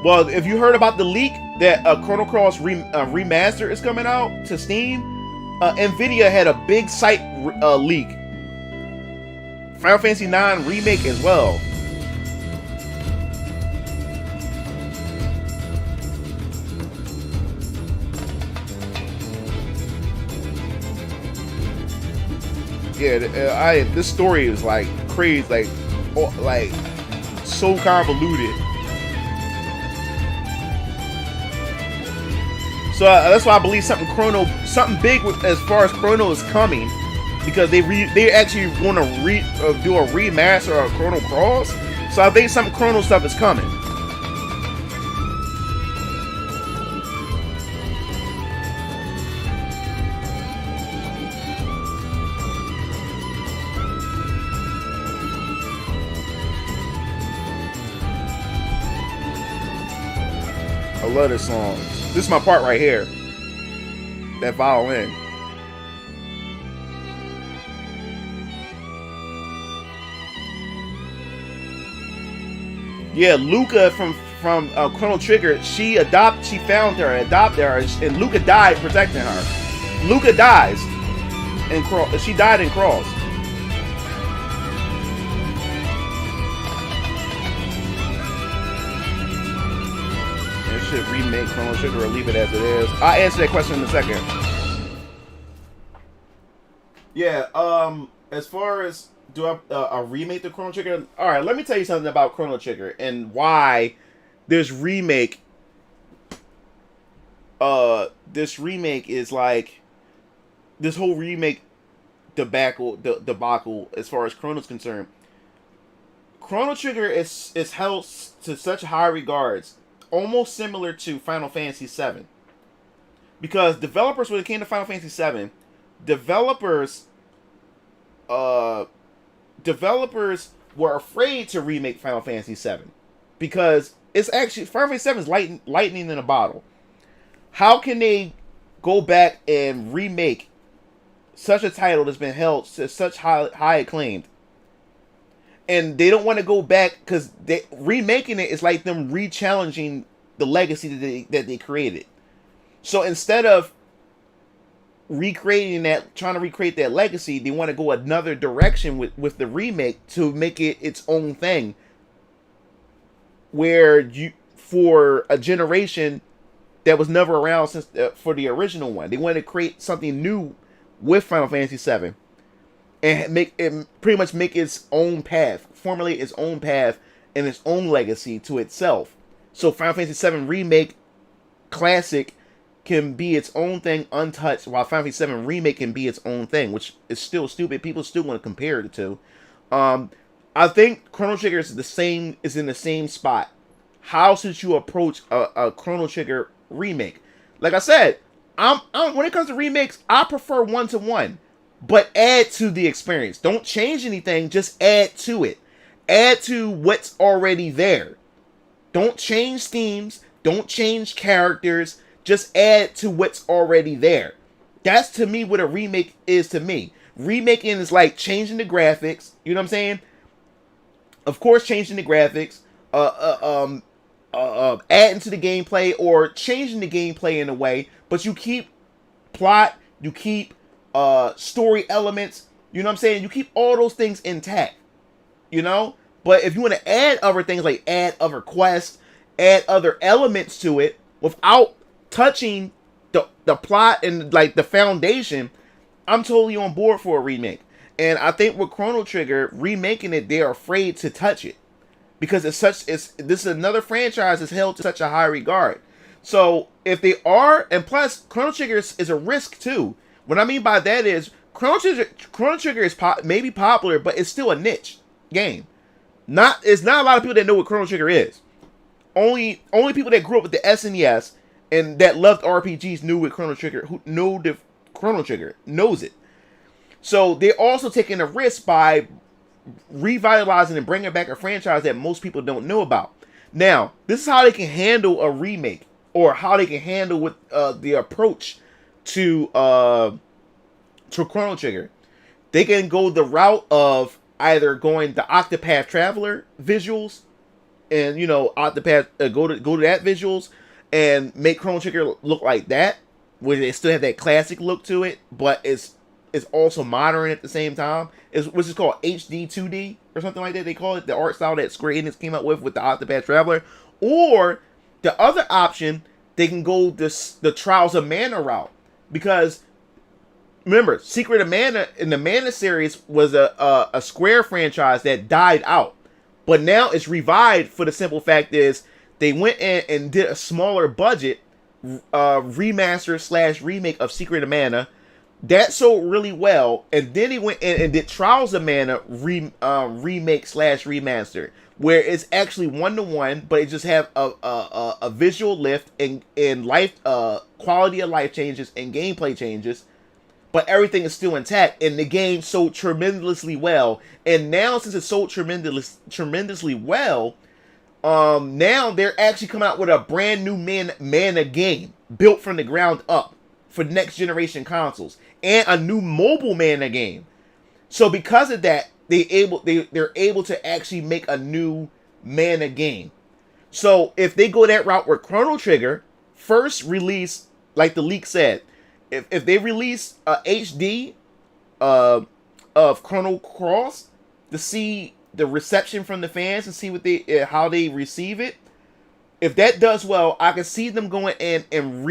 Well, if you heard about the leak that Chrono Cross remaster is coming out to Steam, Nvidia had a big site leak. Final Fantasy IX remake as well. Yeah, this story is like crazy, like so convoluted. So that's why I believe something big as far as Chrono is coming, because they actually want to do a remaster of Chrono Cross. So I think some Chrono stuff is coming. I love this song. This is my part right here. That violin. Yeah, Luca from Chrono Trigger. She found her, adopted her, and Luca died protecting her. Luca dies, and she died in Cross. Should remake Chrono Trigger or leave it as it is? I'll answer that question in a second. Yeah, as far as do I remake the Chrono Trigger? All right, let me tell you something about Chrono Trigger and why this remake is like this whole remake debacle as far as Chrono's concerned. Chrono Trigger is held to such high regards, almost similar to Final Fantasy VII, because developers, when it came to Final Fantasy VII, developers were afraid to remake Final Fantasy VII because it's actually Final Fantasy VII is lightning in a bottle. How can they go back and remake such a title that's been held to such high acclaimed? And they don't want to go back because remaking it is like them re-challenging the legacy that they created. So instead of trying to recreate that legacy, they want to go another direction with the remake to make it its own thing. Where for a generation that was never around since for the original one, they want to create something new with Final Fantasy VII. And pretty much make its own path, formulate its own path and its own legacy to itself. So Final Fantasy VII Remake Classic can be its own thing untouched, while Final Fantasy VII Remake can be its own thing, which is still stupid. People still want to compare the two. I think Chrono Trigger is in the same spot. How should you approach a Chrono Trigger remake? Like I said, I'm when it comes to remakes, I prefer 1-to-1, but add to the experience. Don't change anything, just add to it. Add to what's already there. Don't change themes, don't change characters, just add to what's already there. That's to me what a remake is to me. Remaking is like changing the graphics, you know what I'm saying? Of course, changing the graphics, adding to the gameplay or changing the gameplay in a way, but you keep plot, you keep story elements, you know what I'm saying? You keep all those things intact, you know? But if you want to add other things, like add other quests, add other elements to it without touching the plot and like the foundation, I'm totally on board for a remake. And I think with Chrono Trigger remaking it, they're afraid to touch it because this is another franchise that's held to such a high regard. So if they are, and plus Chrono Trigger is a risk too. What I mean by that is Chrono Trigger is maybe popular, but it's still a niche game. It's not a lot of people that know what Chrono Trigger is. Only people that grew up with the SNES and that loved RPGs knew what Chrono Trigger, who know the Chrono Trigger, knows it. So they're also taking a risk by revitalizing and bringing back a franchise that most people don't know about. Now, this is how they can handle a remake, or how they can handle with the approach to Chrono Trigger. They can go the route of either going the Octopath Traveler visuals, and Octopath go to that visuals and make Chrono Trigger look like that, where they still have that classic look to it, but it's also modern at the same time. Which is called HD 2D or something like that. They call it the art style that Square Enix came up with the Octopath Traveler. Or the other option, they can go the Trials of Mana route, because remember, Secret of Mana in the Mana series was a Square franchise that died out, but now it's revived for the simple fact is they went in and did a smaller budget remaster / remake of Secret of Mana. That sold really well, and then he went in and did Trials of Mana remake / remaster, where it's actually 1-to-1, but it just have a visual lift and life quality of life changes and gameplay changes, but everything is still intact, and the game sold tremendously well. And now, since it sold tremendously well, now they're actually coming out with a brand new Mana game built from the ground up for next generation consoles, and a new mobile Mana game. So because of that, they're able to actually make a new Mana game. So if they go that route with Chrono Trigger, first release, like the leak said, if they release a HD of Chrono Cross to see the reception from the fans and see how they receive it, if that does well, I can see them going in and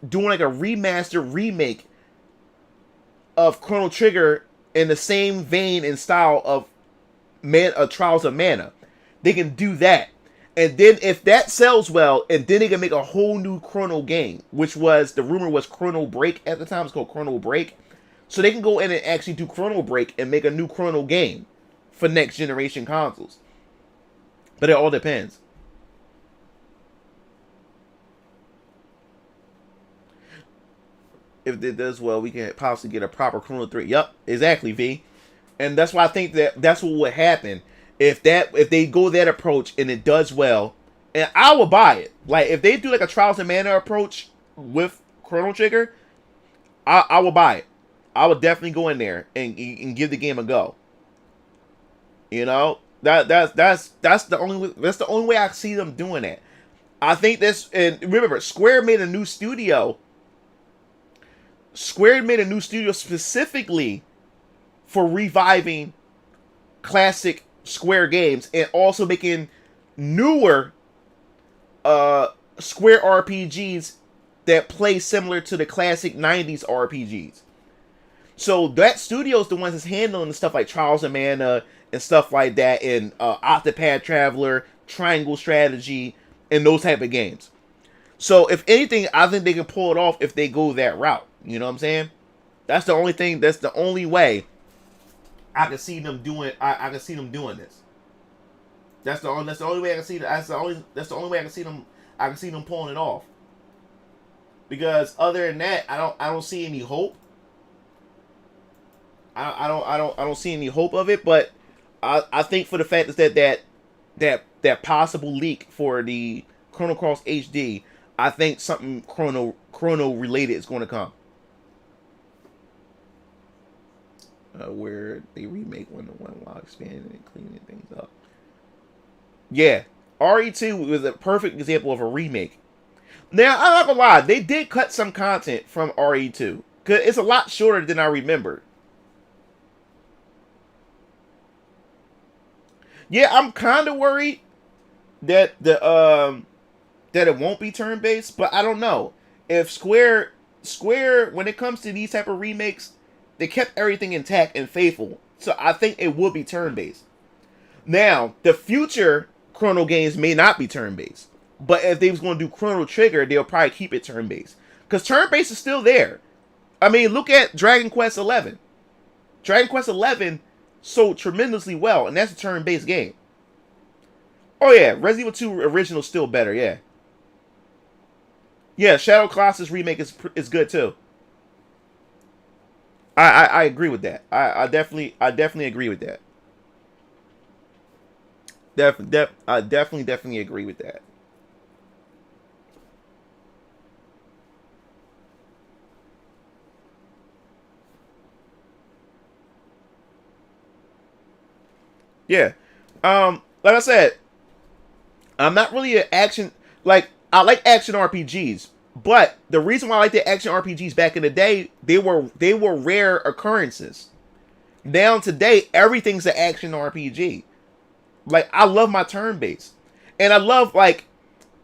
doing like a remaster remake of Chrono Trigger in the same vein and style of Trials of Mana. They can do that. And then if that sells well, and then they can make a whole new Chrono game, which was, the rumor was Chrono Break at the time. It's called Chrono Break. So they can go in and actually do Chrono Break and make a new Chrono game for next generation consoles. But it all depends. If it does well, we can possibly get a proper Chrono 3. Yup, exactly, V. And that's why I think that's what would happen. If they go that approach and it does well, and I will buy it. Like, if they do like a Trials of Mana approach with Chrono Trigger, I will buy it. I would definitely go in there and give the game a go. You know? That's the only way I see them doing that. I think this, and remember, Square made a new studio. Square made a new studio specifically for reviving classic Square games and also making newer Square RPGs that play similar to the classic 90s RPGs. So that studio is the ones that's handling stuff like Trials of Mana and stuff like that, and Octopath Traveler, Triangle Strategy, in those type of games. So if anything, I think they can pull it off if they go that route. You know what I'm saying? That's the only thing. That's the only way I can see them doing. I can see them doing this. That's the only way I can see that. That's the only way I can see them. I can see them pulling it off. Because other than that, I don't see any hope. I don't see any hope of it. But I think for the fact that possible leak for the Chrono Cross HD, I think something Chrono related is going to come. Where they remake 1-1 while expanding and cleaning things up. Yeah, RE2 was a perfect example of a remake. Now, I'm not gonna lie, they did cut some content from RE2. Cause it's a lot shorter than I remembered. Yeah, I'm kind of worried that that it won't be turn-based, but I don't know. If Square, when it comes to these type of remakes, they kept everything intact and faithful. So I think it will be turn-based. Now, the future Chrono games may not be turn-based. But if they was going to do Chrono Trigger, they'll probably keep it turn-based. Because turn-based is still there. I mean, look at Dragon Quest XI. Dragon Quest XI sold tremendously well, and that's a turn-based game. Oh yeah, Resident Evil 2 original is still better, yeah. Yeah, Shadow Colossus remake is good too. I agree with that. I definitely agree with that. I definitely agree with that. Yeah. Like I said, I'm not really an action, like, I like action RPGs, but the reason why I like the action RPGs back in the day, they were rare occurrences. Now today, everything's an action RPG. Like, I love my turn-based. And I love, like,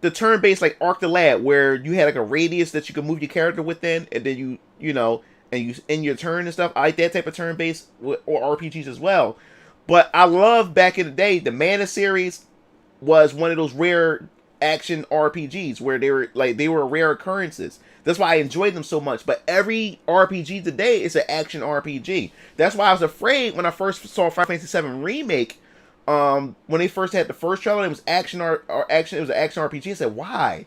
the turn-based, like, Arc the Lad, where you had, like, a radius that you could move your character within, and then you know, and you end your turn and stuff. I like that type of turn-based or RPGs as well. But I love back in the day, the Mana series was one of those rare action RPGs where they were rare occurrences. That's why I enjoyed them so much. But every RPG today is an action RPG. That's why I was afraid when I first saw Final Fantasy VII Remake. When they first had the first trailer, it was action. It was an action RPG. I said, why?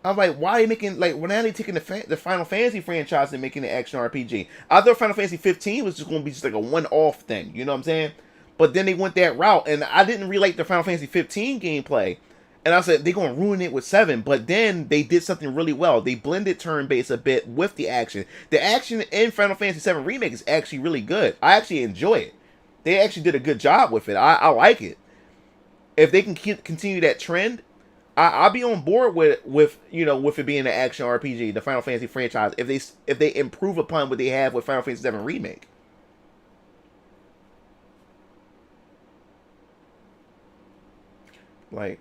I'm like, why are they making, like, when are they taking the Final Fantasy franchise and making an action RPG? I thought Final Fantasy 15 was just going to be just like a one-off thing. You know what I'm saying? But then they went that route, and I didn't really like the Final Fantasy 15 gameplay. And I said, they're going to ruin it with 7. But then they did something really well. They blended turn-based a bit with the action. The action in Final Fantasy 7 Remake is actually really good. I actually enjoy it. They actually did a good job with it. I like it. If they can continue that trend, I'll be on board with it being an action RPG, the Final Fantasy franchise, if they improve upon what they have with Final Fantasy 7 Remake. Like,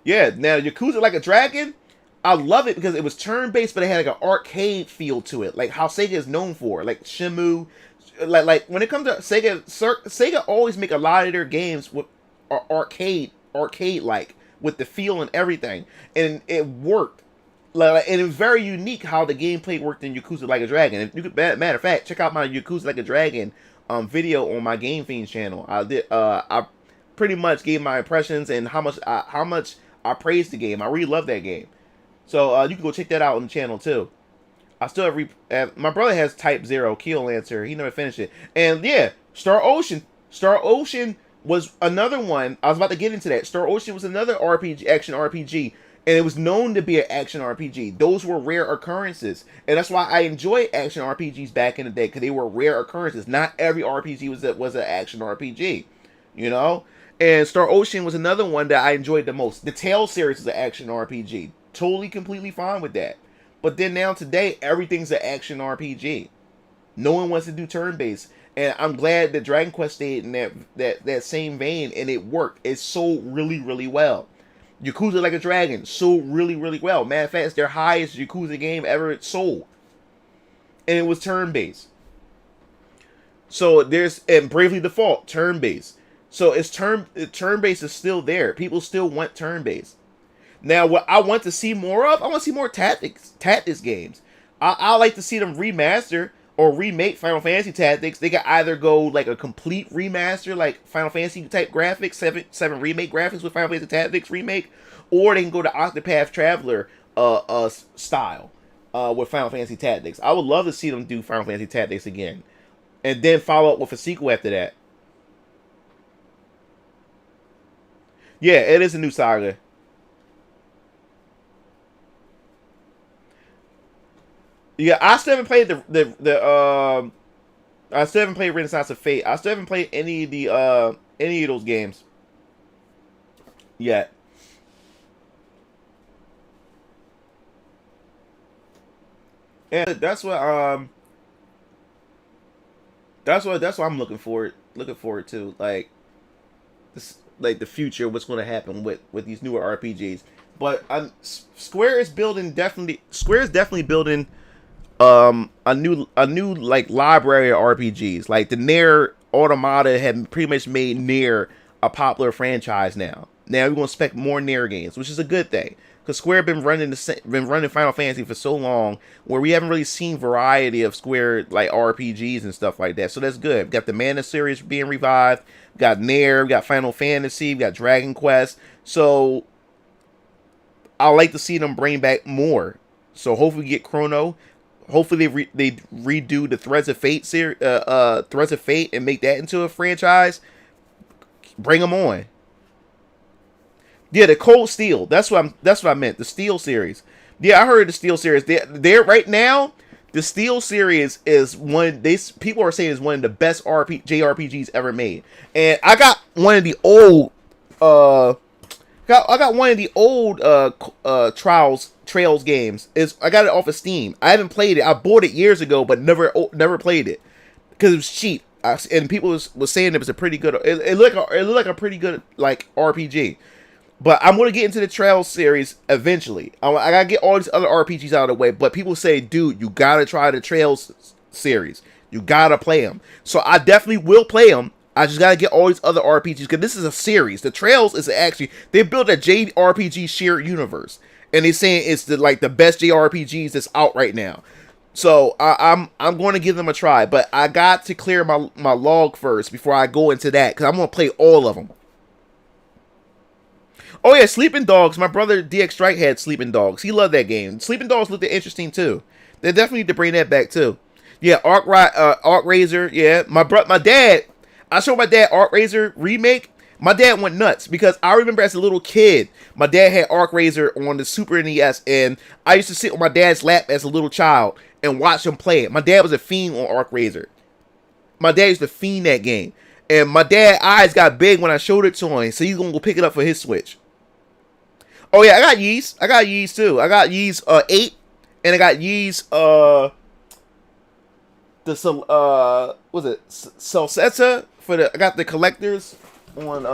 yeah, now Yakuza Like a Dragon, I love it because it was turn-based, but it had like an arcade feel to it, like how Sega is known for, like Shenmue. Like when it comes to Sega always make a lot of their games with arcade like, with the feel and everything, and it worked. Like, and it was very unique how the gameplay worked in Yakuza Like a Dragon. If you could, matter of fact, check out my Yakuza Like a Dragon video on my Game Fiends channel. I pretty much gave my impressions and how much I praised the game. I really love that game. So you can go check that out on the channel too. I still have my brother has Type 0 Keel Lancer. He never finished it. And yeah, Star Ocean. Star Ocean was another one. I was about to get into that. Star Ocean was another action RPG. And it was known to be an action RPG. Those were rare occurrences. And that's why I enjoyed action RPGs back in the day. Because they were rare occurrences. Not every RPG was an action RPG. You know? And Star Ocean was another one that I enjoyed the most. The Tales series is an action RPG. Totally, completely fine with that. But then now today, everything's an action RPG. No one wants to do turn-based. And I'm glad that Dragon Quest stayed in that same vein, and it worked. It sold really, really well. Yakuza Like a Dragon sold really, really well. Matter of fact, it's their highest Yakuza game ever sold. And it was turn-based. So and Bravely Default, turn-based. So it's turn-based is still there. People still want turn-based. Now, what I want to see more of, I want to see more tactics games. I like to see them remaster or remake Final Fantasy Tactics. They could either go like a complete remaster, like Final Fantasy type graphics, seven remake graphics with Final Fantasy Tactics remake, or they can go to Octopath Traveler style with Final Fantasy Tactics. I would love to see them do Final Fantasy Tactics again, and then follow up with a sequel after that. Yeah, it is a new saga. Yeah, I still haven't played I still haven't played Renaissance of Fate. I still haven't played any of those games yet. And that's what I'm looking forward to. Like this, like the future, what's going to happen with these newer RPGs. But Square is definitely building a new like library of RPGs. Like the Nier Automata had pretty much made Nier a popular franchise now. Now we're gonna expect more Nier games, which is a good thing. Because Square been running Final Fantasy for so long, where we haven't really seen variety of Square like RPGs and stuff like that. So that's good. We got the Mana series being revived. We got Nier. We got Final Fantasy. We got Dragon Quest. So I like to see them bring back more. So hopefully we get Chrono. Hopefully they redo the Threads of Fate Threads of Fate and make that into a franchise. Bring them on. Yeah, the Cold Steel. That's what I meant. The Steel series. Yeah, I heard the Steel series. They're right now. The Steel series is people are saying is one of the best JRPGs ever made. And I got one of the old I got one of the old Trails games. I got it off of Steam. I haven't played it. I bought it years ago, but never played it because it was cheap. And people was saying it was a pretty good. It looked like a pretty good like RPG. But I'm gonna get into the Trails series eventually. I gotta get all these other RPGs out of the way. But people say, dude, you gotta try the Trails series. You gotta play them. So I definitely will play them. I just gotta get all these other RPGs because this is a series. The Trails is actually they built a JRPG shared universe, and they're saying it's the best JRPGs that's out right now. So I'm going to give them a try, but I got to clear my log first before I go into that because I'm gonna play all of them. Oh yeah, Sleeping Dogs. My brother DX Strike had Sleeping Dogs. He loved that game. Sleeping Dogs looked interesting too. They definitely need to bring that back too. Yeah, Arc Razor. Yeah, my dad. I showed my dad Arc Razor remake. My dad went nuts because I remember as a little kid, my dad had Arc Razor on the Super NES, and I used to sit on my dad's lap as a little child and watch him play it. My dad was a fiend on Arc Razor. My dad used to fiend that game, and my dad's eyes got big when I showed it to him, so he's gonna go pick it up for his Switch. Oh yeah, I got Yeez too. I got Yeez 8, and I got Yeez was it Celceta I got the collectors on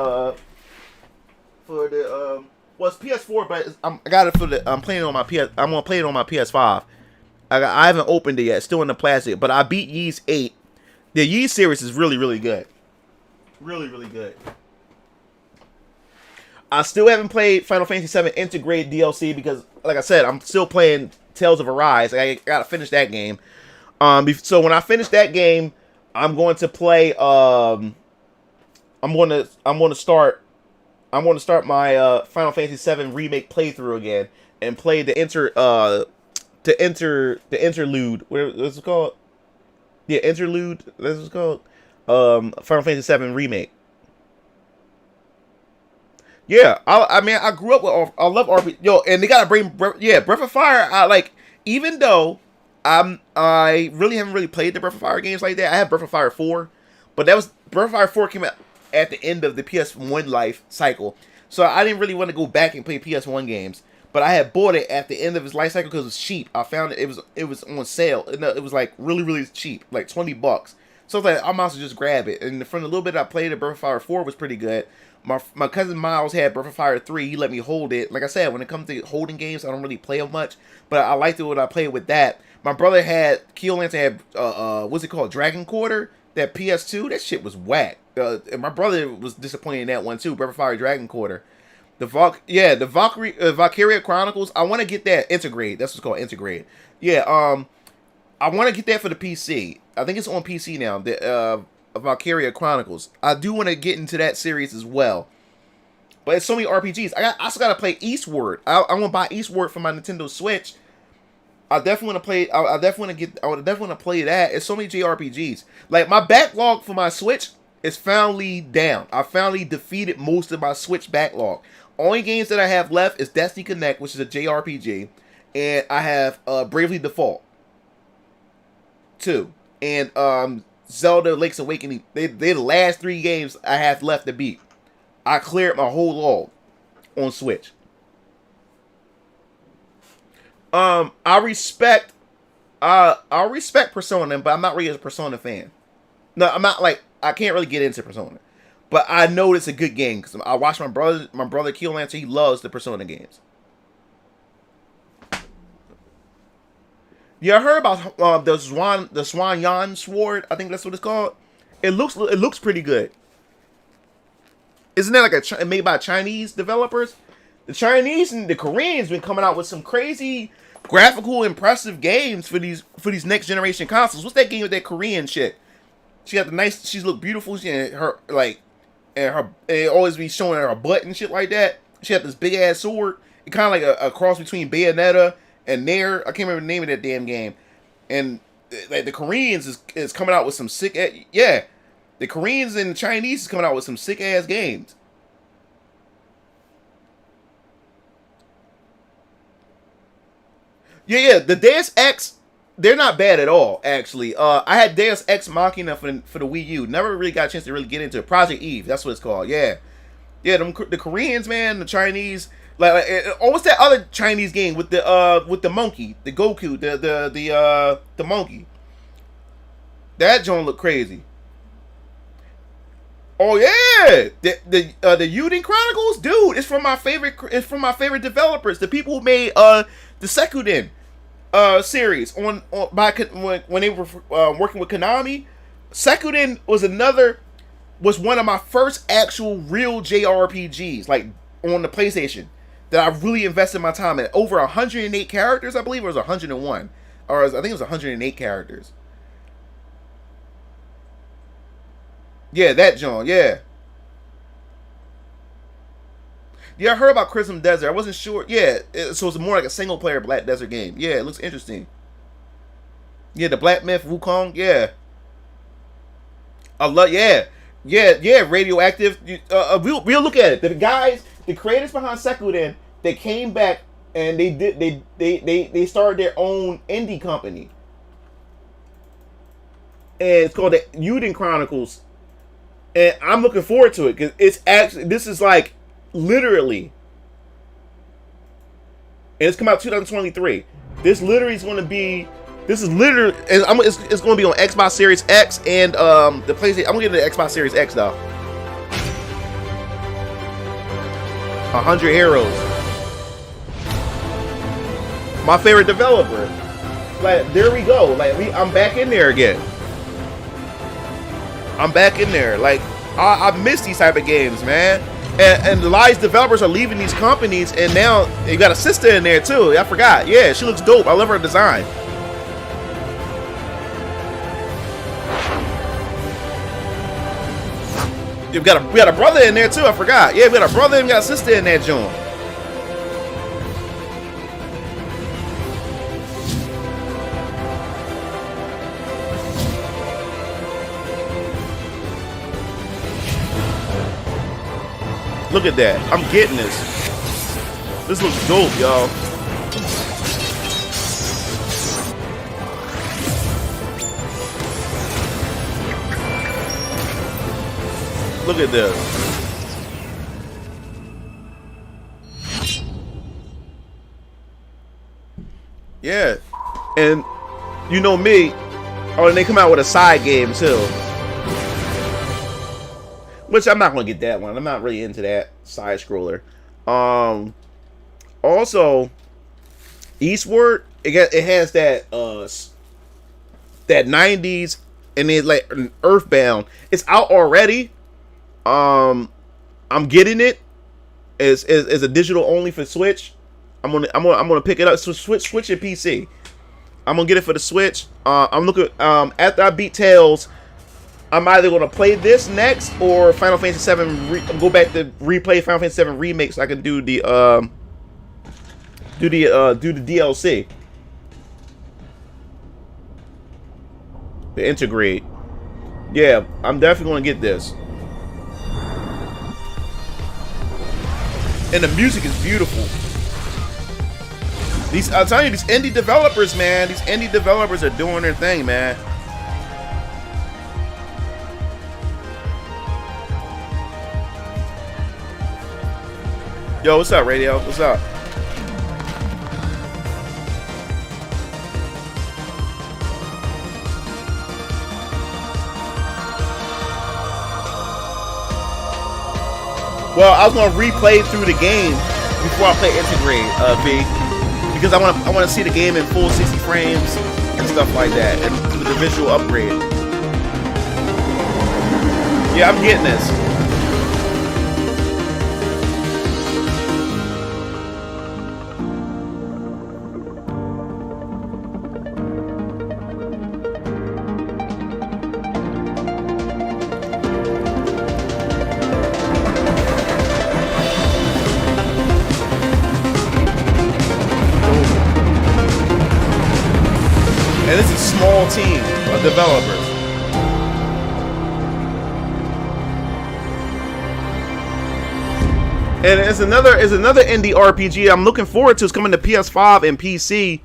for the it's PS4, but I got it for I'm playing it on my I'm gonna play it on my PS5. I haven't opened it yet, it's still in the plastic, but I beat Yeez 8. The Yeez series is really, really good. Really, really good. I still haven't played Final Fantasy VII Integrate DLC because, like I said, I'm still playing Tales of Arise. I gotta finish that game. So when I finish that game, I'm going to play. I'm going to start my Final Fantasy VII remake playthrough again and play the interlude. What's it called? Yeah, interlude. That's what it's called. Final Fantasy VII remake. Yeah, I grew up with. I love RPG. Yo, and they gotta bring. Breath of Fire. Even though I really haven't really played the Breath of Fire games like that. I have Breath of Fire 4, but Breath of Fire 4 came out at the end of the PS1 life cycle, so I didn't really want to go back and play PS1 games. But I had bought it at the end of its life cycle because it was cheap. I found it was on sale. It was like really, really cheap, like $20. So I was like, I might as well just grab it. And from the little bit I played it, Breath of Fire 4 was pretty good. My cousin Miles had Breath of Fire 3. He let me hold it. Like I said, when it comes to holding games, I don't really play them much. But I liked it when I played with that. My brother had, Keel Lantern had, what's it called? Dragon Quarter? That PS2? That shit was whack. And my brother was disappointed in that one too. Breath of Fire Dragon Quarter. The Valkyria Chronicles. I want to get that integrate. That's what's called integrate. Yeah. I want to get that for the PC. I think it's on PC now. The Valkyria Chronicles. I do want to get into that series as well. But it's so many RPGs. I still gotta play Eastward. I want to buy Eastward for my Nintendo Switch. I definitely want to play. I definitely want to play that. It's so many JRPGs. Like my backlog for my Switch is finally down. I finally defeated most of my Switch backlog. Only games that I have left is Destiny Connect, which is a JRPG, and I have Bravely Default 2, and Zelda Link's Awakening. They're the last 3 games I have left to beat. I cleared my whole log on Switch. I respect Persona, but I'm not really a Persona fan. No, I'm not like I can't really get into Persona, but I know it's a good game because I watched my brother Keelancer. He loves the Persona games. Yeah, I heard about the Swan Yan Sword. I think that's what it's called. It looks pretty good. Isn't that like made by Chinese developers? The Chinese and the Koreans been coming out with some crazy graphical, impressive games for these next generation consoles. What's that game with that Korean chick? She got the nice. She look beautiful. And it always be showing her butt and shit like that. She had this big ass sword. It kind of like a cross between Bayonetta and Nair. I can't remember the name of that damn game. And like the Koreans is coming out with some sick. Yeah, the Koreans and the Chinese is coming out with some sick ass games. Yeah, the Deus Ex, they're not bad at all, actually. I had Deus Ex Machina for the Wii U. Never really got a chance to really get into it. Project Eve, that's what it's called. Yeah, the Koreans, man, the Chinese, like what's that other Chinese game with the monkey, the Goku, the monkey? That joint look crazy. Oh yeah, the Yuden Chronicles, dude. It's from my favorite developers, the people who made the Sekuden series when they were working with Konami. Sekuden was one of my first actual real JRPGs, like on the PlayStation, that I really invested my time in. Over 108 characters, I believe, or it was 101, or I think it was 108 characters. Yeah, that John. Yeah. Yeah, I heard about Crimson Desert. I wasn't sure. Yeah, so it's more like a single player Black Desert game. Yeah, it looks interesting. Yeah, the Black Myth Wukong. Yeah. I love. Yeah. Radioactive. We'll look at it. The creators behind Sekuden, they came back and they started their own indie company, and it's called the Yuden Chronicles. And I'm looking forward to it because this is like literally, and it's come out 2023. This is literally, it's going to be on Xbox Series X and the PlayStation. I'm gonna get the Xbox Series X though. 100 Heroes, my favorite developer. Like there we go. Like I'm back in there again. I'm back in there. Like I miss these type of games, man. And a lot of these developers are leaving these companies, and now you got a sister in there too. I forgot. Yeah, she looks dope. I love her design. We got a brother in there too. I forgot. Yeah, we got a brother and we got a sister in that joint. Look at that. I'm getting this. This looks dope, y'all. Look at this. Yeah. And you know me. Oh, and they come out with a side game too. Which I'm not gonna get that one. I'm not really into that side scroller. Also, Eastward, it has that that 90s and then like Earthbound. It's out already. I'm getting it. is a digital only for Switch. I'm gonna pick it up. So Switch and PC. I'm gonna get it for the Switch. I'm looking. After I beat Tales, I'm either gonna play this next or Final Fantasy VII. Go back to replay Final Fantasy VII remake so I can do the DLC. The integrate. Yeah, I'm definitely gonna get this. And the music is beautiful. I'm telling you, these indie developers, man. These indie developers are doing their thing, man. Yo, what's up, Radio? What's up? Well, I was gonna replay through the game before I play Integrate, B, because I want to see the game in full 60 frames and stuff like that, and do the visual upgrade. Yeah, I'm getting this. And this is a small team of developers. And it's another indie RPG I'm looking forward to. It's coming to PS5 and PC,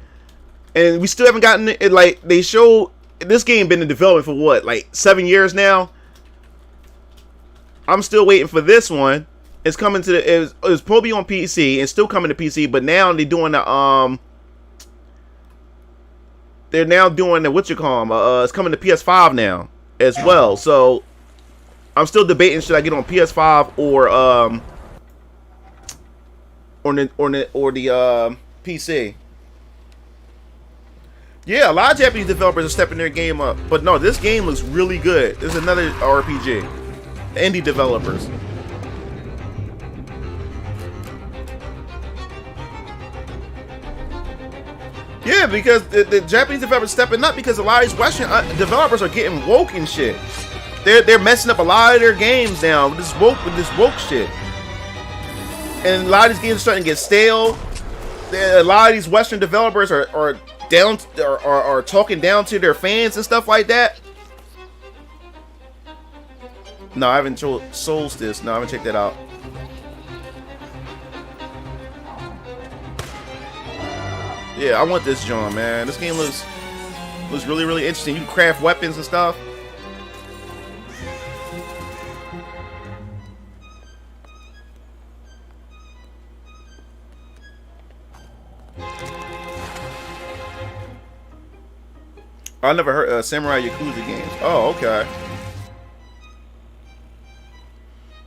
and we still haven't gotten it. Like, they show this game been in development for what, like 7 years now. I'm still waiting for this one. It's coming to the. It's probably on PC. It's still coming to PC, but now they're doing the They're now doing the it's coming to PS5 now as well. So I'm still debating, should I get on PS5 or the PC. Yeah, a lot of Japanese developers are stepping their game up, but no, this game looks really good. This is another RPG. Indie developers. Yeah, because the Japanese developers stepping up, because a lot of these Western developers are getting woke and shit. They're messing up a lot of their games now with this woke shit. And a lot of these games are starting to get stale. A lot of these Western developers are talking down to their fans and stuff like that. No, I haven't Solstice. No, I haven't checked that out. Yeah, I want this John, man. This game looks really, really interesting. You can craft weapons and stuff. I never heard Samurai Yakuza games. Oh, okay.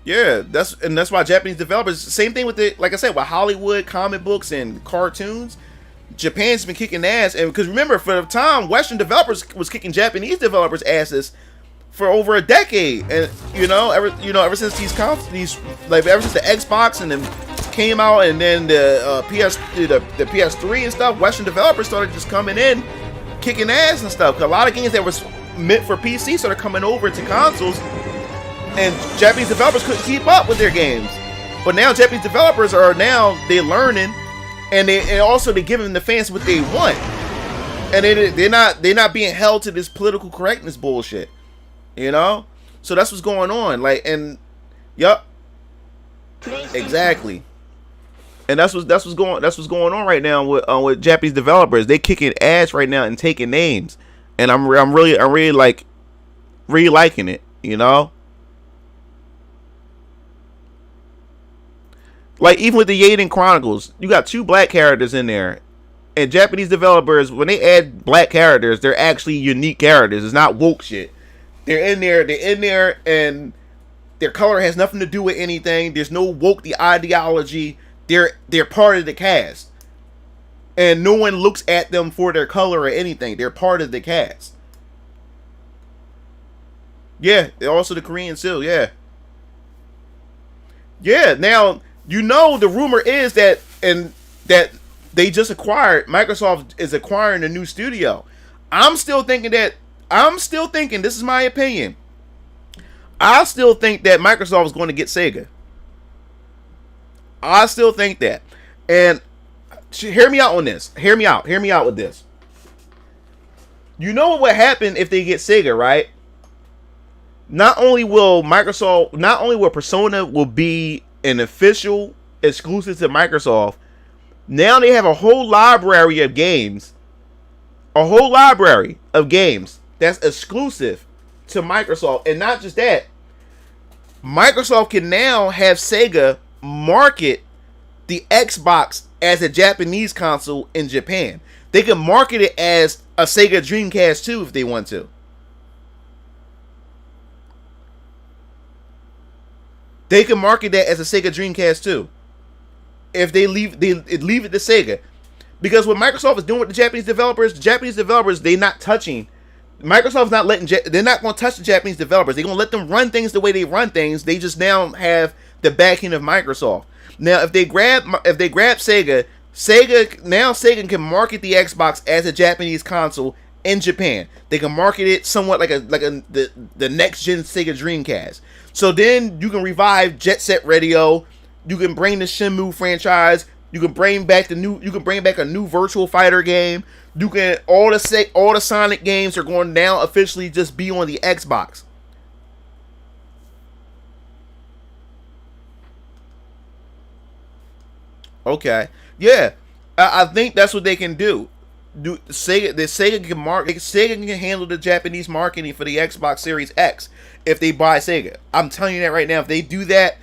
Yeah, that's why Japanese developers. Same thing with like I said, with Hollywood comic books and cartoons. Japan's been kicking ass, and because remember, for the time, Western developers was kicking Japanese developers' asses for over a decade, and ever since ever since the Xbox and then came out, and then the PS3 and stuff, Western developers started just coming in, kicking ass and stuff. Cause a lot of games that was meant for PC started coming over to consoles, and Japanese developers couldn't keep up with their games. But now Japanese developers are they're learning. And they're giving the fans what they want, and they're not being held to this political correctness bullshit, So that's what's going on. Yup, exactly. And that's what's going on right now with Japanese developers. They kicking ass right now and taking names, and I'm really liking it, Like, even with the Yaden Chronicles, you got 2 black characters in there. And Japanese developers, when they add black characters, they're actually unique characters. It's not woke shit. They're in there, and their color has nothing to do with anything. There's no woke the ideology. They're part of the cast. And no one looks at them for their color or anything. They're part of the cast. Yeah, they're also the Korean Seal, yeah. Yeah, now You know, the rumor is that they just acquired. Microsoft is acquiring a new studio. I'm still thinking. This is my opinion. I still think that Microsoft is going to get Sega. I still think that. And hear me out on this. Hear me out with this. You know what would happen if they get Sega, right? Not only will Persona will be an official exclusive to Microsoft, now they have a whole library of games. A whole library of games that's exclusive to Microsoft. And not just that, Microsoft can now have Sega market the Xbox as a Japanese console in Japan. They can market it as a Sega Dreamcast too if they want to. They can market that as a Sega Dreamcast too. If they leave it to Sega. Because what Microsoft is doing with the Japanese developers, they're not touching. Microsoft's not they're not going to touch the Japanese developers. They're going to let them run things the way they run things. They just now have the backing of Microsoft. Now, if they grab Sega can market the Xbox as a Japanese console in Japan. They can market it somewhat like the next gen Sega Dreamcast. So then you can revive Jet Set Radio. You can bring the Shenmue franchise. You can bring back a new Virtual Fighter game. You can all the Sonic games are going to now officially just be on the Xbox. Okay, yeah, I think that's what they can do. Sega can handle the Japanese marketing for the Xbox Series X if they buy Sega. I'm telling you that right now. If they do that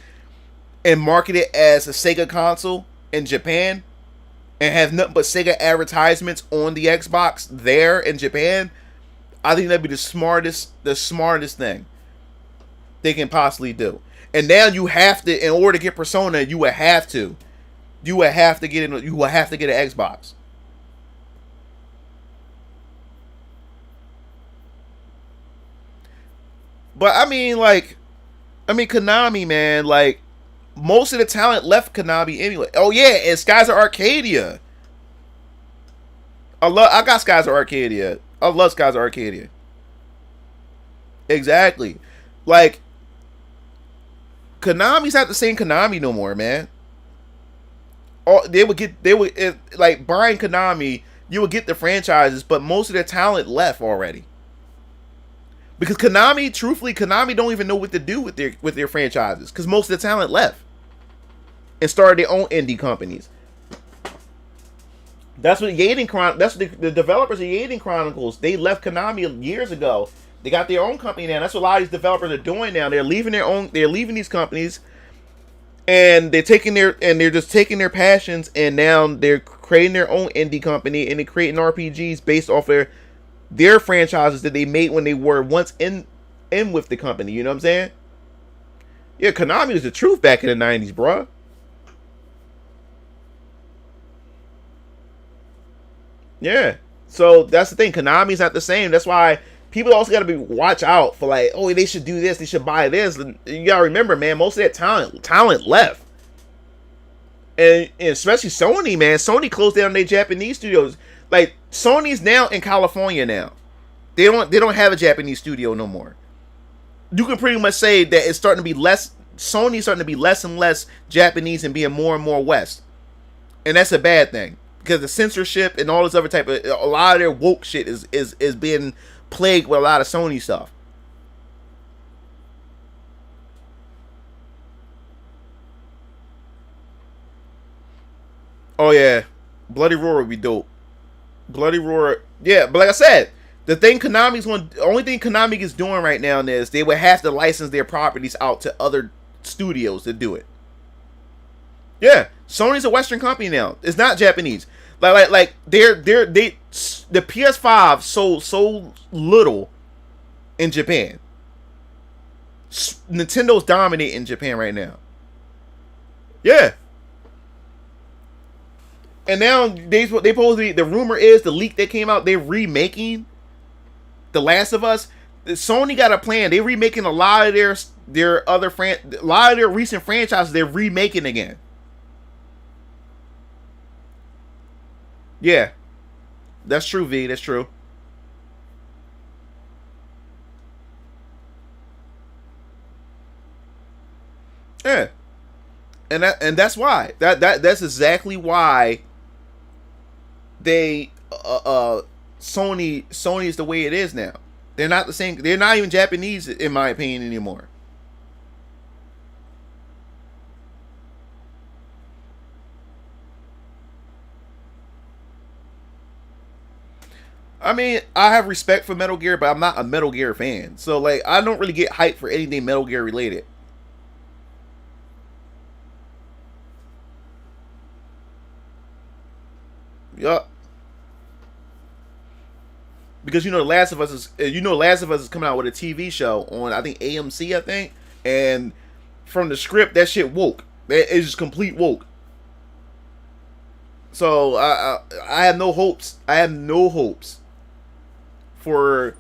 and market it as a Sega console in Japan and have nothing but Sega advertisements on the Xbox there in Japan, I think that'd be the smartest thing they can possibly do. And now you have to, in order to get Persona, you would have to get an Xbox. But Konami, man, like, most of the talent left Konami anyway. Oh yeah, and Skies of Arcadia. I got Skies of Arcadia. I love Skies of Arcadia. Exactly. Like, Konami's not the same Konami no more, man. Like, buying Konami, you would get the franchises, but most of their talent left already. Because Konami don't even know what to do with their franchises, because most of the talent left and started their own indie companies. That's what the developers of Yaden Chronicles, they left Konami years ago. They got their own company now. That's what a lot of these developers are doing now. They're leaving these companies, and they're just taking their passions, and now they're creating their own indie company, and they're creating RPGs based off their franchises that they made when they were once in with the company. You know what I'm saying? Yeah, Konami was the truth back in the 90s, bruh. Yeah. So that's the thing. Konami's not the same. That's why people also got to watch out for, like, oh, they should do this, they should buy this. You got to remember, man, most of that talent left. And especially Sony, man. Sony closed down their Japanese studios. Like, Sony's now in California now. They don't have a Japanese studio no more. You can pretty much say that it's starting to be less. Sony's starting to be less and less Japanese and being more and more West. And that's a bad thing. Because the censorship and all this other type of, a lot of their woke shit is being plagued with a lot of Sony stuff. Oh yeah, Bloody Roar would be dope. Bloody Roar, yeah, but like I said, the only thing Konami is doing right now is they would have to license their properties out to other studios to do it. Yeah, Sony's a Western company now. It's not Japanese. Like the PS5 sold so little in Japan. Nintendo's dominating in Japan right now. Yeah. And now they supposedly, the rumor is, the leak that came out, they're remaking The Last of Us. Sony got a plan. They're remaking a lot of their recent franchises. They're remaking again. Yeah, that's true, V. That's true. Yeah, and that's why that's exactly why they Sony is the way it is now. They're not the same. They're not even Japanese, in my opinion, anymore. I mean, I have respect for Metal Gear, but I'm not a Metal Gear fan. So, like, I don't really get hyped for anything Metal Gear related. Yup. Because you know, Last of Us is coming out with a TV show on, I think, AMC, I think, and from the script, that shit woke. It's just complete woke. So I have no hopes. I have no hopes for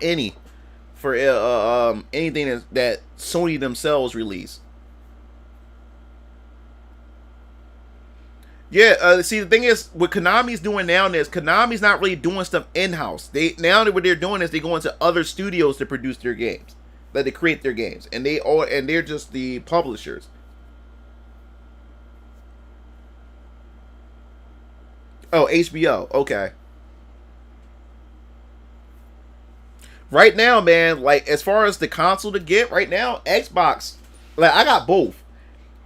any for anything that Sony themselves release. Yeah, see, the thing is, what Konami's doing now is Konami's not really doing stuff in-house. What they're doing is they go into other studios to produce their games, that they create their games, and they're just the publishers. Oh, HBO. Okay. Right now, man, like, as far as the console to get right now, Xbox, like, I got both,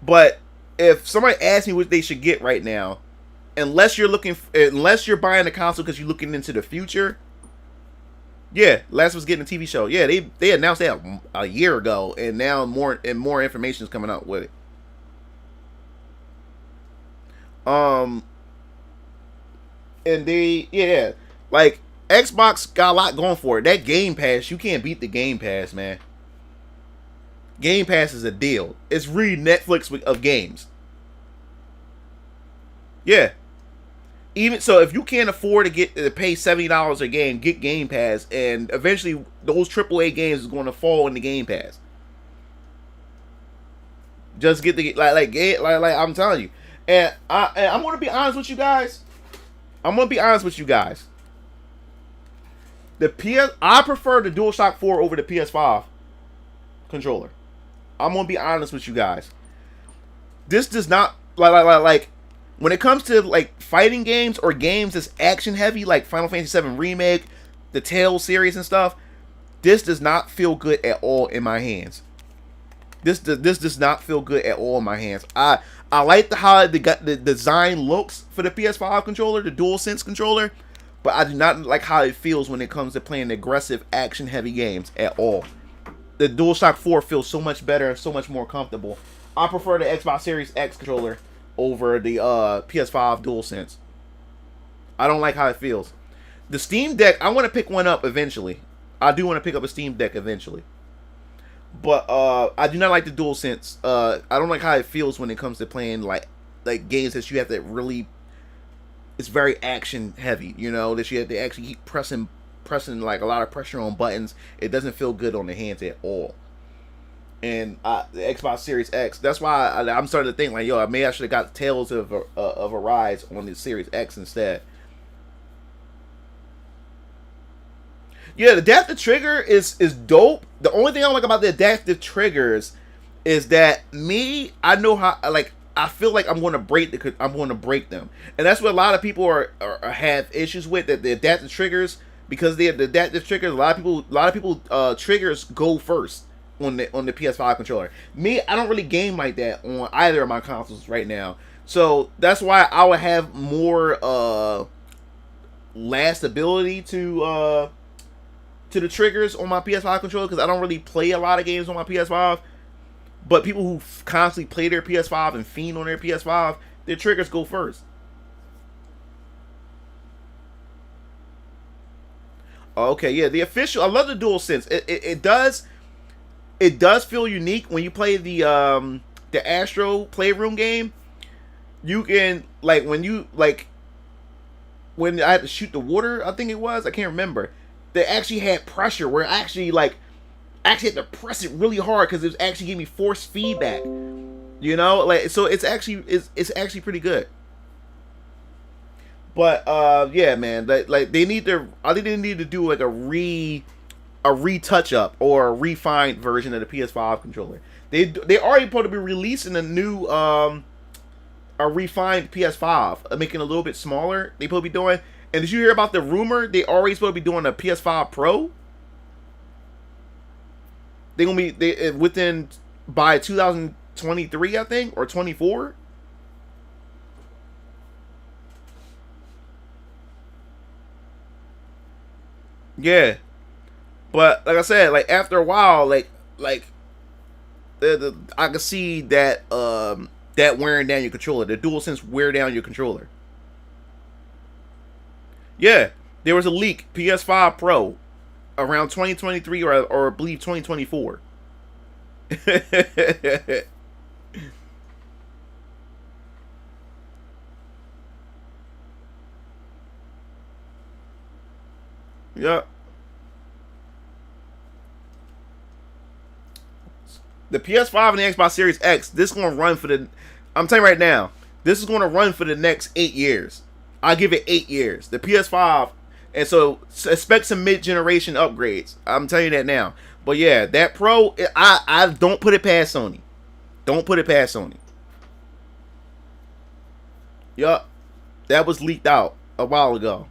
but if somebody asks me what they should get right now, unless you're buying the console because you're looking into the future, yeah, Last of Us getting a TV show. Yeah, they announced that a year ago, and now more information is coming out with it. And like, Xbox got a lot going for it. That Game Pass, you can't beat the Game Pass, man. Game Pass is a deal. It's really Netflix of games. Yeah. Even so, if you can't afford to pay $70 a game, get Game Pass, and eventually those AAA games is going to fall into Game Pass. Just get the like I'm telling you, and I'm going to be honest with you guys. I prefer the DualShock 4 over the PS5 controller. I'm gonna be honest with you guys. This does not like when it comes to like fighting games or games that's action heavy, like Final Fantasy VII Remake, the Tales series and stuff. This does not feel good at all in my hands. This does not feel good at all in my hands. I like how the design looks for the PS5 controller, the DualSense controller, but I do not like how it feels when it comes to playing aggressive action heavy games at all. The DualShock 4 feels so much better, so much more comfortable. I prefer the Xbox Series X controller over the PS5 DualSense. I don't like how it feels. The Steam Deck, I want to pick one up eventually. I do want to pick up a Steam Deck eventually. But I do not like the DualSense. I don't like how it feels when it comes to playing like games that you have to really... It's very action heavy, you know, that you have to actually keep pressing like a lot of pressure on buttons. It doesn't feel good on the hands at all. And the Xbox Series X, that's why I'm starting to think like, yo, I should have got Tales of Arise on the Series X instead. Yeah, the adaptive trigger is dope. The only thing I don't like about the adaptive triggers is that I know how, like, I feel like I'm going to break them, and that's what a lot of people have issues with, that the adaptive triggers, because they have the adaptive triggers. A lot of people triggers go first on the PS5 controller. Me, I don't really game like that on either of my consoles right now, so that's why I would have more last ability to the triggers on my PS5 controller, because I don't really play a lot of games on my PS5. But people who constantly play their PS5 and fiend on their PS5, their triggers go first. Okay, yeah, the official. I love the DualSense. It does feel unique when you play the Astro Playroom game. You can when I had to shoot the water, I think it was. I can't remember. They actually had pressure where I actually had to press it really hard, because it was actually giving me force feedback. You know, so it's actually pretty good. But yeah, man, like they need to. I think they need to do like a retouch up or a refined version of the PS5 controller. They already supposed to be releasing a new a refined PS5, making it a little bit smaller. They supposed to be doing. And did you hear about the rumor? They already supposed to be doing a PS5 Pro. They're gonna be within by 2023, I think, or 24. Yeah, but like I said, like after a while, like I can see that that wearing down your controller. The DualSense wear down your controller. Yeah, there was a leak PS5 Pro around 2023 or I believe 2024. Yeah. The PS5 and the Xbox Series X, this is going to run for the... I'm telling you right now, this is going to run for the next 8 years. I'll give it 8 years. The PS5, and so expect some mid-generation upgrades. I'm telling you that now. But yeah, that Pro, I don't put it past Sony. Don't put it past Sony. Yup. That was leaked out a while ago.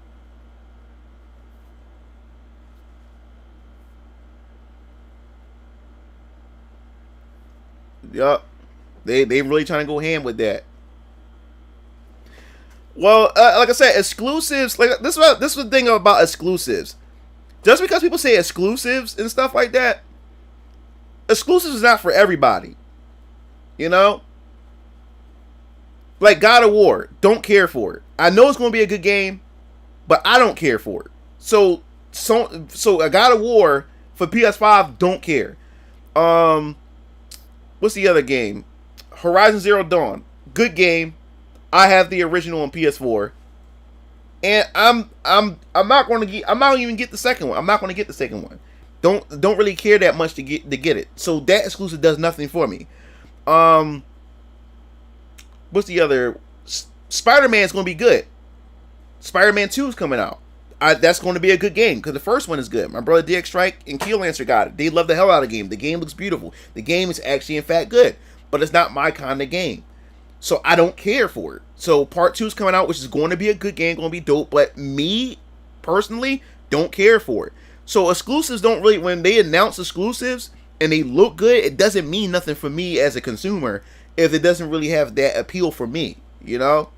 Yup. They really trying to go hand with that. Well, like I said, exclusives. Like this is the thing about exclusives. Just because people say exclusives and stuff like that, exclusives is not for everybody. You know, like God of War, don't care for it. I know it's going to be a good game, but I don't care for it. So a God of War for PS5, don't care. What's the other game? Horizon Zero Dawn, good game. I have the original on PS4, and I'm not going to get. I'm not even get the second one. I'm not going to get the second one. Don't really care that much to get it. So that exclusive does nothing for me. What's the other? Spider-Man's going to be good. Spider-Man 2 is coming out. That's going to be a good game because the first one is good. My brother DX Strike and Keel Lancer got it. They love the hell out of the game. The game looks beautiful. The game is actually in fact good, but it's not my kind of game. So I don't care for it. So part 2 is coming out, which is going to be a good game, going to be dope. But me, personally, don't care for it. So exclusives don't really, when they announce exclusives and they look good, it doesn't mean nothing for me as a consumer if it doesn't really have that appeal for me, you know?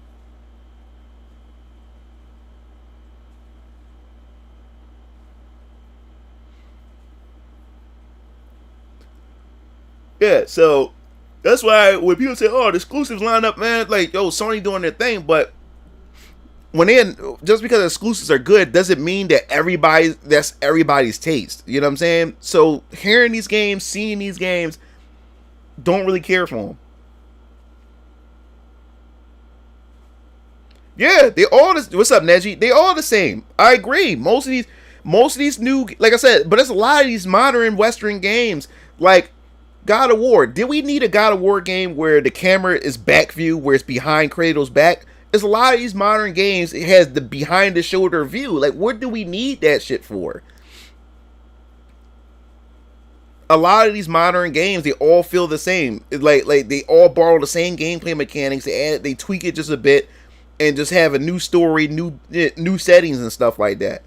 Yeah, so that's why when people say, "Oh, the exclusives line up, man," like, yo, Sony doing their thing, but when just because exclusives are good doesn't mean that that's everybody's taste. You know what I'm saying? So hearing these games, seeing these games, don't really care for them. Yeah, they all. What's up, Neji? They all the same. I agree. Most of these new, like I said, but there's a lot of these modern Western games like God of War. Did we need a God of War game where the camera is back view, where it's behind Kratos' back? There's a lot of these modern games. It has the behind the shoulder view. Like, what do we need that shit for? A lot of these modern games, they all feel the same. It's like they all borrow the same gameplay mechanics. They tweak it just a bit, and just have a new story, new settings and stuff like that.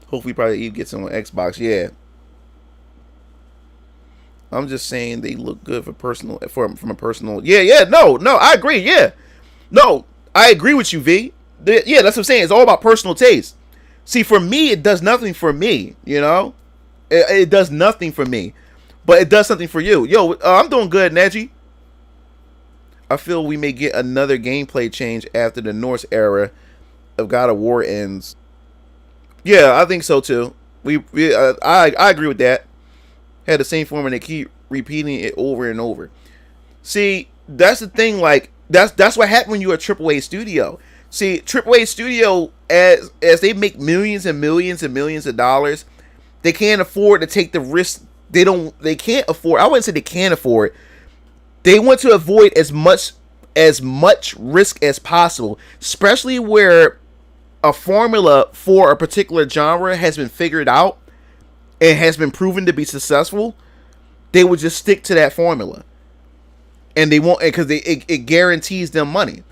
Hopefully, probably you get some on Xbox. Yeah, I'm just saying they look good for personal, from a personal. Yeah. No, I agree. Yeah, no, I agree with you, V. Yeah, that's what I'm saying. It's all about personal taste. See, for me, it does nothing for me. You know, it does nothing for me, but it does something for you. Yo, I'm doing good, Neji. I feel we may get another gameplay change after the Norse era of God of War ends. Yeah, I think so too. I agree with that. Had the same form and they keep repeating it over and over. See, that's the thing. Like that's what happened when you're a AAA studio. See, AAA studio as they make millions and millions and millions of dollars, they can't afford to take the risk. They can't afford. I wouldn't say they can't afford. They want to avoid as much risk as possible, especially where a formula for a particular genre has been figured out and has been proven to be successful. They would just stick to that formula, and they won't, because it guarantees them money.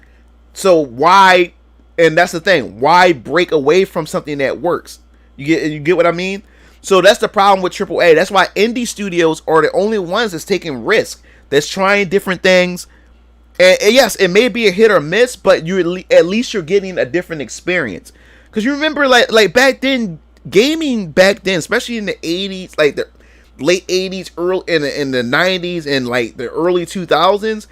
So why? And that's the thing. Why break away from something that works? You get what I mean? So that's the problem with AAA. That's why indie studios are the only ones that's taking risk, that's trying different things. And yes, it may be a hit or miss, but you at least you're getting a different experience. Because you remember, like back then, gaming back then, especially in the 80s, like the late 80s, early in the 90s, and like the early 2000s,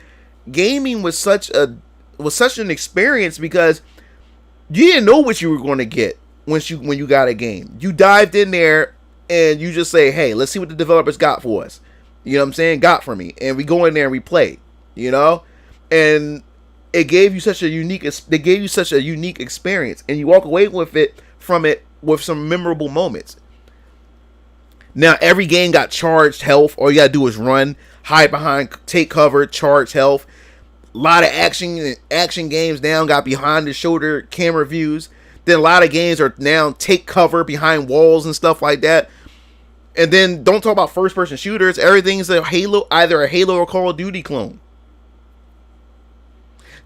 gaming was such an experience because you didn't know what you were going to get when you got a game. You dived in there and you just say, "Hey, let's see what the developers got for us." You know what I'm saying? Got for me, and we go in there and we play. You know. And it gave you such a unique experience, and you walk away from it with some memorable moments. Now every game got charged health. All you gotta do is run, hide behind, take cover, charge health. A lot of action games now got behind the shoulder camera views. Then a lot of games are now take cover behind walls and stuff like that. And then don't talk about first person shooters. Everything's either a Halo or Call of Duty clone.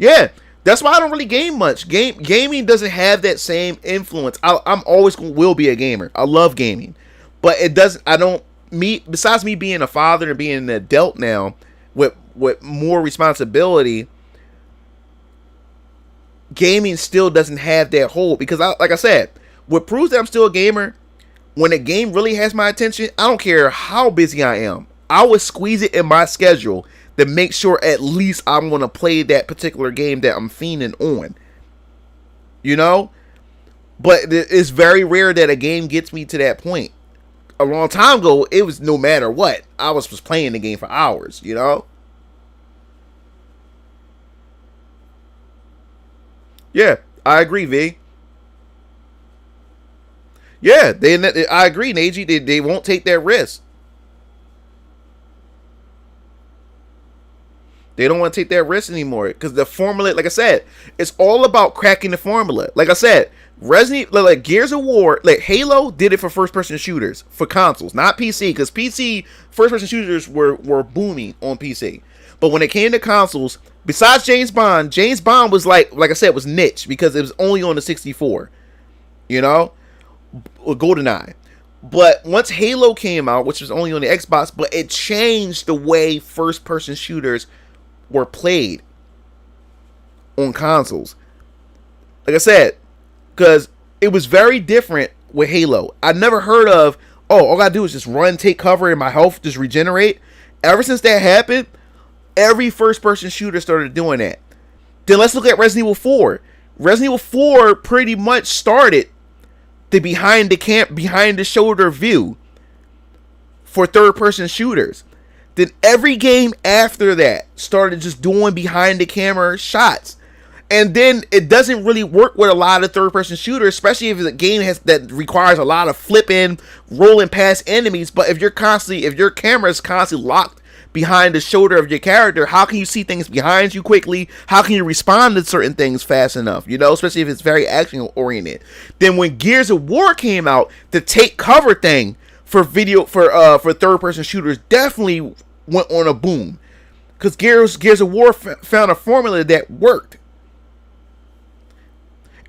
Yeah, that's why I don't really game much. Gaming doesn't have that same influence. I'm always will be a gamer. I love gaming, but it doesn't. Besides me being a father and being an adult now with more responsibility, gaming still doesn't have that hold. Because like I said, what proves that I'm still a gamer, when a game really has my attention, I don't care how busy I am. I would squeeze it in my schedule to make sure at least I'm going to play that particular game that I'm fiending on. You know? But it's very rare that a game gets me to that point. A long time ago, it was no matter what. I was just playing the game for hours, you know? Yeah, I agree, V. Yeah, I agree, Neji. They won't take that risk. They don't want to take that risk anymore because the formula, like I said, it's all about cracking the formula. Like I said, like Gears of War, like Halo did it for first-person shooters for consoles, not PC, because PC first-person shooters were booming on PC. But when it came to consoles, besides James Bond was like I said, was niche because it was only on the 64, you know, or GoldenEye. But once Halo came out, which was only on the Xbox, but it changed the way first-person shooters were played on consoles. Like I said, because it was very different with Halo. I never heard of, all I gotta do is just run, take cover, and my health just regenerate. Ever since that happened, every first-person shooter started doing that. Then let's look at Resident Evil 4. Resident Evil 4 pretty much started the behind the shoulder view for third-person shooters. Then every game after that started just doing behind the camera shots. And then it doesn't really work with a lot of third-person shooters, especially if it's a game that requires a lot of flipping, rolling past enemies. But if your camera is constantly locked behind the shoulder of your character, how can you see things behind you quickly? How can you respond to certain things fast enough? You know, especially if it's very action-oriented. Then when Gears of War came out, the take cover thing for third-person shooters definitely went on a boom, because Gears of War found a formula that worked.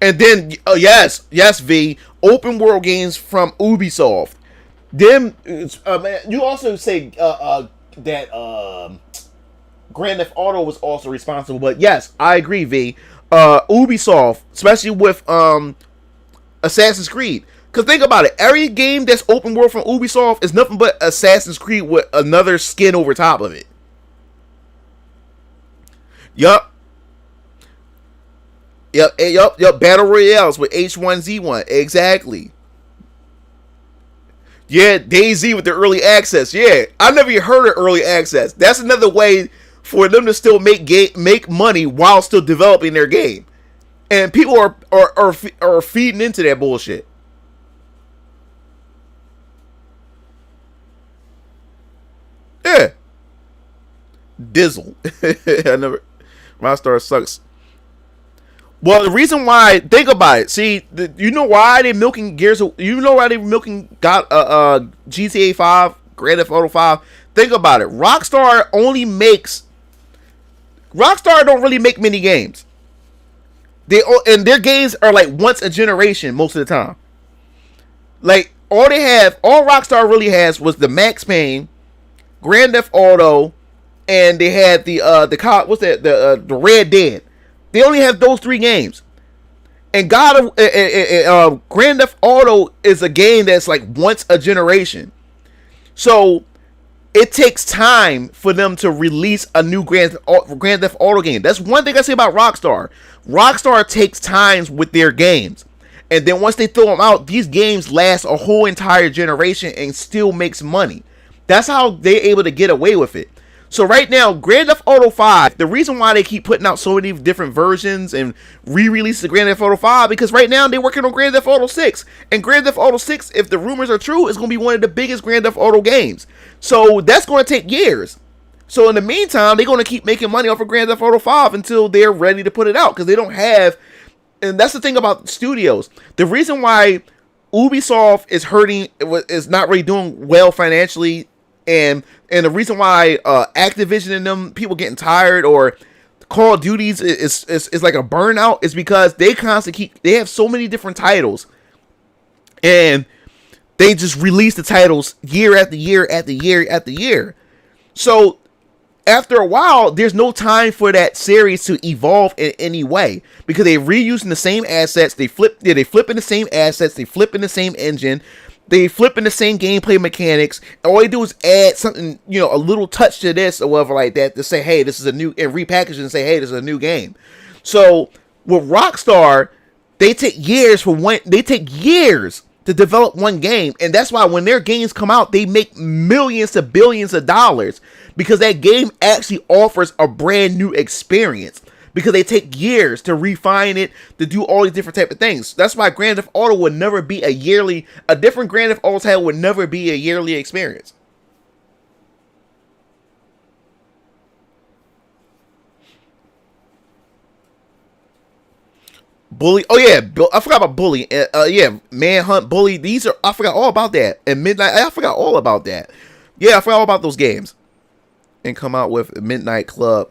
And then yes, V, open world games from Ubisoft. Them, you also say that Grand Theft Auto was also responsible, but yes, I agree, V. Ubisoft, especially with Assassin's Creed. Because think about it, every game that's open world from Ubisoft is nothing but Assassin's Creed with another skin over top of it. Yup. Battle Royales with H1Z1. Exactly. Yeah, DayZ with the early access. Yeah, I never even heard of early access. That's another way for them to still make money while still developing their game. And people are feeding into that bullshit. Dizzle. I never. Rockstar sucks. Well, the reason why, think about it. See, you know why they milking Gears? You know why they milking GTA 5, Grand Theft Auto 5. Think about it. Rockstar don't really make many games. And their games are like once a generation most of the time. Like all Rockstar really has was the Max Payne, Grand Theft Auto, and they had the Red Dead. They only have those 3 games. And Grand Theft Auto is a game that's like once a generation. So it takes time for them to release a new Grand Theft Auto game. That's one thing I say about Rockstar. Rockstar takes time with their games. And then once they throw them out, these games last a whole entire generation and still makes money. That's how they're able to get away with it. So right now, Grand Theft Auto 5, the reason why they keep putting out so many different versions and re-releases of Grand Theft Auto 5, because right now they're working on Grand Theft Auto 6. And Grand Theft Auto 6, if the rumors are true, is going to be one of the biggest Grand Theft Auto games. So that's going to take years. So in the meantime, they're going to keep making money off of Grand Theft Auto 5 until they're ready to put it out, because they don't have... And that's the thing about studios. The reason why Ubisoft is not really doing well financially, and the reason why Activision and them people getting tired, or Call of Duties is like a burnout, is because they have so many different titles, and they just release the titles year after year after year after year. So after a while, there's no time for that series to evolve in any way, because they're reusing the same assets. They flipping the same assets. They flipping the same engine. They flipping the same gameplay mechanics. All they do is add something, a little touch to this or whatever like that to say, hey, this is a new, and repackage it and say, hey, this is a new game. So with Rockstar, they take years to develop one game, and that's why when their games come out, they make millions to billions of dollars, because that game actually offers a brand new experience, because they take years to refine it, to do all these different type of things. That's why Grand Theft Auto would never be a different Grand Theft Auto title would never be a yearly experience. Bully, oh yeah, I forgot about Bully. Yeah, Manhunt, Bully. I forgot all about that. And Midnight, I forgot all about that. Yeah, I forgot all about those games. And come out with Midnight Club,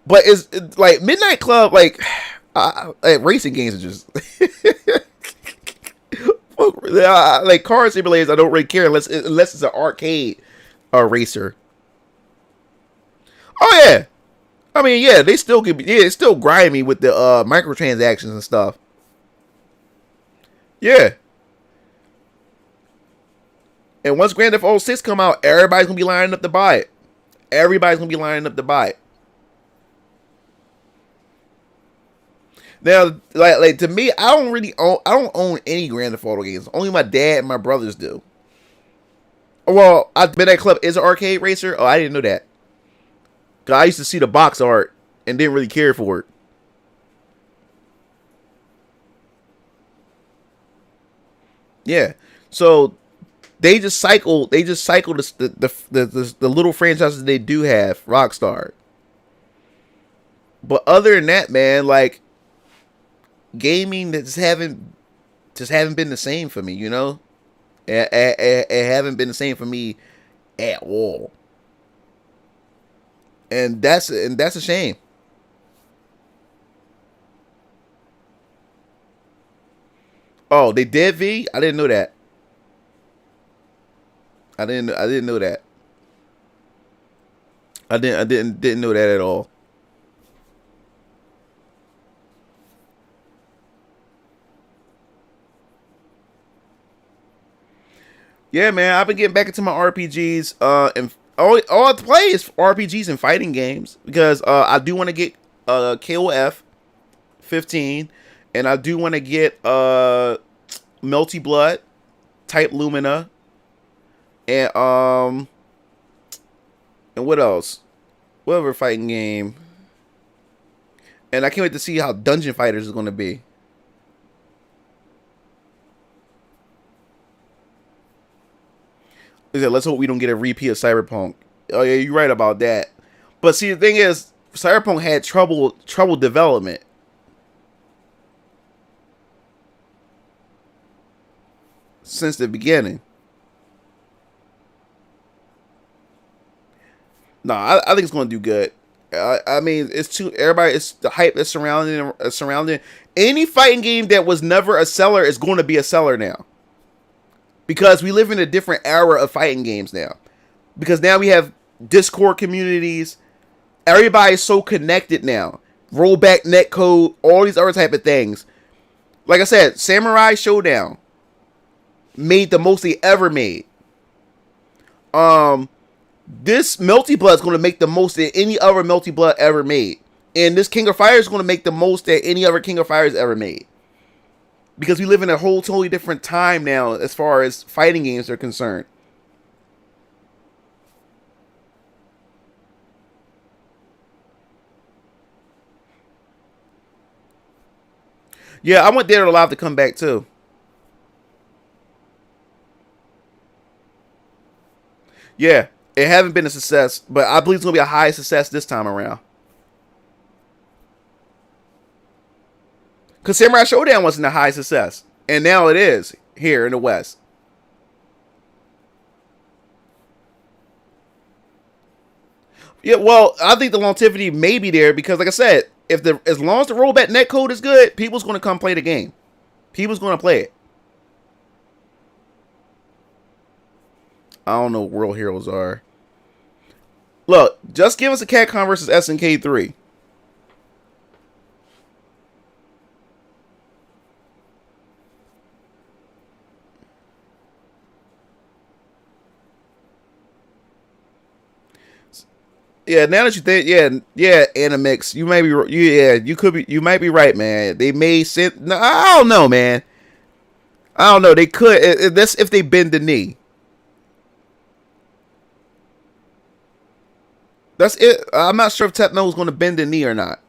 but it's like Midnight Club, like racing games are just like car simulators. I don't really care unless it's an arcade racer. Oh yeah. I mean, yeah, they still could be. Yeah, it's still grimy with the microtransactions and stuff. Yeah. And once Grand Theft Auto 6 come out, everybody's gonna be lining up to buy it. Everybody's gonna be lining up to buy it. Now, like to me, I don't own any Grand Theft Auto games. Only my dad and my brothers do. Well, Midnight Club is an arcade racer. Oh, I didn't know that. I used to see the box art and didn't really care for it. Yeah, so they just cycle the little franchises they do have, Rockstar. But other than that, man, like gaming just haven't been the same for me. It haven't been the same for me at all. And that's a shame. Oh, they did V? I didn't know that. I didn't know that. I didn't know that at all. Yeah, man, I've been getting back into my RPGs, and all I play is RPGs and fighting games, because I do want to get KOF 15, and I do want to get Melty Blood, Type Lumina, and what else? Whatever fighting game. And I can't wait to see how Dungeon Fighters is going to be. Let's hope we don't get a repeat of Cyberpunk. Oh yeah, you're right about that. But see, the thing is, Cyberpunk had trouble development. Since the beginning. No, I think it's going to do good. I mean, it's the hype that's surrounding any fighting game that was never a seller is going to be a seller now. Because we live in a different era of fighting games now. Because now we have Discord communities. Everybody's so connected now. Rollback netcode, all these other type of things. Like I said, Samurai Showdown made the most they ever made. This Melty Blood is going to make the most that any other Melty Blood ever made. And this King of Fire is going to make the most that any other King of Fire has ever made. Because we live in a whole totally different time now as far as fighting games are concerned. Yeah, I want Dead or Alive to come back too. Yeah, it haven't been a success, but I believe it's going to be a high success this time around. Because Samurai Showdown wasn't a high success, and now it is here in the West. Yeah, well, I think the longevity may be there because, like I said, as long as the rollback netcode is good, people's going to come play the game. People's going to play it. I don't know what World Heroes are. Look, just give us a Capcom versus SNK 3. Yeah, now that you think, yeah, Animix, you may be, you might be right, man. They may send, no, I don't know, man. I don't know. They could. That's if they bend the knee. That's it. I'm not sure if Techno is going to bend the knee or not.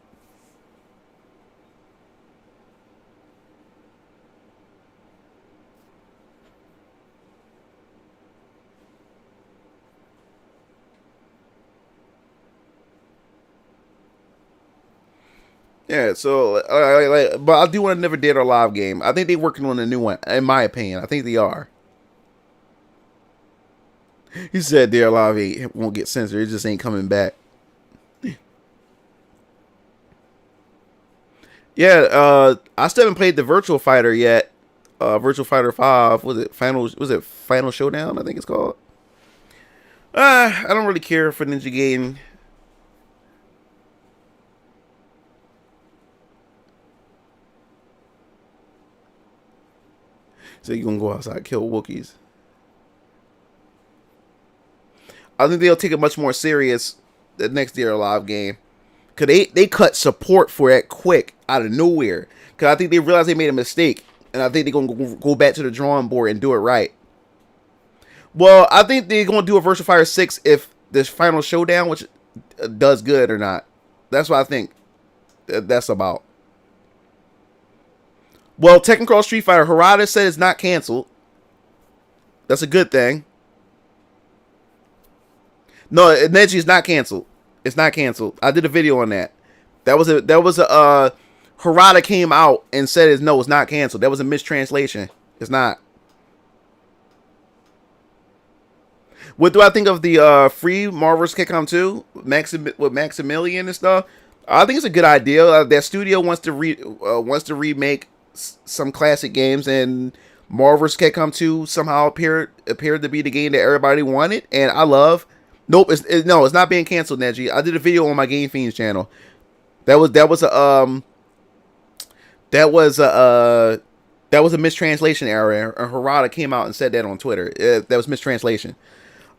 Yeah, so, but I do want a Never Dead or Alive game. I think they're working on a new one, in my opinion. I think they are. He said Dead or Alive won't get censored. It just ain't coming back. Yeah, I still haven't played the Virtual Fighter yet. Virtual Fighter 5. Was it Final Showdown, I think it's called? I don't really care for Ninja Gaiden. So you're going to go outside and kill Wookiees. I think they'll take it much more serious the next Dead or Alive game. Because they cut support for that quick out of nowhere. Because I think they realized they made a mistake. And I think they're going to go back to the drawing board and do it right. Well, I think they're going to do a Virtua Fighter 6 if this Final Showdown, which does good or not. That's what I think that's about. Well, Tekken Cross Street Fighter, Harada said it's not canceled. That's a good thing. No, Neji is not canceled. It's not canceled. I did a video on that. That was a Harada came out and said it's not canceled. That was a mistranslation. It's not. What do I think of the free Marvel vs. Capcom 2 with Maximilian and stuff? I think it's a good idea. That studio wants to remake some classic games, and Marvel vs. Capcom 2 somehow appeared to be the game that everybody wanted, and I love. Nope, it's not being canceled, Neji. I did a video on my Game Fiends channel. That was a mistranslation error, and Harada came out and said that on Twitter. That was mistranslation.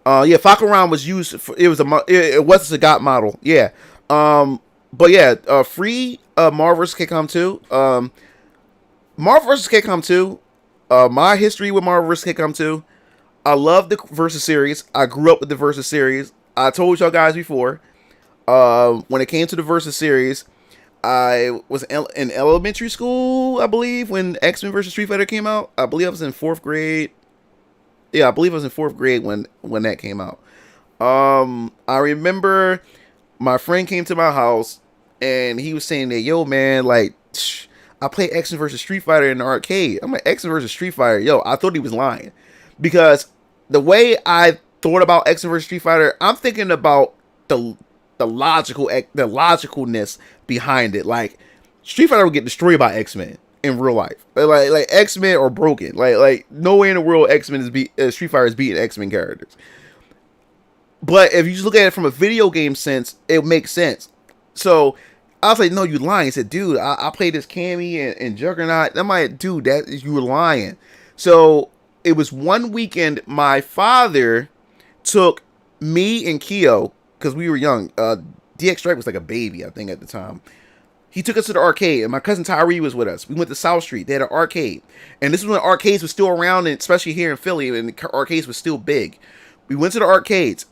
Yeah, Fakuran was used for, it was a GOT model. Yeah. But yeah, free Marvel vs. Capcom 2. Marvel vs. Capcom 2, my history with Marvel vs. Capcom 2, I love the Versus series. I grew up with the Versus series. I told y'all guys before, when it came to the Versus series, I was in elementary school, I believe, when X-Men vs. Street Fighter came out. I believe I was in 4th grade. Yeah, I believe I was in 4th grade when that came out. I remember my friend came to my house and he was saying that, yo, man, like, I played X Men versus Street Fighter in the arcade. I'm like, X Men versus Street Fighter. Yo, I thought he was lying. Because the way I thought about X Men versus Street Fighter, I'm thinking about the logicalness behind it. Like, Street Fighter would get destroyed by X Men in real life. Like X Men are broken. Like no way in the world Street Fighter is beating X Men characters. But if you just look at it from a video game sense, it makes sense. So I was like, no, you lying. He said, dude, I played this Cammy and Juggernaut. I'm like, dude, you were lying. So it was one weekend, my father took me and Keo, because we were young. DX Strike was like a baby, I think, at the time. He took us to the arcade, and my cousin Tyree was with us. We went to South Street. They had an arcade. And this is when arcades were still around, and especially here in Philly, and the arcades were still big. We went to the arcades,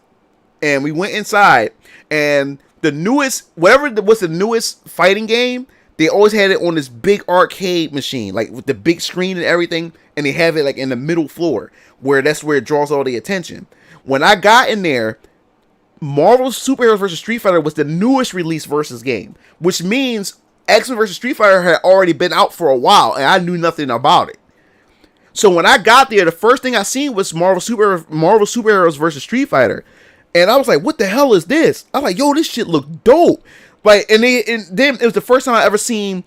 and we went inside, and the newest, was the newest fighting game, they always had it on this big arcade machine, like with the big screen and everything, and they have it like in the middle floor, where that's where it draws all the attention. When I got in there, Marvel's Superheroes vs. Street Fighter was the newest release versus game, which means X-Men vs. Street Fighter had already been out for a while, and I knew nothing about it. So when I got there, the first thing I seen was Marvel Superheroes vs. Street Fighter, and I was like, "What the hell is this?" I was like, "Yo, this shit look dope!" Like, and then it was the first time I ever seen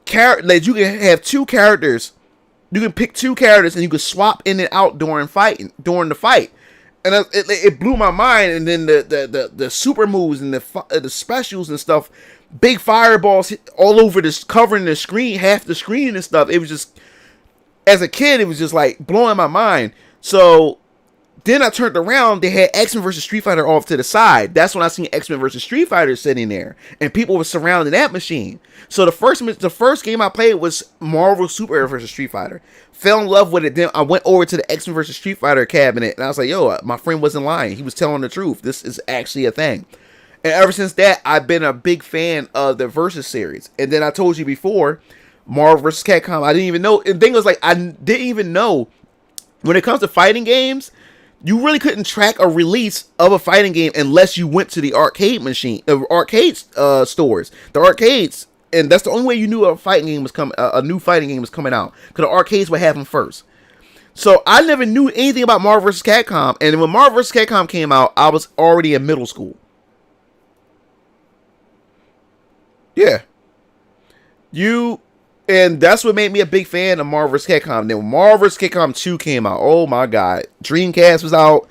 that you can have two characters, you can pick two characters, and you can swap in and out during the fight. And it blew my mind. And then the super moves and the specials and stuff, big fireballs all over this, covering the screen, half the screen and stuff. It was just, as a kid, it was just like blowing my mind. So then I turned around, they had X-Men vs. Street Fighter off to the side. That's when I seen X-Men vs. Street Fighter sitting there, and people were surrounding that machine. So the first game I played was Marvel Superheroes vs. Street Fighter. Fell in love with it. Then I went over to the X-Men vs. Street Fighter cabinet, and I was like, yo, my friend wasn't lying. He was telling the truth. This is actually a thing. And ever since that, I've been a big fan of the Versus series. And then I told you before, Marvel vs. Capcom, I didn't even know. And the thing was, like, I didn't even know, when it comes to fighting games, you really couldn't track a release of a fighting game unless you went to the arcade stores, the arcades, and that's the only way you knew a fighting game was coming. A new fighting game was coming out, because the arcades would have them first. So I never knew anything about Marvel vs. Capcom, and when Marvel vs. Capcom came out, I was already in middle school. Yeah, and that's what made me a big fan of Marvel vs. Capcom. Then when Marvel vs. Capcom 2 came out, oh my god, Dreamcast was out,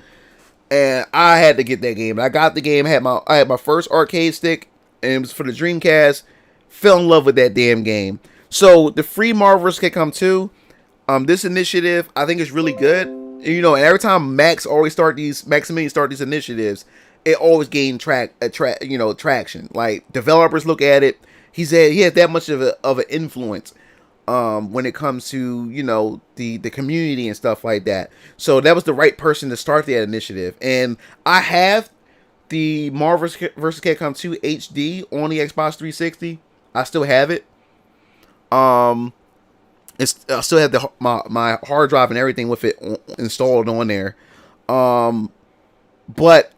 and I had to get that game. I got the game, I had my first arcade stick, and it was for the Dreamcast. Fell in love with that damn game. So the free Marvel vs. Capcom 2, this initiative, I think is really good. You know, and every time Maximilian start these initiatives, it always gain traction. Like, developers look at it. He has that much of an influence when it comes to, you know, the community and stuff like that. So that was the right person to start that initiative. And I have the Marvel vs. Capcom 2 HD on the Xbox 360. I still have it. I still have my hard drive and everything with it installed on there. But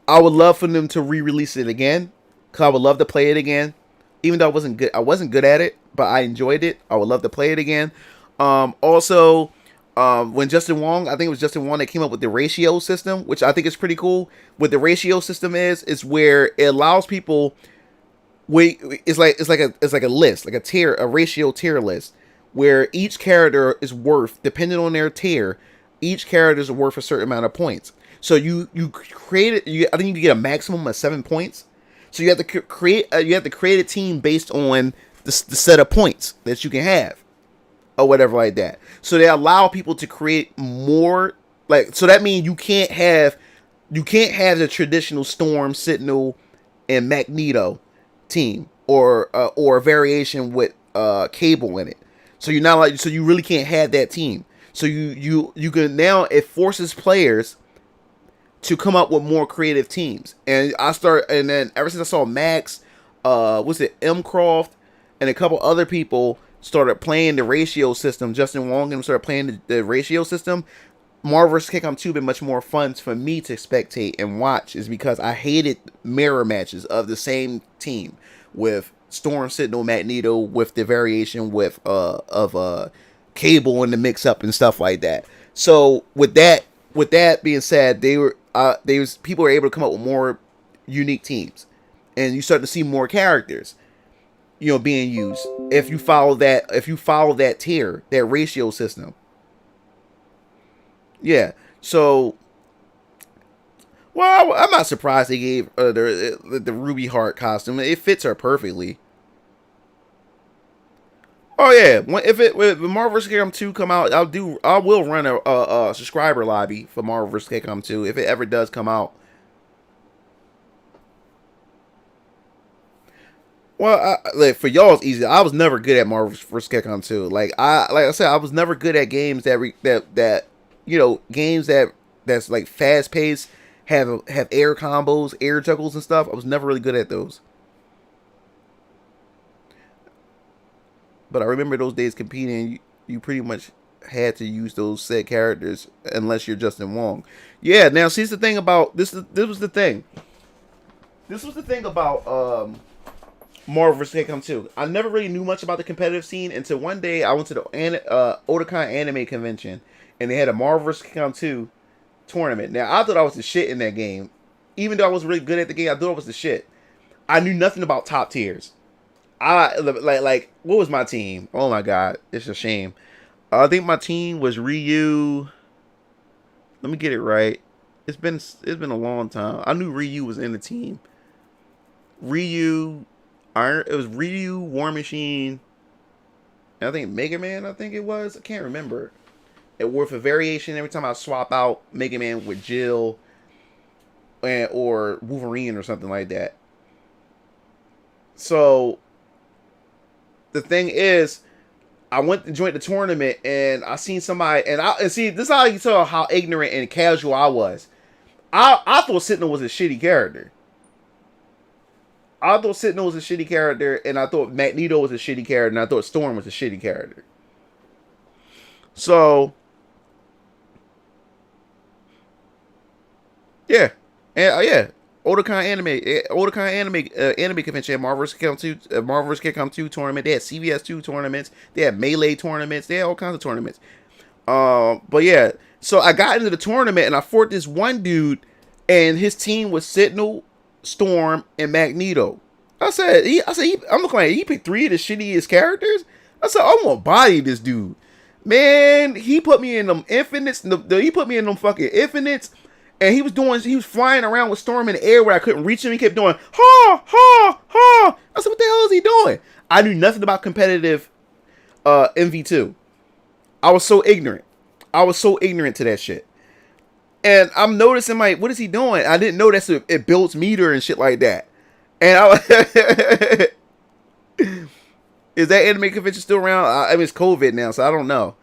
I would love for them to re-release it again, because I would love to play it again. Even though I wasn't good at it, but I enjoyed it. I would love to play it again. Also, when Justin Wong, I think it was Justin Wong that came up with the ratio system, which I think is pretty cool. What the ratio system is where it allows people, it's like a list, like a ratio tier list, where each character is worth, depending on their tier, each character is worth a certain amount of points. So you create it. I think you get a maximum of 7 points. So you have to create a team based on the set of points that you can have, or whatever like that. So they allow people to create more. Like, so that means you can't have the traditional Storm, Sentinel, and Magneto team, or a variation with Cable in it. So you're not so you really can't have that team. So you can now, it forces players to come up with more creative teams. And then ever since I saw Max, M. Croft, and a couple other people started playing the ratio system, Justin Wong and started playing the ratio system, Marvel vs. Capcom 2 been much more fun for me to spectate and watch is because I hated mirror matches of the same team with Storm Sentinel Magneto with the variation with of Cable in the mix up and stuff like that. So with that being said, people were able to come up with more unique teams, and you start to see more characters, being used if you follow that tier, that ratio system. Yeah, so, well, I'm not surprised they gave the Ruby Heart costume. It fits her perfectly. Oh yeah, if Marvel vs. Capcom 2 come out, I will run a subscriber lobby for Marvel vs. Capcom 2 if it ever does come out. Well, for y'all it's easy. I was never good at Marvel vs. Capcom 2. Like I said, I was never good at games games that's like fast paced, have air combos, air juggles and stuff. I was never really good at those. But I remember those days competing, you pretty much had to use those said characters unless you're Justin Wong. Yeah, now see the thing about this was the thing. This was the thing about Marvel vs. Capcom 2. I never really knew much about the competitive scene until one day I went to the Otakon anime convention and they had a Marvel vs. Capcom 2 tournament. Now I thought I was the shit in that game. Even though I was really good at the game, I thought I was the shit. I knew nothing about top tiers. I like what was my team? Oh my god, it's a shame. I think my team was Ryu. Let me get it right. It's been a long time. I knew Ryu was in the team. Ryu, it was Ryu, War Machine, and I think Mega Man. I think it was. I can't remember. It worth a variation every time I swap out Mega Man with Jill, or Wolverine or something like that. So the thing is, I went to join the tournament and I seen somebody, and see, this is how you tell how ignorant and casual I was. I thought Sentinel was a shitty character. I thought Sentinel was a shitty character, and I thought Magneto was a shitty character, and I thought Storm was a shitty character. So yeah, and yeah. Otakon anime convention, Marvel vs. Capcom 2 tournament. They had CVS 2 tournaments. They had Melee tournaments. They had all kinds of tournaments. But yeah, so I got into the tournament and I fought this one dude, and his team was Sentinel, Storm, and Magneto. I'm looking like he picked 3 of the shittiest characters. I said, I'm gonna body this dude. Man, he put me in them infinites. He put me in them fucking infinites. And he was flying around with Storm in the air where I couldn't reach him. He kept doing, ha, ha, ha. I said, what the hell is he doing? I knew nothing about competitive MV2. I was so ignorant. I was so ignorant to that shit. And I'm noticing, like, what is he doing? I didn't know it builds meter and shit like that. And is that anime convention still around? I mean, it's COVID now, so I don't know.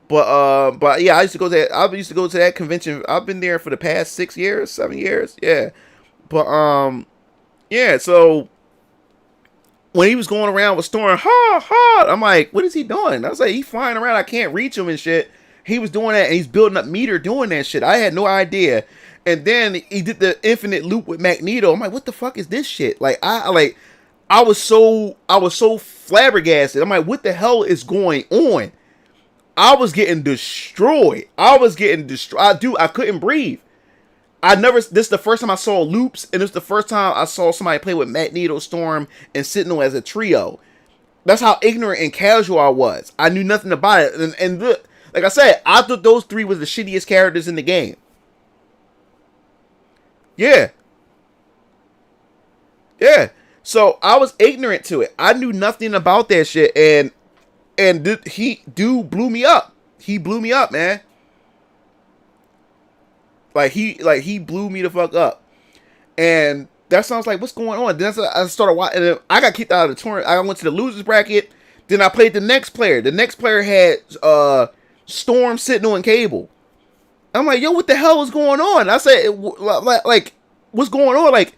But yeah, I used to go to that convention. I've been there for the past 7 years. Yeah. But yeah, so when he was going around with Storm, ha ha, I'm like, what is he doing? I was like, he's flying around, I can't reach him and shit. He was doing that and he's building up meter doing that shit. I had no idea. And then he did the infinite loop with Magneto. I'm like, what the fuck is this shit? Like I was so flabbergasted. I'm like, what the hell is going on? I was getting destroyed. Dude, I couldn't breathe. This is the first time I saw loops, and it's the first time I saw somebody play with Magneto, Storm, and Sentinel as a trio. That's how ignorant and casual I was. I knew nothing about it. And like I said, I thought those 3 was the shittiest characters in the game. Yeah. Yeah. So I was ignorant to it. I knew nothing about that shit, and dude blew me up. He blew me up, man. He blew me the fuck up. And that sounds like, what's going on? Then I started watching, and I got kicked out of the tournament. I went to the losers bracket. Then I played the next player. The next player had Storm, Sentinel, and Cable. I'm like, yo, what the hell is going on? I said, like, what's going on? Like,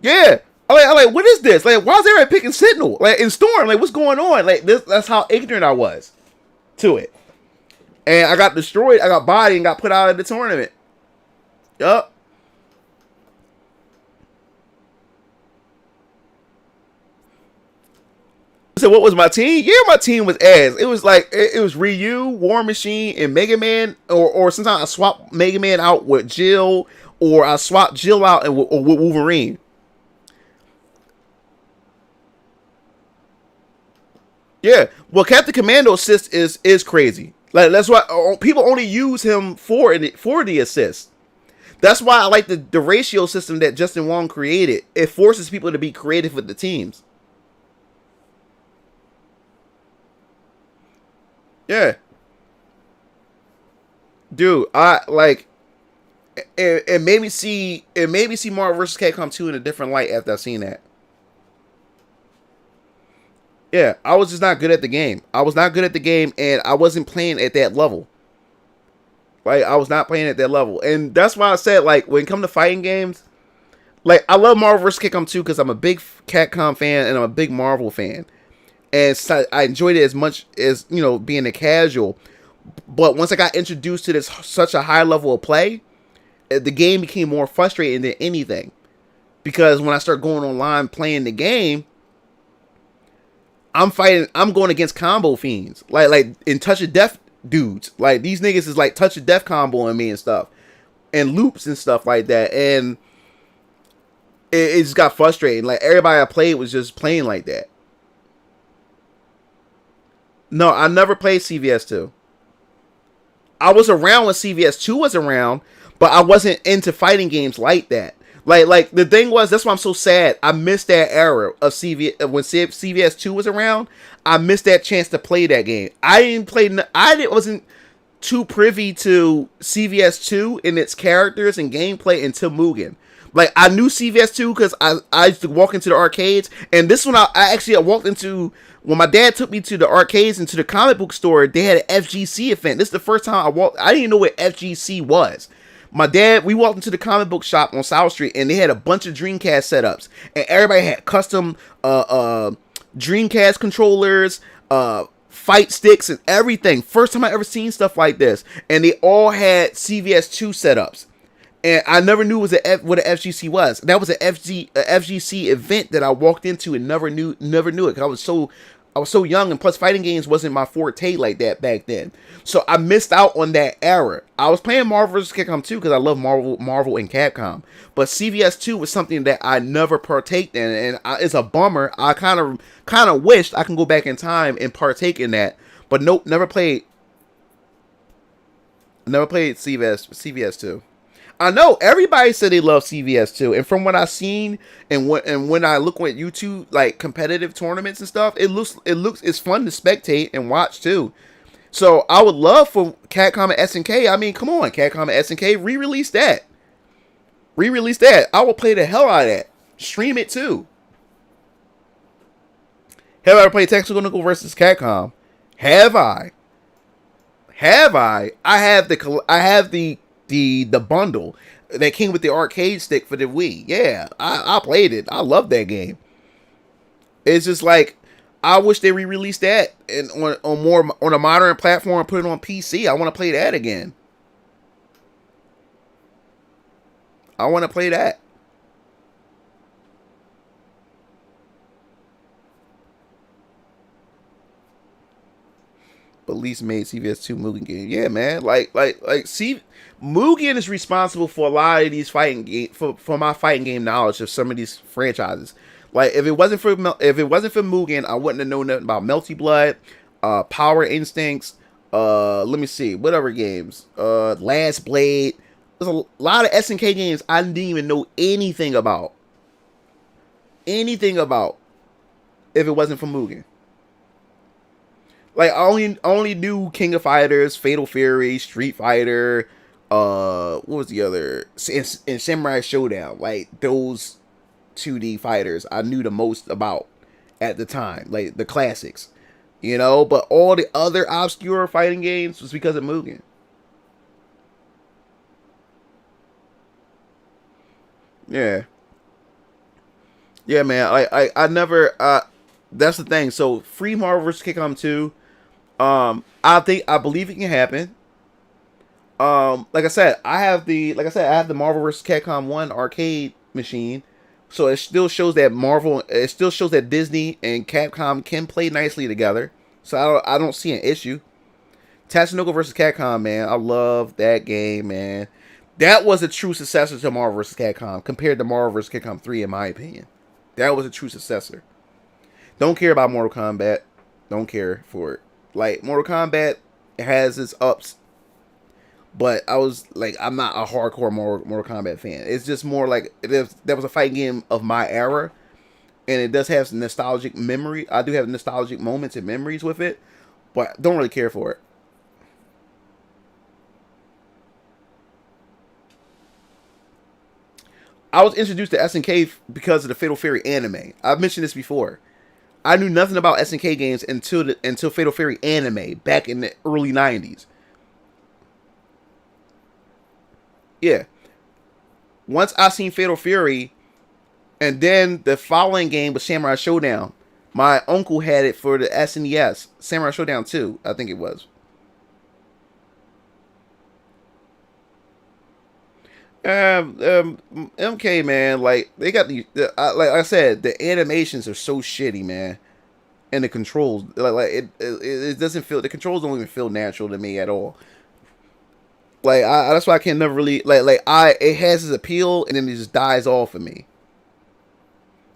yeah. I'm like, what is this? Like, why is everybody picking Sentinel? Like, in Storm, like, what's going on? Like, that's how ignorant I was to it. And I got destroyed. I got bodied and got put out of the tournament. Yup. So what was my team? Yeah, my team was ass. It was like it was Ryu, War Machine, and Mega Man, or sometimes I swap Mega Man out with Jill, or I swap Jill out and with Wolverine. Yeah, well, Captain Commando assist is crazy. Like that's why people only use him for the assist. That's why I like the ratio system that Justin Wong created. It forces people to be creative with the teams. Yeah. Dude, I like it made me see Marvel vs. Capcom 2 in a different light after I seen that. Yeah, I was just not good at the game. I was not good at the game, and I wasn't playing at that level. Like, I was not playing at that level. And that's why I said, like, when it comes to fighting games, like, I love Marvel vs. Capcom 2 because I'm a big Capcom fan and I'm a big Marvel fan. And so I enjoyed it as much as, you know, being a casual. But once I got introduced to such a high level of play, the game became more frustrating than anything. Because when I start going online playing the game, I'm going against combo fiends. Like in Touch of Death dudes. Like, these niggas is like Touch of Death comboing me and stuff. And loops and stuff like that. And it just got frustrating. Like, everybody I played was just playing like that. No, I never played CVS 2. I was around when CVS 2 was around, but I wasn't into fighting games like that. Like the thing was, that's why I'm so sad. I missed that era of CVS when CVS 2 was around. I missed that chance to play that game. Wasn't too privy to CVS 2 and its characters and gameplay until Mugen. Like, I knew CVS 2 because I used to walk into the arcades, and this one I walked into when my dad took me to the arcades and to the comic book store. They had an FGC event. This is the first time I didn't even know what FGC was. We walked into the comic book shop on South Street, and they had a bunch of Dreamcast setups, and everybody had custom Dreamcast controllers, fight sticks, and everything. First time I ever seen stuff like this, and they all had CVS 2 setups. And I never knew what an FGC was. That was a FGC event that I walked into and never knew it. I was so young, and plus fighting games wasn't my forte like that back then. So I missed out on that era. I was playing Marvel vs. Capcom 2 because I love Marvel and Capcom. But CVS 2 was something that I never partaked in, and it's a bummer. I kind of wished I can go back in time and partake in that. But nope, never played CVS 2. I know everybody said they love CVS 2, and from what I've seen and when I look at YouTube, like competitive tournaments and stuff, it's fun to spectate and watch too. So I would love for Capcom and SNK. I mean, come on, Capcom and SNK, re-release that. I will play the hell out of that. Stream it too. Have I ever played Technical versus Capcom? Have I? I have the bundle that came with the arcade stick for the Wii. Yeah, I played it. I love that game. It's just like, I wish they re-released that and on a modern platform and put it on PC. I want to play that again. I want to play that. But least made CVS 2 Mugen game. Yeah, man. See, Mugen is responsible for a lot of these fighting game for my fighting game knowledge of some of these franchises. Like, if it wasn't for Mugen, I wouldn't have known nothing about Melty Blood, Power Instincts, let me see, what other games? Last Blade. There's a lot of SNK games I didn't even know anything about. If it wasn't for Mugen. Like, I only knew King of Fighters, Fatal Fury, Street Fighter, what was the other? And Samurai Showdown. Like, those 2D fighters I knew the most about at the time. Like, the classics. You know? But all the other obscure fighting games was because of Mugen. Yeah. Yeah, man. I never... that's the thing. So, free Marvel vs. Capcom 2... I believe it can happen. Like I said, I have the Marvel vs. Capcom 1 arcade machine. So it still shows that Disney and Capcom can play nicely together. So I don't see an issue. Tatsunoko vs. Capcom, man, I love that game, man. That was a true successor to Marvel vs. Capcom compared to Marvel vs. Capcom 3, in my opinion. That was a true successor. Don't care about Mortal Kombat. Don't care for it. Like, Mortal Kombat has its ups, but I'm not a hardcore Mortal Kombat fan. It's just more like that was a fighting game of my era, and it does have some nostalgic memory. I do have nostalgic moments and memories with it, but don't really care for it. I was introduced to SNK because of the Fatal Fury anime. I've mentioned this before. I knew nothing about SNK games until Fatal Fury anime back in the early 90s. Yeah. Once I seen Fatal Fury, and then the following game was Samurai Showdown. My uncle had it for the SNES. Samurai Showdown 2, I think it was. MK, man, like they got like I said, the animations are so shitty, man, and the controls, it doesn't feel, the controls don't even feel natural to me at all. Like that's why I can never really it has its appeal and then it just dies off for me.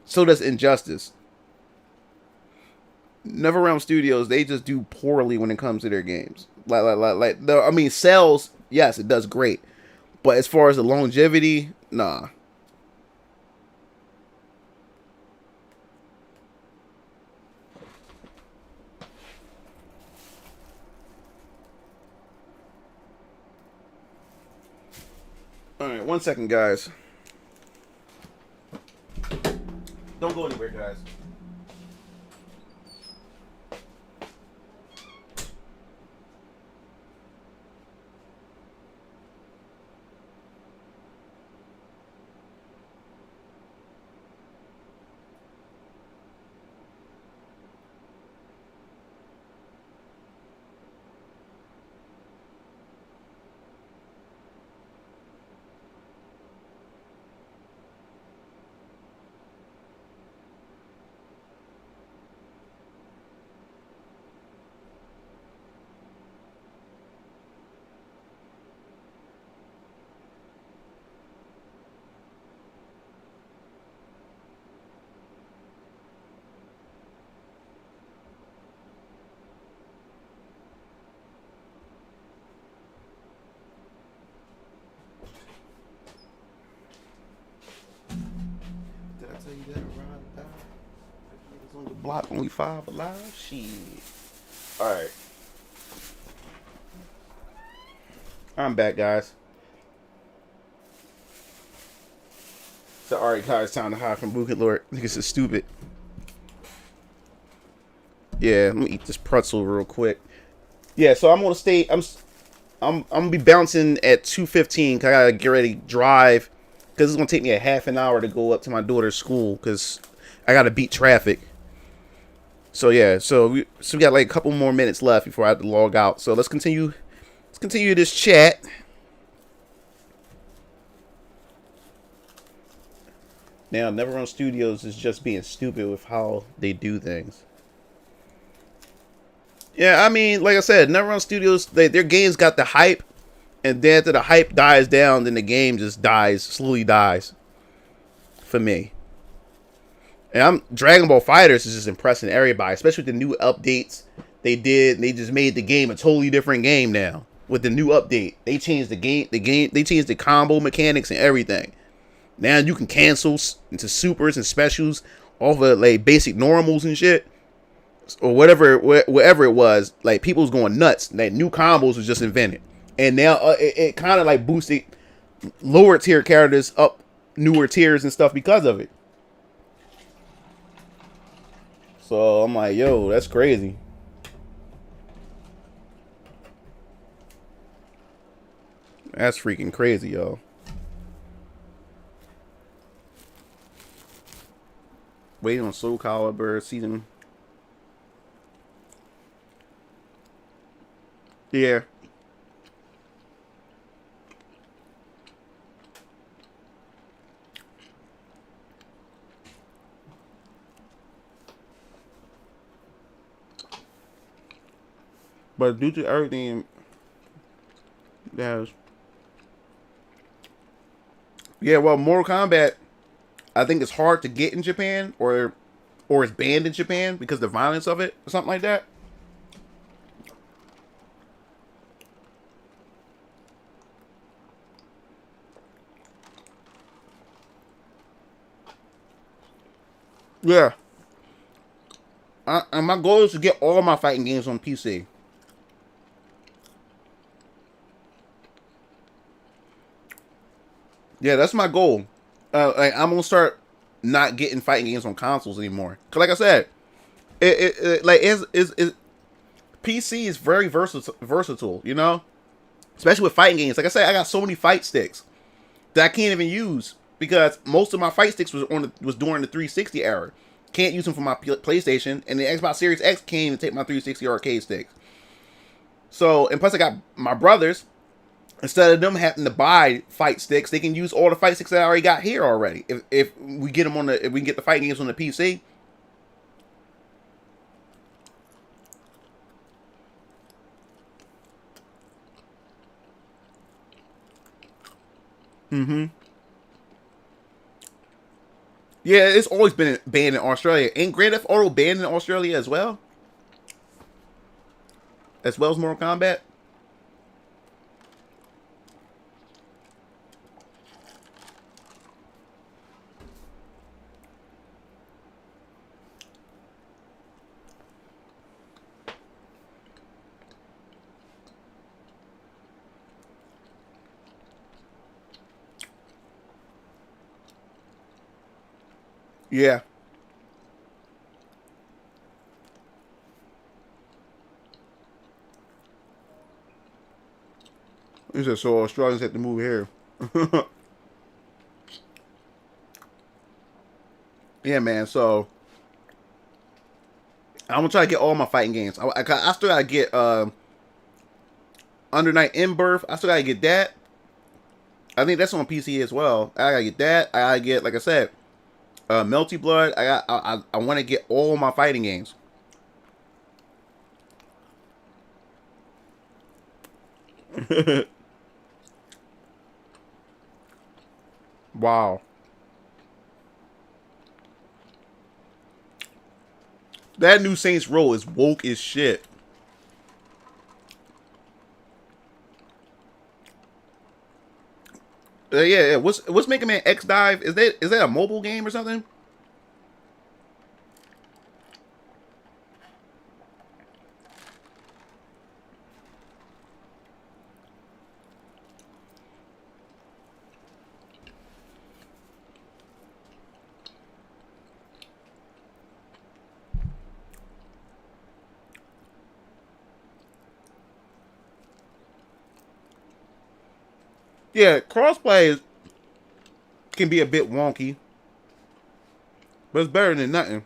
So does Injustice. NetherRealm Studios, they just do poorly when it comes to their games. I mean, sales, yes, it does great. But as far as the longevity, nah. Alright, 1 second, guys. Don't go anywhere, guys. On the block, only 5 alive. Shit. All right, I'm back, guys. So, all right, guys, time to hide from Boogie Lord. Niggas is stupid. Yeah, let me eat this pretzel real quick. Yeah, so I'm gonna stay. I'm gonna be bouncing at 2:15. Cause I gotta get ready to drive. Cause it's gonna take me a half an hour to go up to my daughter's school. Cause I gotta beat traffic. So yeah, so we got like a couple more minutes left before I have to log out. So let's continue. Let's continue this chat. Now, NetherRealm Studios is just being stupid with how they do things. Yeah, I mean, like I said, NetherRealm Studios, their games got the hype, and then after the hype dies down, then the game just dies, slowly dies. For me. And Dragon Ball FighterZ is just impressing everybody, especially with the new updates they did. They just made the game a totally different game now. With the new update, they changed they changed the combo mechanics and everything. Now you can cancel into supers and specials off of like basic normals and shit. Or whatever it was, like people was going nuts. Like new combos was just invented. And now it kind of like boosted lower tier characters up newer tiers and stuff because of it. So I'm like, yo, that's crazy. That's freaking crazy, yo. Waiting on Soul Calibur season. Yeah. But due to everything, there's yeah. Well, Mortal Kombat, I think it's hard to get in Japan, or it's banned in Japan because of the violence of it, or something like that. Yeah. And my goal is to get all my fighting games on PC. Yeah, that's my goal. Like, I'm gonna start not getting fighting games on consoles anymore. Cause like I said, it like is PC is very versatile. You know, especially with fighting games. Like I said, I got so many fight sticks that I can't even use because most of my fight sticks was during the 360 era. Can't use them for my PlayStation, and the Xbox Series X can't even take my 360 arcade sticks. So, and plus I got my brothers. Instead of them having to buy fight sticks, they can use all the fight sticks that I already got here already. If we get them on if we can get the fighting games on the PC. Mm-hmm. Yeah, it's always been banned in Australia. Ain't Grand Theft Auto banned in Australia as well? As well as Mortal Kombat? Yeah. He said, so Australians have to move here. Yeah, man. So I'm gonna try to get all my fighting games. I still gotta get Under Night in Birth. I still gotta get that. I think that's on PC as well. I gotta get that. I gotta get, like I said, Melty Blood. I want to get all my fighting games. Wow. That new Saints Row is woke as shit. Yeah. What's Mega Man X Dive? Is that a mobile game or something? Yeah, crossplay can be a bit wonky, but it's better than nothing.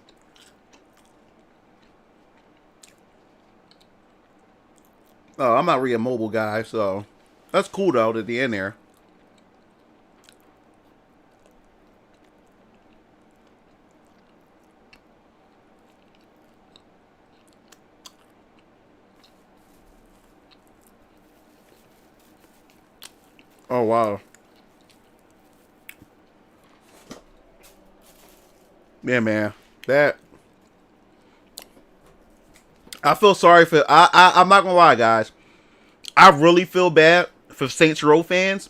Oh, I'm not really a mobile guy, so that's cool though that they're in there. Oh wow. Yeah, man. That I feel sorry for. I'm not gonna lie, guys. I really feel bad for Saints Row fans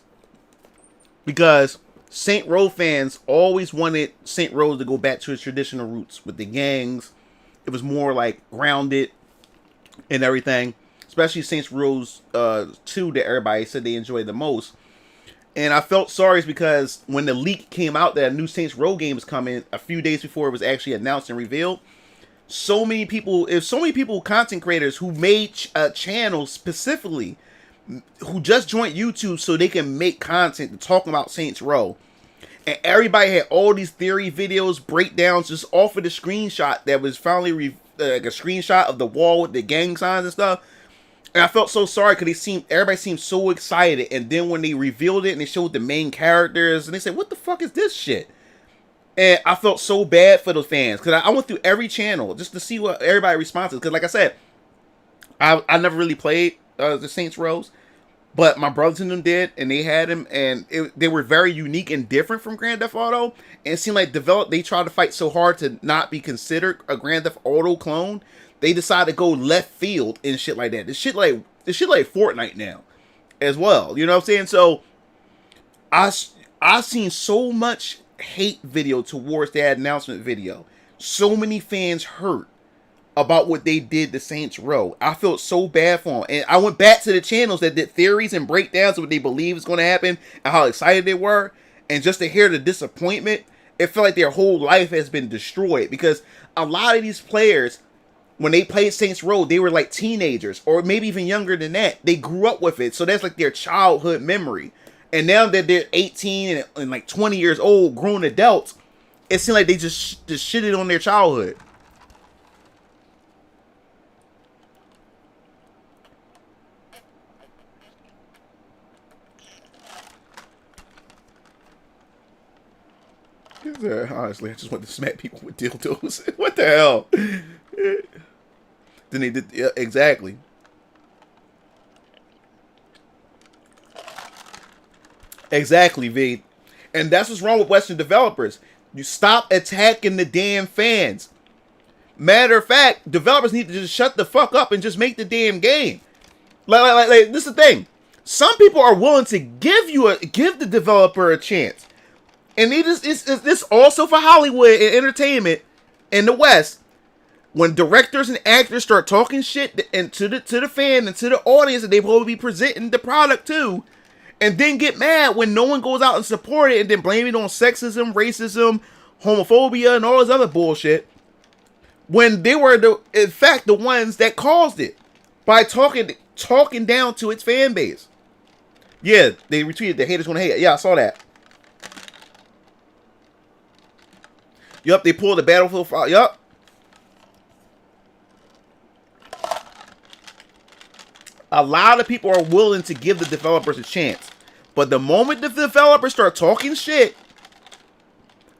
because Saint Row fans always wanted Saint Row to go back to its traditional roots with the gangs. It was more like grounded and everything, especially Saints Row 2 that everybody said they enjoyed the most. And I felt sorry because when the leak came out that a new Saints Row game was coming a few days before it was actually announced and revealed, so many people, content creators who made channels specifically, who just joined YouTube so they can make content to talk about Saints Row. And everybody had all these theory videos, breakdowns, just off of the screenshot that was finally like a screenshot of the wall with the gang signs and stuff. And I felt so sorry because everybody seemed so excited, and then when they revealed it and they showed the main characters, and they said, "What the fuck is this shit?" And I felt so bad for those fans because I went through every channel just to see what everybody responds. Because, like I said, I never really played the Saints Row, but my brothers and them did, and they had them, and they were very unique and different from Grand Theft Auto. And it seemed like they tried to fight so hard to not be considered a Grand Theft Auto clone. They decided to go left field and shit like that. This shit like Fortnite now, as well. You know what I'm saying? So I've seen so much hate video towards that announcement video. So many fans hurt about what they did to Saints Row. I felt so bad for them, and I went back to the channels that did theories and breakdowns of what they believe is going to happen and how excited they were, and just to hear the disappointment, it felt like their whole life has been destroyed because a lot of these players, when they played Saints Row, they were like teenagers or maybe even younger than that. They grew up with it. So that's like their childhood memory. And now that they're 18 and like 20 years old, grown adults, it seems like they just shitted on their childhood. Honestly, I just want to smack people with dildos. What the hell? Then they did, yeah, exactly. Exactly, V. And that's what's wrong with Western developers. You stop attacking the damn fans. Matter of fact, developers need to just shut the fuck up and just make the damn game. Like this is the thing. Some people are willing to give the developer a chance. And it's also for Hollywood and entertainment in the West. When directors and actors start talking shit and to the fan and to the audience that they will be presenting the product to, and then get mad when no one goes out and support it, and then blame it on sexism, racism, homophobia, and all this other bullshit, when they were in fact the ones that caused it by talking down to its fan base. Yeah, they retweeted the haters gonna hate. Yeah, I saw that. Yup, they pulled the Battlefield file. Yup. A lot of people are willing to give the developers a chance. But the moment the developers start talking shit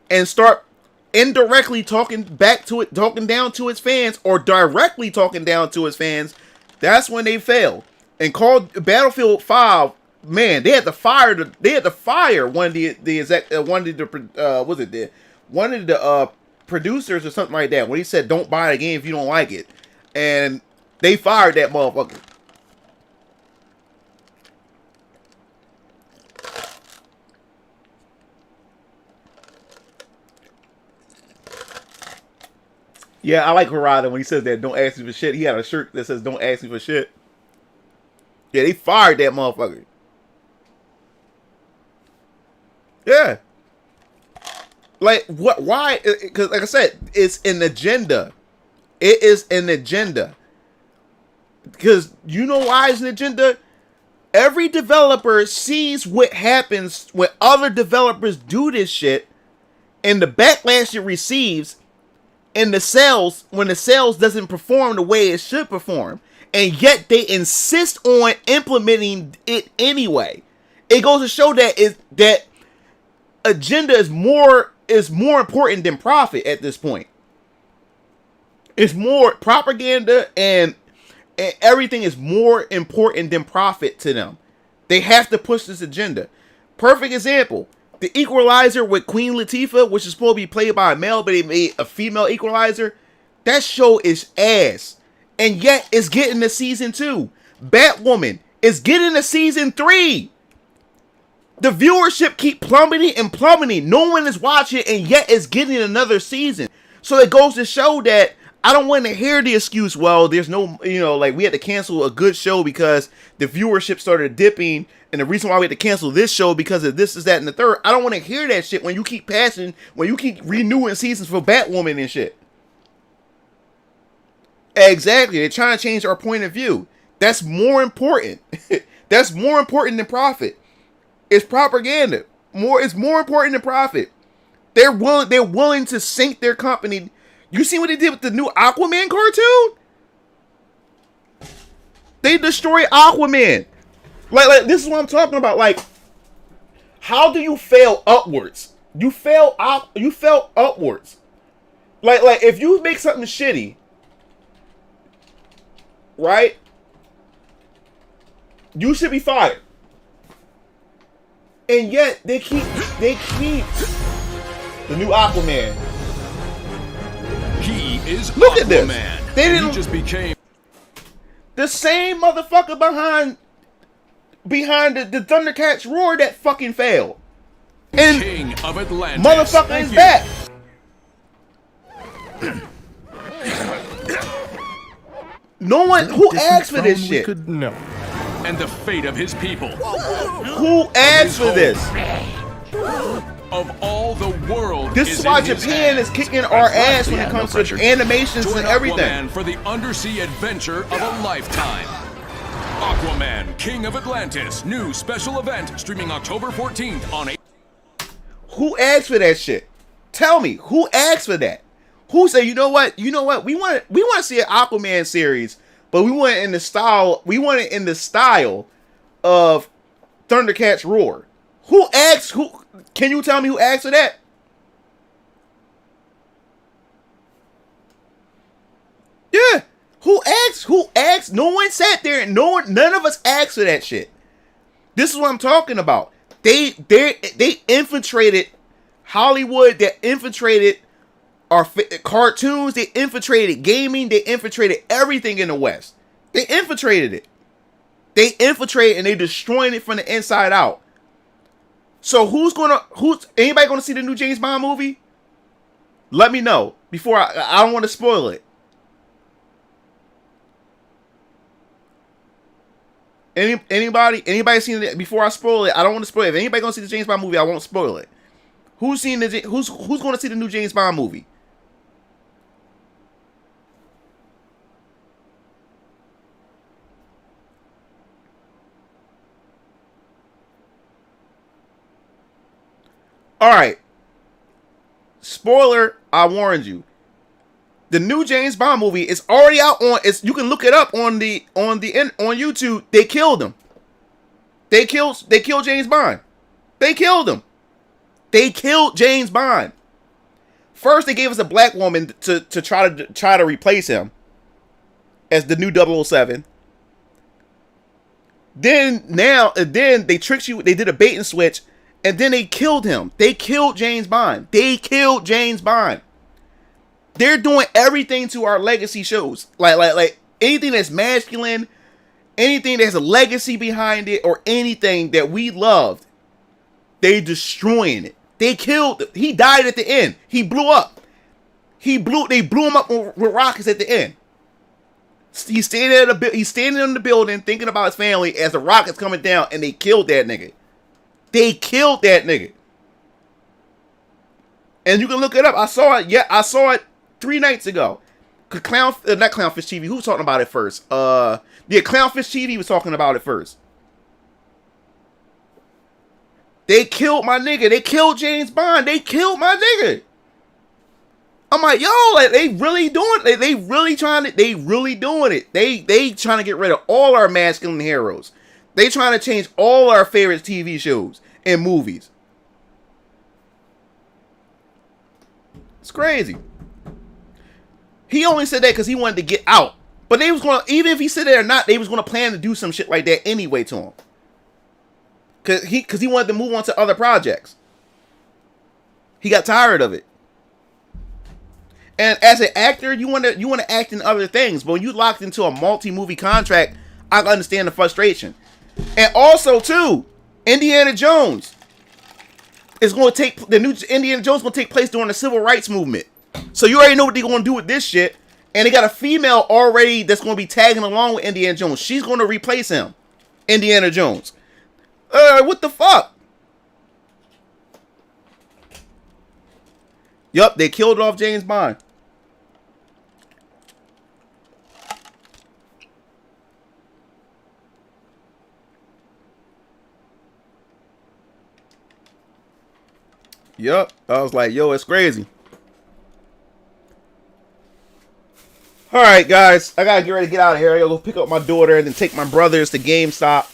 and start indirectly talking down to its fans, or directly talking down to its fans, that's when they fail. And called Battlefield 5, man, they had to fire one of the producers or something like that when he said don't buy the game if you don't like it. And they fired that motherfucker. Yeah, I like Harada when he says that don't ask me for shit. He had a shirt that says don't ask me for shit. Yeah, they fired that motherfucker. Yeah. Like, what? Why? Because, like I said, it's an agenda. It is an agenda. Because you know why it's an agenda? Every developer sees what happens when other developers do this shit, and the backlash it receives, and when the sales doesn't perform the way it should perform, and yet they insist on implementing it anyway. It goes to show that agenda is more important than profit at this point. It's more propaganda, and everything is more important than profit to them. They have to push this agenda. Perfect example. The Equalizer with Queen Latifah, which is supposed to be played by a male, but they made a female Equalizer. That show is ass. And yet, it's getting a season 2. Batwoman is getting a season 3. The viewership keep plummeting and plummeting. No one is watching, and yet it's getting another season. So it goes to show that I don't want to hear the excuse, well, there's no, like we had to cancel a good show because the viewership started dipping, and the reason why we had to cancel this show because of this, is that, and the third. I don't want to hear that shit when you keep renewing seasons for Batwoman and shit. Exactly. They're trying to change our point of view. That's more important. That's more important than profit. It's propaganda. It's more important than profit. They're willing to sink their company. You see what they did with the new Aquaman cartoon? They destroy Aquaman. Like this is what I'm talking about. Like, how do you fail upwards? You fail upwards. Like if you make something shitty, right? You should be fired. And yet they keep the new Aquaman. He is Look Aquaman. at this. They didn't He just became the same motherfucker behind the Thundercats roar that fucking failed. And King of Atlantis. motherfucker is back. No one who asked for this shit. And the fate of his people. Who asked for this? Of all the world. This is why Japan is kicking our ass when it comes to animations and everything. Aquaman for the undersea adventure of a lifetime. Aquaman, King of Atlantis, new special event streaming October 14th on. Who asked for that shit? Tell me, who asked for that? Who said, you know what? We want to see an Aquaman series, but we want it in the style. We want it in the style of Thundercats Roar. Who asked? Who? Can you tell me who asked for that? Yeah. Who asked? Who asked? No one sat there and none of us asked for that shit. This is what I'm talking about. They infiltrated Hollywood. They infiltrated our cartoons. They infiltrated gaming. They infiltrated everything in the West. They infiltrated it. They infiltrated and they destroying it from the inside out. So who's anybody gonna see the new James Bond movie? Let me know before I don't want to spoil it. Anybody seen it before I spoil it? I don't want to spoil it. If anybody gonna see the James Bond movie, I won't spoil it. Who's gonna see the new James Bond movie? All right. Spoiler, I warned you. The new James Bond movie is already out on. You can look it up on YouTube. They killed him. They killed James Bond. They killed him. They killed James Bond. First, they gave us a black woman to try to replace him as the new 007. Then they tricked you. They did a bait and switch, and then they killed him. They killed James Bond. They killed James Bond. They're doing everything to our legacy shows. Like anything that's masculine, anything that has a legacy behind it, or anything that we loved, they destroying it. They killed. He died at the end. He blew up. They blew him up with rockets at the end. He's standing in the building thinking about his family as the rockets coming down, and they killed that nigga. They killed that nigga. And you can look it up. I saw it. Yeah, I saw it 3 nights ago. Not Clownfish TV. Who was talking about it first? Yeah, Clownfish TV was talking about it first. They killed my nigga. They killed James Bond. They killed my nigga. I'm like, yo, like they really doing it. They really doing it. They trying to get rid of all our masculine heroes. They trying to change all our favorite TV shows and movies. It's crazy. He only said that because he wanted to get out. But they was gonna, even if he said it or not, they was gonna plan to do some shit like that anyway to him. Cause he wanted to move on to other projects. He got tired of it. And as an actor, you want to act in other things, but when you locked into a multi-movie contract, I understand the frustration. And also too, Indiana Jones is going to take the new Indiana Jones going to take place during the civil rights movement. So you already know what they're going to do with this shit. And they got a female already that's going to be tagging along with Indiana Jones. She's going to replace him, Indiana Jones. What the fuck? Yup, they killed off James Bond. Yup. I was like, yo, it's crazy. All right, guys, I gotta get ready to get out of here. I gotta go pick up my daughter and then take my brothers to GameStop.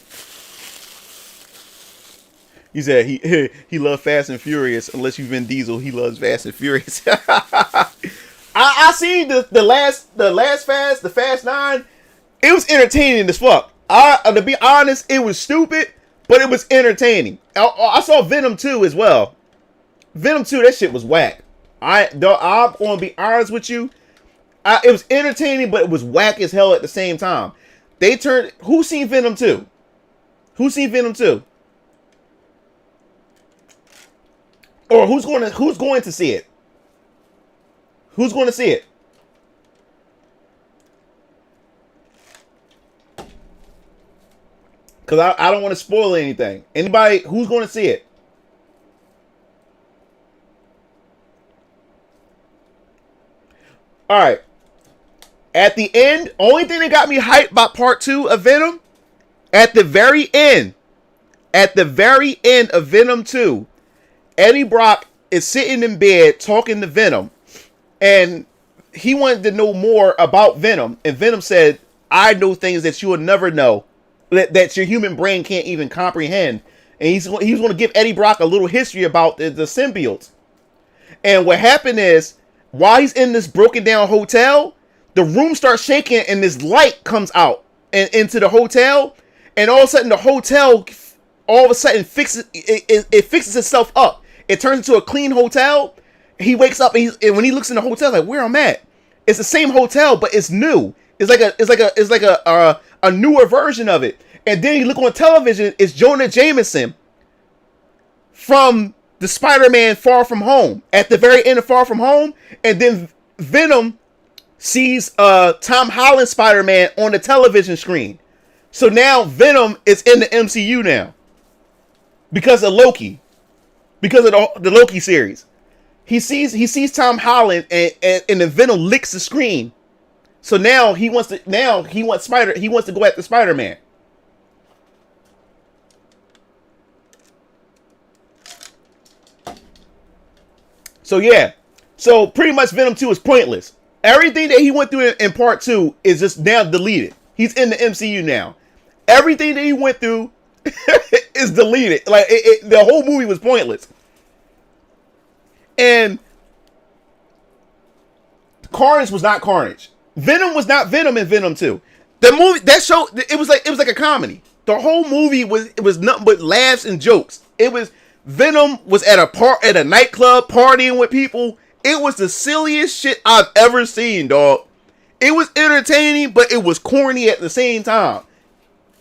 He said he loves Fast and Furious. Unless you've been Diesel, he loves Fast and Furious. I seen the last Fast, the Fast 9. It was entertaining as fuck. To be honest, it was stupid, but it was entertaining. I saw Venom 2 as well. Venom 2, that shit was whack. I'm gonna be honest with you. It was entertaining, but it was whack as hell at the same time. Who's seen Venom 2? Who's seen Venom 2? Or who's going to see it? Who's going to see it? Because I don't want to spoil anything. Anybody who's going to see it? All right. At the end, only thing that got me hyped about part 2 of Venom, at the very end of Venom 2, Eddie Brock is sitting in bed talking to Venom, and he wanted to know more about Venom, and Venom said, I know things that you will never know, that your human brain can't even comprehend. And he's going to give Eddie Brock a little history about the symbiotes. And what happened is, while he's in this broken down hotel, the room starts shaking and this light comes out and into the hotel, and all of a sudden the hotel fixes itself up. It turns into a clean hotel. He wakes up and when he looks in the hotel, like, where I'm at, it's the same hotel, but it's new. It's like a newer version of it. And then you look on television, it's Jonah Jameson from the Spider-Man Far From Home, at the very end of Far From Home. And then Venom sees Tom Holland Spider-Man on the television screen. So now Venom is in the MCU now because of Loki, because of the Loki series. He sees Tom Holland and the Venom licks the screen. So now he wants to go after Spider-Man. So yeah. So pretty much Venom 2 is pointless. Everything that he went through in part 2 is just now deleted. He's in the MCU now. Everything that he went through is deleted. Like the whole movie was pointless. And Carnage was not Carnage. Venom was not Venom in Venom 2. The movie, that show, it was like a comedy. The whole movie was nothing but laughs and jokes. Venom was at a nightclub partying with people. It was the silliest shit I've ever seen, dog. It was entertaining, but it was corny at the same time.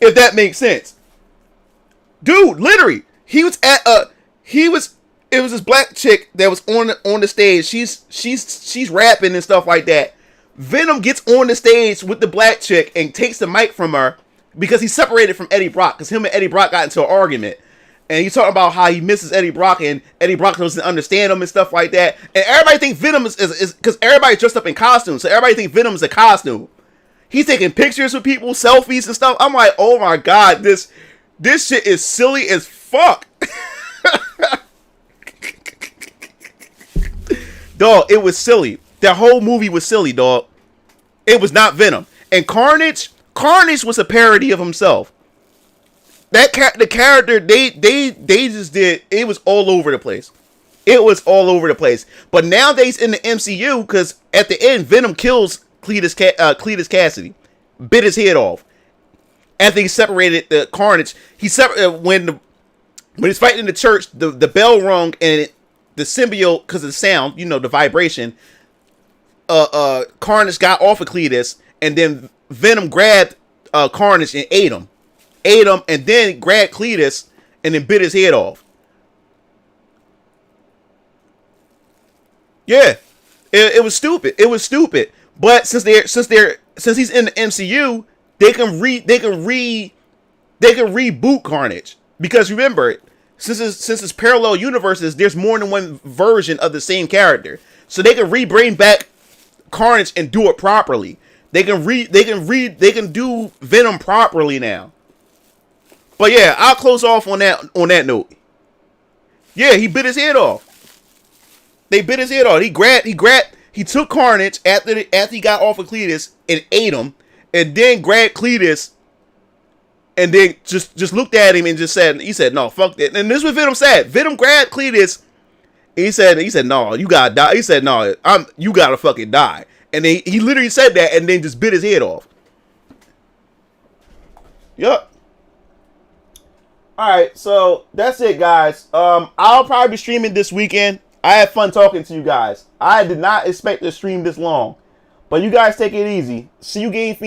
If that makes sense. Dude, literally, it was this black chick that was on the stage. She's rapping and stuff like that. Venom gets on the stage with the black chick and takes the mic from her because he's separated from Eddie Brock, because him and Eddie Brock got into an argument. And he's talking about how he misses Eddie Brock and Eddie Brock doesn't understand him and stuff like that. And everybody thinks Venom is because everybody's dressed up in costumes. So everybody thinks Venom is a costume. He's taking pictures with people, selfies and stuff. I'm like, oh my God, this shit is silly as fuck. Dog, it was silly. That whole movie was silly, dog. It was not Venom. And Carnage was a parody of himself. The character they just did, it was all over the place. It was all over the place. But nowadays in the MCU, because at the end Venom kills Cletus Cassidy, bit his head off. After he separated the Carnage, when he's fighting in the church, the bell rung and the symbiote, because of the sound, the vibration, Carnage got off of Cletus, and then Venom grabbed Carnage and ate him, and then grabbed Cletus and then bit his head off. Yeah, it was stupid. It was stupid. But since he's in the MCU, they can reboot Carnage, because remember, since it's parallel universes, there's more than one version of the same character, so they can bring back Carnage and do it properly. They can do Venom properly now. But yeah, I'll close off on that note. Yeah, he bit his head off. They bit his head off. He he took Carnage after he got off of Cletus and ate him, and then grabbed Cletus and then just looked at him and just said, he said, no, fuck that. And this is what Venom said. Venom grabbed Cletus and he said, no, you gotta die. He said, no, you gotta fucking die. And then he literally said that and then just bit his head off. Yup. Alright, so that's it, guys. I'll probably be streaming this weekend. I had fun talking to you guys. I did not expect to stream this long. But you guys take it easy. See you, Game Fiend.